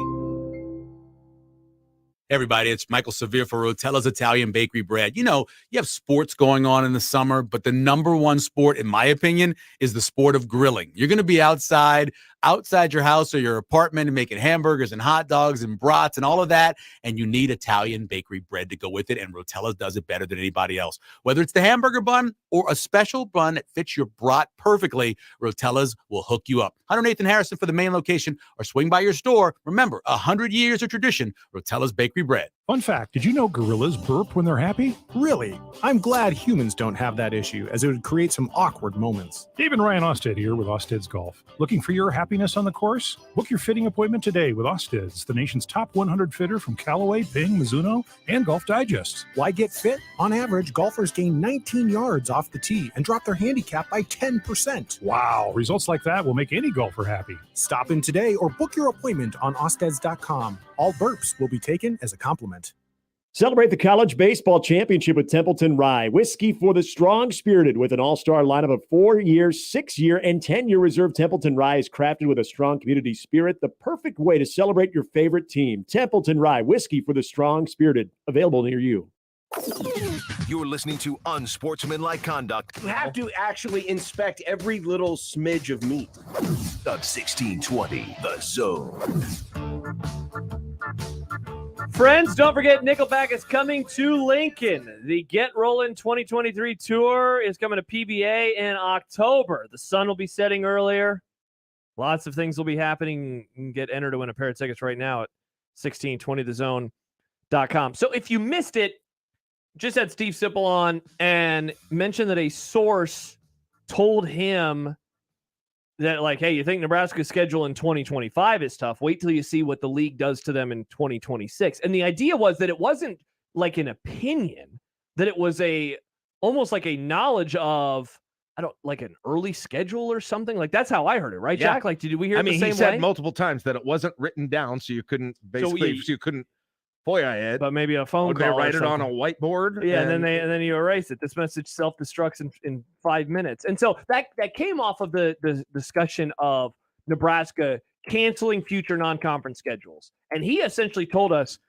Hey everybody, it's Michael Severe for Rotella's Italian Bakery Bread. You know, you have sports going on in the summer, but the number one sport, in my opinion, is the sport of grilling. You're going to be outside. outside your house or your apartment and making hamburgers and hot dogs and brats and all of that, and you need Italian bakery bread to go with it, and Rotella's does it better than anybody else. Whether it's the hamburger bun or a special bun that fits your brat perfectly, Rotella's will hook you up. 108th and Harrison for the main location, or swing by your store. Remember, 100 years of tradition, Rotella's Bakery Bread. Fun fact, did you know gorillas burp when they're happy? Really? I'm glad humans don't have that issue, as it would create some awkward moments. Dave and Ryan Osted here with Osted's Golf. Looking for your happiness on the course? Book your fitting appointment today with Osted's, the nation's top 100 fitter from Callaway, Ping, Mizuno, and Golf Digest. Why get fit? On average, golfers gain 19 yards off the tee and drop their handicap by 10%. Wow, results like that will make any golfer happy. Stop in today or book your appointment on Osteds.com. All burps will be taken as a compliment. Celebrate the college baseball championship with Templeton Rye. Whiskey for the strong-spirited with an all-star lineup of 4-year, 6-year, and 10-year reserve. Templeton Rye is crafted with a strong community spirit, the perfect way to celebrate your favorite team. Templeton Rye, whiskey for the strong-spirited. Available near you. You're listening to Unsportsmanlike Conduct. You have to actually inspect every little smidge of meat. Doug 1620, The Zone. Friends, don't forget Nickelback is coming to Lincoln. The Get Rollin' 2023 tour is coming to PBA in October. The sun will be setting earlier. Lots of things will be happening. You can get entered to win a pair of tickets right now at 1620thezone.com. So if you missed it, just had Steve Sipple on and mentioned that a source told him that, like, hey, you think Nebraska's schedule in 2025 is tough? Wait till you see what the league does to them in 2026. And the idea was that it wasn't like an opinion, that it was almost like a knowledge of, like an early schedule or something. Like, that's how I heard it, right, Jack? Like, did we hear it the same way? He said multiple times that it wasn't written down, so you couldn't you couldn't FOIA it. But maybe a phone call. They write it on a whiteboard. Yeah, and then you erase it. This message self-destructs in 5 minutes. And so that came off of the discussion of Nebraska canceling future non-conference schedules. And he essentially told us,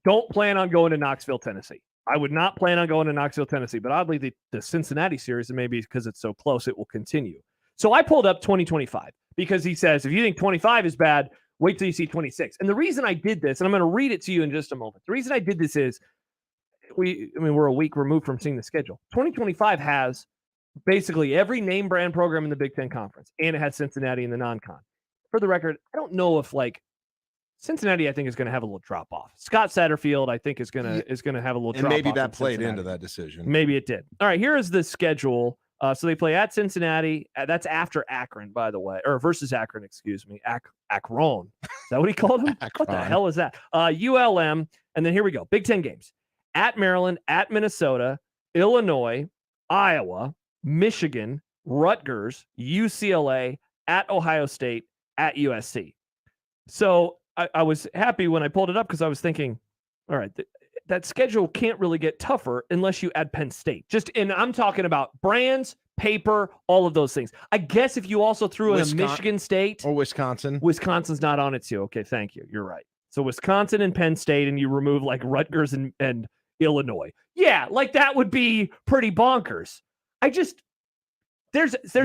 don't plan on going to Knoxville, Tennessee. I would not plan on going to Knoxville, Tennessee. But oddly, the Cincinnati series, and maybe because it's so close, it will continue. So I pulled up 2025 because he says, if you think 25 is bad, wait till you see 26. And the reason I did this, and I'm going to read it to you in just a moment. The reason I did this is we're a week removed from seeing the schedule. 2025 has basically every name brand program in the Big Ten Conference, and it has Cincinnati in the non-con. For the record, I don't know if Cincinnati, I think, is going to have a little drop off. Scott Satterfield, I think, is going to have a little drop off. And maybe that played into that decision. Maybe it did. All right, here is the schedule. So they play at Cincinnati. That's after Akron, by the way, or versus Akron, excuse me. Akron. Is that what he called him? What the hell is that? ULM. And then here we go. Big Ten games. At Maryland, at Minnesota, Illinois, Iowa, Michigan, Rutgers, UCLA, at Ohio State, at USC. So I was happy when I pulled it up because I was thinking, all right, that schedule can't really get tougher unless you add Penn State. And I'm talking about brands, paper, all of those things. I guess if you also threw in a Michigan State or Wisconsin. Wisconsin's not on it too. Okay, thank you. You're right. So Wisconsin and Penn State, and you remove like Rutgers and Illinois. Yeah, like that would be pretty bonkers. There's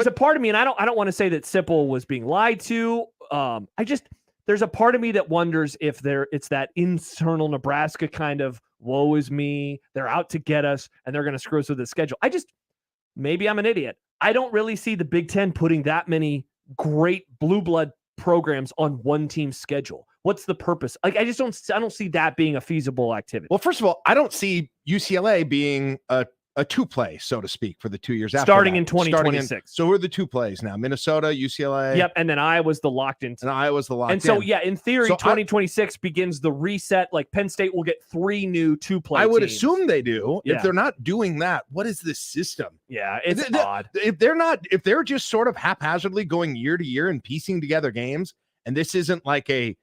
a part of me, and I don't want to say that Sipple was being lied to. There's a part of me that wonders if it's that internal Nebraska kind of woe is me. They're out to get us and they're going to screw us with the schedule. Maybe I'm an idiot. I don't really see the Big Ten putting that many great blue blood programs on one team's schedule. What's the purpose? I don't see that being a feasible activity. Well, first of all, I don't see UCLA being a two play, so to speak, for the 2 years after starting that. in 2026. So who are the two plays now? Minnesota, UCLA. Yep, and then Iowa's the locked in. And so yeah, in theory, 2026 begins the reset. Like Penn State will get 3 new 2-play. I would teams. assume they do. Yeah. If they're not doing that, what is this system? Yeah, it's odd. If they're just sort of haphazardly going year to year and piecing together games, and this isn't like a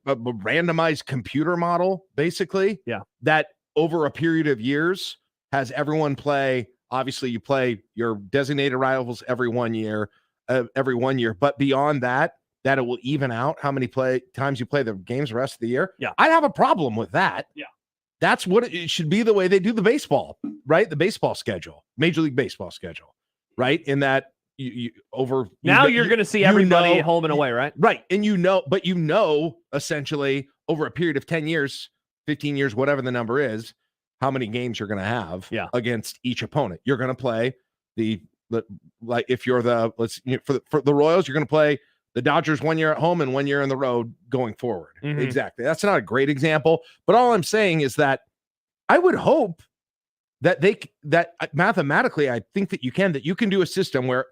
randomized computer model, basically. Yeah, that over a period of years has everyone play. Obviously, you play your designated rivals every 1 year, but beyond that it will even out how many times you play the games the rest of the year. Yeah, I have a problem with that. Yeah, that's what it should be, the way they do the baseball, right? The baseball schedule, Major League Baseball schedule, right? In that you over now you're going to see everybody home and away, right? Right. And but essentially over a period of 10 years, 15 years, whatever the number is, how many games you're going to have against each opponent. You're going to play like if you're for the Royals, you're going to play the Dodgers 1 year at home and 1 year on the road going forward. Mm-hmm. Exactly. That's not a great example, but all I'm saying is that I would hope that mathematically, I think that you can do a system where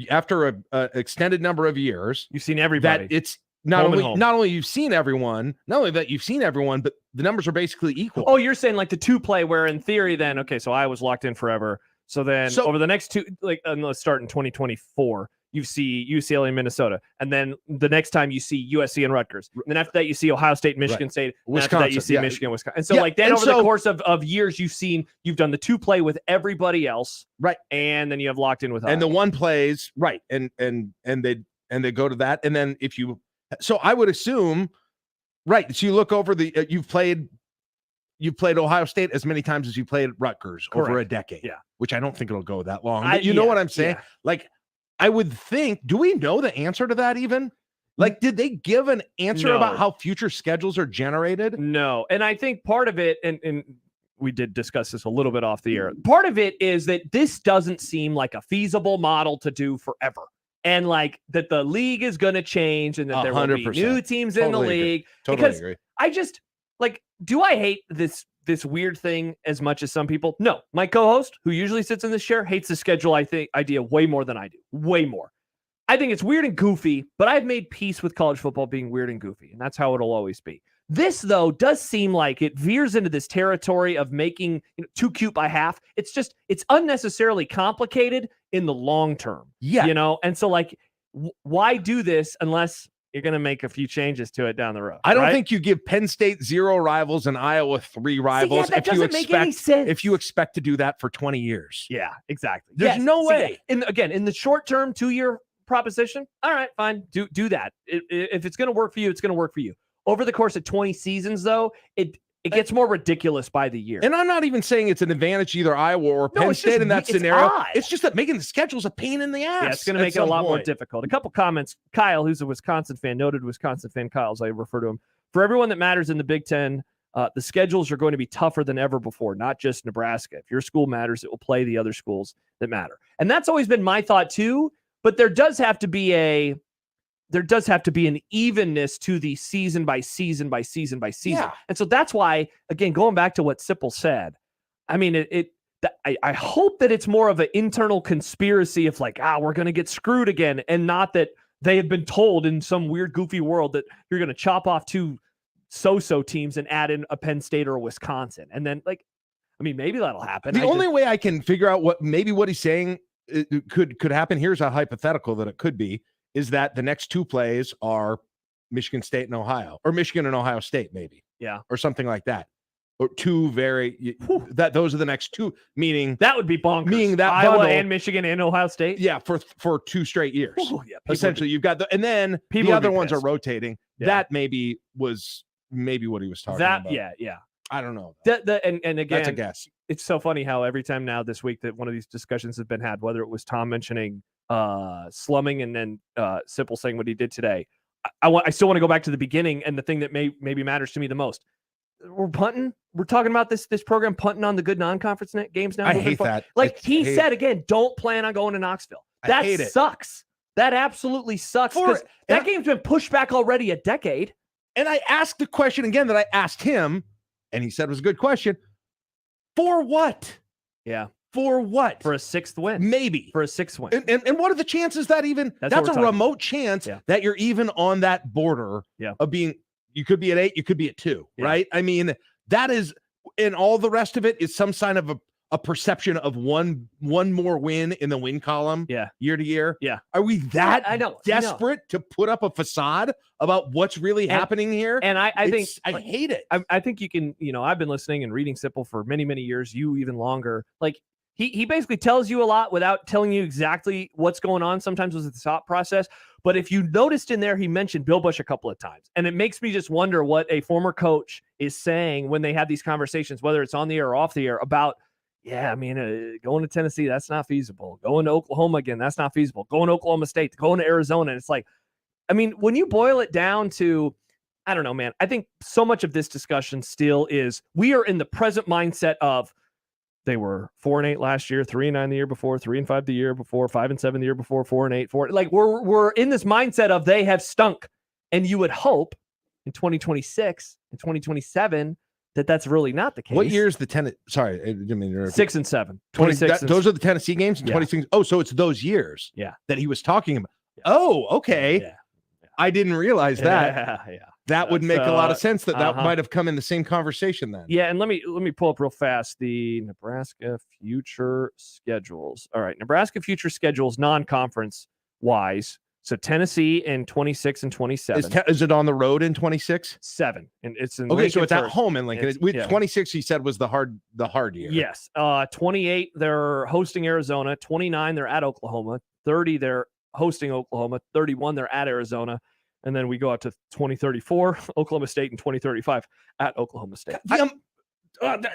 after a extended number of years, you've seen everybody. That it's not only you've seen everyone, but the numbers are basically equal. Oh, you're saying like the 2-play where in theory then, okay, so I was locked in forever. So then over the next two, let's start in 2024, you see UCLA and Minnesota. And then the next time you see USC and Rutgers. And then after that, you see Ohio State, Michigan State. And Wisconsin. after that, you see Michigan, Wisconsin. And so then over the course of years, you've done the 2-play with everybody else. Right. And then you have locked in with and the 1 plays, right. And they go to that. And then so I would assume, right. So you look over you've played Ohio State as many times as you played Rutgers over a decade. Yeah. Which I don't think it'll go that long. But you know what I'm saying? Yeah. Like, I would think, do we know the answer to that even? Like, did they give an answer about how future schedules are generated? No. And I think part of it, and we did discuss this a little bit off the air, part of it is that this doesn't seem like a feasible model to do forever. And like that the league is going to change and that there will be new teams in the league. Totally agree. I just, like, do I hate this weird thing as much as some people? No. My co-host, who usually sits in this chair, hates the schedule idea way more than I do. Way more. I think it's weird and goofy, but I've made peace with college football being weird and goofy, and that's how it'll always be. This, though, does seem like it veers into this territory of making too cute by half. It's unnecessarily complicated in the long term. Yeah. And so, like, why do this unless you're going to make a few changes to it down the road? I don't think you give Penn State 0 rivals and Iowa 3 rivals that doesn't make any sense. If you expect to do that for 20 years. Yeah, exactly. There's no way. In the short term, 2-year proposition, all right, fine, do that. If it's going to work for you, it's going to work for you. Over the course of 20 seasons, though, it gets more ridiculous by the year. And I'm not even saying it's an advantage to either Iowa or Penn State in that scenario. Odd. It's just that making the schedule's a pain in the ass. Yeah, it's going to make it a lot more difficult. A couple comments. Kyle, who's a Wisconsin fan, noted Wisconsin fan Kyle, as I refer to him. For everyone that matters in the Big Ten, the schedules are going to be tougher than ever before, not just Nebraska. If your school matters, it will play the other schools that matter. And that's always been my thought too, but there does have to be an evenness to the season by season by season by season. Yeah. And so that's why, again, going back to what Sipple said, I mean, I hope that it's more of an internal conspiracy of like, we're going to get screwed again, and not that they have been told in some weird, goofy world that you're going to chop off 2 so-so teams and add in a Penn State or a Wisconsin. And then, like, I mean, maybe that'll happen. The only way I can figure out what he's saying could happen, here's a hypothetical that it could be, is that the next 2 plays are Michigan State and Ohio, or Michigan and Ohio State, maybe. Yeah. Or something like that. Or 2 those are the next 2, meaning that would be bonkers. Meaning that Iowa bundle, and Michigan and Ohio State. Yeah, for 2 straight years. Ooh, yeah, essentially, you've got and then the other ones are rotating. Yeah. That was what he was talking about. Yeah. I don't know. And again, that's a guess. It's so funny how every time now this week that one of these discussions have been had, whether it was Tom mentioning slumming and then Sipple saying what he did today, I still want to go back to the beginning, and the thing that maybe matters to me the most. We're punting. We're talking about this program punting on the good non-conference games now. I hate that. Like he said again, don't plan on going to Knoxville. That sucks. That absolutely sucks, because that game's been pushed back already a decade. And I asked the question again that I asked him, and he said it was a good question. For what? Yeah. For what? For a 6th win. Maybe. For a 6th win. And what are the chances that even that's a remote chance that you're even on that border of being, you could be at 8, you could be at 2, right? I mean, that is, and all the rest of it is some sign of a perception of one more win in the win column year to year. Yeah. Are we that desperate I to put up a facade about what's really happening here? And I think I hate it. I think you can, I've been listening and reading Sipple for many, many years, you even longer. Like he basically tells you a lot without telling you exactly what's going on sometimes with the thought process. But if you noticed in there, he mentioned Bill Busch a couple of times. And it makes me just wonder what a former coach is saying when they have these conversations, whether it's on the air or off the air, about Yeah, I mean, going to Tennessee, that's not feasible. Going to Oklahoma again, that's not feasible. Going to Oklahoma State, going to Arizona, it's like, I mean, when you boil it down to, I don't know, man, I think so much of this discussion still is we are in the present mindset of they were 4-8 last year, 3-9 the year before, 3-5 the year before, 5-7 the year before, 4-8, 4. Like we're in this mindset of they have stunk, and you would hope in 2026 and 2027 that that's really not the case. What year is the Tennessee? Sorry, I didn't mean to interrupt. 6 and 7. 26. Those are the Tennessee games. Yeah. 26. Oh, so it's those years. Yeah. That he was talking about. Oh, okay. Yeah. I didn't realize that. Yeah. That would make a lot of sense. That uh-huh. might have come in the same conversation then. Yeah, and let me pull up real fast the Nebraska future schedules. All right, Nebraska future schedules non-conference wise. So Tennessee in 26 and 27. Is it on the road in 26? 7, and it's in okay. Lincoln So it's at first. home in Lincoln. Yeah. 26, you said, was the hard year. Yes. 28, they're hosting Arizona. 29, they're at Oklahoma. 30, they're hosting Oklahoma. 31, they're at Arizona. And then we go out to 2034, Oklahoma State, and 2035 at Oklahoma State.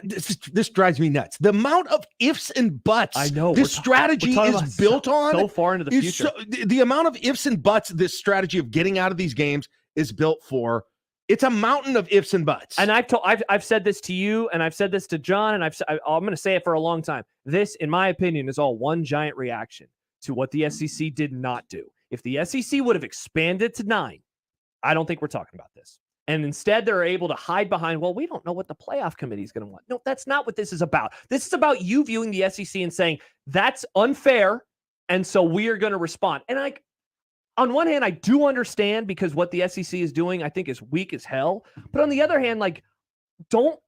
This drives me nuts. The amount of ifs and buts I know this strategy is built on so far into the future. The amount of ifs and buts this strategy of getting out of these games is built for. It's a mountain of ifs and buts. And I've said this to you, and I've said this to John, and I'm going to say it for a long time. This, in my opinion, is all one giant reaction to what the SEC did not do. If the SEC would have expanded to 9, I don't think we're talking about this. And instead, they're able to hide behind, well, we don't know what the playoff committee is going to want. No, that's not what this is about. This is about you viewing the SEC and saying, that's unfair, and so we are going to respond. And on one hand, I do understand because what the SEC is doing, I think, is weak as hell. But on the other hand, don't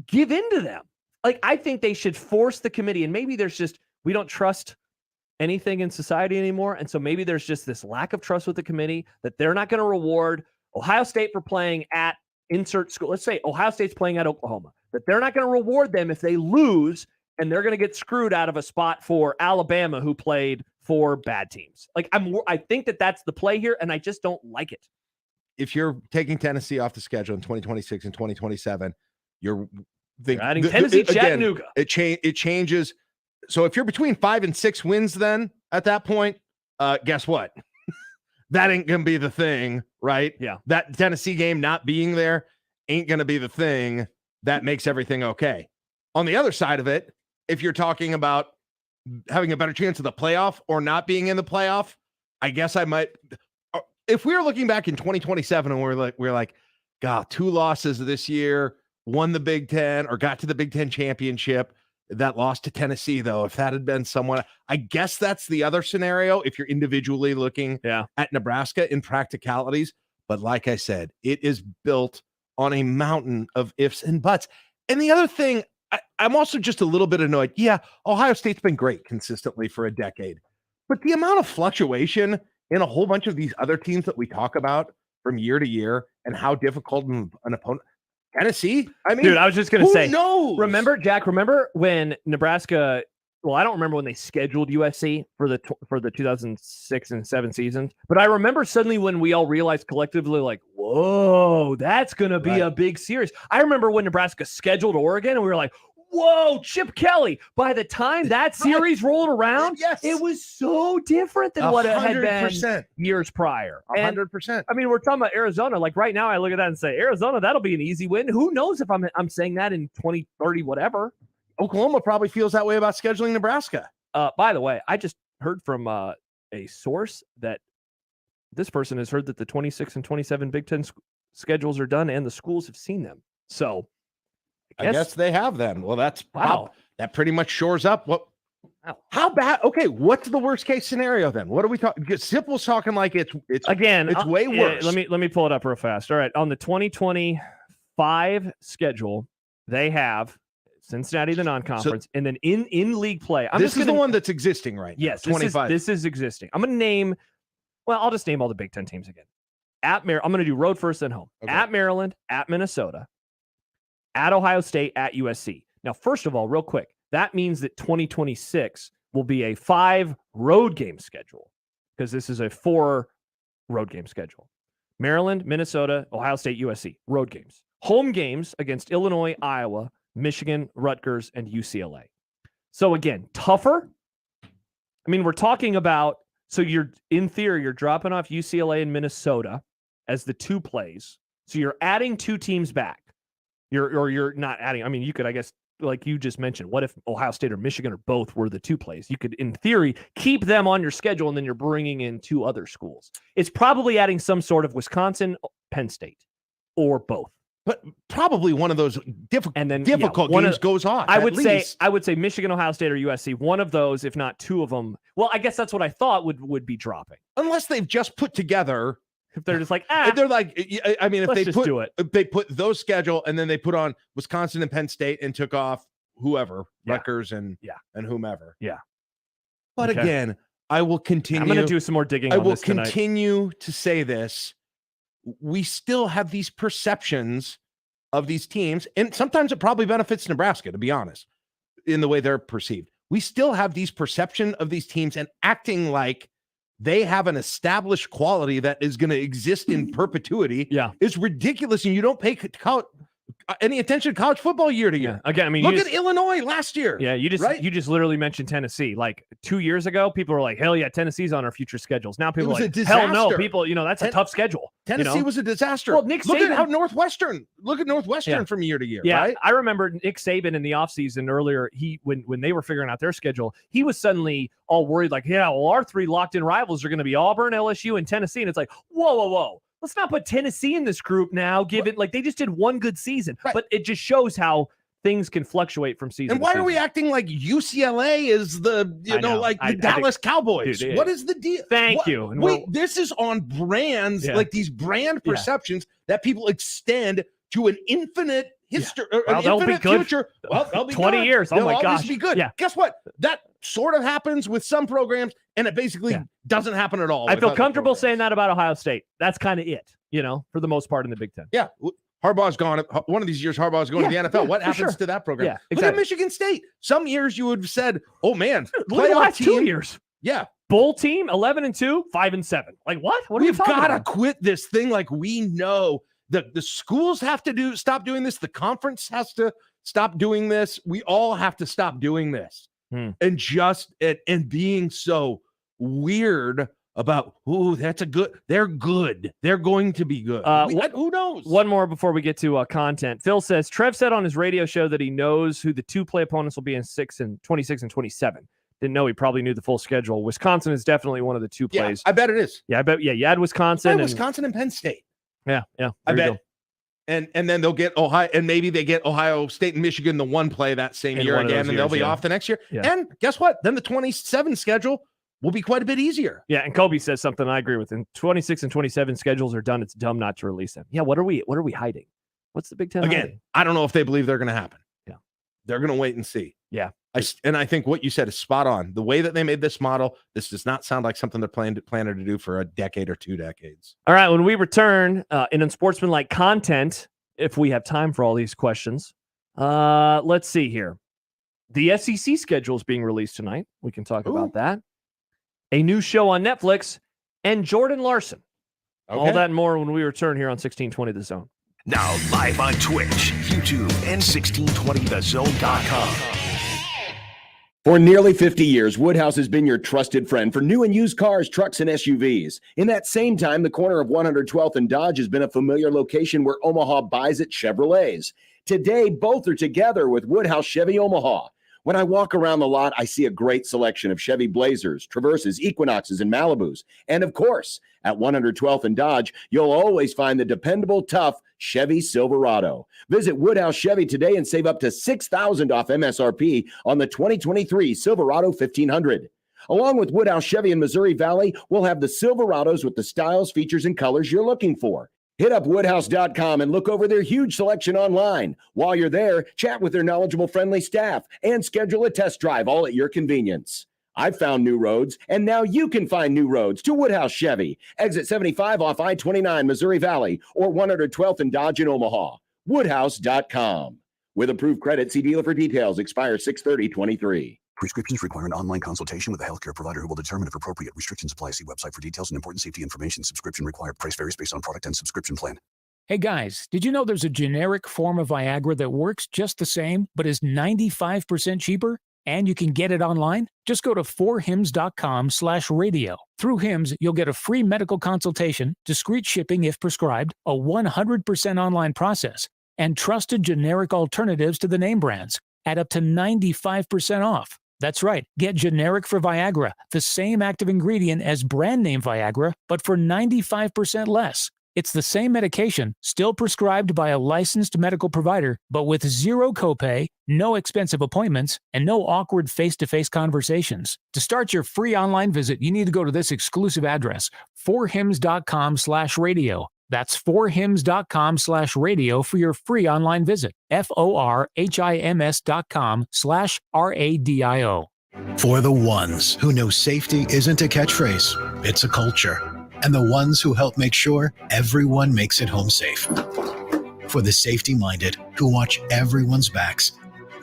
give in to them. I think they should force the committee. And maybe there's just, we don't trust anything in society anymore. And so maybe there's just this lack of trust with the committee that they're not going to reward Ohio State for playing at insert school. Let's say Ohio State's playing at Oklahoma, that they're not going to reward them if they lose, and they're going to get screwed out of a spot for Alabama, who played for bad teams. I think that's the play here, and I just don't like it. If you're taking Tennessee off the schedule in 2026 and 2027, you're adding Tennessee, Chattanooga. Again, it changes. So if you're between 5 and 6 wins, then at that point, guess what? That ain't going to be the thing, right? Yeah. That Tennessee game not being there ain't going to be the thing that makes everything okay. On the other side of it, if you're talking about having a better chance of the playoff or not being in the playoff, I guess I might. If we were looking back in 2027 and we're like, God, 2 losses this year, won the Big Ten or got to the Big Ten championship. That lost to Tennessee, though, if that had been someone, I guess that's the other scenario if you're individually looking at Nebraska in practicalities. But like I said, it is built on a mountain of ifs and buts. And the other thing, I'm also just a little bit annoyed. Yeah, Ohio State's been great consistently for a decade. But the amount of fluctuation in a whole bunch of these other teams that we talk about from year to year and how difficult an opponent. Tennessee? I mean, dude, I was just going to say, knows? Remember when Nebraska, well, I don't remember when they scheduled USC for the 2006 and 7 seasons, but I remember suddenly when we all realized collectively, whoa, that's going to be a big series. I remember when Nebraska scheduled Oregon and we were like, whoa, Chip Kelly. By the time that series rolled around, it was so different than what it had been years prior. 100%. I mean, we're talking about Arizona. Right now, I look at that and say, Arizona, that'll be an easy win. Who knows if I'm saying that in 2030, whatever. Oklahoma probably feels that way about scheduling Nebraska. By the way, I just heard from a source that this person has heard that the 26 and 27 Big Ten schedules are done and the schools have seen them. So I guess they have then. Well, that's wow. That pretty much shores up what. Wow. How bad? Okay, what's the worst case scenario then? What are we talking? Simple's talking like it's way worse. Let me pull it up real fast. All right, on the 2025 schedule, they have Cincinnati, the non-conference, and then in league play. This is the one that's existing right now. Yes, 25. This is existing. I'm going to name. Well, I'll just name all the Big Ten teams again. I'm going to do road first, then home. Okay. At Maryland, at Minnesota, at Ohio State, at USC. Now, first of all, real quick, that means that 2026 will be a 5 road game schedule because this is a 4 road game schedule. Maryland, Minnesota, Ohio State, USC, road games. Home games against Illinois, Iowa, Michigan, Rutgers, and UCLA. So again, tougher. I mean, we're talking about, so in theory, you're dropping off UCLA and Minnesota as the 2 plays. So you're adding 2 teams back. You're not adding. I mean, you could, I guess, like you just mentioned, what if Ohio State or Michigan or both were the 2 plays? You could, in theory, keep them on your schedule, and then you're bringing in 2 other schools. It's probably adding some sort of Wisconsin, Penn State, or both. But probably one of those difficult games goes on. I would say Michigan, Ohio State, or USC. One of those, if not 2 of them. Well, I guess that's what I thought would be dropping. Unless they've just put together. If they're just like, they're like, I mean, if they put those schedule and then they put on Wisconsin and Penn State and took off whoever, Rutgers and whomever. Yeah. But again, I will continue. I'm going to do some more digging. I will continue to say this. We still have these perceptions of these teams, and sometimes it probably benefits Nebraska, to be honest, in the way they're perceived. We still have these perception of these teams and acting like they have an established quality that is going to exist in perpetuity. Is ridiculous, and you don't pay any attention to college football year to year. Again, I mean, look at Illinois last year. Yeah, you just literally mentioned Tennessee. Like 2 years ago, people were like, "Hell yeah, Tennessee's on our future schedules." Now people are like, "Hell no, people, that's a tough schedule." Tennessee was a disaster. Well, Nick look Saban, at how Northwestern from year to year. Yeah, right? I remember Nick Saban in the offseason earlier. When they were figuring out their schedule, he was suddenly all worried, like, "Yeah, well, our 3 locked-in rivals are going to be Auburn, LSU, and Tennessee." And it's like, whoa. Let's not put Tennessee in this group now, given like they just did 1 good season. Right. But it just shows how things can fluctuate from season and why to season. Are we acting like UCLA is the, the Dallas Cowboys? Dude, what is the deal? Thank you. And this is on brands, like these brand perceptions that people extend to an infinite history, an infinite future. Well, they'll be 20 good. years. Oh They'll my always gosh. be good. Yeah. Guess what? That sort of happens with some programs, and it basically doesn't happen at all. I feel comfortable saying that about Ohio State. That's kind of it, for the most part in the Big Ten. Yeah. Harbaugh's gone. One of these years, Harbaugh's going to the NFL. What happens to that program? Yeah, Look at Michigan State. Some years you would have said, "Oh man, look at the last 2 years." Yeah, bowl team 11-2, 5-7. Like what? What are you talking about? We've got to quit this thing. Like we know that the schools have to stop doing this. The conference has to stop doing this. We all have to stop doing this, and just and being so weird about, they're good. They're going to be good. Who knows? One more before we get to content. Phil says, Trev said on his radio show that he knows who the 2 play opponents will be in 26 and 27. Didn't know he probably knew the full schedule. Wisconsin is definitely one of the 2 plays. I bet it is. Yeah, I bet. Yeah, you had Wisconsin. Wisconsin and Penn State. Yeah. I bet. And then they'll get Ohio, and maybe they get Ohio State and Michigan the 1 play that same year again, and they'll be off the next year. Yeah. And guess what? Then the 27 schedule will be quite a bit easier. Yeah, and Kobe says something I agree with. In 26 and 27 schedules are done. It's dumb not to release them. Yeah, what are we hiding? What's the Big Ten again? hiding? I don't know if they believe they're going to happen. Yeah, they're going to wait and see. Yeah, I think what you said is spot on. The way that they made this model, this does not sound like something they're planning to do for a decade or 2 decades. All right, when we return in Unsportsmanlike content, if we have time for all these questions, let's see here. The SEC schedule is being released tonight. We can talk about that. A new show on Netflix, and Jordan Larson. Okay. All that and more when we return here on 1620 The Zone. Now live on Twitch, YouTube, and 1620thezone.com. For nearly 50 years, Woodhouse has been your trusted friend for new and used cars, trucks, and SUVs. In that same time, the corner of 112th and Dodge has been a familiar location where Omaha buys its Chevrolets. Today, both are together with Woodhouse Chevy Omaha. When I walk around the lot, I see a great selection of Chevy Blazers, Traverses, Equinoxes, and Malibus. And of course, at 112th and Dodge, you'll always find the dependable, tough Chevy Silverado. Visit Woodhouse Chevy today and save up to $6,000 off MSRP on the 2023 Silverado 1500. Along with Woodhouse Chevy in Missouri Valley, we'll have the Silverados with the styles, features, and colors you're looking for. Hit up woodhouse.com and look over their huge selection online. While you're there, chat with their knowledgeable, friendly staff and schedule a test drive, all at your convenience. I've found new roads, and now you can find new roads to Woodhouse Chevy. Exit 75 off I-29, Missouri Valley, or 112th and Dodge in Omaha. Woodhouse.com. With approved credit, see dealer for details. Expires 6/30/23. Prescriptions require an online consultation with a healthcare provider who will determine if appropriate. Restrictions apply. See website for details and important safety information. Subscription required. Price varies based on product and subscription plan. Hey guys, did you know there's a generic form of Viagra that works just the same, but is 95% cheaper? And you can get it online. Just go to forhims.com/radio. Through Hims, you'll get a free medical consultation, discreet shipping if prescribed, a 100% online process, and trusted generic alternatives to the name brands at up to 95% off. That's right. Get generic for Viagra, the same active ingredient as brand name Viagra, but for 95% less. It's the same medication, still prescribed by a licensed medical provider, but with zero copay, no expensive appointments, and no awkward face-to-face conversations. To start your free online visit, you need to go to this exclusive address, forhims.com/radio. That's forhims.com/radio for your free online visit. forhims.com/radio. For the ones who know safety isn't a catchphrase, it's a culture. And the ones who help make sure everyone makes it home safe. For the safety-minded who watch everyone's backs,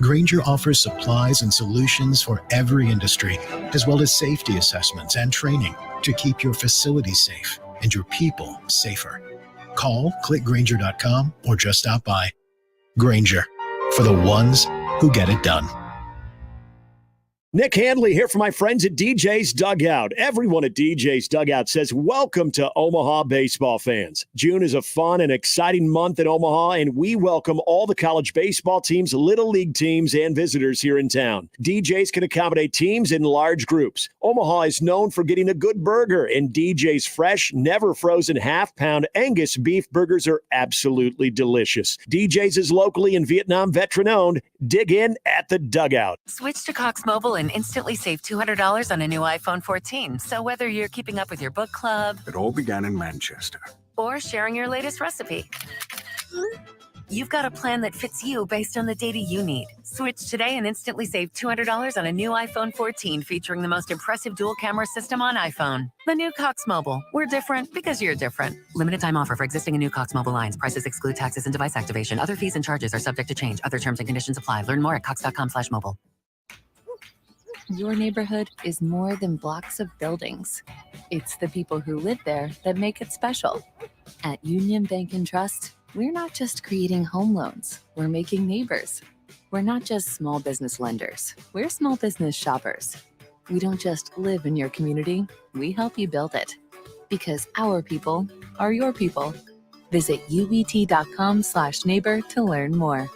Grainger offers supplies and solutions for every industry, as well as safety assessments and training to keep your facilities safe and your people safer. Call, click Grainger.com, or just stop by. Grainger, for the ones who get it done. Nick Handley here for my friends at DJ's Dugout. Everyone at DJ's Dugout says welcome to Omaha baseball fans. June is a fun and exciting month in Omaha, and we welcome all the college baseball teams, little league teams, and visitors here in town. DJ's can accommodate teams in large groups. Omaha is known for getting a good burger, and DJ's fresh, never frozen half-pound Angus beef burgers are absolutely delicious. DJ's is locally and Vietnam veteran-owned. Dig in at the Dugout. Switch to Cox Mobile and instantly save $200 on a new iPhone 14. So whether you're keeping up with your book club, It all began in Manchester. or sharing your latest recipe, you've got a plan that fits you based on the data you need. Switch today and instantly save $200 on a new iPhone 14 featuring the most impressive dual camera system on iPhone. The new Cox Mobile. We're different because you're different. Limited time offer for existing and new Cox Mobile lines. Prices exclude taxes and device activation. Other fees and charges are subject to change. Other terms and conditions apply. Learn more at cox.com/mobile. Your neighborhood is more than blocks of buildings. It's the people who live there that make it special. At Union Bank and Trust, we're not just creating home loans, we're making neighbors. We're not just small business lenders, we're small business shoppers. We don't just live in your community, we help you build it. Because our people are your people. Visit ubt.com/neighbor to learn more.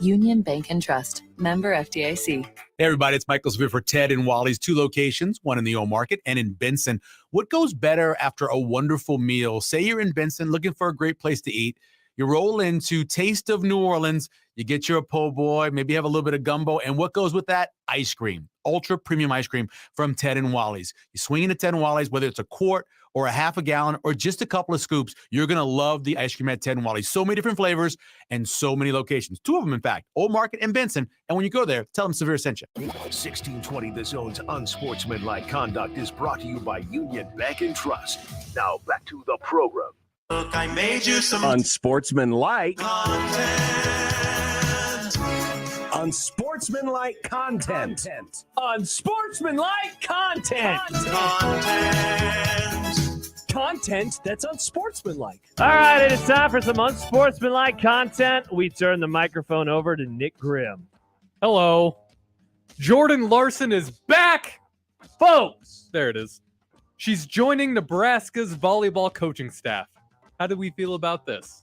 Union Bank and Trust, member FDIC. Hey everybody, it's Michael Smith for Ted and Wally's, 2 locations, one in the Old Market and in Benson. What goes better after a wonderful meal? Say you're in Benson looking for a great place to eat. You roll into Taste of New Orleans. You get your po' boy, maybe have a little bit of gumbo. And what goes with that? Ice cream, ultra premium ice cream from Ted and Wally's. You swing into Ted and Wally's, whether it's a quart or a half a gallon or just a couple of scoops, you're going to love the ice cream at Ted and Wally's. So many different flavors and so many locations. 2 of them, in fact, Old Market and Benson. And when you go there, tell them Severe sent you. 1620 The Zone's Unsportsmanlike Conduct is brought to you by Union Bank and Trust. Now back to the program. Look, I made you some unsportsmanlike unsportsmanlike content. Unsportsmanlike content. Content that's unsportsmanlike. All right, it is time for some unsportsmanlike content. We turn the microphone over to Nick Grimm. Hello. Jordan Larson is back, folks. There it is. She's joining Nebraska's volleyball coaching staff. How do we feel about this?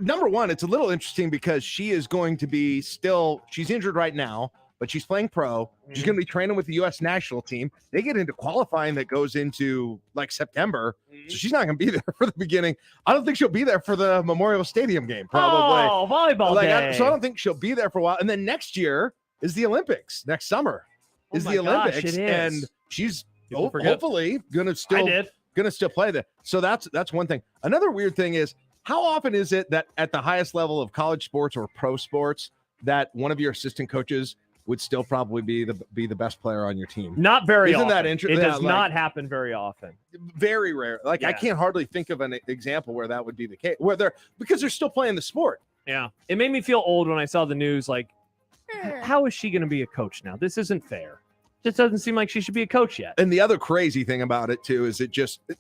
Number one, it's a little interesting because she is going to be she's injured right now, but she's playing pro. She's going to be training with the U.S. national team. They get into qualifying that goes into like September. So she's not going to be there for the beginning. I don't think she'll be there for the Memorial Stadium game, probably. Oh, volleyball day. So I don't think she'll be there for a while. And then next year is the Olympics. Next summer is the Olympics. It is. And she's hopefully going to still play there. So that's one thing. Another weird thing is, how often is it that at the highest level of college sports or pro sports that one of your assistant coaches would still probably be the best player on your team? Not very often. Isn't that interesting? It does not happen very often. Very rare. I can't hardly think of an example where that would be the case. Because they're still playing the sport. Yeah. It made me feel old when I saw the news. Like, how is she going to be a coach now? This isn't fair. Just doesn't seem like she should be a coach yet. And the other crazy thing about it too is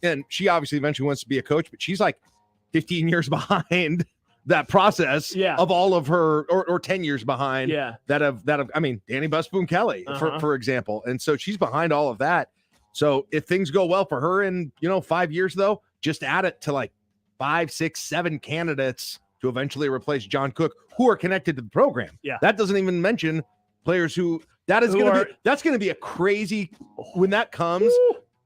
and she obviously eventually wants to be a coach, but she's like 15 years behind that process Yeah. of all of her or 10 years behind Yeah. that have I mean, Danny Busboom Kelly, for example. And so she's behind all of that. So if things go well for her in, 5 years, though, just add it to like 5, 6, 7 candidates to eventually replace John Cook who are connected to the program. Yeah. That doesn't even mention players that's going to be a crazy when that comes.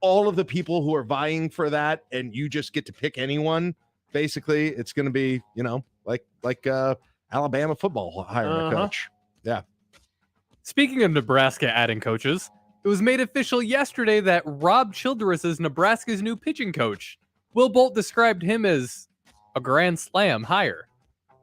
All of the people who are vying for that, and you just get to pick anyone. Basically, it's going to be, like Alabama football hiring a coach. Yeah. Speaking of Nebraska adding coaches, it was made official yesterday that Rob Childress is Nebraska's new pitching coach. Will Bolt described him as a grand slam hire.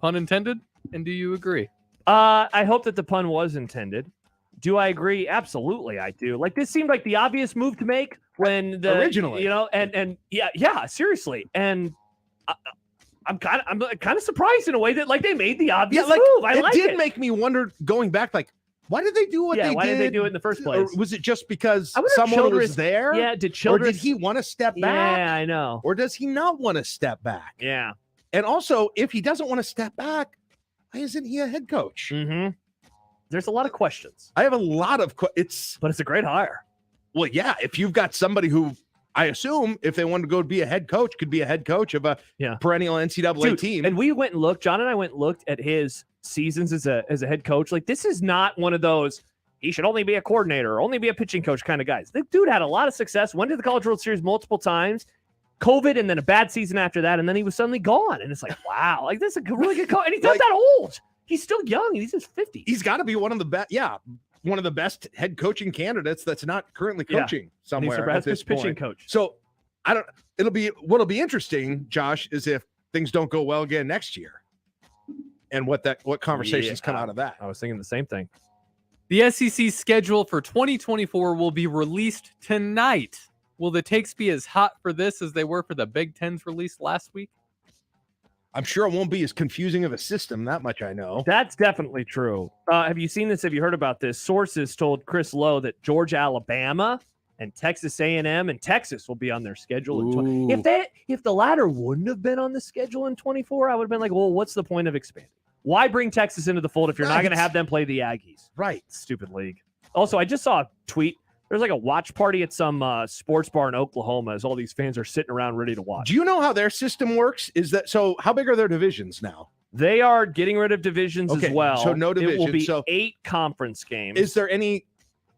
Pun intended? And do you agree? I hope that the pun was intended. Do I agree? Absolutely, I do. Like, this seemed like the obvious move to make when originally, and yeah, seriously. And I'm kind of surprised in a way that like they made the obvious move. It did make me wonder going back, like, why did they do what they did? Why did they do it in the first place? Or was it just because I wonder if someone Childress was there? Yeah, did Or Childress? did he want to step back? Yeah, I know. Or does he not want to step back? Yeah. And also, if he doesn't want to step back, why isn't he a head coach? Mm-hmm. There's a lot of questions. I have a lot of but it's a great hire. Well, yeah, if you've got somebody who I assume if they wanted to go be a head coach, could be a head coach of a perennial NCAA team. And we went and looked, John and I went and looked at his seasons as a head coach. Like, this is not one of those, he should only be a coordinator or only be a pitching coach kind of guys. The dude had a lot of success, went to the College World Series multiple times, COVID, and then a bad season after that, and then he was suddenly gone. And it's like, wow, like this is a really good coach. And he's not that old. He's still young. He's in his 50s. He's got to be one of the best. Yeah, one of the best head coaching candidates that's not currently coaching somewhere. He's Nebraska's pitching point. coach. So what'll be interesting, Josh, is if things don't go well again next year, and what conversations come out of that. I was thinking the same thing. The SEC schedule for 2024 will be released tonight. Will the takes be as hot for this as they were for the Big Ten's release last week? I'm sure it won't be as confusing of a system. That much I know. That's definitely true. Have you seen this? Have you heard about this? Sources told Chris Lowe that Georgia, Alabama, and Texas A&M and Texas will be on their schedule. If the latter wouldn't have been on the schedule in 24, I would have been like, well, what's the point of expanding? Why bring Texas into the fold if you're not going to have them play the Aggies? Right. Stupid league. Also, I just saw a tweet. There's like a watch party at some sports bar in Oklahoma as all these fans are sitting around ready to watch. Do you know how their system works? So how big are their divisions now? They are getting rid of divisions as well. So no division. It will be 8 conference games. Is there any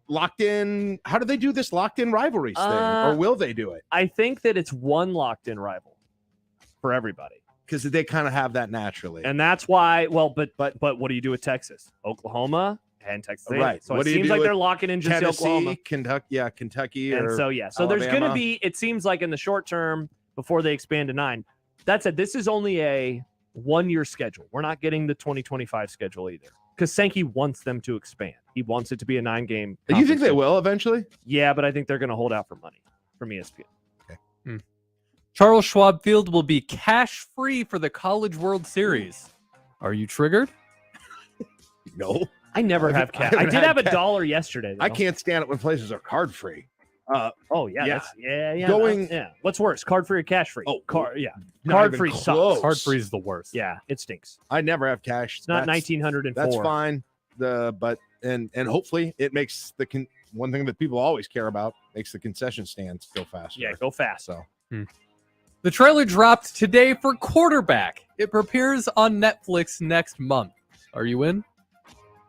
locked in? How do they do this locked in rivalries thing? Or will they do it? I think that it's one locked in rival for everybody. Because they kind of have that naturally. And that's why, but what do you do with Texas? Oklahoma and Texas A&M. Right. So it seems like they're locking in just Tennessee, Oklahoma. Kentucky. And or so there's Alabama. going to be, it seems like in the short term before they expand to 9. That said, this is only a 1-year schedule. We're not getting the 2025 schedule either. Because Sankey wants them to expand. He wants it to be a 9-game. Do you think they will eventually? Yeah, but I think they're going to hold out for money from ESPN. Okay. Charles Schwab Field will be cash free for the College World Series. Are you triggered? No. I never have cash. I did have $1 yesterday, though. I can't stand it when places are card free. Yeah. Going. What's worse, card free or cash free? Oh, card not free even sucks. close. Card free is the worst. Yeah, it stinks. I never have cash. It's not 1904. That's fine. But hopefully it makes one thing that people always care about makes the concession stands go faster. Yeah, go fast. So. The trailer dropped today for Quarterback. It prepares on Netflix next month. Are you in?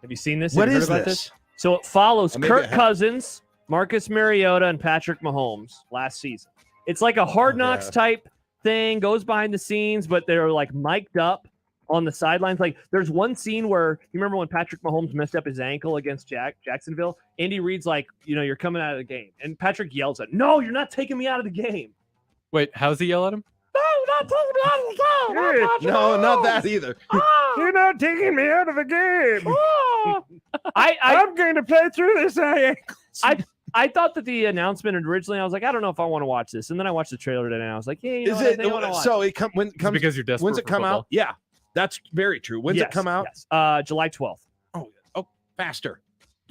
Have you seen this? What Have you is heard about this? So it follows Maybe Kirk I have. Cousins, Marcus Mariota, and Patrick Mahomes last season. It's like a Hard Knocks type thing, goes behind the scenes, but they're like mic'd up on the sidelines. Like there's one scene where you remember when Patrick Mahomes messed up his ankle against Jacksonville? Andy Reid's like, you're coming out of the game. And Patrick yells at, no, you're not taking me out of the game. Wait, how's he yell at him? No, not taking me out of the game. No, not that either. You're not taking me out of the game. I'm going to play through this ankle. I thought that the announcement originally, I was like, I don't know if I want to watch this. And then I watched the trailer today and I was like, yeah, Is it so? It comes because you're desperate. When's it for come football? out? Yeah, that's very true. When's it come out? Yes. July 12th. Oh, faster.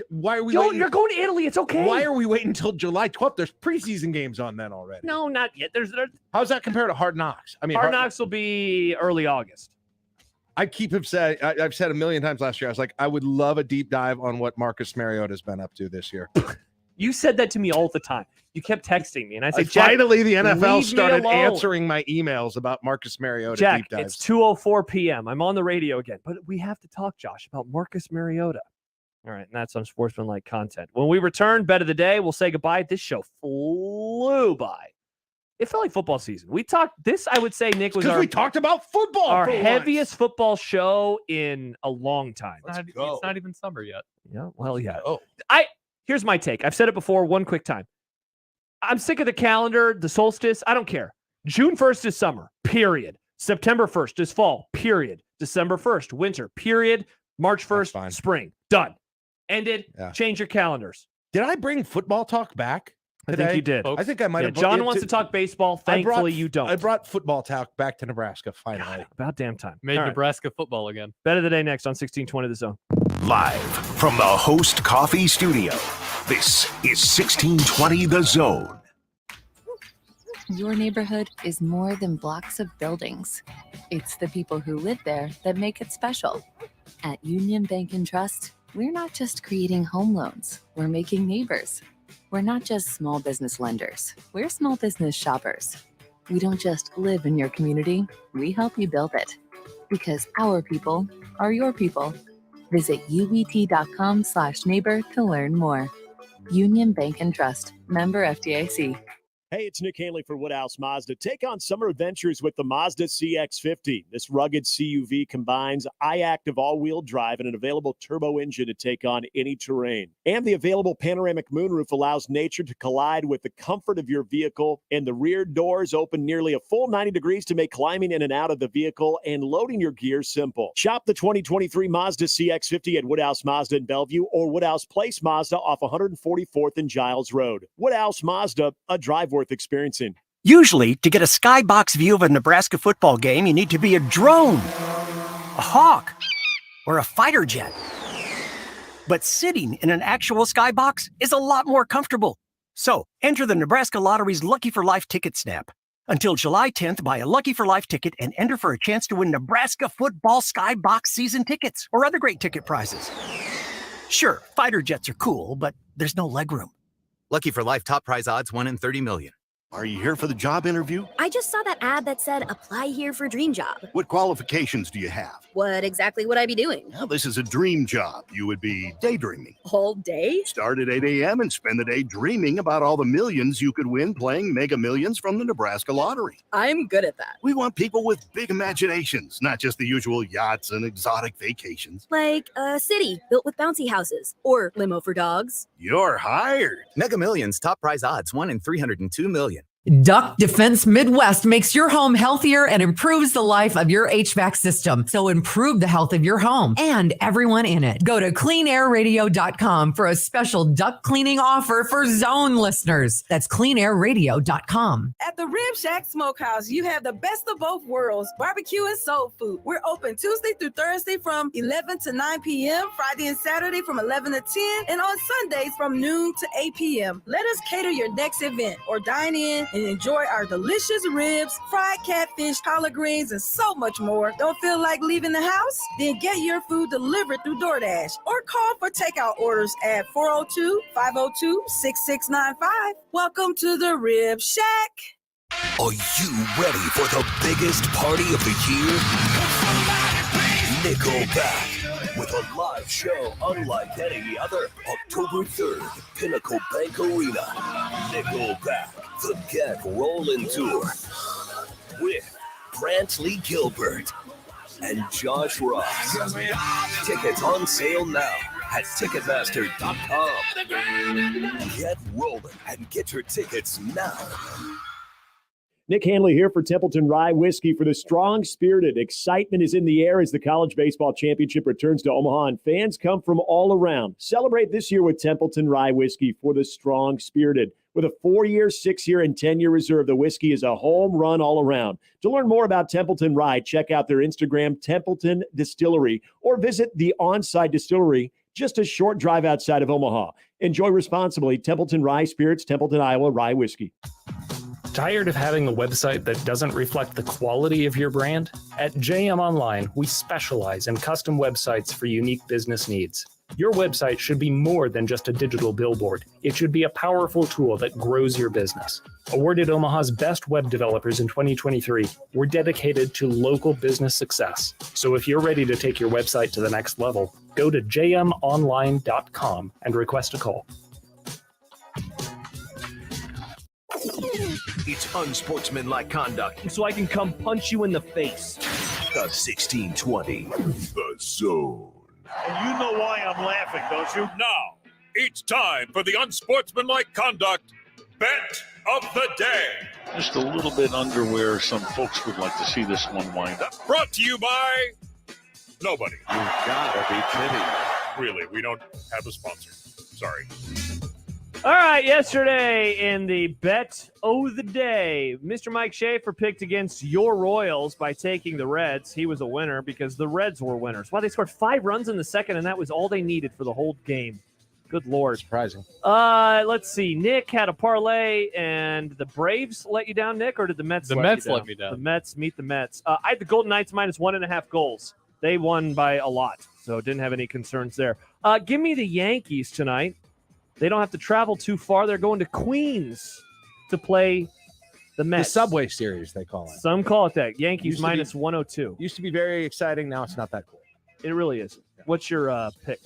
Why are we? You're going to Italy. It's okay. Why are we waiting until July 12th? There's preseason games on then already. No, not yet. There's How's that compared to Hard Knocks? I mean, Hard Knocks will be early August. I've said a million times last year. I was like, I would love a deep dive on what Marcus Mariota's been up to this year. You said that to me all the time. You kept texting me, and I said, finally, the Jack, NFL leave started me alone. answering my emails about Marcus Mariota Jack, deep dives. it's 2:04 p.m. I'm on the radio again, but we have to talk, Josh, about Marcus Mariota. All right, and that's Unsportsmanlike content. When we return, bet of the day, we'll say goodbye. This show flew by. It felt like football season. We talked this, I would say, Nick, was we talked about football. our for heaviest football show in a long time. It's not even summer yet. Yeah, well, yeah. Oh, Here's my take. I've said it before. One quick time. I'm sick of the calendar, the solstice. I don't care. June 1st is summer. Period. September 1st is fall. Period. December 1st, winter. Period. March 1st, spring. Done. Ended. Yeah. Change your calendars. Did I bring football talk back today? I think you did. I think I might have. John wants to talk baseball. Thankfully, you don't. I brought football talk back to Nebraska finally. God, about damn time. Made All right. Nebraska football again. Bet of the day next on 1620 The Zone. Live from the Host Coffee Studio, this is 1620 The Zone. Your neighborhood is more than blocks of buildings. It's the people who live there that make it special. At Union Bank and Trust, we're not just creating home loans, we're making neighbors. We're not just small business lenders, we're small business shoppers. We don't just live in your community, we help you build it. Because our people are your people. Visit ubt.com/neighbor to learn more. Union Bank and Trust, member FDIC. Hey, it's Nick Hanley for Woodhouse Mazda. Take on summer adventures with the Mazda CX-50. This rugged CUV combines iActive all-wheel drive and an available turbo engine to take on any terrain. And the available panoramic moonroof allows nature to collide with the comfort of your vehicle, and the rear doors open nearly a full 90 degrees to make climbing in and out of the vehicle and loading your gear simple. Shop the 2023 Mazda CX-50 at Woodhouse Mazda in Bellevue or Woodhouse Place Mazda off 144th and Giles Road. Woodhouse Mazda, a drive worth experiencing. Usually, to get a skybox view of a Nebraska football game, you need to be a drone, a hawk, or a fighter jet. But sitting in an actual skybox is a lot more comfortable. So, enter the Nebraska Lottery's Lucky for Life ticket snap. Until July 10th, buy a Lucky for Life ticket and enter for a chance to win Nebraska football skybox season tickets or other great ticket prizes. Sure, fighter jets are cool, but there's no legroom. Lucky for Life top prize odds 1 in 30 million. Are you here for the job interview? I just saw that ad that said, apply here for dream job. What qualifications do you have? What exactly would I be doing? Well, this is a dream job. You would be daydreaming. All day? Start at 8 a.m. and spend the day dreaming about all the millions you could win playing Mega Millions from the Nebraska Lottery. I'm good at that. We want people with big imaginations, not just the usual yachts and exotic vacations. Like a city built with bouncy houses or limo for dogs. You're hired. Mega Millions top prize odds 1 in 302 million. Duck Defense Midwest makes your home healthier and improves the life of your HVAC system. So improve the health of your home and everyone in it. Go to cleanairradio.com for a special duct cleaning offer for Zone listeners. That's cleanairradio.com. At the Rib Shack Smokehouse, you have the best of both worlds, barbecue and soul food. We're open Tuesday through Thursday from 11 to 9 p.m., Friday and Saturday from 11 to 10, and on Sundays from noon to 8 p.m. Let us cater your next event or dine in and enjoy our delicious ribs, fried catfish, collard greens, and so much more. Don't feel like leaving the house? Then get your food delivered through DoorDash or call for takeout orders at 402-502-6695. Welcome to the Rib Shack. Are you ready for the biggest party of the year? Nickelback. With a live show unlike any other, October 3rd, Pinnacle Bank Arena. Nickelback, the Get Rollin' Tour. With Brantley Gilbert and Josh Ross. Tickets on sale now at Ticketmaster.com. Get rolling and get your tickets now. Nick Hanley here for Templeton Rye Whiskey for the strong-spirited. Excitement is in the air as the College Baseball Championship returns to Omaha, and fans come from all around. Celebrate this year with Templeton Rye Whiskey for the strong-spirited. With a 4-year, 6-year, and 10-year reserve, the whiskey is a home run all around. To learn more about Templeton Rye, check out their Instagram, Templeton Distillery, or visit the On-Site Distillery, just a short drive outside of Omaha. Enjoy responsibly. Templeton Rye Spirits, Templeton, Iowa Rye Whiskey. Tired of having a website that doesn't reflect the quality of your brand? At JM Online, we specialize in custom websites for unique business needs. Your website should be more than just a digital billboard. It should be a powerful tool that grows your business. Awarded Omaha's best web developers in 2023, we're dedicated to local business success. So if you're ready to take your website to the next level, go to jmonline.com and request a call. It's unsportsmanlike conduct. So I can come punch you in the face. The 1620. The Zone. And you know why I'm laughing, don't you? Now, it's time for the unsportsmanlike conduct bet of the day. Just a little bit under where some folks would like to see this one wind up. Brought to you by nobody. You gotta be kidding. Really, we don't have a sponsor. Sorry. All right, yesterday in the bet of the day, Mr. Mike Schaefer picked against your Royals by taking the Reds. He was a winner because the Reds were winners. Wow, they scored 5 runs in the second, and that was all they needed for the whole game. Good Lord. Surprising. Let's see. Nick had a parlay, and the Braves let you down, Nick, or did the Mets The let Mets you down? let me down. The Mets meet the Mets. I had the Golden Knights minus 1.5 goals. They won by a lot, so didn't have any concerns there. Give me the Yankees tonight. They don't have to travel too far. They're going to Queens to play the Mets. The Subway Series, they call it. Some call it that. Yankees minus 102. Used to be very exciting. Now it's not that cool. It really is. What's your pick?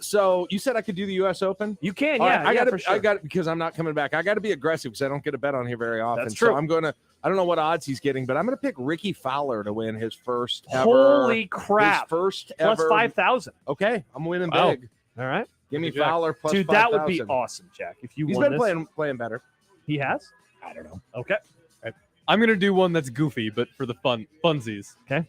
So you said I could do the U.S. Open? You can, All yeah. right, Yeah, for sure. I got because I'm not coming back. I got to be aggressive because I don't get a bet on here very often. That's true. So I'm going to. I don't know what odds he's getting, but I'm going to pick Ricky Fowler to win his first ever. Holy crap. His first Plus ever. 5,000. Okay, I'm winning Wow. big. All right. Give me Jack. Fowler plus Dude, 5,000. that would be awesome, Jack. If you He's won been this. playing better. He has? I don't know. Okay. I'm going to do one that's goofy, but for the funsies. Okay.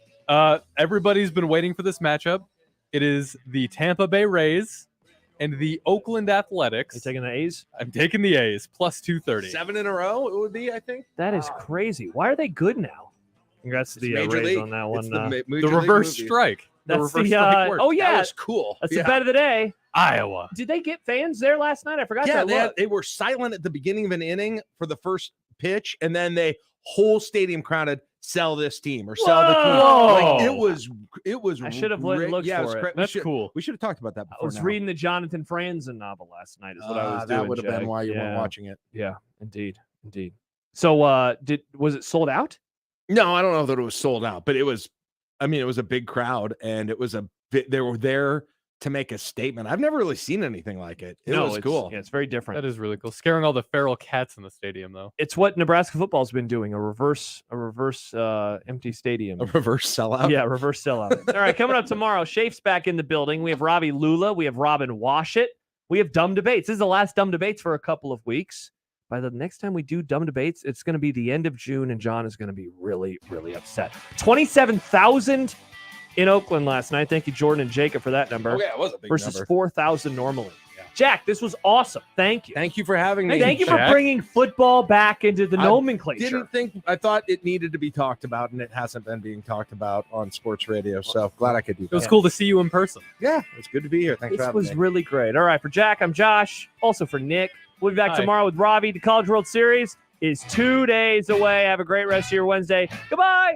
Everybody's been waiting for this matchup. It is the Tampa Bay Rays and the Oakland Athletics. You taking the A's? I'm taking the A's, plus 230. 7 in a row, it would be, I think. That is crazy. Why are they good now? Congrats to the Major Rays League. on that one. It's the The reverse strike. That's reverse the, strike works. oh, yeah. That was cool. That's Yeah. the bet of the day. Iowa. Did they get fans there last night? I forgot Yeah, that. they were silent at the beginning of an inning for the first pitch, and then they whole stadium crowded sell this team or sell the team. Whoa. Like, it was. I should have looked yeah, it was for it. correct. That's cool. We should have talked about that I before. was now. reading the Jonathan Franzen novel last night. Is what I was doing. That would have been Jack. why you Yeah. weren't watching it. Yeah, indeed. So, was it sold out? No, I don't know that it was sold out, but it was. I mean, it was a big crowd, and it was they were there to make a statement. I've never really seen anything like it. It was cool. Yeah, it's very different. That is really cool. Scaring all the feral cats in the stadium, though. It's what Nebraska football's been doing, a reverse empty stadium. A reverse sellout. Yeah, reverse sellout. All right, coming up tomorrow, Shafe's back in the building. We have Ravi Lula. We have Robin Washit. We have Dumb Debates. This is the last Dumb Debates for a couple of weeks. By the next time we do Dumb Debates, it's going to be the end of June, and John is going to be really, really upset. 27,000 in Oakland last night. Thank you, Jordan and Jacob, for that number. Oh, yeah, it was a big versus number. 4,000 normally. Jack, this was awesome. Thank you. Thank you for having me. Hey, thank you for Jack. bringing football back into the I nomenclature. I thought it needed to be talked about, and it hasn't been being talked about on sports radio. So glad I could do that. It was cool to see you in person. Yeah, it's good to be here. Thanks for This having was me. really great. All right, for Jack, I'm Josh. Also for Nick. We'll be back Hi. tomorrow with Ravi. The College World Series is 2 days away. Have a great rest of your Wednesday. Goodbye.